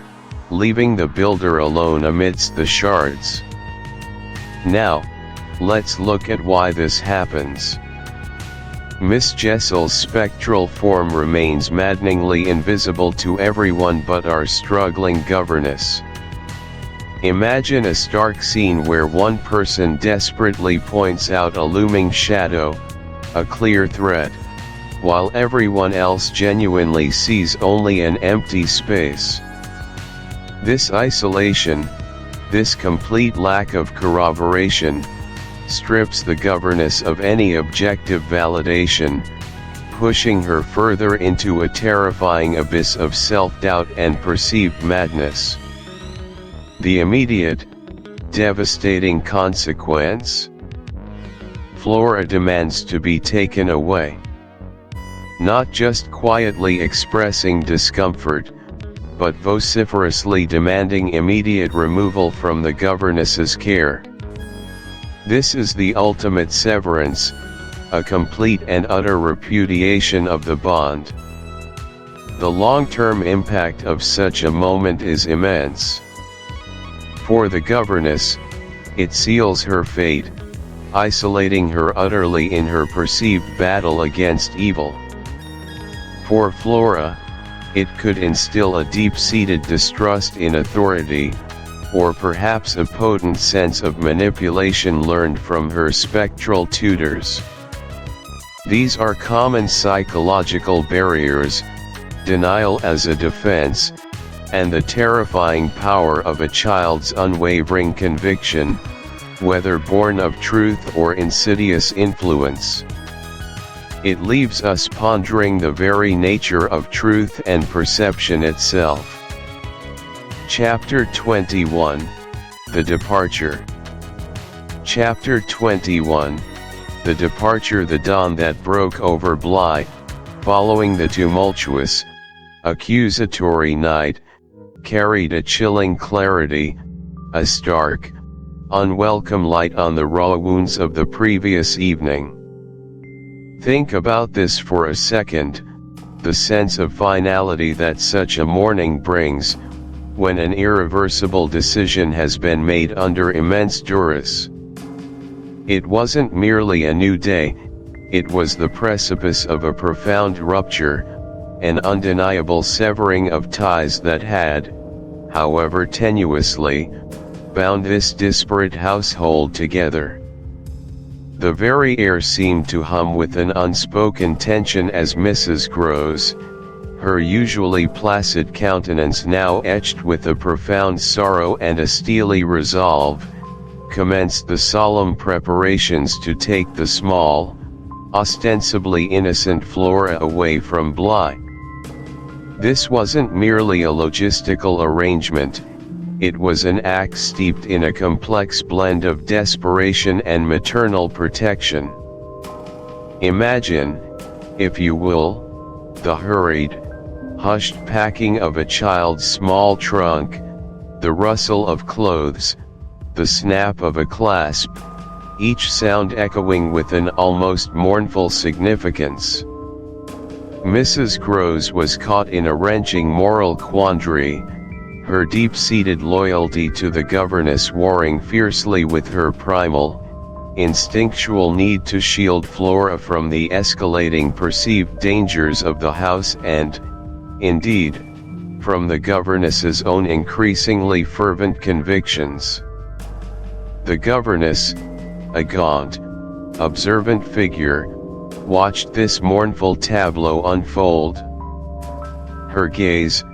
leaving the builder alone amidst the shards. Now, let's look at why this happens. Miss Jessie's spectral form remains maddeningly invisible to everyone but our struggling governess. Imagine a stark scene where one person desperately points out a looming shadow, a clear threat, while everyone else genuinely sees only an empty space. This isolation, this complete lack of corroboration, strips the governess of any objective validation, pushing her further into a terrifying abyss of self-doubt and perceived madness. The immediate, devastating consequence? Flora demands to be taken away. Not just quietly expressing discomfort, but vociferously demanding immediate removal from the governess's care. This is the ultimate severance, a complete and utter repudiation of the bond. The long-term impact of such a moment is immense. For the governess, it seals her fate, isolating her utterly in her perceived battle against evil. For Flora, it could instill a deep-seated distrust in authority, or perhaps a potent sense of manipulation learned from her spectral tutors. These are common psychological barriers, denial as a defense, and the terrifying power of a child's unwavering conviction, whether born of truth or insidious influence. It leaves us pondering the very nature of truth and perception itself. Chapter 21, The Departure. Chapter 21, The Departure. The dawn that broke over Bly, following the tumultuous, accusatory night, carried a chilling clarity, a stark, unwelcome light on the raw wounds of the previous evening. Think about this for a second. the sense of finality that such a morning brings, when an irreversible decision has been made under immense duress. It wasn't merely a new day, it was the precipice of a profound rupture, an undeniable severing of ties that had, however tenuously, bound this disparate household together. The very air seemed to hum with an unspoken tension as Mrs. Groves, her usually placid countenance now etched with a profound sorrow and a steely resolve, commenced the solemn preparations to take the small, ostensibly innocent Flora away from Bly. This wasn't merely a logistical arrangement, it was an act steeped in a complex blend of desperation and maternal protection. Imagine, if you will, the hurried, hushed packing of a child's small trunk, the rustle of clothes, the snap of a clasp, each sound echoing with an almost mournful significance. Mrs. Groves was caught in a wrenching moral quandary, her deep-seated loyalty to the governess warring fiercely with her primal, instinctual need to shield Flora from the escalating perceived dangers of the house and, indeed, from the governess's own increasingly fervent convictions. The governess, a gaunt, observant figure, watched this mournful tableau unfold. Her gaze,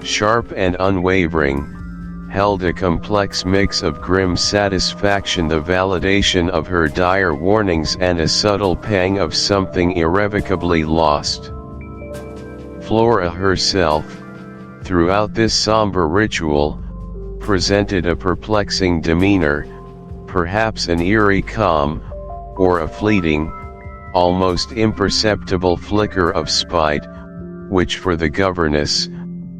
sharp and unwavering, held a complex mix of grim satisfaction, the validation of her dire warnings, and a subtle pang of something irrevocably lost. Flora herself, throughout this somber ritual, presented a perplexing demeanor, perhaps an eerie calm, or a fleeting, almost imperceptible flicker of spite, which for the governess,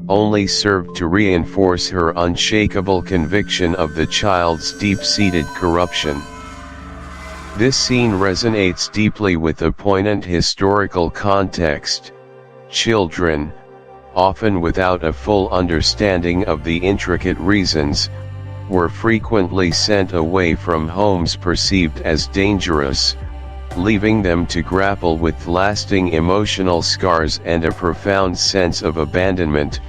only served to reinforce her unshakable conviction of the child's deep-seated corruption. This scene resonates deeply with the poignant historical context. Children, often without a full understanding of the intricate reasons, were frequently sent away from homes perceived as dangerous, leaving them to grapple with lasting emotional scars and a profound sense of abandonment,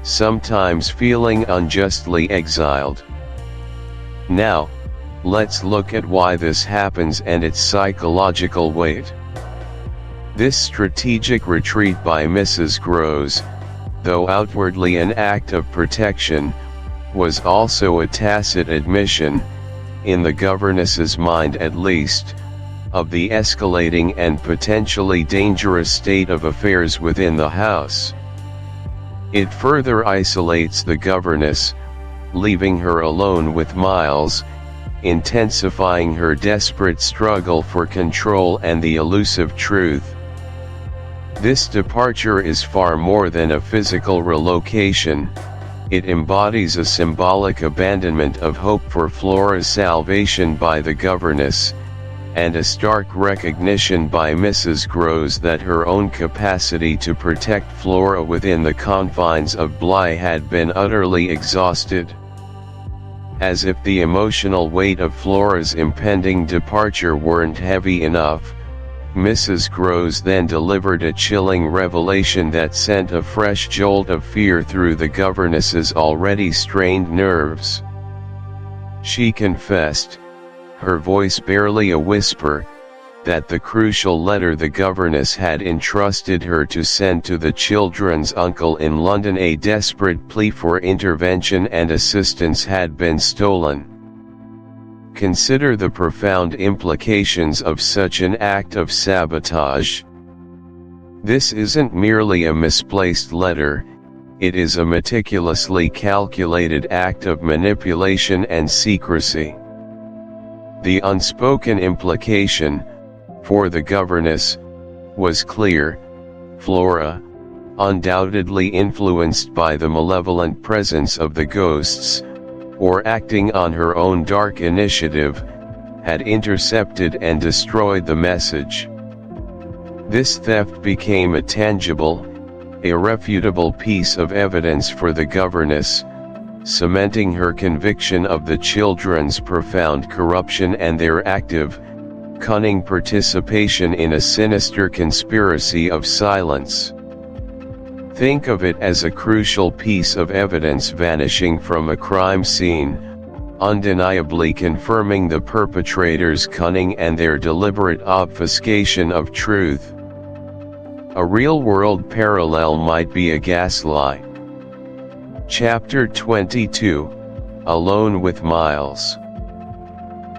sometimes feeling unjustly exiled. Now, let's look at why this happens and its psychological weight. This strategic retreat by Mrs. Groves, though outwardly an act of protection, was also a tacit admission, in the governess's mind at least, of the escalating and potentially dangerous state of affairs within the house. It further isolates the governess, leaving her alone with Miles, intensifying her desperate struggle for control and the elusive truth. This departure is far more than a physical relocation. It embodies a symbolic abandonment of hope for Flora's salvation by the governess, and a stark recognition by Mrs. Groves that her own capacity to protect Flora within the confines of Bly had been utterly exhausted. As if the emotional weight of Flora's impending departure weren't heavy enough, Mrs. Groves then delivered a chilling revelation that sent a fresh jolt of fear through the governess's already strained nerves. She confessed, her voice barely a whisper, that the crucial letter the governess had entrusted her to send to the children's uncle in London, a desperate plea for intervention and assistance, had been stolen. Consider the profound implications of such an act of sabotage. This isn't merely a misplaced letter, it is a meticulously calculated act of manipulation and secrecy. The unspoken implication, for the governess, was clear. Flora, undoubtedly influenced by the malevolent presence of the ghosts, or acting on her own dark initiative, had intercepted and destroyed the message. This theft became a tangible, irrefutable piece of evidence for the governess, cementing her conviction of the children's profound corruption and their active, cunning participation in a sinister conspiracy of silence. Think of it as a crucial piece of evidence vanishing from a crime scene, undeniably confirming the perpetrator's cunning and their deliberate obfuscation of truth. A real-world parallel might be a gaslight. Chapter 22, Alone with Miles.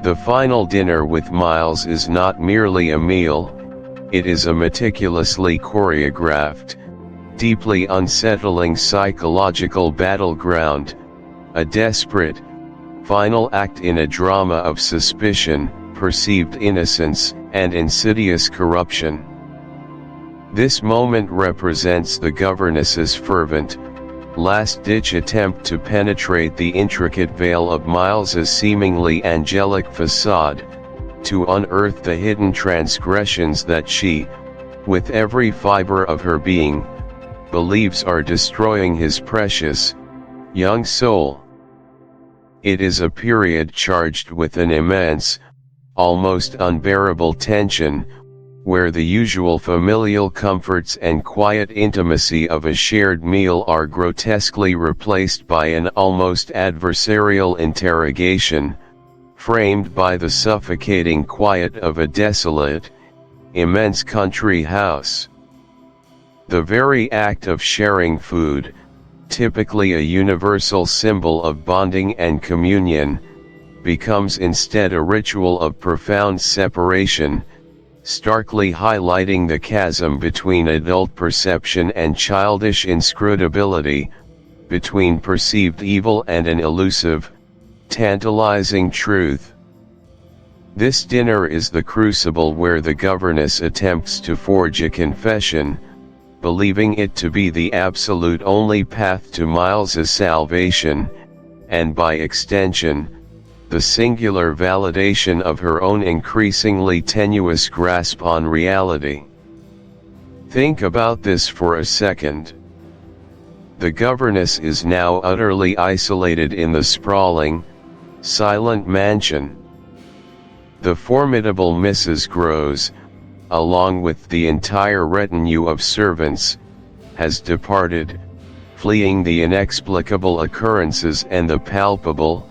The final dinner with Miles is not merely a meal, it is a meticulously choreographed, deeply unsettling psychological battleground, a desperate, final act in a drama of suspicion, perceived innocence, and insidious corruption. This moment represents the governess's fervent, last-ditch attempt to penetrate the intricate veil of Miles's seemingly angelic facade, to unearth the hidden transgressions that she, with every fiber of her being, believes are destroying his precious, young soul. It is a period charged with an immense, almost unbearable tension, where the usual familial comforts and quiet intimacy of a shared meal are grotesquely replaced by an almost adversarial interrogation, framed by the suffocating quiet of a desolate, immense country house. The very act of sharing food, typically a universal symbol of bonding and communion, becomes instead a ritual of profound separation, starkly highlighting the chasm between adult perception and childish inscrutability, between perceived evil and an elusive, tantalizing truth. This dinner is the crucible where the governess attempts to forge a confession, believing it to be the absolute only path to Miles's salvation, and by extension, the singular validation of her own increasingly tenuous grasp on reality. Think about this for a second. The governess is now utterly isolated in the sprawling, silent mansion. The formidable Mrs. Groves, along with the entire retinue of servants, has departed, fleeing the inexplicable occurrences and the palpable,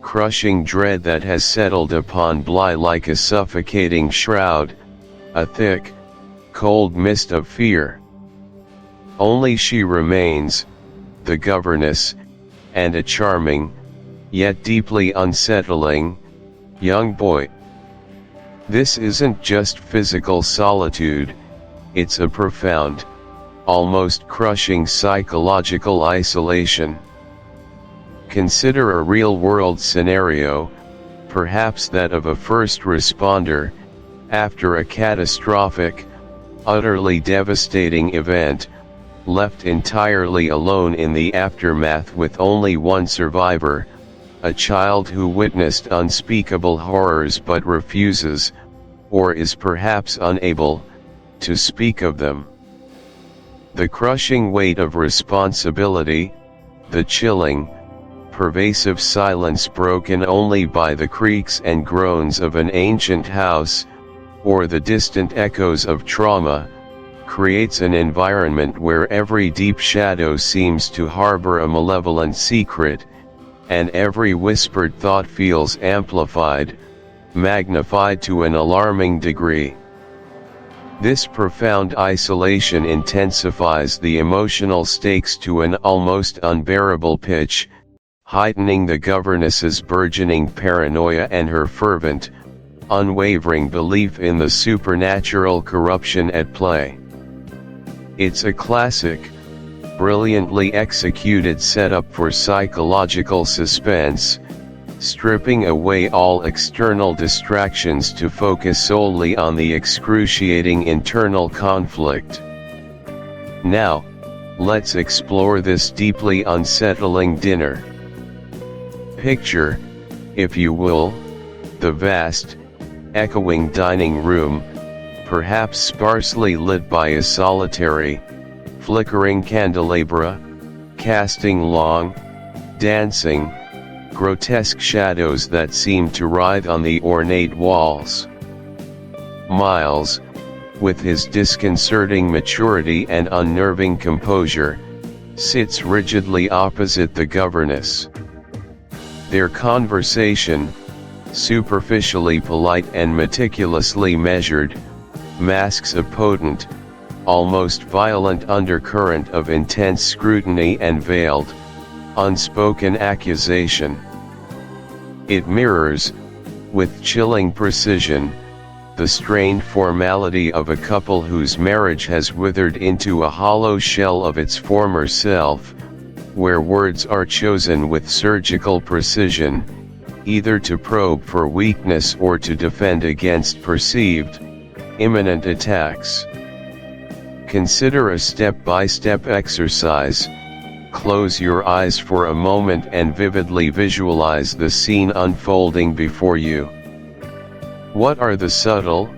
crushing dread that has settled upon Bly like a suffocating shroud, a thick, cold mist of fear. Only she remains, the governess, and a charming, yet deeply unsettling, young boy. This isn't just physical solitude, it's a profound, almost crushing psychological isolation. Consider a real-world scenario, perhaps that of a first responder, after a catastrophic, utterly devastating event, left entirely alone in the aftermath with only one survivor, a child who witnessed unspeakable horrors but refuses, or is perhaps unable, to speak of them. The crushing weight of responsibility, the chilling, pervasive silence broken only by the creaks and groans of an ancient house, or the distant echoes of trauma, creates an environment where every deep shadow seems to harbor a malevolent secret, and every whispered thought feels amplified, magnified to an alarming degree. This profound isolation intensifies the emotional stakes to an almost unbearable pitch, heightening the governess's burgeoning paranoia and her fervent, unwavering belief in the supernatural corruption at play. It's a classic, brilliantly executed setup for psychological suspense, stripping away all external distractions to focus solely on the excruciating internal conflict. Now, let's explore this deeply unsettling dinner. Picture, if you will, the vast, echoing dining room, perhaps sparsely lit by a solitary, flickering candelabra, casting long, dancing, grotesque shadows that seemed to writhe on the ornate walls. Miles, with his disconcerting maturity and unnerving composure, sits rigidly opposite the governess. Their conversation, superficially polite and meticulously measured, masks a potent, almost violent undercurrent of intense scrutiny and veiled, unspoken accusation. It mirrors, with chilling precision, the strained formality of a couple whose marriage has withered into a hollow shell of its former self, where words are chosen with surgical precision, either to probe for weakness or to defend against perceived, imminent attacks. Consider a step-by-step exercise. Close your eyes for a moment and vividly visualize the scene unfolding before you. What are the subtle,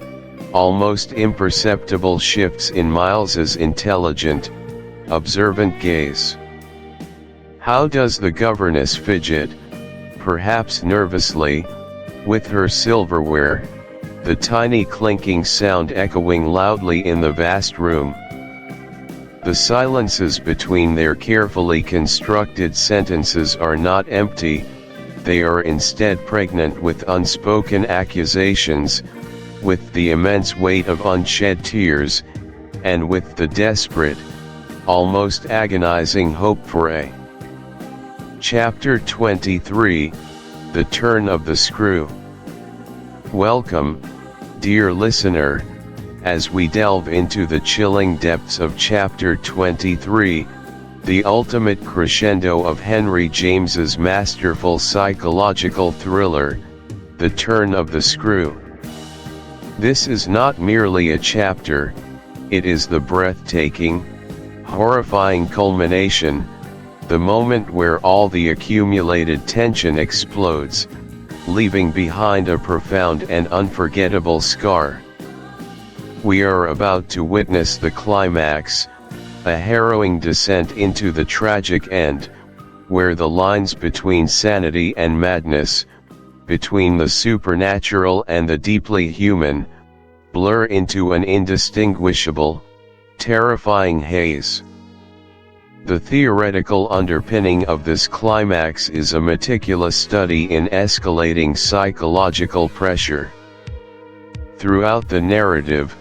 almost imperceptible shifts in Miles's intelligent, observant gaze? How does the governess fidget, perhaps nervously, with her silverware, the tiny clinking sound echoing loudly in the vast room? The silences between their carefully constructed sentences are not empty, they are instead pregnant with unspoken accusations, with the immense weight of unshed tears, and with the desperate, almost agonizing hope for a. Chapter 23, The Turn of the Screw. Welcome, dear listener, as we delve into the chilling depths of Chapter 23, the ultimate crescendo of Henry James's masterful psychological thriller, The Turn of the Screw. This is not merely a chapter, it is the breathtaking, horrifying culmination, the moment where all the accumulated tension explodes, leaving behind a profound and unforgettable scar. We are about to witness the climax, a harrowing descent into the tragic end, where the lines between sanity and madness, between the supernatural and the deeply human, blur into an indistinguishable, terrifying haze. The theoretical underpinning of this climax is a meticulous study in escalating psychological pressure. Throughout the narrative,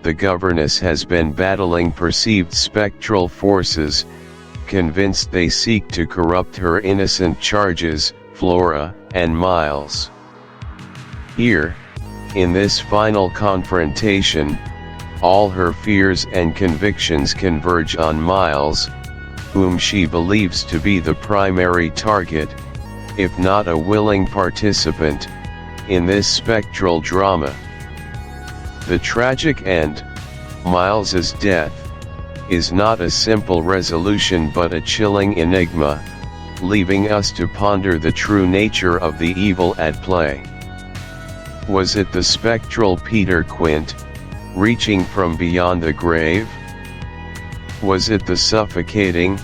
the governess has been battling perceived spectral forces, convinced they seek to corrupt her innocent charges, Flora and Miles. Here, in this final confrontation, all her fears and convictions converge on Miles, whom she believes to be the primary target, if not a willing participant, in this spectral drama. The tragic end, Miles's death, is not a simple resolution but a chilling enigma, leaving us to ponder the true nature of the evil at play. Was it the spectral Peter Quint, reaching from beyond the grave? Was it the suffocating,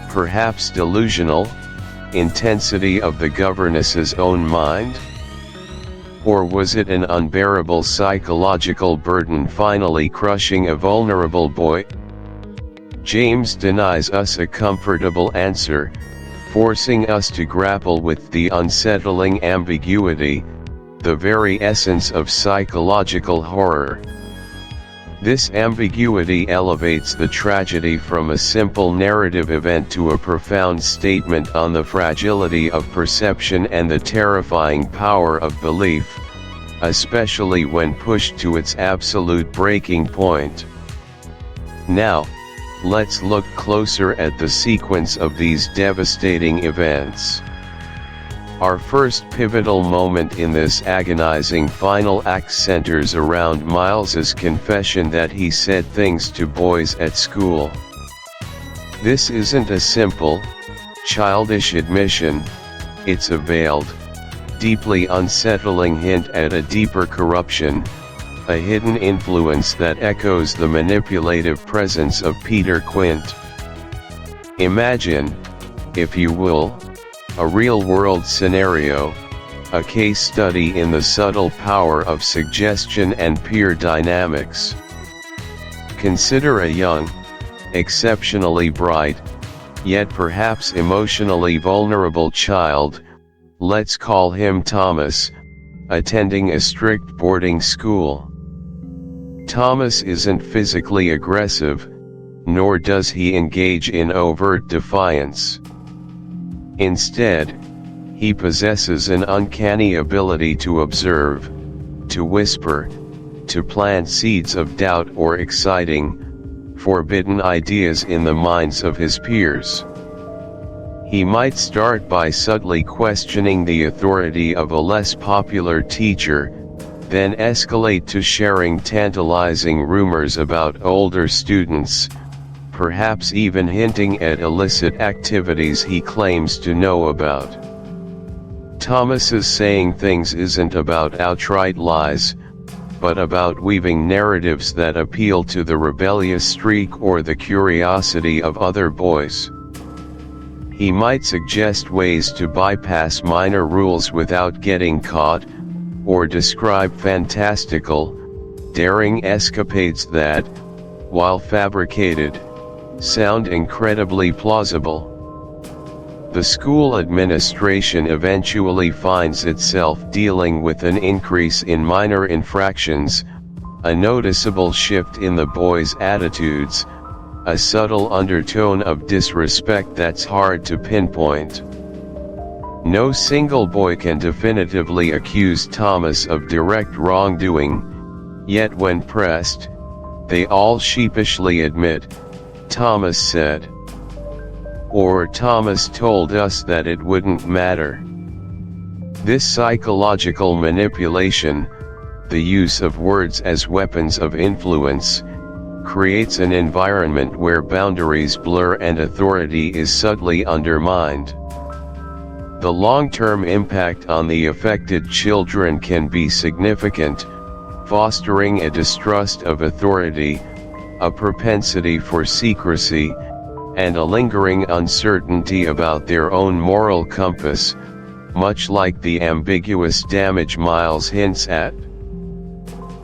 perhaps delusional, intensity of the governess's own mind? Or was it an unbearable psychological burden finally crushing a vulnerable boy? James denies us a comfortable answer, forcing us to grapple with the unsettling ambiguity, the very essence of psychological horror. This ambiguity elevates the tragedy from a simple narrative event to a profound statement on the fragility of perception and the terrifying power of belief, especially when pushed to its absolute breaking point. Now, let's look closer at the sequence of these devastating events. Our first pivotal moment in this agonizing final act centers around Miles's confession that he said things to boys at school. This isn't a simple, childish admission, it's a veiled, deeply unsettling hint at a deeper corruption, a hidden influence that echoes the manipulative presence of Peter Quint. Imagine, if you will, a real-world scenario, a case study in the subtle power of suggestion and peer dynamics. Consider a young, exceptionally bright, yet perhaps emotionally vulnerable child, let's call him Thomas, attending a strict boarding school. Thomas isn't physically aggressive, nor does he engage in overt defiance. Instead, he possesses an uncanny ability to observe, to whisper, to plant seeds of doubt or exciting, forbidden ideas in the minds of his peers. He might start by subtly questioning the authority of a less popular teacher, then escalate to sharing tantalizing rumors about older students, perhaps even hinting at illicit activities he claims to know about. Thomas's saying things isn't about outright lies, but about weaving narratives that appeal to the rebellious streak or the curiosity of other boys. He might suggest ways to bypass minor rules without getting caught, or describe fantastical, daring escapades that, while fabricated, sound incredibly plausible. The school administration eventually finds itself dealing with an increase in minor infractions, a noticeable shift in the boys' attitudes, a subtle undertone of disrespect that's hard to pinpoint. No single boy can definitively accuse Thomas of direct wrongdoing, yet when pressed, they all sheepishly admit, "Thomas said," or "Thomas told us that it wouldn't matter." This psychological manipulation, the use of words as weapons of influence, creates an environment where boundaries blur and authority is subtly undermined. The long-term impact on the affected children can be significant, fostering a distrust of authority, a propensity for secrecy, and a lingering uncertainty about their own moral compass, much like the ambiguous damage Miles hints at.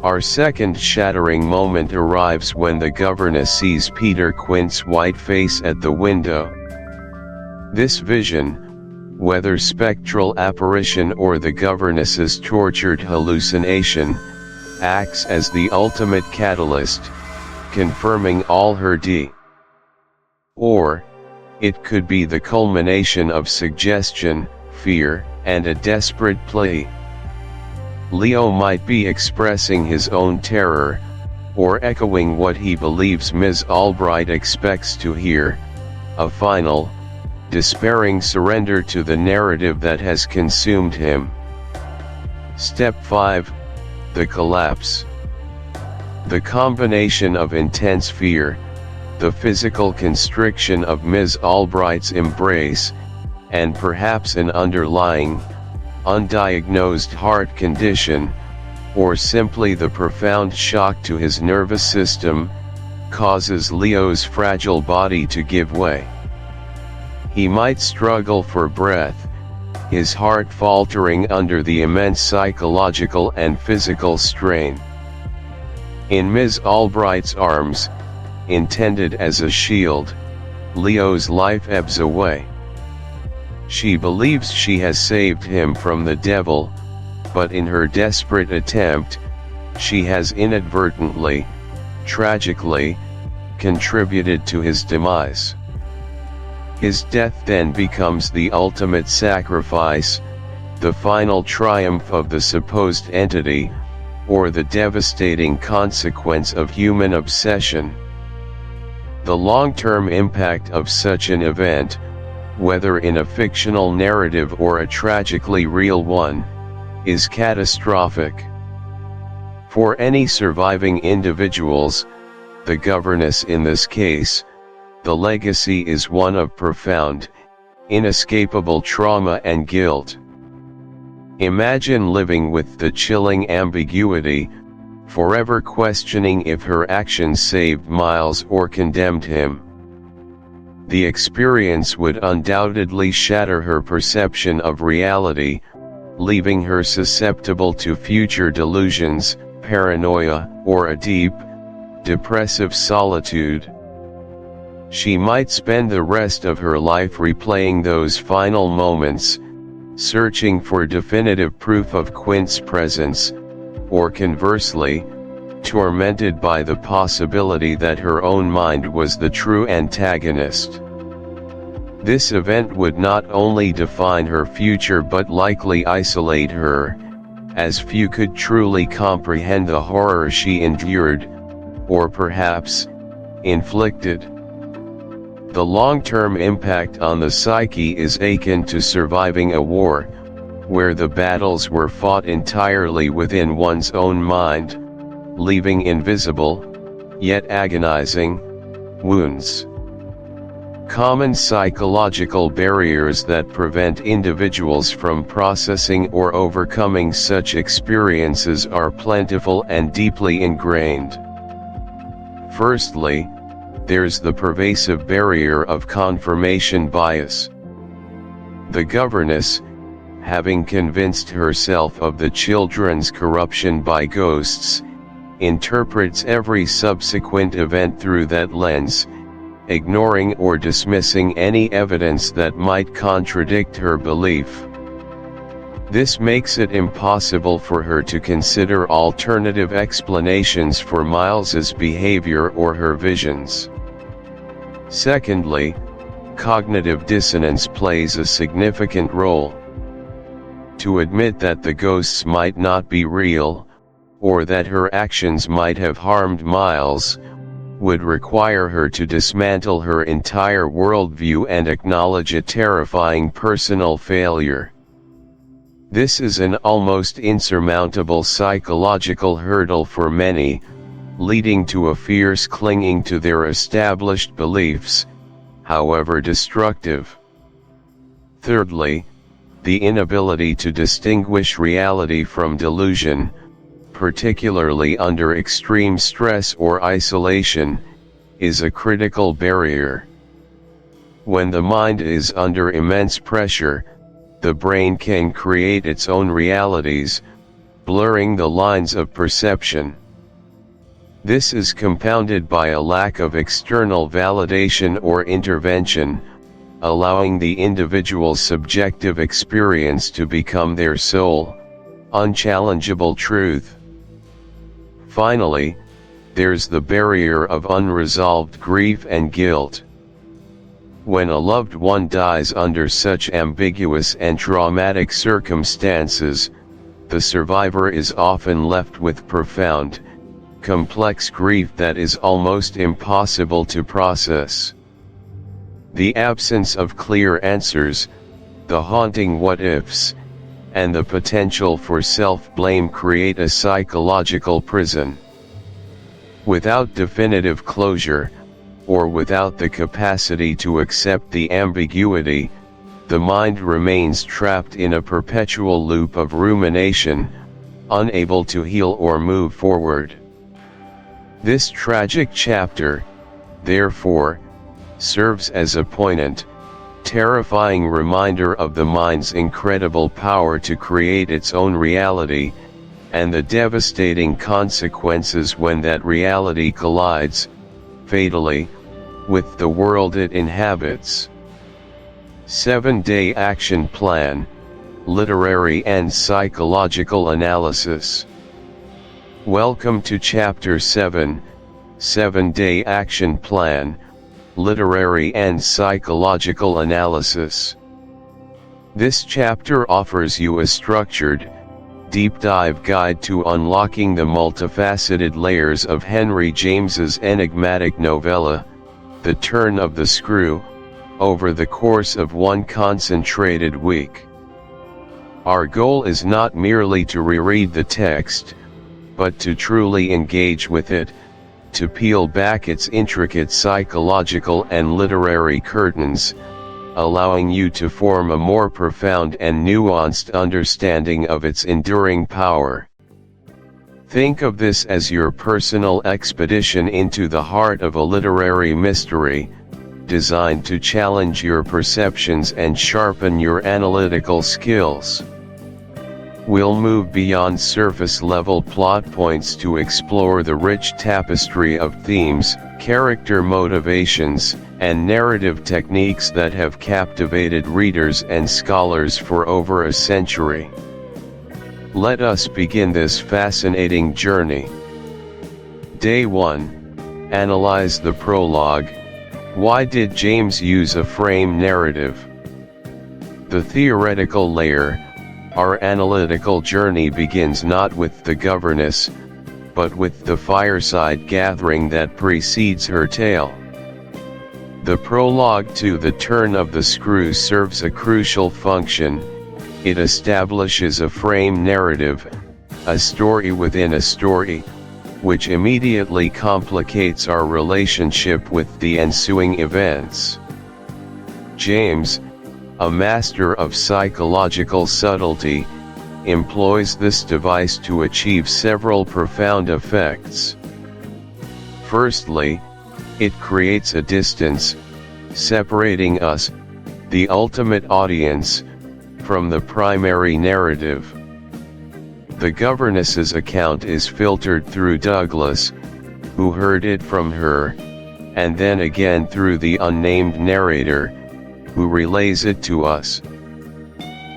Our second shattering moment arrives when the governess sees Peter Quint's white face at the window. This vision, whether spectral apparition or the governess's tortured hallucination, acts as the ultimate catalyst, confirming all her Or, it could be the culmination of suggestion, fear, and a desperate plea. Leo might be expressing his own terror, or echoing what he believes Ms. Albright expects to hear, a final, despairing surrender to the narrative that has consumed him. Step 5, the collapse. The combination of intense fear, the physical constriction of Ms. Albright's embrace, and perhaps an underlying, undiagnosed heart condition, or simply the profound shock to his nervous system, causes Leo's fragile body to give way. He might struggle for breath, his heart faltering under the immense psychological and physical strain. In Ms. Albright's arms, intended as a shield, Leo's life ebbs away. She believes she has saved him from the devil, but in her desperate attempt, she has inadvertently, tragically, contributed to his demise. His death then becomes the ultimate sacrifice, the final triumph of the supposed entity, or the devastating consequence of human obsession. The long-term impact of such an event, whether in a fictional narrative or a tragically real one, is catastrophic. For any surviving individuals, the governess in this case, the legacy is one of profound, inescapable trauma and guilt. Imagine living with the chilling ambiguity, forever questioning if her actions saved Miles or condemned him. The experience would undoubtedly shatter her perception of reality, leaving her susceptible to future delusions, paranoia, or a deep, depressive solitude. She might spend the rest of her life replaying those final moments, searching for definitive proof of Quint's presence, or conversely, tormented by the possibility that her own mind was the true antagonist. This event would not only define her future but likely isolate her, as few could truly comprehend the horror she endured, or perhaps, inflicted. The long-term impact on the psyche is akin to surviving a war, where the battles were fought entirely within one's own mind, leaving invisible, yet agonizing, wounds. Common psychological barriers that prevent individuals from processing or overcoming such experiences are plentiful and deeply ingrained. Firstly, there's the pervasive barrier of confirmation bias. The governess, having convinced herself of the children's corruption by ghosts, interprets every subsequent event through that lens, ignoring or dismissing any evidence that might contradict her belief. This makes it impossible for her to consider alternative explanations for Miles's behavior or her visions. Secondly, cognitive dissonance plays a significant role. To admit that the ghosts might not be real, or that her actions might have harmed Miles, would require her to dismantle her entire worldview and acknowledge a terrifying personal failure. This is an almost insurmountable psychological hurdle for many, leading to a fierce clinging to their established beliefs, however destructive. Thirdly, the inability to distinguish reality from delusion, particularly under extreme stress or isolation, is a critical barrier. When the mind is under immense pressure, the brain can create its own realities, blurring the lines of perception. This is compounded by a lack of external validation or intervention, allowing the individual's subjective experience to become their sole, unchallengeable truth. Finally, there's the barrier of unresolved grief and guilt. When a loved one dies under such ambiguous and traumatic circumstances, the survivor is often left with profound, complex grief that is almost impossible to process. The absence of clear answers, the haunting what-ifs, and the potential for self-blame create a psychological prison. Without definitive closure, or without the capacity to accept the ambiguity, the mind remains trapped in a perpetual loop of rumination, unable to heal or move forward. This tragic chapter, therefore, serves as a poignant, terrifying reminder of the mind's incredible power to create its own reality, and the devastating consequences when that reality collides, fatally, with the world it inhabits. 7-Day Action Plan, Literary and Psychological Analysis. Welcome to Chapter 7, 7-Day Action Plan, Literary and Psychological Analysis. This chapter offers you a structured, deep dive guide to unlocking the multifaceted layers of Henry James's enigmatic novella, The Turn of the Screw, over the course of one concentrated week. Our goal is not merely to reread the text, but to truly engage with it, to peel back its intricate psychological and literary curtains, allowing you to form a more profound and nuanced understanding of its enduring power. Think of this as your personal expedition into the heart of a literary mystery, designed to challenge your perceptions and sharpen your analytical skills. We'll move beyond surface-level plot points to explore the rich tapestry of themes, character motivations, and narrative techniques that have captivated readers and scholars for over a century. Let us begin this fascinating journey. Day 1. Analyze the prologue. Why did James use a frame narrative? The theoretical layer. Our analytical journey begins not with the governess, but with the fireside gathering that precedes her tale. The prologue to The Turn of the Screw serves a crucial function. It establishes a frame narrative, a story within a story, which immediately complicates our relationship with the ensuing events. James, a master of psychological subtlety, employs this device to achieve several profound effects. Firstly, it creates a distance, separating us, the ultimate audience, from the primary narrative. The governess's account is filtered through Douglas, who heard it from her, and then again through the unnamed narrator, who relays it to us.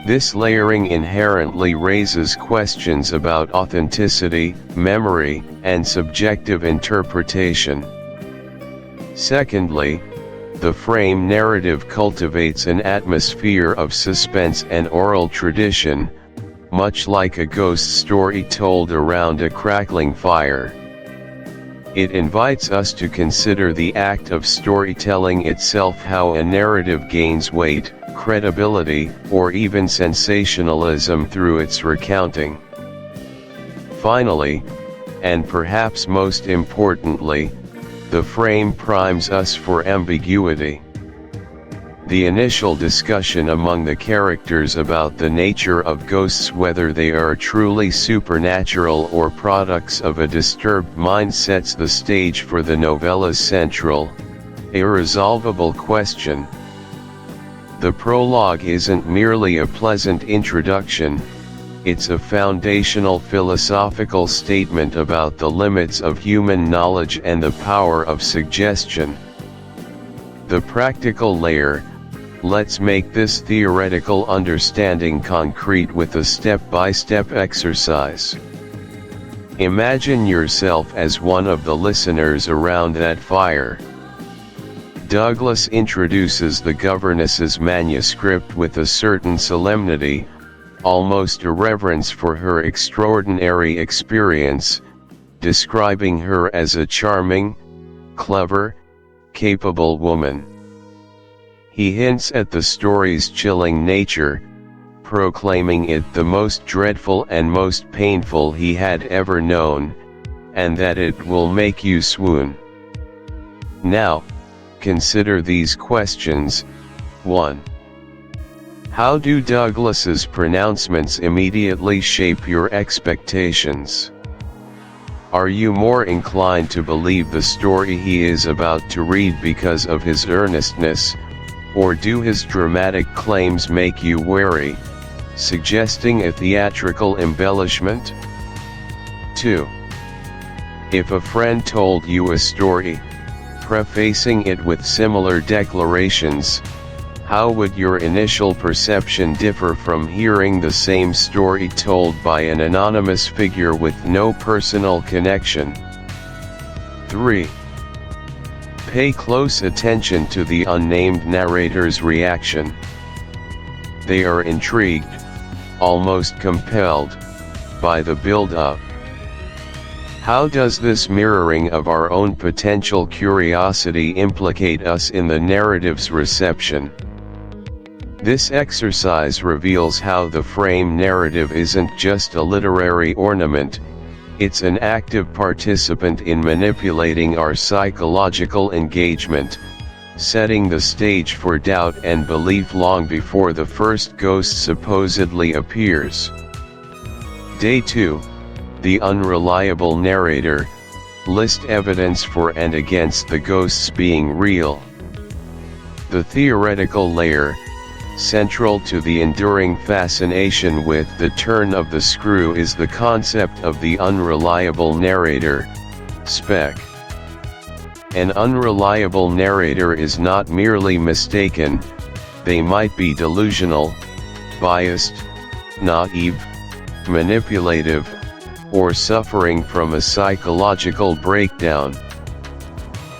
This layering inherently raises questions about authenticity, memory, and subjective interpretation. Secondly, the frame narrative cultivates an atmosphere of suspense and oral tradition, much like a ghost story told around a crackling fire. It invites us to consider the act of storytelling itself, how a narrative gains weight, credibility, or even sensationalism through its recounting. Finally, and perhaps most importantly, the frame primes us for ambiguity. The initial discussion among the characters about the nature of ghosts, whether they are truly supernatural or products of a disturbed mind, sets the stage for the novella's central, irresolvable question. The prologue isn't merely a pleasant introduction, it's a foundational philosophical statement about the limits of human knowledge and the power of suggestion. The practical layer. Let's make this theoretical understanding concrete with a step-by-step exercise. Imagine yourself as one of the listeners around that fire. Douglas introduces the governess's manuscript with a certain solemnity, almost a reverence for her extraordinary experience, describing her as a charming, clever, capable woman. He hints at the story's chilling nature, proclaiming it the most dreadful and most painful he had ever known, and that it will make you swoon. Now, consider these questions. 1. How do Douglas's pronouncements immediately shape your expectations? Are you more inclined to believe the story he is about to read because of his earnestness, or do his dramatic claims make you wary, suggesting a theatrical embellishment? 2. If a friend told you a story, prefacing it with similar declarations, how would your initial perception differ from hearing the same story told by an anonymous figure with no personal connection? 3. Pay close attention to the unnamed narrator's reaction. They are intrigued, almost compelled, by the build-up. How does this mirroring of our own potential curiosity implicate us in the narrative's reception? This exercise reveals how the frame narrative isn't just a literary ornament, it's an active participant in manipulating our psychological engagement, setting the stage for doubt and belief long before the first ghost supposedly appears. Day 2. The unreliable narrator, list evidence for and against the ghosts being real. The theoretical layer, central to the enduring fascination with the turn of the screw, is the concept of the unreliable narrator, spec. An unreliable narrator is not merely mistaken, they might be delusional, biased, naive, manipulative, or suffering from a psychological breakdown.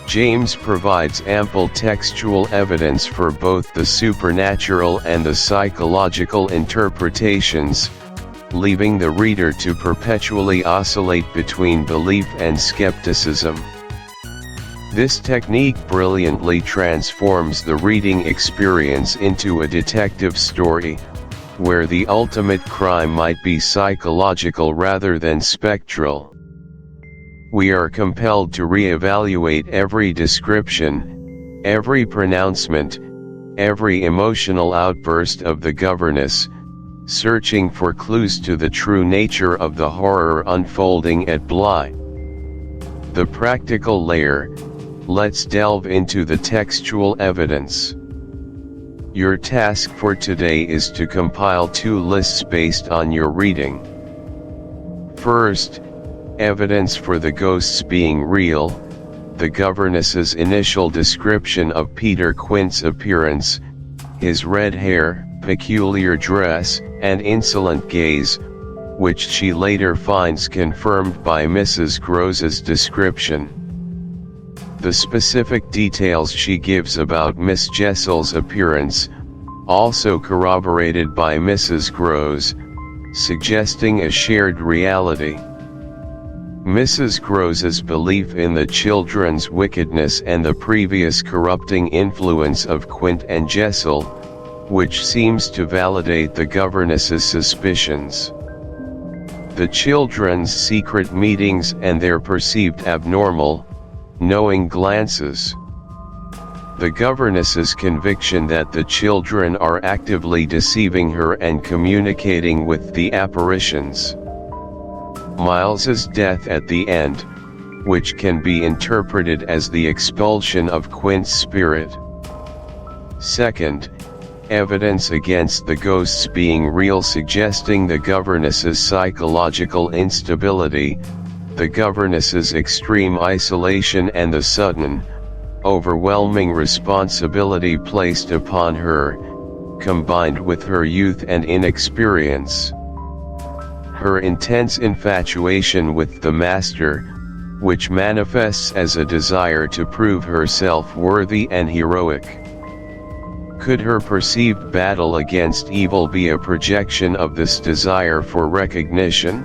James provides ample textual evidence for both the supernatural and the psychological interpretations, leaving the reader to perpetually oscillate between belief and skepticism. This technique brilliantly transforms the reading experience into a detective story, where the ultimate crime might be psychological rather than spectral. We are compelled to re-evaluate every description, every pronouncement, every emotional outburst of the governess, searching for clues to the true nature of the horror unfolding at Bly. The practical layer, let's delve into the textual evidence. Your task for today is to compile 2 lists based on your reading. First, evidence for the ghosts being real, the governess's initial description of Peter Quint's appearance, his red hair, peculiar dress, and insolent gaze, which she later finds confirmed by Mrs. Grose's description. The specific details she gives about Miss Jessel's appearance, also corroborated by Mrs. Grose, suggesting a shared reality. Mrs. Grose's belief in the children's wickedness and the previous corrupting influence of Quint and Jessel, which seems to validate the governess's suspicions. The children's secret meetings and their perceived abnormal, knowing glances. The governess's conviction that the children are actively deceiving her and communicating with the apparitions. Miles's death at the end, which can be interpreted as the expulsion of Quint's spirit. Second, evidence against the ghosts being real, suggesting the governess's psychological instability, the governess's extreme isolation and the sudden, overwhelming responsibility placed upon her, combined with her youth and inexperience. Her intense infatuation with the master, which manifests as a desire to prove herself worthy and heroic. Could her perceived battle against evil be a projection of this desire for recognition?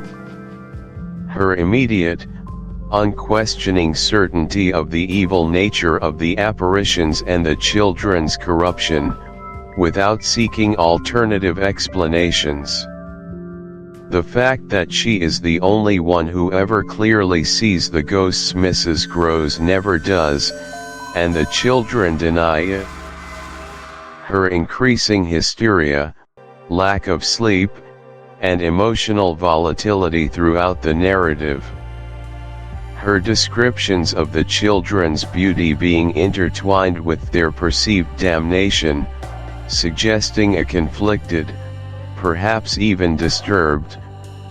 Her immediate, unquestioning certainty of the evil nature of the apparitions and the children's corruption, without seeking alternative explanations. The fact that she is the only one who ever clearly sees the ghosts Mrs. Grose never does, and the children deny it. Her increasing hysteria, lack of sleep, and emotional volatility throughout the narrative. Her descriptions of the children's beauty being intertwined with their perceived damnation, suggesting a conflicted, perhaps even disturbed,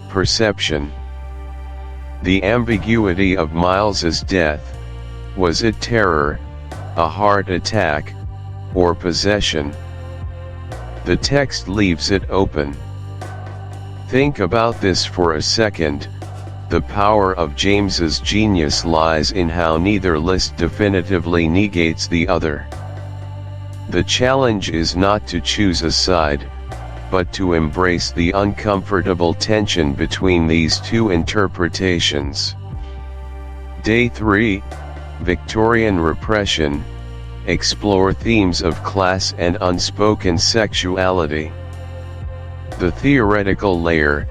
perception. The ambiguity of Miles's death, was it terror, a heart attack, or possession? The text leaves it open. Think about this for a second. The power of James's genius lies in how neither list definitively negates the other. The challenge is not to choose a side, but to embrace the uncomfortable tension between these two interpretations. Day 3, Victorian Repression, explore themes of class and unspoken sexuality. The theoretical layer,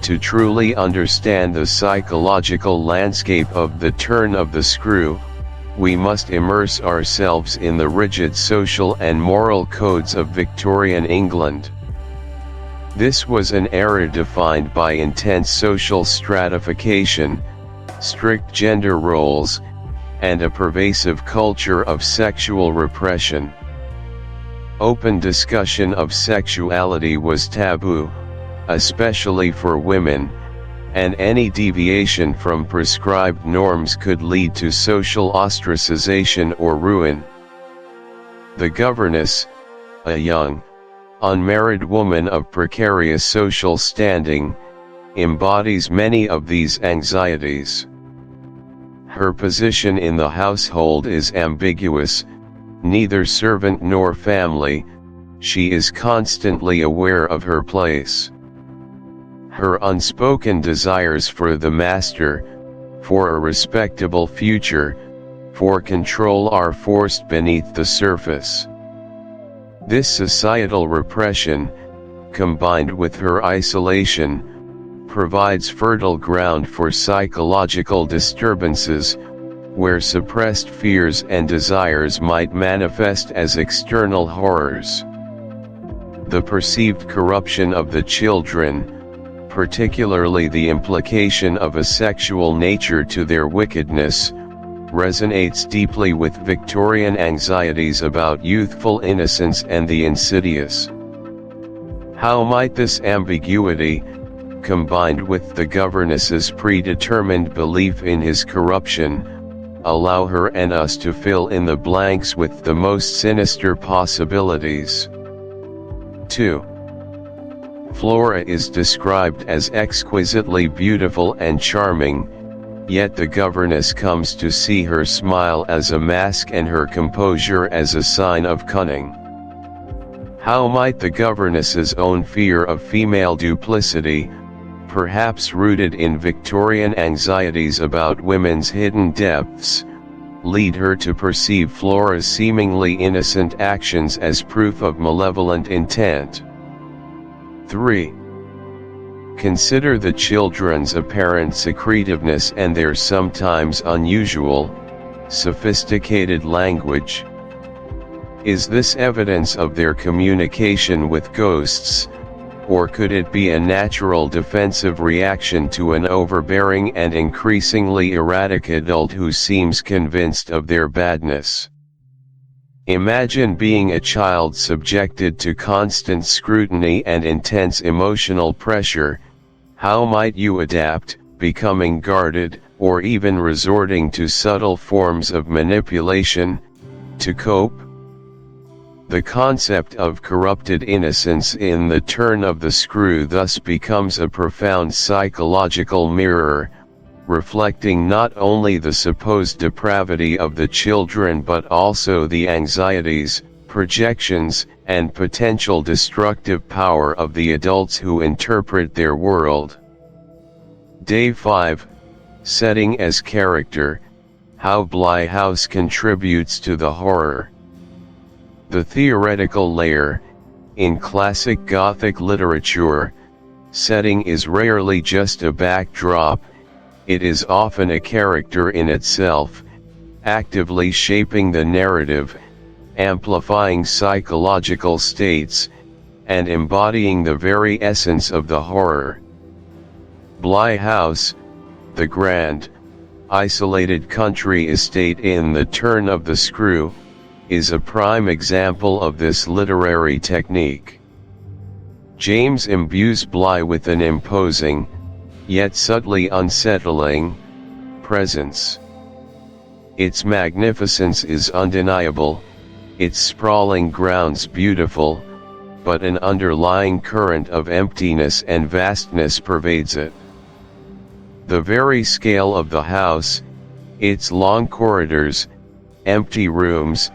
to truly understand the psychological landscape of the turn of the screw, we must immerse ourselves in the rigid social and moral codes of Victorian England. This was an era defined by intense social stratification, strict gender roles, and a pervasive culture of sexual repression. Open discussion of sexuality was taboo, especially for women, and any deviation from prescribed norms could lead to social ostracization or ruin. The governess, a young, unmarried woman of precarious social standing, embodies many of these anxieties. Her position in the household is ambiguous, neither servant nor family. She is constantly aware of her place. Her unspoken desires for the master, for a respectable future, for control are forced beneath the surface. This societal repression, combined with her isolation, provides fertile ground for psychological disturbances, where suppressed fears and desires might manifest as external horrors. The perceived corruption of the children, particularly the implication of a sexual nature to their wickedness, resonates deeply with Victorian anxieties about youthful innocence and the insidious. How might this ambiguity, combined with the governess's predetermined belief in his corruption, allow her and us to fill in the blanks with the most sinister possibilities? 2. Flora is described as exquisitely beautiful and charming, yet the governess comes to see her smile as a mask and her composure as a sign of cunning. How might the governess's own fear of female duplicity, perhaps rooted in Victorian anxieties about women's hidden depths, lead her to perceive Flora's seemingly innocent actions as proof of malevolent intent? 3. Consider the children's apparent secretiveness and their sometimes unusual, sophisticated language. Is this evidence of their communication with ghosts, or could it be a natural defensive reaction to an overbearing and increasingly erratic adult who seems convinced of their badness? Imagine being a child subjected to constant scrutiny and intense emotional pressure. How might you adapt, becoming guarded, or even resorting to subtle forms of manipulation, to cope? The concept of corrupted innocence in The Turn of the Screw thus becomes a profound psychological mirror, reflecting not only the supposed depravity of the children but also the anxieties, projections, and potential destructive power of the adults who interpret their world. Day 5, Setting as Character, How Bly House Contributes to the Horror. The theoretical layer, in classic Gothic literature, setting is rarely just a backdrop, it is often a character in itself, actively shaping the narrative, amplifying psychological states, and embodying the very essence of the horror. Bly House, the grand, isolated country estate in The Turn of the Screw, is a prime example of this literary technique. James imbues Bly with an imposing, yet subtly unsettling, presence. Its magnificence is undeniable, its sprawling grounds beautiful, but an underlying current of emptiness and vastness pervades it. The very scale of the house, its long corridors, empty rooms,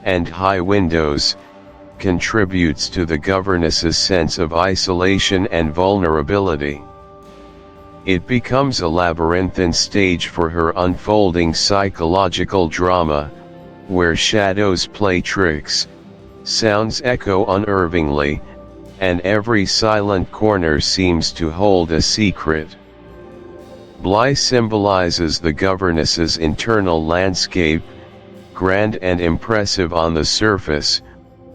and high windows, contributes to the governess's sense of isolation and vulnerability. It becomes a labyrinthine stage for her unfolding psychological drama, where shadows play tricks, sounds echo unnervingly, and every silent corner seems to hold a secret. Bly symbolizes the governess's internal landscape, grand and impressive on the surface,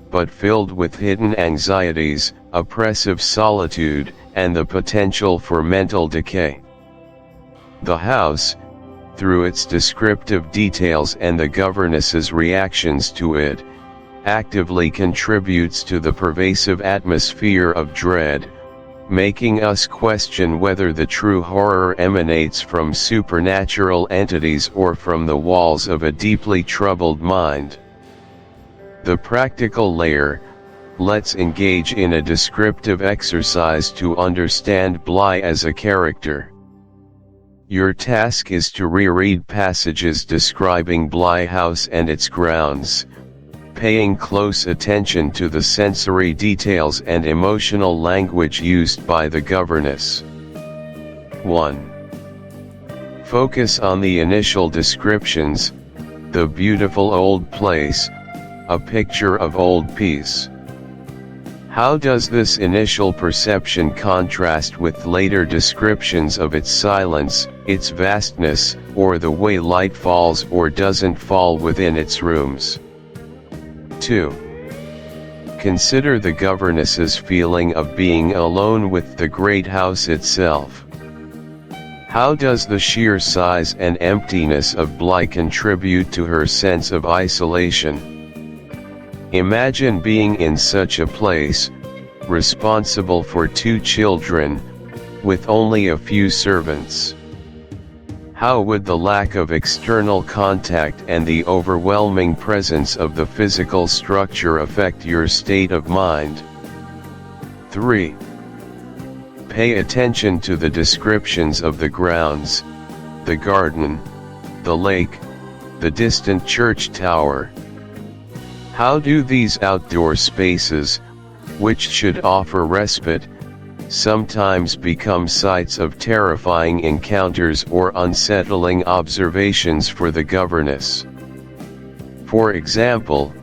but filled with hidden anxieties, oppressive solitude, and the potential for mental decay. The house, through its descriptive details and the governess's reactions to it, actively contributes to the pervasive atmosphere of dread, making us question whether the true horror emanates from supernatural entities or from the walls of a deeply troubled mind. The practical layer. Let's engage in a descriptive exercise to understand Bly as a character. Your task is to reread passages describing Bly House and its grounds, paying close attention to the sensory details and emotional language used by the governess. 1. Focus on the initial descriptions. The beautiful old place, a picture of old peace. How does this initial perception contrast with later descriptions of its silence, its vastness, or the way light falls or doesn't fall within its rooms? 2. Consider the governess's feeling of being alone with the great house itself. How does the sheer size and emptiness of Bly contribute to her sense of isolation? Imagine being in such a place, responsible for 2 children, with only a few servants. How would the lack of external contact and the overwhelming presence of the physical structure affect your state of mind? 3. Pay attention to the descriptions of the grounds, the garden, the lake, the distant church tower. How do these outdoor spaces, which should offer respite, sometimes become sites of terrifying encounters or unsettling observations for the governess? For example,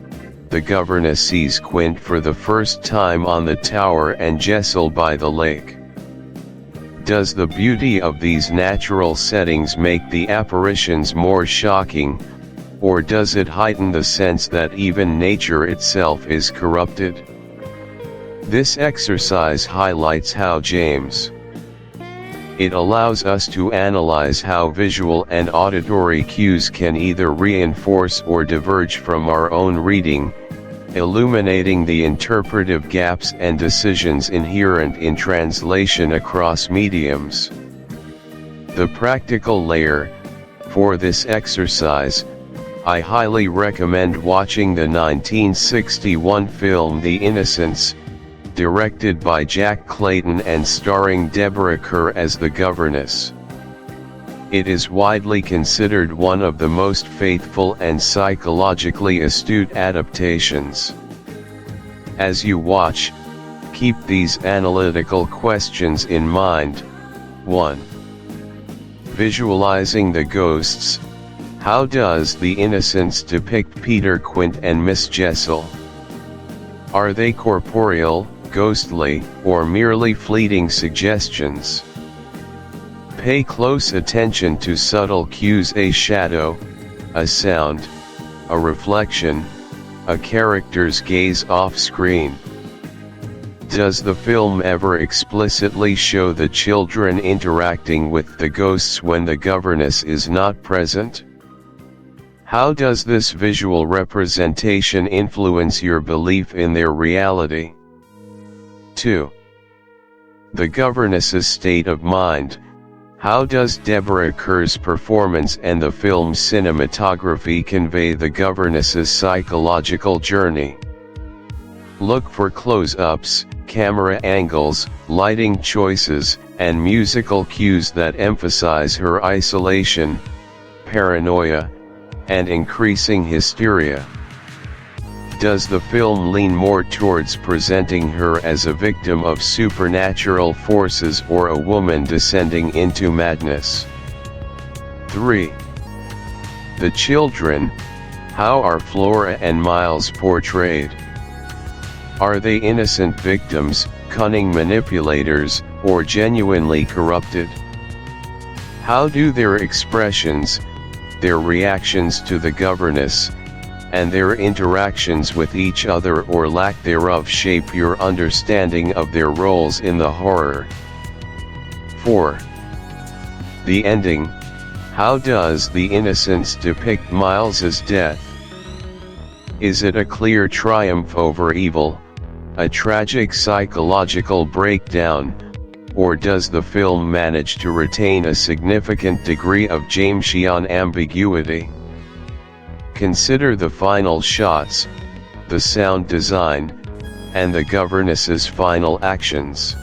the governess sees Quint for the first time on the tower and Jessel by the lake. Does the beauty of these natural settings make the apparitions more shocking, or does it heighten the sense that even nature itself is corrupted? This exercise highlights how James. It allows us to analyze how visual and auditory cues can either reinforce or diverge from our own reading, illuminating the interpretive gaps and decisions inherent in translation across mediums. The practical layer. For this exercise, I highly recommend watching the 1961 film The Innocents, directed by Jack Clayton and starring Deborah Kerr as the governess. It is widely considered one of the most faithful and psychologically astute adaptations. As you watch, keep these analytical questions in mind. 1. Visualizing the ghosts. How does The Innocents depict Peter Quint and Miss Jessel? Are they corporeal, ghostly, or merely fleeting suggestions? Pay close attention to subtle cues: a shadow, a sound, a reflection, a character's gaze off-screen. Does the film ever explicitly show the children interacting with the ghosts when the governess is not present? How does this visual representation influence your belief in their reality? 2. The governess's state of mind. How does Deborah Kerr's performance and the film's cinematography convey the governess's psychological journey? Look for close-ups, camera angles, lighting choices, and musical cues that emphasize her isolation, paranoia, and increasing hysteria. Does the film lean more towards presenting her as a victim of supernatural forces or a woman descending into madness? 3. The children. How are Flora and Miles portrayed? Are they innocent victims, cunning manipulators, or genuinely corrupted? How do their expressions, their reactions to the governess, and their interactions with each other or lack thereof shape your understanding of their roles in the horror. 4. The ending. How does The Innocents depict Miles's death? Is it a clear triumph over evil, a tragic psychological breakdown, or does the film manage to retain a significant degree of Jamesian ambiguity? Consider the final shots, the sound design, and the governess's final actions.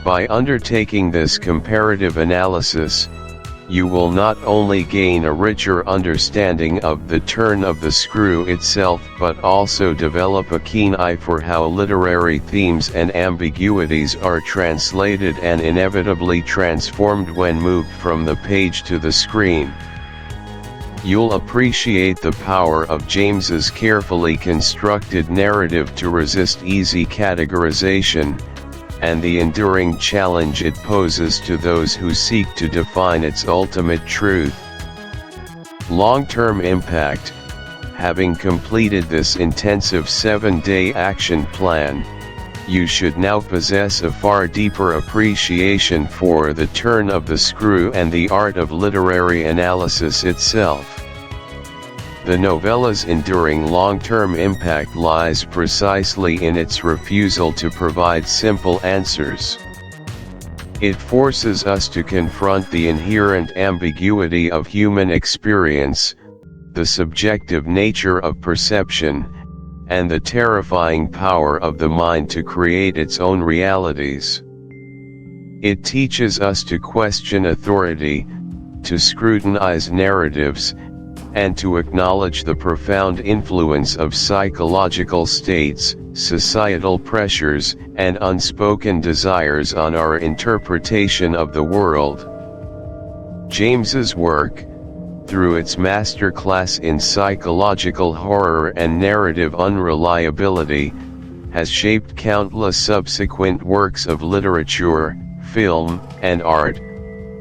By undertaking this comparative analysis, you will not only gain a richer understanding of the turn of the screw itself but also develop a keen eye for how literary themes and ambiguities are translated and inevitably transformed when moved from the page to the screen. You'll appreciate the power of James's carefully constructed narrative to resist easy categorization, and the enduring challenge it poses to those who seek to define its ultimate truth. Long-term impact. Having completed this intensive 7-day action plan, you should now possess a far deeper appreciation for the turn of the screw and the art of literary analysis itself. The novella's enduring long-term impact lies precisely in its refusal to provide simple answers. It forces us to confront the inherent ambiguity of human experience, the subjective nature of perception, and the terrifying power of the mind to create its own realities. It teaches us to question authority, to scrutinize narratives, and to acknowledge the profound influence of psychological states, societal pressures, and unspoken desires on our interpretation of the world. James's work, through its masterclass in psychological horror and narrative unreliability, has shaped countless subsequent works of literature, film, and art,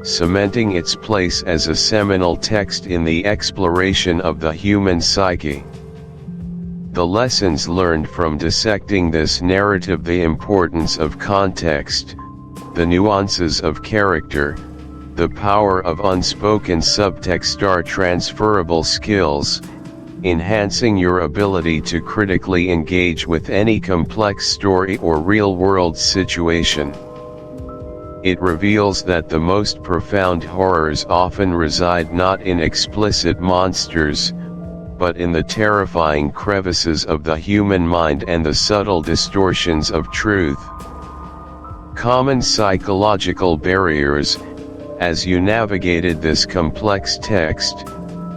cementing its place as a seminal text in the exploration of the human psyche. The lessons learned from dissecting this narrative, the importance of context, the nuances of character, the power of unspoken subtext are transferable skills, enhancing your ability to critically engage with any complex story or real-world situation. It reveals that the most profound horrors often reside not in explicit monsters, but in the terrifying crevices of the human mind and the subtle distortions of truth. Common psychological barriers. As you navigated this complex text,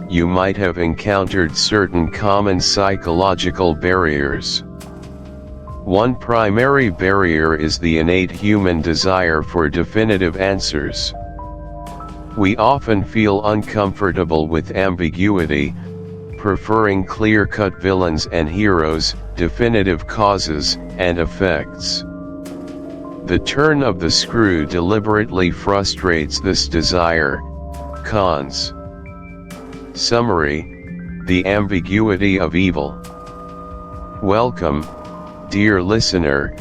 you might have encountered certain common psychological barriers. One primary barrier is the innate human desire for definitive answers. We often feel uncomfortable with ambiguity, preferring clear-cut villains and heroes, definitive causes and effects. The turn of the screw deliberately frustrates this desire. Cons. Summary: the ambiguity of evil. Welcome, dear listener,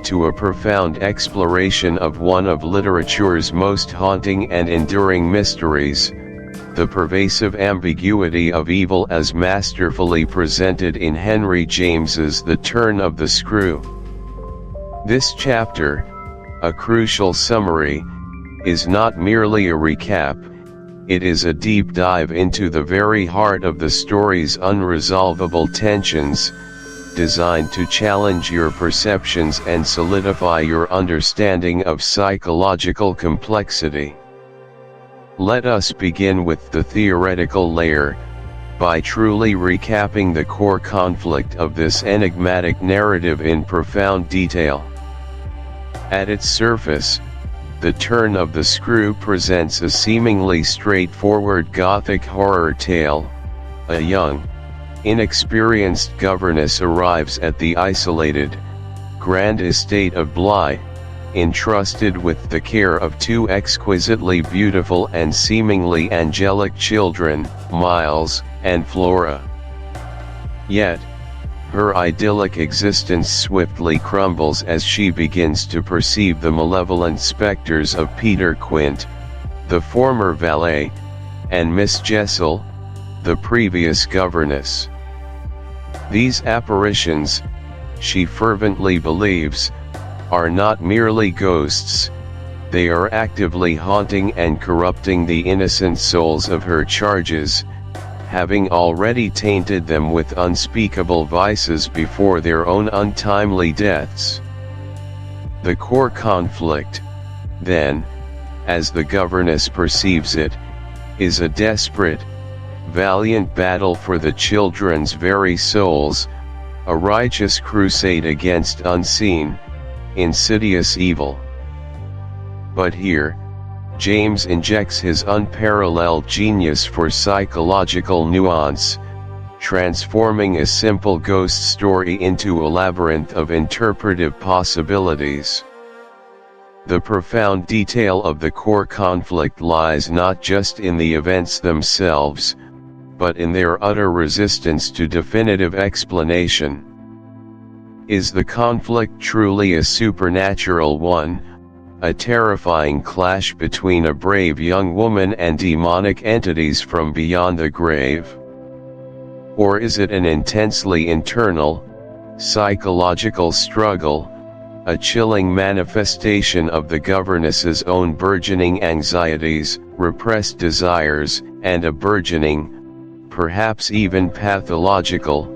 to a profound exploration of one of literature's most haunting and enduring mysteries, the pervasive ambiguity of evil as masterfully presented in Henry James's The Turn of the Screw. This chapter, a crucial summary, is not merely a recap, it is a deep dive into the very heart of the story's unresolvable tensions, designed to challenge your perceptions and solidify your understanding of psychological complexity. Let us begin with the theoretical layer, by truly recapping the core conflict of this enigmatic narrative in profound detail. At its surface, The Turn of the Screw presents a seemingly straightforward Gothic horror tale. A young, inexperienced governess arrives at the isolated, grand estate of Bly, entrusted with the care of two exquisitely beautiful and seemingly angelic children, Miles and Flora. Yet, her idyllic existence swiftly crumbles as she begins to perceive the malevolent specters of Peter Quint, the former valet, and Miss Jessel, the previous governess. These apparitions, she fervently believes, are not merely ghosts, they are actively haunting and corrupting the innocent souls of her charges, having already tainted them with unspeakable vices before their own untimely deaths. The core conflict, then, as the governess perceives it, is a desperate, valiant battle for the children's very souls, a righteous crusade against unseen, insidious evil. But here, James injects his unparalleled genius for psychological nuance, transforming a simple ghost story into a labyrinth of interpretive possibilities. The profound detail of the core conflict lies not just in the events themselves, but in their utter resistance to definitive explanation. Is the conflict truly a supernatural one, a terrifying clash between a brave young woman and demonic entities from beyond the grave? Or is it an intensely internal, psychological struggle, a chilling manifestation of the governess's own burgeoning anxieties, repressed desires, and a burgeoning, perhaps even pathological,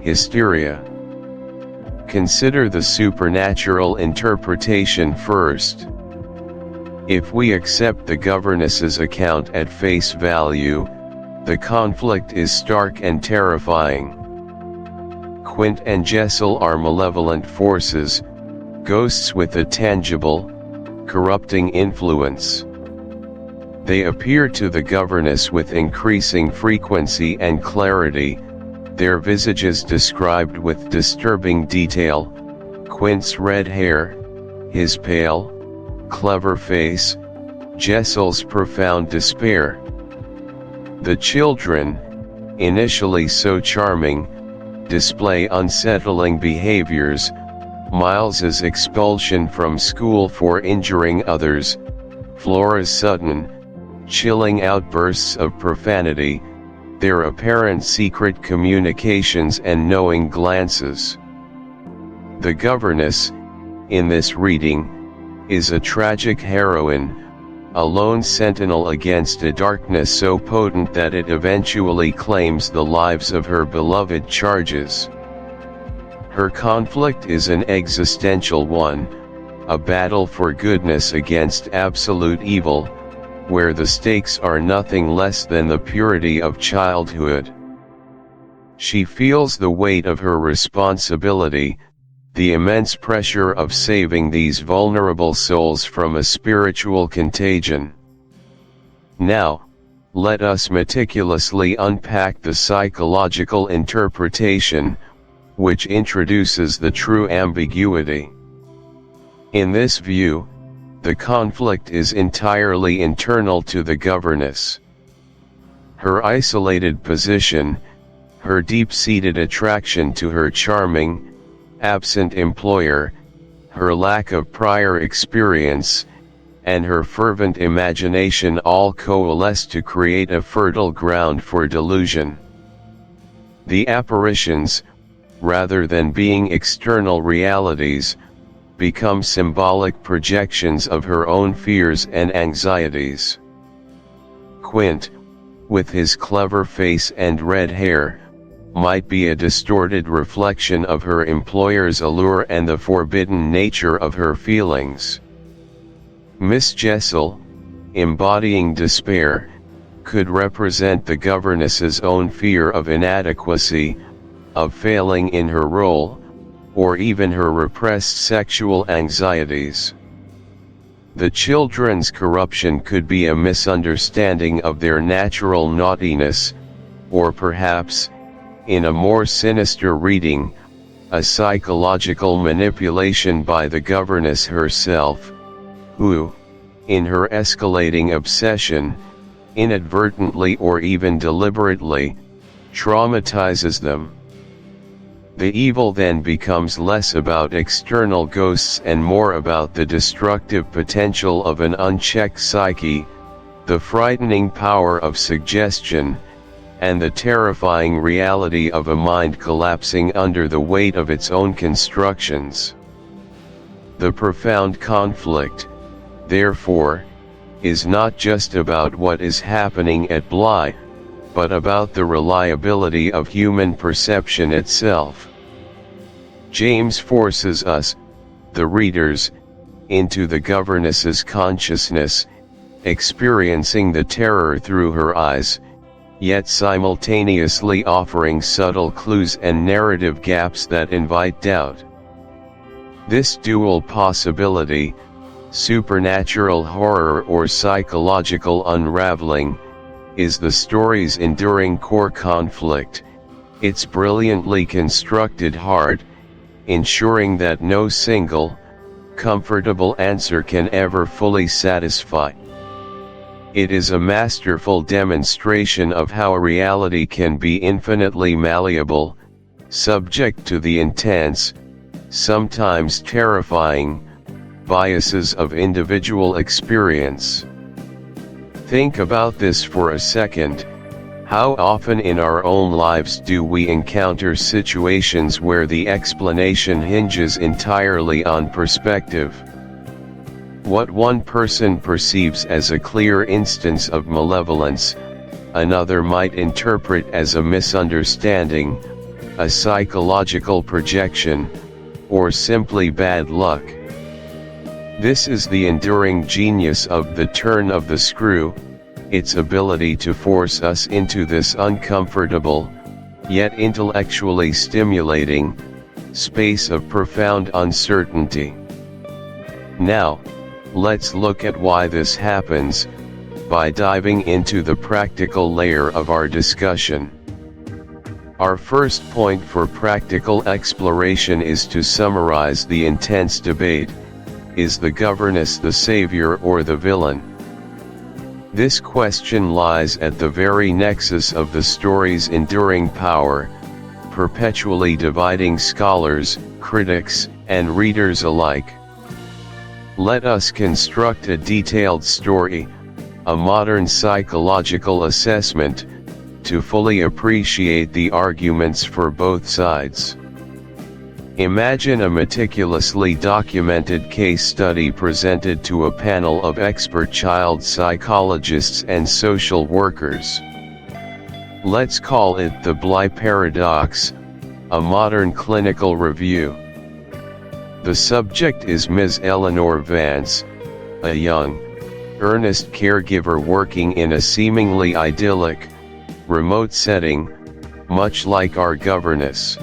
hysteria? Consider the supernatural interpretation first. If we accept the governess's account at face value, the conflict is stark and terrifying. Quint and Jessel are malevolent forces, ghosts with a tangible, corrupting influence. They appear to the governess with increasing frequency and clarity, their visages described with disturbing detail: Quint's red hair, his pale, clever face, Jessel's profound despair. The children, initially so charming, display unsettling behaviors: Miles's expulsion from school for injuring others, Flora's sudden, chilling outbursts of profanity, their apparent secret communications and knowing glances. The governess, in this reading, is a tragic heroine, a lone sentinel against a darkness so potent that it eventually claims the lives of her beloved charges. Her conflict is an existential one, a battle for goodness against absolute evil, where the stakes are nothing less than the purity of childhood. She feels the weight of her responsibility, the immense pressure of saving these vulnerable souls from a spiritual contagion. Now, let us meticulously unpack the psychological interpretation, which introduces the true ambiguity. In this view, the conflict is entirely internal to the governess. Her isolated position, her deep-seated attraction to her charming, absent employer, her lack of prior experience, and her fervent imagination all coalesce to create a fertile ground for delusion. The apparitions, rather than being external realities, become symbolic projections of her own fears and anxieties. Quint, with his clever face and red hair, might be a distorted reflection of her employer's allure and the forbidden nature of her feelings. Miss Jessel, embodying despair, could represent the governess's own fear of inadequacy, of failing in her role, or even her repressed sexual anxieties. The children's corruption could be a misunderstanding of their natural naughtiness, or perhaps, in a more sinister reading, a psychological manipulation by the governess herself, who, in her escalating obsession, inadvertently or even deliberately, traumatizes them. The evil then becomes less about external ghosts and more about the destructive potential of an unchecked psyche, the frightening power of suggestion, and the terrifying reality of a mind collapsing under the weight of its own constructions. The profound conflict, therefore, is not just about what is happening at Bly, but about the reliability of human perception itself. James forces us, the readers, into the governess's consciousness, experiencing the terror through her eyes, yet simultaneously offering subtle clues and narrative gaps that invite doubt. This dual possibility, supernatural horror or psychological unraveling, is the story's enduring core conflict, its brilliantly constructed heart, ensuring that no single, comfortable answer can ever fully satisfy. It is a masterful demonstration of how reality can be infinitely malleable, subject to the intense, sometimes terrifying, biases of individual experience. Think about this for a second. How often in our own lives do we encounter situations where the explanation hinges entirely on perspective? What one person perceives as a clear instance of malevolence, another might interpret as a misunderstanding, a psychological projection, or simply bad luck. This is the enduring genius of The Turn of the Screw, its ability to force us into this uncomfortable, yet intellectually stimulating, space of profound uncertainty. Now, let's look at why this happens, by diving into the practical layer of our discussion. Our first point for practical exploration is to summarize the intense debate: is the governess the savior or the villain? This question lies at the very nexus of the story's enduring power, perpetually dividing scholars, critics, and readers alike. Let us construct a detailed story, a modern psychological assessment, to fully appreciate the arguments for both sides. Imagine a meticulously documented case study presented to a panel of expert child psychologists and social workers. Let's call it the Bly Paradox, a modern clinical review. The subject is Ms. Eleanor Vance, a young, earnest caregiver working in a seemingly idyllic, remote setting, much like our governess.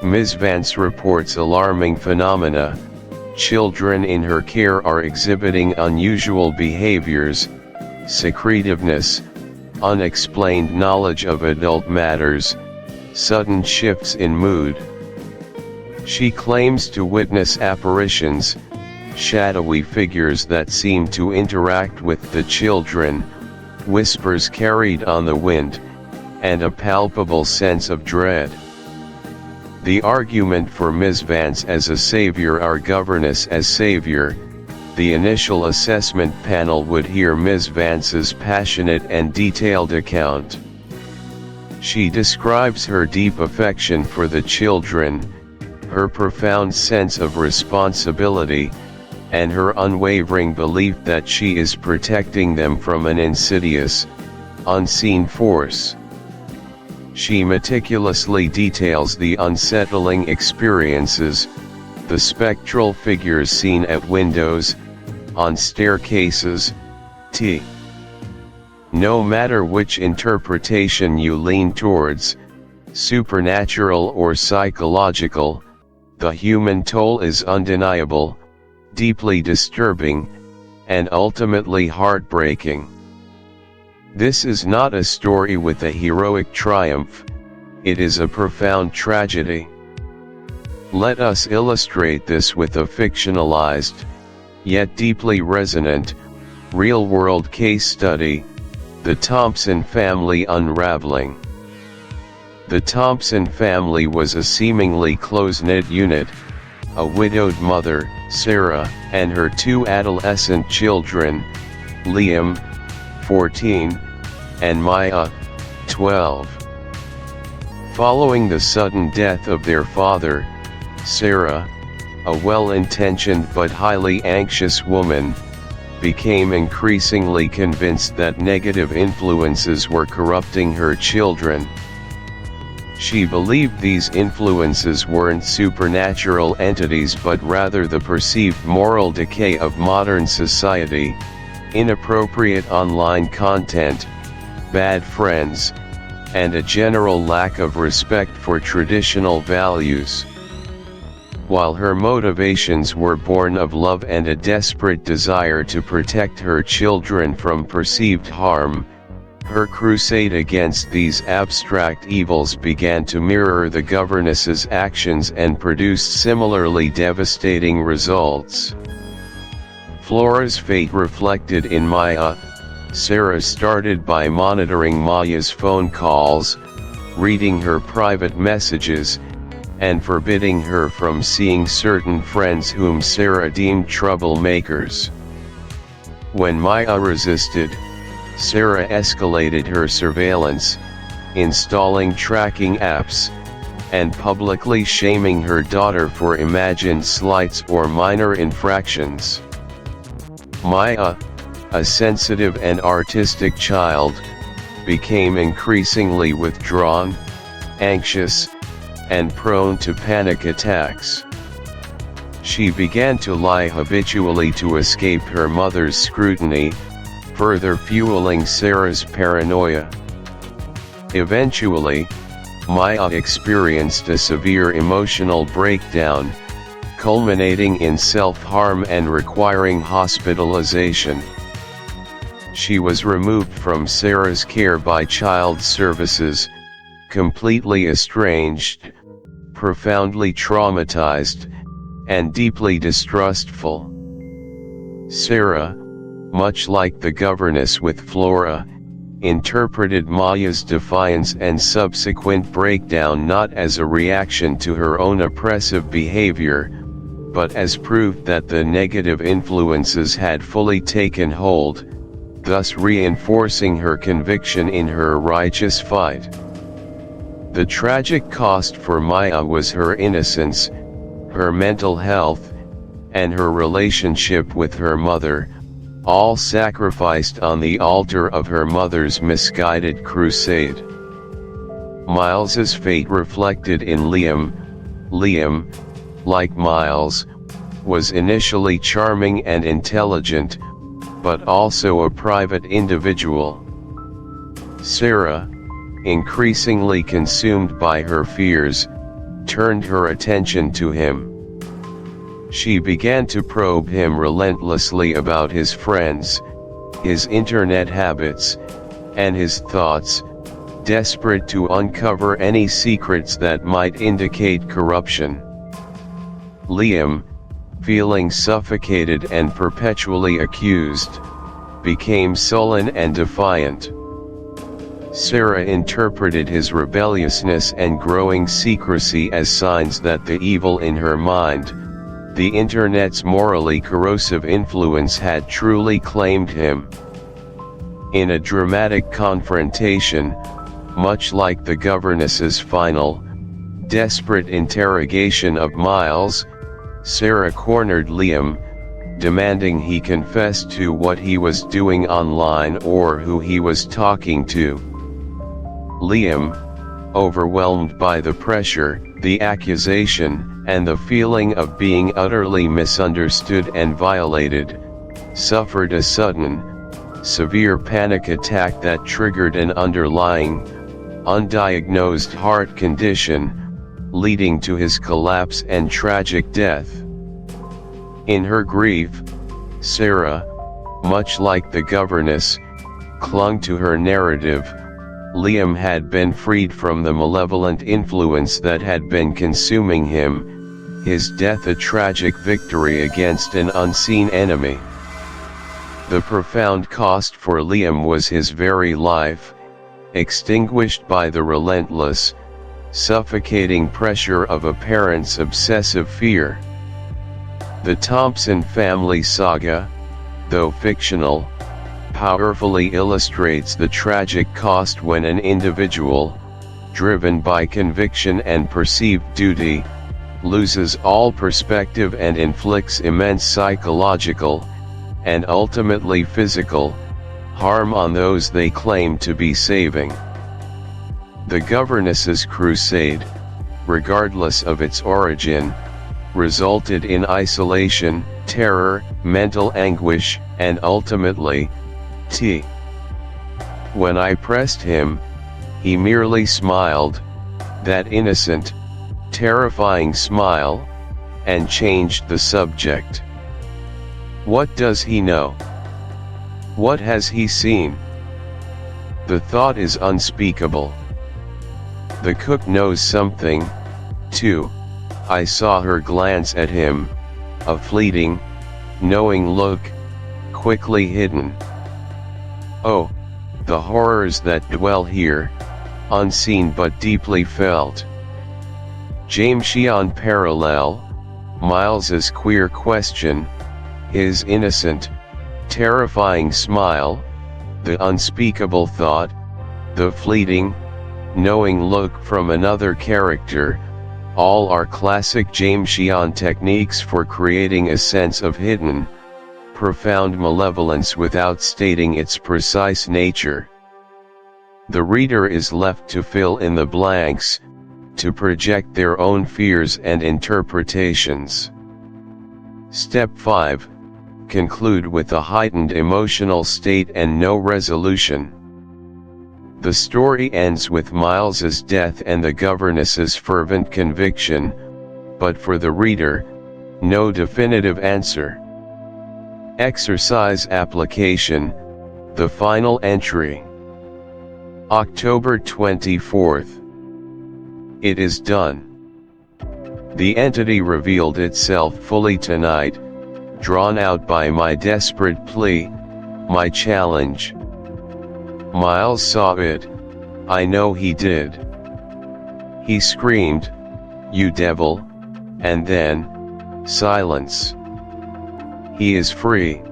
Ms. Vance reports alarming phenomena. Children in her care are exhibiting unusual behaviors, secretiveness, unexplained knowledge of adult matters, sudden shifts in mood. She claims to witness apparitions, shadowy figures that seem to interact with the children, whispers carried on the wind, and a palpable sense of dread. The argument for Ms. Vance as a savior, our governess as savior: the initial assessment panel would hear Ms. Vance's passionate and detailed account. She describes her deep affection for the children, her profound sense of responsibility, and her unwavering belief that she is protecting them from an insidious, unseen force. She meticulously details the unsettling experiences, the spectral figures seen at windows, on staircases, No matter which interpretation you lean towards, supernatural or psychological, the human toll is undeniable, deeply disturbing, and ultimately heartbreaking. This is not a story with a heroic triumph, it is a profound tragedy. Let us illustrate this with a fictionalized, yet deeply resonant, real-world case study: the Thompson family unraveling. The Thompson family was a seemingly close-knit unit, a widowed mother, Sarah, and her two adolescent children, Liam, 14, and Maya, 12. Following the sudden death of their father, Sarah, a well-intentioned but highly anxious woman, became increasingly convinced that negative influences were corrupting her children. She believed these influences weren't supernatural entities but rather the perceived moral decay of modern society, inappropriate online content, bad friends, and a general lack of respect for traditional values. While her motivations were born of love and a desperate desire to protect her children from perceived harm, her crusade against these abstract evils began to mirror the governess's actions and produced similarly devastating results. Flora's fate reflected in Maya. Sarah started by monitoring Maya's phone calls, reading her private messages, and forbidding her from seeing certain friends whom Sarah deemed troublemakers. When Maya resisted, Sarah escalated her surveillance, installing tracking apps, and publicly shaming her daughter for imagined slights or minor infractions. Maya, a sensitive and artistic child, became increasingly withdrawn, anxious, and prone to panic attacks. She began to lie habitually to escape her mother's scrutiny, further fueling Sarah's paranoia. Eventually, Maya experienced a severe emotional breakdown, culminating in self-harm and requiring hospitalization. She was removed from Sarah's care by child services, completely estranged, profoundly traumatized, and deeply distrustful. Sarah, much like the governess with Flora, interpreted Maya's defiance and subsequent breakdown not as a reaction to her own oppressive behavior, but as proof that the negative influences had fully taken hold, thus reinforcing her conviction in her righteous fight. The tragic cost for Maya was her innocence, her mental health, and her relationship with her mother, all sacrificed on the altar of her mother's misguided crusade. Miles's fate reflected in Liam. Liam, like Miles, was initially charming and intelligent, but also a private individual. Sarah, increasingly consumed by her fears, turned her attention to him. She began to probe him relentlessly about his friends, his internet habits, and his thoughts, desperate to uncover any secrets that might indicate corruption. Liam, feeling suffocated and perpetually accused, became sullen and defiant. Sarah interpreted his rebelliousness and growing secrecy as signs that the evil in her mind, the internet's morally corrosive influence, had truly claimed him. In a dramatic confrontation, much like the governess's final, desperate interrogation of Miles, Sarah cornered Liam, demanding he confess to what he was doing online or who he was talking to. Liam, overwhelmed by the pressure, the accusation, and the feeling of being utterly misunderstood and violated, suffered a sudden, severe panic attack that triggered an underlying, undiagnosed heart condition, leading to his collapse and tragic death. In her grief, Sarah, much like the governess, clung to her narrative. Liam had been freed from the malevolent influence that had been consuming him, his death a tragic victory against an unseen enemy. The profound cost for Liam was his very life, extinguished by the relentless, suffocating pressure of a parent's obsessive fear. The Thompson family saga, though fictional, powerfully illustrates the tragic cost when an individual, driven by conviction and perceived duty, loses all perspective and inflicts immense psychological, and ultimately physical, harm on those they claim to be saving. The governess's crusade, regardless of its origin, resulted in isolation, terror, mental anguish, and ultimately, when I pressed him, he merely smiled, that innocent, terrifying smile, and changed the subject. What does he know? What has he seen? The thought is unspeakable. The cook knows something, too. I saw her glance at him, a fleeting, knowing look, quickly hidden. Oh, the horrors that dwell here, unseen but deeply felt. Jamesian parallel, Miles's queer question, his innocent, terrifying smile, the unspeakable thought, the fleeting, knowing look from another character, all are classic Jamesian techniques for creating a sense of hidden, profound malevolence without stating its precise nature. The reader is left to fill in the blanks, to project their own fears and interpretations. Step 5. Conclude with a heightened emotional state and no resolution. The story ends with Miles's death and the governess's fervent conviction, but for the reader, no definitive answer. Exercise application, the final entry. October 24th. It is done. The entity revealed itself fully tonight, drawn out by my desperate plea, my challenge. Miles saw it, I know he did. He screamed, "You devil," and then, silence. He is free.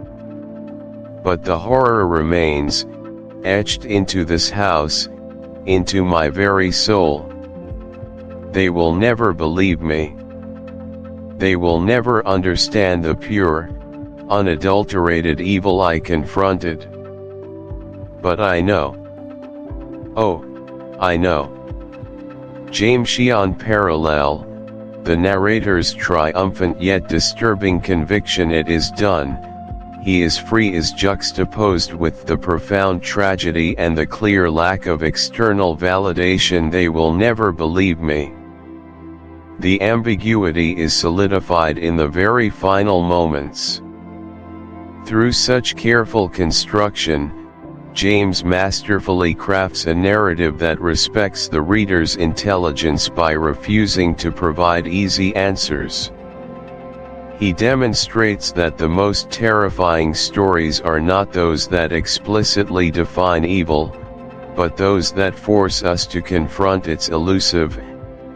But the horror remains, etched into this house, into my very soul. They will never believe me. They will never understand the pure, unadulterated evil I confronted. But I know. Oh, I know. Jamesian parallel, the narrator's triumphant yet disturbing conviction it is done, he is free is juxtaposed with the profound tragedy and the clear lack of external validation. They will never believe me. The ambiguity is solidified in the very final moments. Through such careful construction, James masterfully crafts a narrative that respects the reader's intelligence by refusing to provide easy answers. He demonstrates that the most terrifying stories are not those that explicitly define evil, but those that force us to confront its elusive,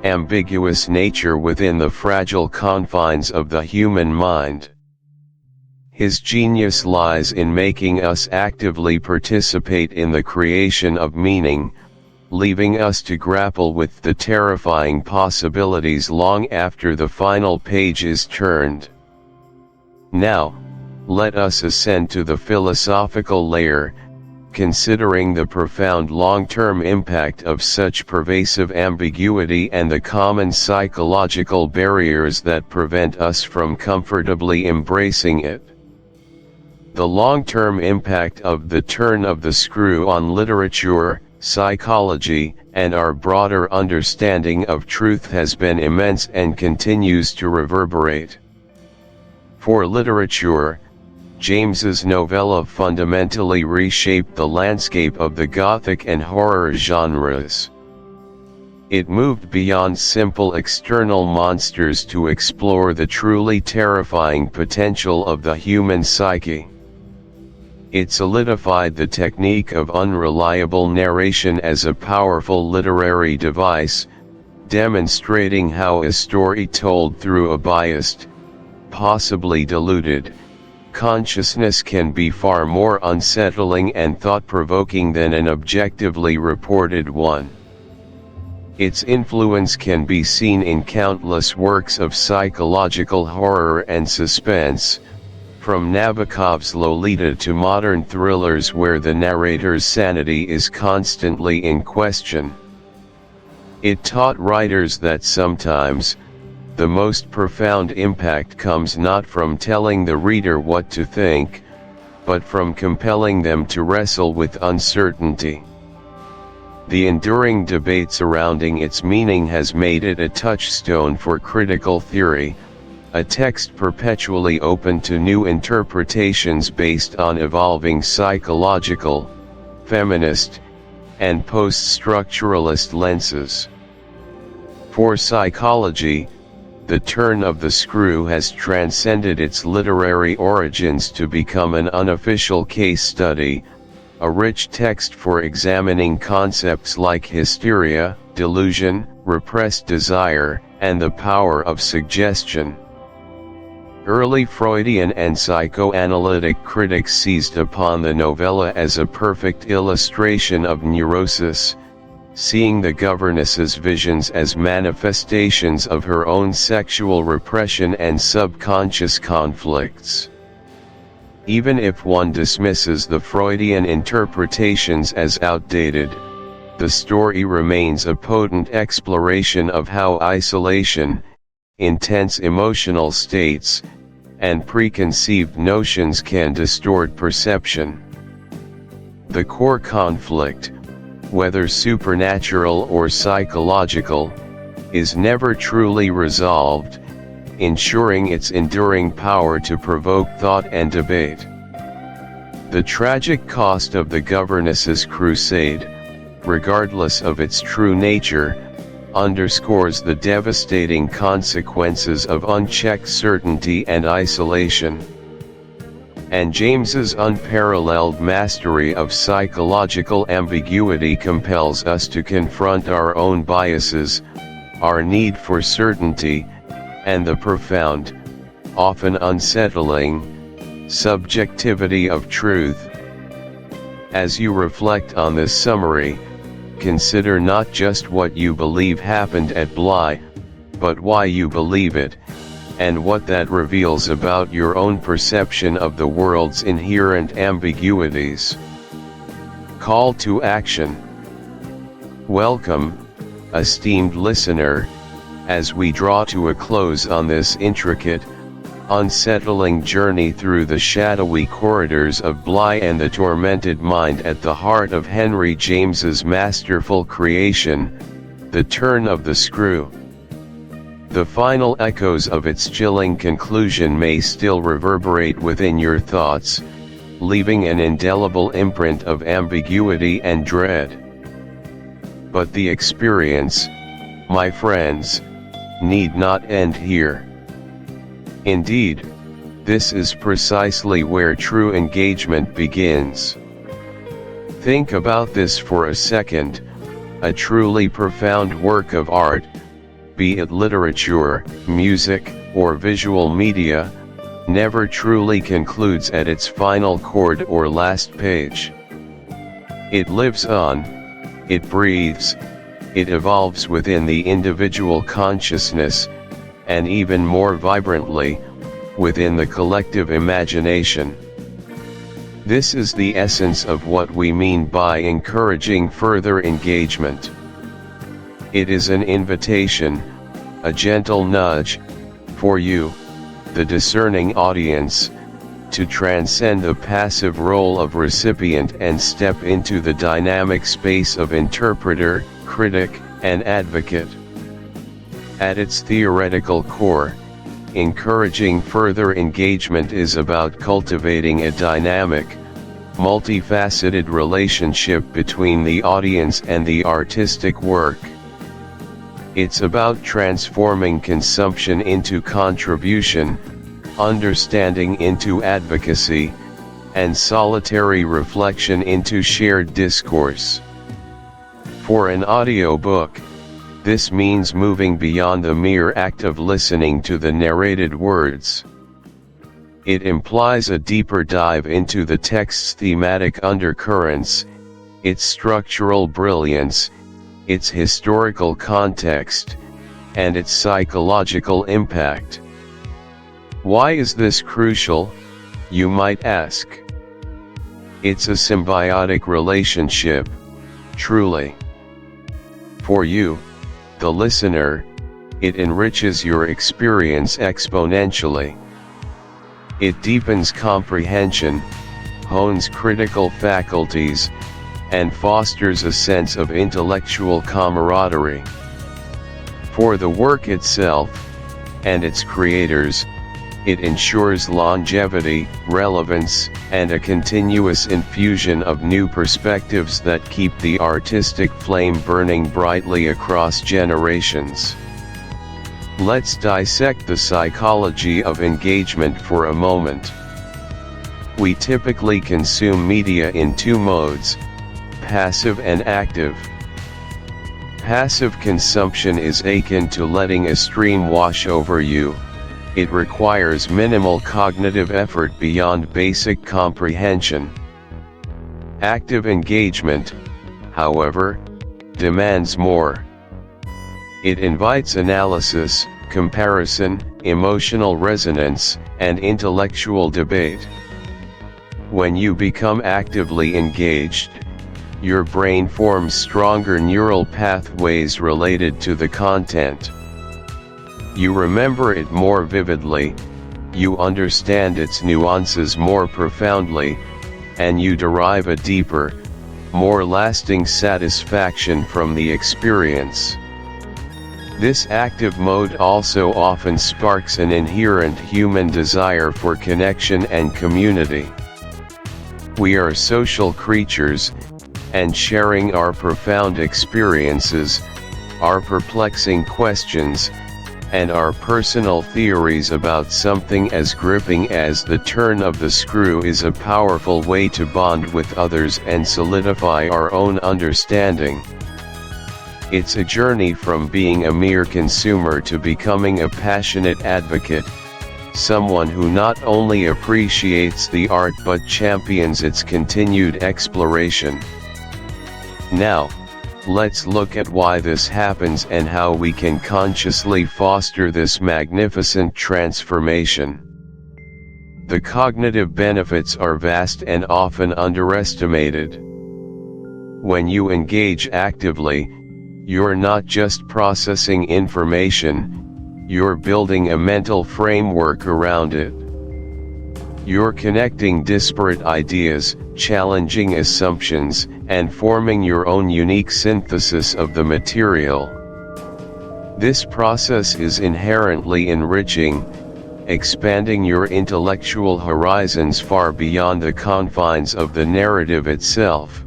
ambiguous nature within the fragile confines of the human mind. His genius lies in making us actively participate in the creation of meaning, leaving us to grapple with the terrifying possibilities long after the final page is turned. Now, let us ascend to the philosophical layer, considering the profound long-term impact of such pervasive ambiguity and the common psychological barriers that prevent us from comfortably embracing it. The long-term impact of the turn of the screw on literature, psychology, and our broader understanding of truth has been immense and continues to reverberate. For literature, James's novella fundamentally reshaped the landscape of the Gothic and horror genres. It moved beyond simple external monsters to explore the truly terrifying potential of the human psyche. It solidified the technique of unreliable narration as a powerful literary device, demonstrating how a story told through a biased, possibly diluted, consciousness can be far more unsettling and thought-provoking than an objectively reported one. Its influence can be seen in countless works of psychological horror and suspense, from Nabokov's Lolita to modern thrillers where the narrator's sanity is constantly in question. It taught writers that sometimes, the most profound impact comes not from telling the reader what to think, but from compelling them to wrestle with uncertainty. The enduring debate surrounding its meaning has made it a touchstone for critical theory, a text perpetually open to new interpretations based on evolving psychological, feminist, and post-structuralist lenses. For psychology, the turn of the screw has transcended its literary origins to become an unofficial case study, a rich text for examining concepts like hysteria, delusion, repressed desire, and the power of suggestion. Early Freudian and psychoanalytic critics seized upon the novella as a perfect illustration of neurosis, seeing the governess's visions as manifestations of her own sexual repression and subconscious conflicts. Even if one dismisses the Freudian interpretations as outdated, the story remains a potent exploration of how isolation, intense emotional states, and preconceived notions can distort perception. The core conflict, whether supernatural or psychological, is never truly resolved, ensuring its enduring power to provoke thought and debate. The tragic cost of the governess's crusade, regardless of its true nature, underscores the devastating consequences of unchecked certainty and isolation. And James's unparalleled mastery of psychological ambiguity compels us to confront our own biases, our need for certainty, and the profound, often unsettling, subjectivity of truth. As you reflect on this summary, consider not just what you believe happened at Bly, but why you believe it, and what that reveals about your own perception of the world's inherent ambiguities. Call to action. Welcome, esteemed listener, as we draw to a close on this intricate, unsettling journey through the shadowy corridors of Bly and the tormented mind at the heart of Henry James's masterful creation, The Turn of the Screw. The final echoes of its chilling conclusion may still reverberate within your thoughts, leaving an indelible imprint of ambiguity and dread. But the experience, my friends, need not end here. Indeed, this is precisely where true engagement begins. Think about this for a second. A truly profound work of art, be it literature, music, or visual media, never truly concludes at its final chord or last page. It lives on, it breathes, it evolves within the individual consciousness, and even more vibrantly, within the collective imagination. This is the essence of what we mean by encouraging further engagement. It is an invitation, a gentle nudge, for you, the discerning audience, to transcend the passive role of recipient and step into the dynamic space of interpreter, critic, and advocate. At its theoretical core, encouraging further engagement is about cultivating a dynamic, multifaceted relationship between the audience and the artistic work. It's about transforming consumption into contribution, understanding into advocacy, and solitary reflection into shared discourse. For an audiobook, This means moving beyond the mere act of listening to the narrated words. It implies a deeper dive into the text's thematic undercurrents, its structural brilliance, its historical context, and its psychological impact. Why is this crucial, you might ask? It's a symbiotic relationship, truly. For you, the listener, it enriches your experience exponentially. It deepens comprehension, hones critical faculties, and fosters a sense of intellectual camaraderie. For the work itself, and its creators, it ensures longevity, relevance, and a continuous infusion of new perspectives that keep the artistic flame burning brightly across generations. Let's dissect the psychology of engagement for a moment. We typically consume media in two modes: passive and active. Passive consumption is akin to letting a stream wash over you. It requires minimal cognitive effort beyond basic comprehension. Active engagement, however, demands more. It invites analysis, comparison, emotional resonance, and intellectual debate. When you become actively engaged, your brain forms stronger neural pathways related to the content. You remember it more vividly, you understand its nuances more profoundly, and you derive a deeper, more lasting satisfaction from the experience. This active mode also often sparks an inherent human desire for connection and community. We are social creatures, and sharing our profound experiences, our perplexing questions, and our personal theories about something as gripping as the turn of the screw is a powerful way to bond with others and solidify our own understanding. It's a journey from being a mere consumer to becoming a passionate advocate, someone who not only appreciates the art but champions its continued exploration. Now, let's look at why this happens and how we can consciously foster this magnificent transformation. The cognitive benefits are vast and often underestimated. When you engage actively, you're not just processing information, you're building a mental framework around it. You're connecting disparate ideas, challenging assumptions, and forming your own unique synthesis of the material. This process is inherently enriching, expanding your intellectual horizons far beyond the confines of the narrative itself.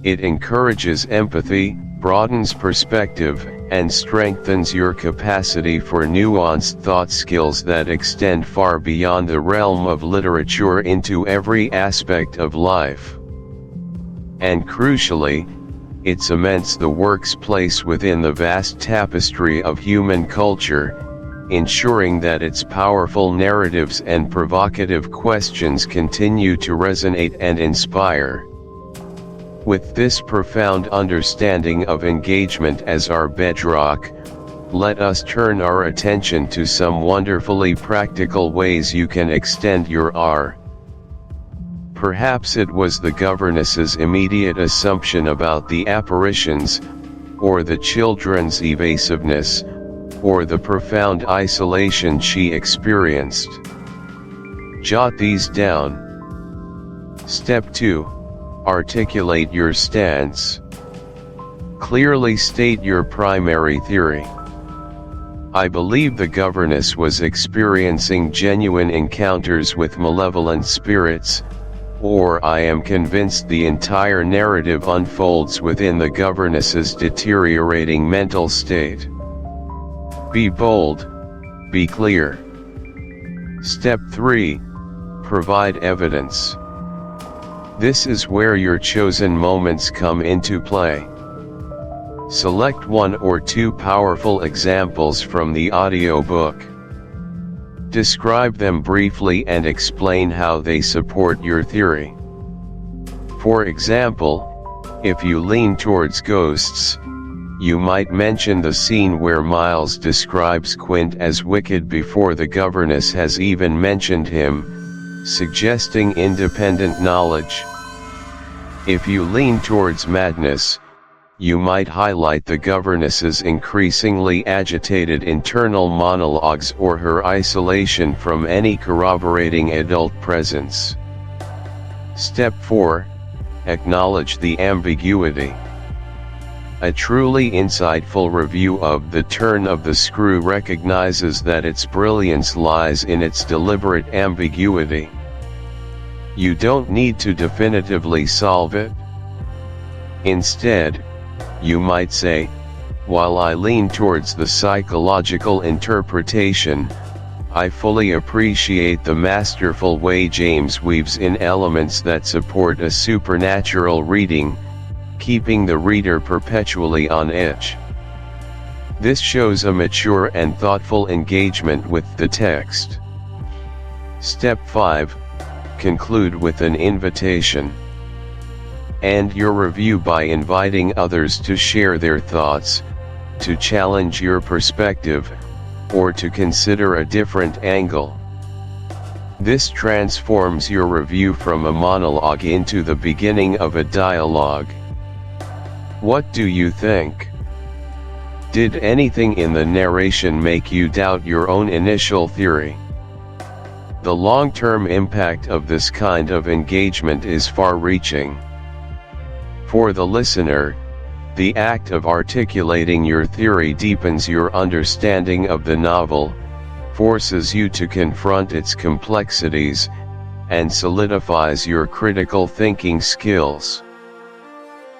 It encourages empathy, broadens perspective, and strengthens your capacity for nuanced thought skills that extend far beyond the realm of literature into every aspect of life. And crucially, it cements the work's place within the vast tapestry of human culture, ensuring that its powerful narratives and provocative questions continue to resonate and inspire. With this profound understanding of engagement as our bedrock, let us turn our attention to some wonderfully practical ways you can extend your R. Perhaps it was the governess's immediate assumption about the apparitions, or the children's evasiveness, or the profound isolation she experienced. Jot these down. Step 2. Articulate your stance. Clearly state your primary theory. I believe the governess was experiencing genuine encounters with malevolent spirits, or I am convinced the entire narrative unfolds within the governess's deteriorating mental state. Be bold, be clear. Step 3. Provide evidence. This is where your chosen moments come into play. Select one or two powerful examples from the audiobook. Describe them briefly and explain how they support your theory. For example, if you lean towards ghosts, you might mention the scene where Miles describes Quint as wicked before the governess has even mentioned him, suggesting independent knowledge. If you lean towards madness, you might highlight the governess's increasingly agitated internal monologues or her isolation from any corroborating adult presence. Step 4. Acknowledge the ambiguity. A truly insightful review of The Turn of the Screw recognizes that its brilliance lies in its deliberate ambiguity. You don't need to definitively solve it. Instead, you might say, while I lean towards the psychological interpretation, I fully appreciate the masterful way James weaves in elements that support a supernatural reading, keeping the reader perpetually on edge. This shows a mature and thoughtful engagement with the text. Step 5. Conclude with an invitation. End your review by inviting others to share their thoughts, to challenge your perspective, or to consider a different angle. This transforms your review from a monologue into the beginning of a dialogue. What do you think? Did anything in the narration make you doubt your own initial theory? The long-term impact of this kind of engagement is far-reaching. For the listener, the act of articulating your theory deepens your understanding of the novel, forces you to confront its complexities, and solidifies your critical thinking skills.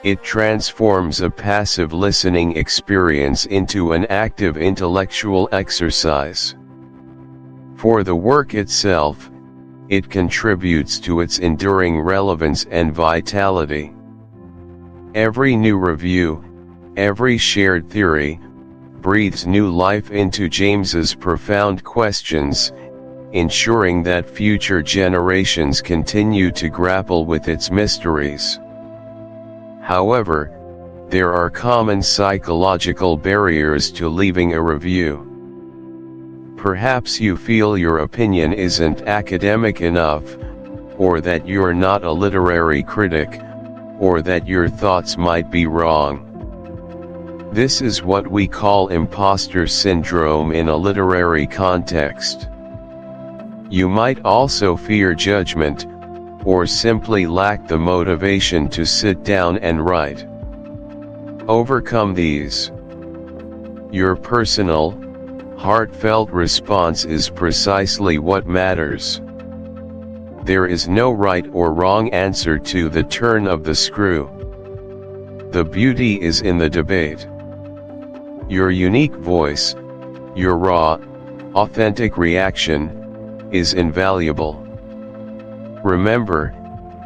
It transforms a passive listening experience into an active intellectual exercise. For the work itself, it contributes to its enduring relevance and vitality. Every new review, every shared theory, breathes new life into James's profound questions, ensuring that future generations continue to grapple with its mysteries. However, there are common psychological barriers to leaving a review. Perhaps you feel your opinion isn't academic enough, or that you're not a literary critic, or that your thoughts might be wrong. This is what we call imposter syndrome in a literary context. You might also fear judgment, or simply lack the motivation to sit down and write. Overcome these. Your personal, heartfelt response is precisely what matters. There is no right or wrong answer to The Turn of the Screw. The beauty is in the debate. Your unique voice, your raw, authentic reaction, is invaluable. Remember,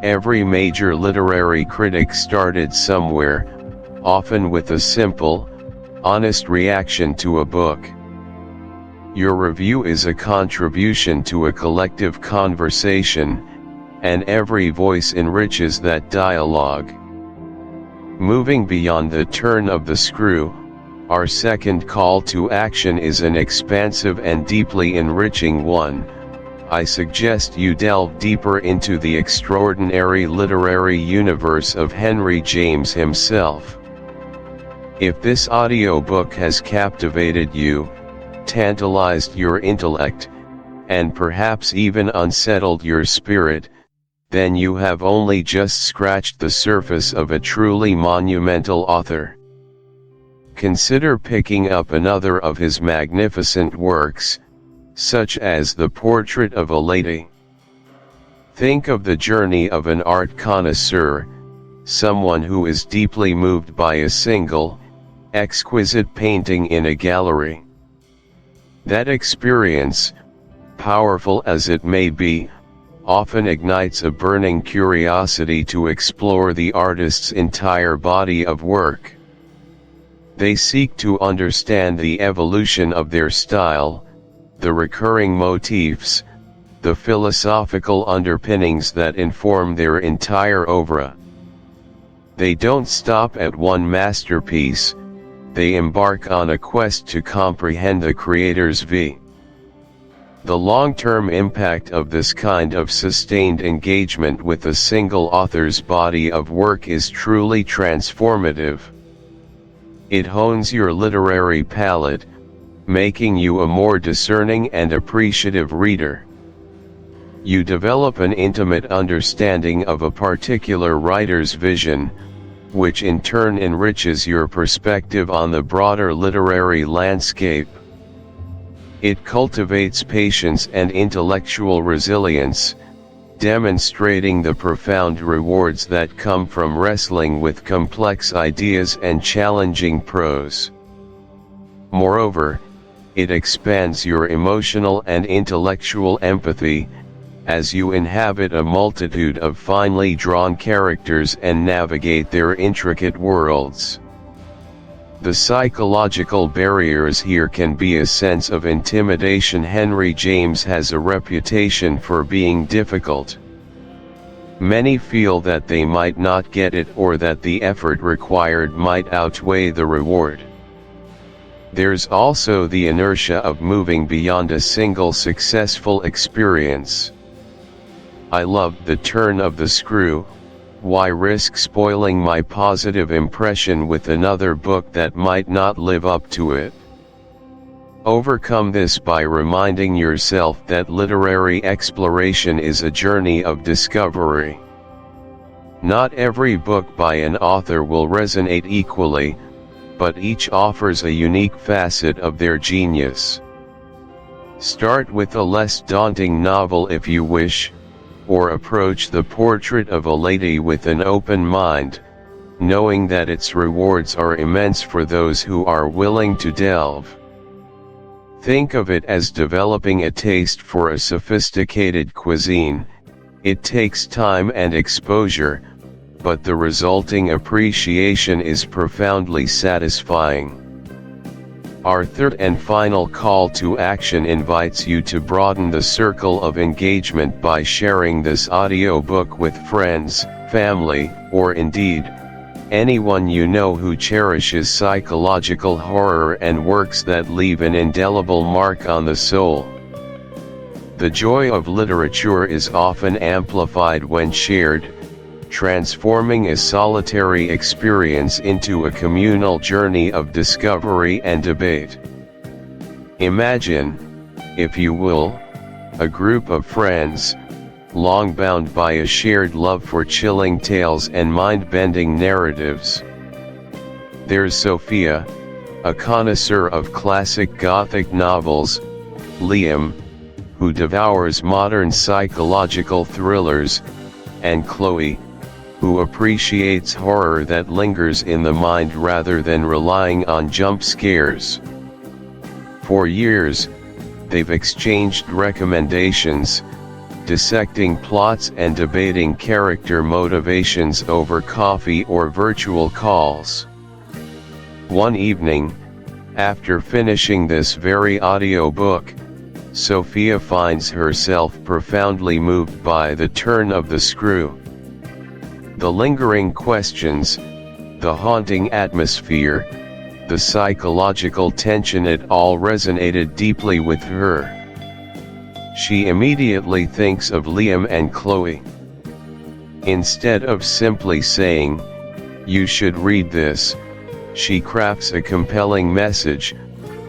every major literary critic started somewhere, often with a simple, honest reaction to a book. Your review is a contribution to a collective conversation, and every voice enriches that dialogue. Moving beyond The Turn of the Screw, our second call to action is an expansive and deeply enriching one. I suggest you delve deeper into the extraordinary literary universe of Henry James himself. If this audiobook has captivated you, tantalized your intellect, and perhaps even unsettled your spirit, then you have only just scratched the surface of a truly monumental author. Consider picking up another of his magnificent works, such as The Portrait of a Lady. Think of the journey of an art connoisseur, someone who is deeply moved by a single, exquisite painting in a gallery. That experience, powerful as it may be, often ignites a burning curiosity to explore the artist's entire body of work. They seek to understand the evolution of their style, the recurring motifs, the philosophical underpinnings that inform their entire oeuvre. They don't stop at one masterpiece, they embark on a quest to comprehend the creator's vision. The long-term impact of this kind of sustained engagement with a single author's body of work is truly transformative. It hones your literary palate, making you a more discerning and appreciative reader. You develop an intimate understanding of a particular writer's vision, which in turn enriches your perspective on the broader literary landscape. It cultivates patience and intellectual resilience, demonstrating the profound rewards that come from wrestling with complex ideas and challenging prose. Moreover, it expands your emotional and intellectual empathy, as you inhabit a multitude of finely drawn characters and navigate their intricate worlds. The psychological barriers here can be a sense of intimidation. Henry James has a reputation for being difficult. Many feel that they might not get it or that the effort required might outweigh the reward. There's also the inertia of moving beyond a single successful experience. I loved The Turn of the Screw. Why risk spoiling my positive impression with another book that might not live up to it? Overcome this by reminding yourself that literary exploration is a journey of discovery. Not every book by an author will resonate equally, but each offers a unique facet of their genius. Start with a less daunting novel if you wish, or approach The Portrait of a Lady with an open mind, knowing that its rewards are immense for those who are willing to delve. Think of it as developing a taste for a sophisticated cuisine. It takes time and exposure, but the resulting appreciation is profoundly satisfying. Our third and final call to action invites you to broaden the circle of engagement by sharing this audiobook with friends, family, or indeed, anyone you know who cherishes psychological horror and works that leave an indelible mark on the soul. The joy of literature is often amplified when shared, transforming a solitary experience into a communal journey of discovery and debate. Imagine, if you will, a group of friends, long bound by a shared love for chilling tales and mind-bending narratives. There's Sophia, a connoisseur of classic Gothic novels, Liam, who devours modern psychological thrillers, and Chloe, who appreciates horror that lingers in the mind rather than relying on jump scares. For years, they've exchanged recommendations, dissecting plots and debating character motivations over coffee or virtual calls. One evening, after finishing this very audiobook, Sophia finds herself profoundly moved by The Turn of the Screw. The lingering questions, the haunting atmosphere, the psychological tension, it all resonated deeply with her. She immediately thinks of Liam and Chloe. Instead of simply saying, "You should read this," she crafts a compelling message,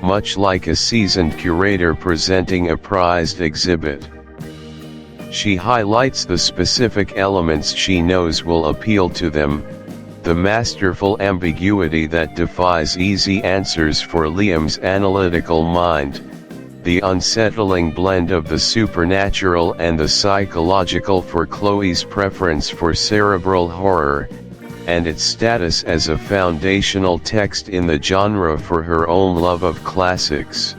much like a seasoned curator presenting a prized exhibit. She highlights the specific elements she knows will appeal to them: the masterful ambiguity that defies easy answers for Liam's analytical mind, the unsettling blend of the supernatural and the psychological for Chloe's preference for cerebral horror, and its status as a foundational text in the genre for her own love of classics.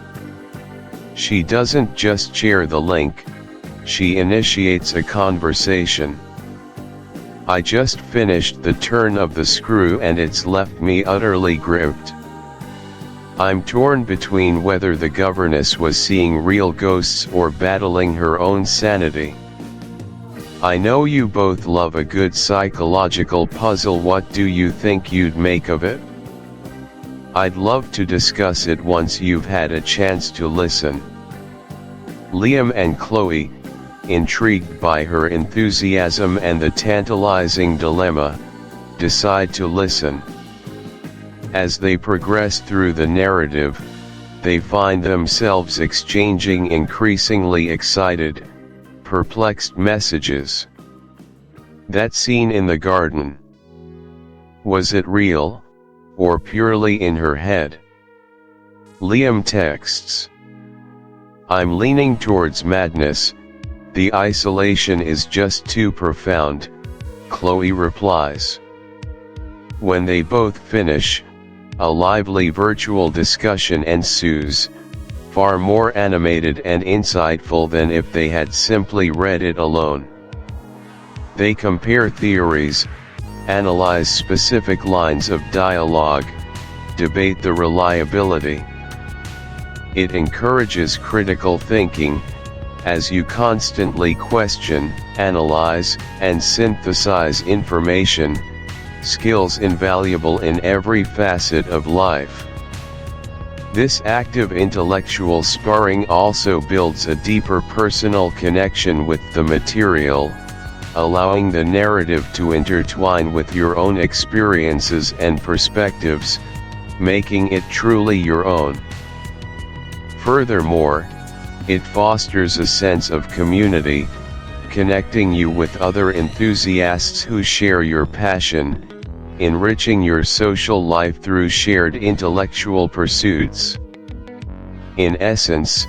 She doesn't just share the link, she initiates a conversation. "I just finished The Turn of the Screw and it's left me utterly gripped. I'm torn between whether the governess was seeing real ghosts or battling her own sanity. I know you both love a good psychological puzzle. What do you think you'd make of it? I'd love to discuss it once you've had a chance to listen. Liam and Chloe, intrigued by her enthusiasm and the tantalizing dilemma, decide to listen. As they progress through the narrative, they find themselves exchanging increasingly excited, perplexed messages. That scene in the garden. Was it real, or purely in her head? Liam texts. I'm leaning towards madness, the isolation is just too profound, Chloe replies. When they both finish, a lively virtual discussion ensues, far more animated and insightful than if they had simply read it alone. They compare theories, analyze specific lines of dialogue, debate the reliability. It encourages critical thinking, as you constantly question, analyze, and synthesize information, skills invaluable in every facet of life. This active intellectual sparring also builds a deeper personal connection with the material, allowing the narrative to intertwine with your own experiences and perspectives, making it truly your own. Furthermore, it fosters a sense of community, connecting you with other enthusiasts who share your passion, enriching your social life through shared intellectual pursuits. In essence,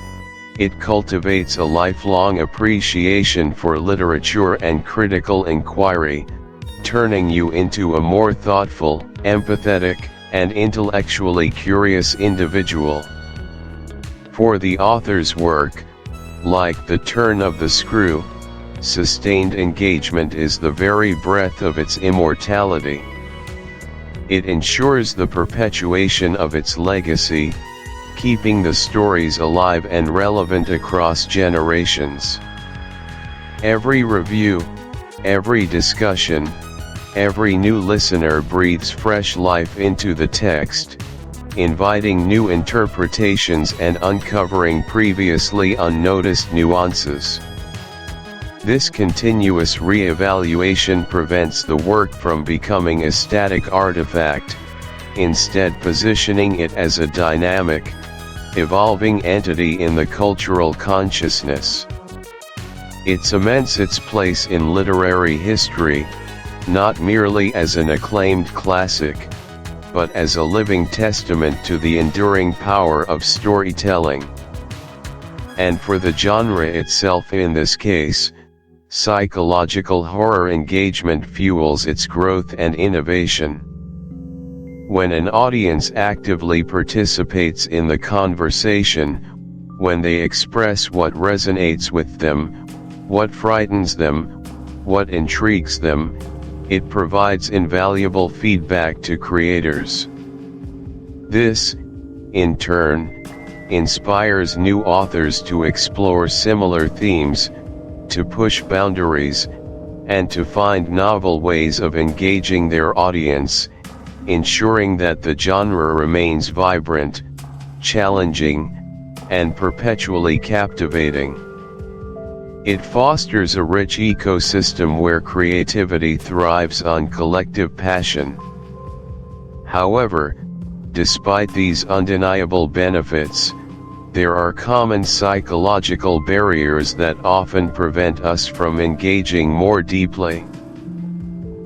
it cultivates a lifelong appreciation for literature and critical inquiry, turning you into a more thoughtful, empathetic, and intellectually curious individual. For the author's work, like the turn of the screw, sustained engagement is the very breath of its immortality. It ensures the perpetuation of its legacy, keeping the stories alive and relevant across generations. Every review, every discussion, every new listener breathes fresh life into the text, inviting new interpretations and uncovering previously unnoticed nuances. This continuous re-evaluation prevents the work from becoming a static artifact, instead positioning it as a dynamic, evolving entity in the cultural consciousness. It cements its place in literary history, not merely as an acclaimed classic, but as a living testament to the enduring power of storytelling. And for the genre itself, in this case, psychological horror engagement fuels its growth and innovation. When an audience actively participates in the conversation, when they express what resonates with them, what frightens them, what intrigues them, it provides invaluable feedback to creators. This, in turn, inspires new authors to explore similar themes, to push boundaries, and to find novel ways of engaging their audience, ensuring that the genre remains vibrant, challenging, and perpetually captivating. It fosters a rich ecosystem where creativity thrives on collective passion. However, despite these undeniable benefits, there are common psychological barriers that often prevent us from engaging more deeply.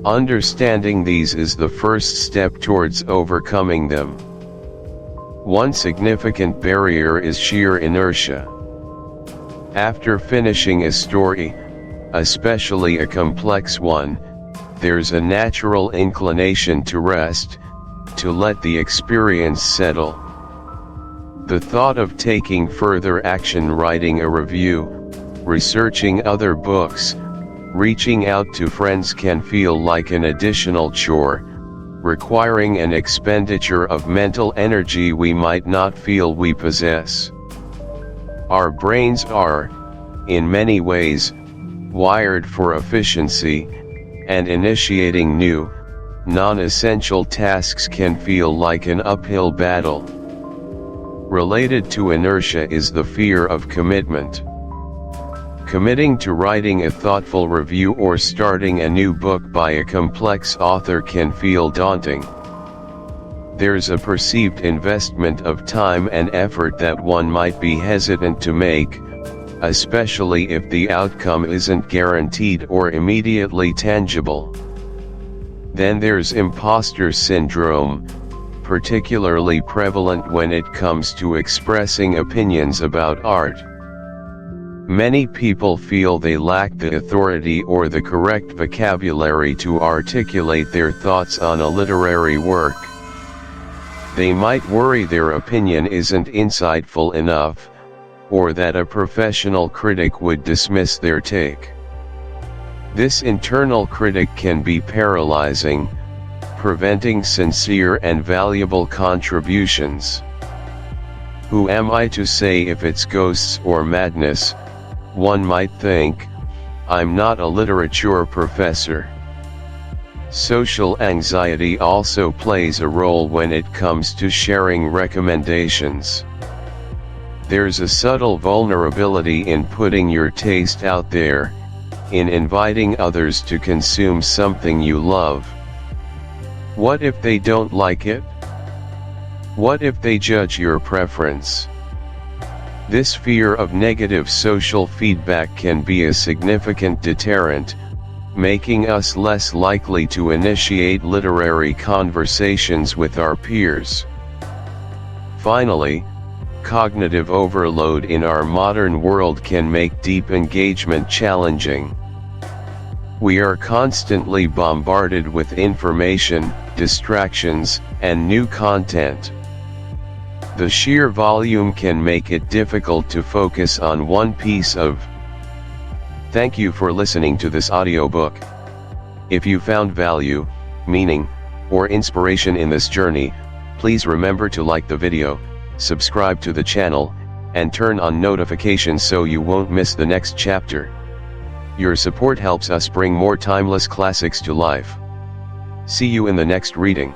Understanding these is the first step towards overcoming them. One significant barrier is sheer inertia. After finishing a story, especially a complex one, there's a natural inclination to rest, to let the experience settle. The thought of taking further action, writing a review, researching other books, reaching out to friends can feel like an additional chore, requiring an expenditure of mental energy we might not feel we possess. Our brains are, in many ways, wired for efficiency, and initiating new, non-essential tasks can feel like an uphill battle. Related to inertia is the fear of commitment. Committing to writing a thoughtful review or starting a new book by a complex author can feel daunting. There's a perceived investment of time and effort that one might be hesitant to make, especially if the outcome isn't guaranteed or immediately tangible. Then there's imposter syndrome, particularly prevalent when it comes to expressing opinions about art. Many people feel they lack the authority or the correct vocabulary to articulate their thoughts on a literary work. They might worry their opinion isn't insightful enough, or that a professional critic would dismiss their take. This internal critic can be paralyzing, preventing sincere and valuable contributions. Who am I to say if it's ghosts or madness? One might think, I'm not a literature professor. Social anxiety also plays a role when it comes to sharing recommendations. There's a subtle vulnerability in putting your taste out there, in inviting others to consume something you love. What if they don't like it? What if they judge your preference? This fear of negative social feedback can be a significant deterrent, making us less likely to initiate literary conversations with our peers. Finally, cognitive overload in our modern world can make deep engagement challenging. We are constantly bombarded with information, distractions, and new content. The sheer volume can make it difficult to focus on one piece of. Thank you for listening to this audiobook. If you found value, meaning, or inspiration in this journey, please remember to like the video, subscribe to the channel, and turn on notifications so you won't miss the next chapter. Your support helps us bring more timeless classics to life. See you in the next reading.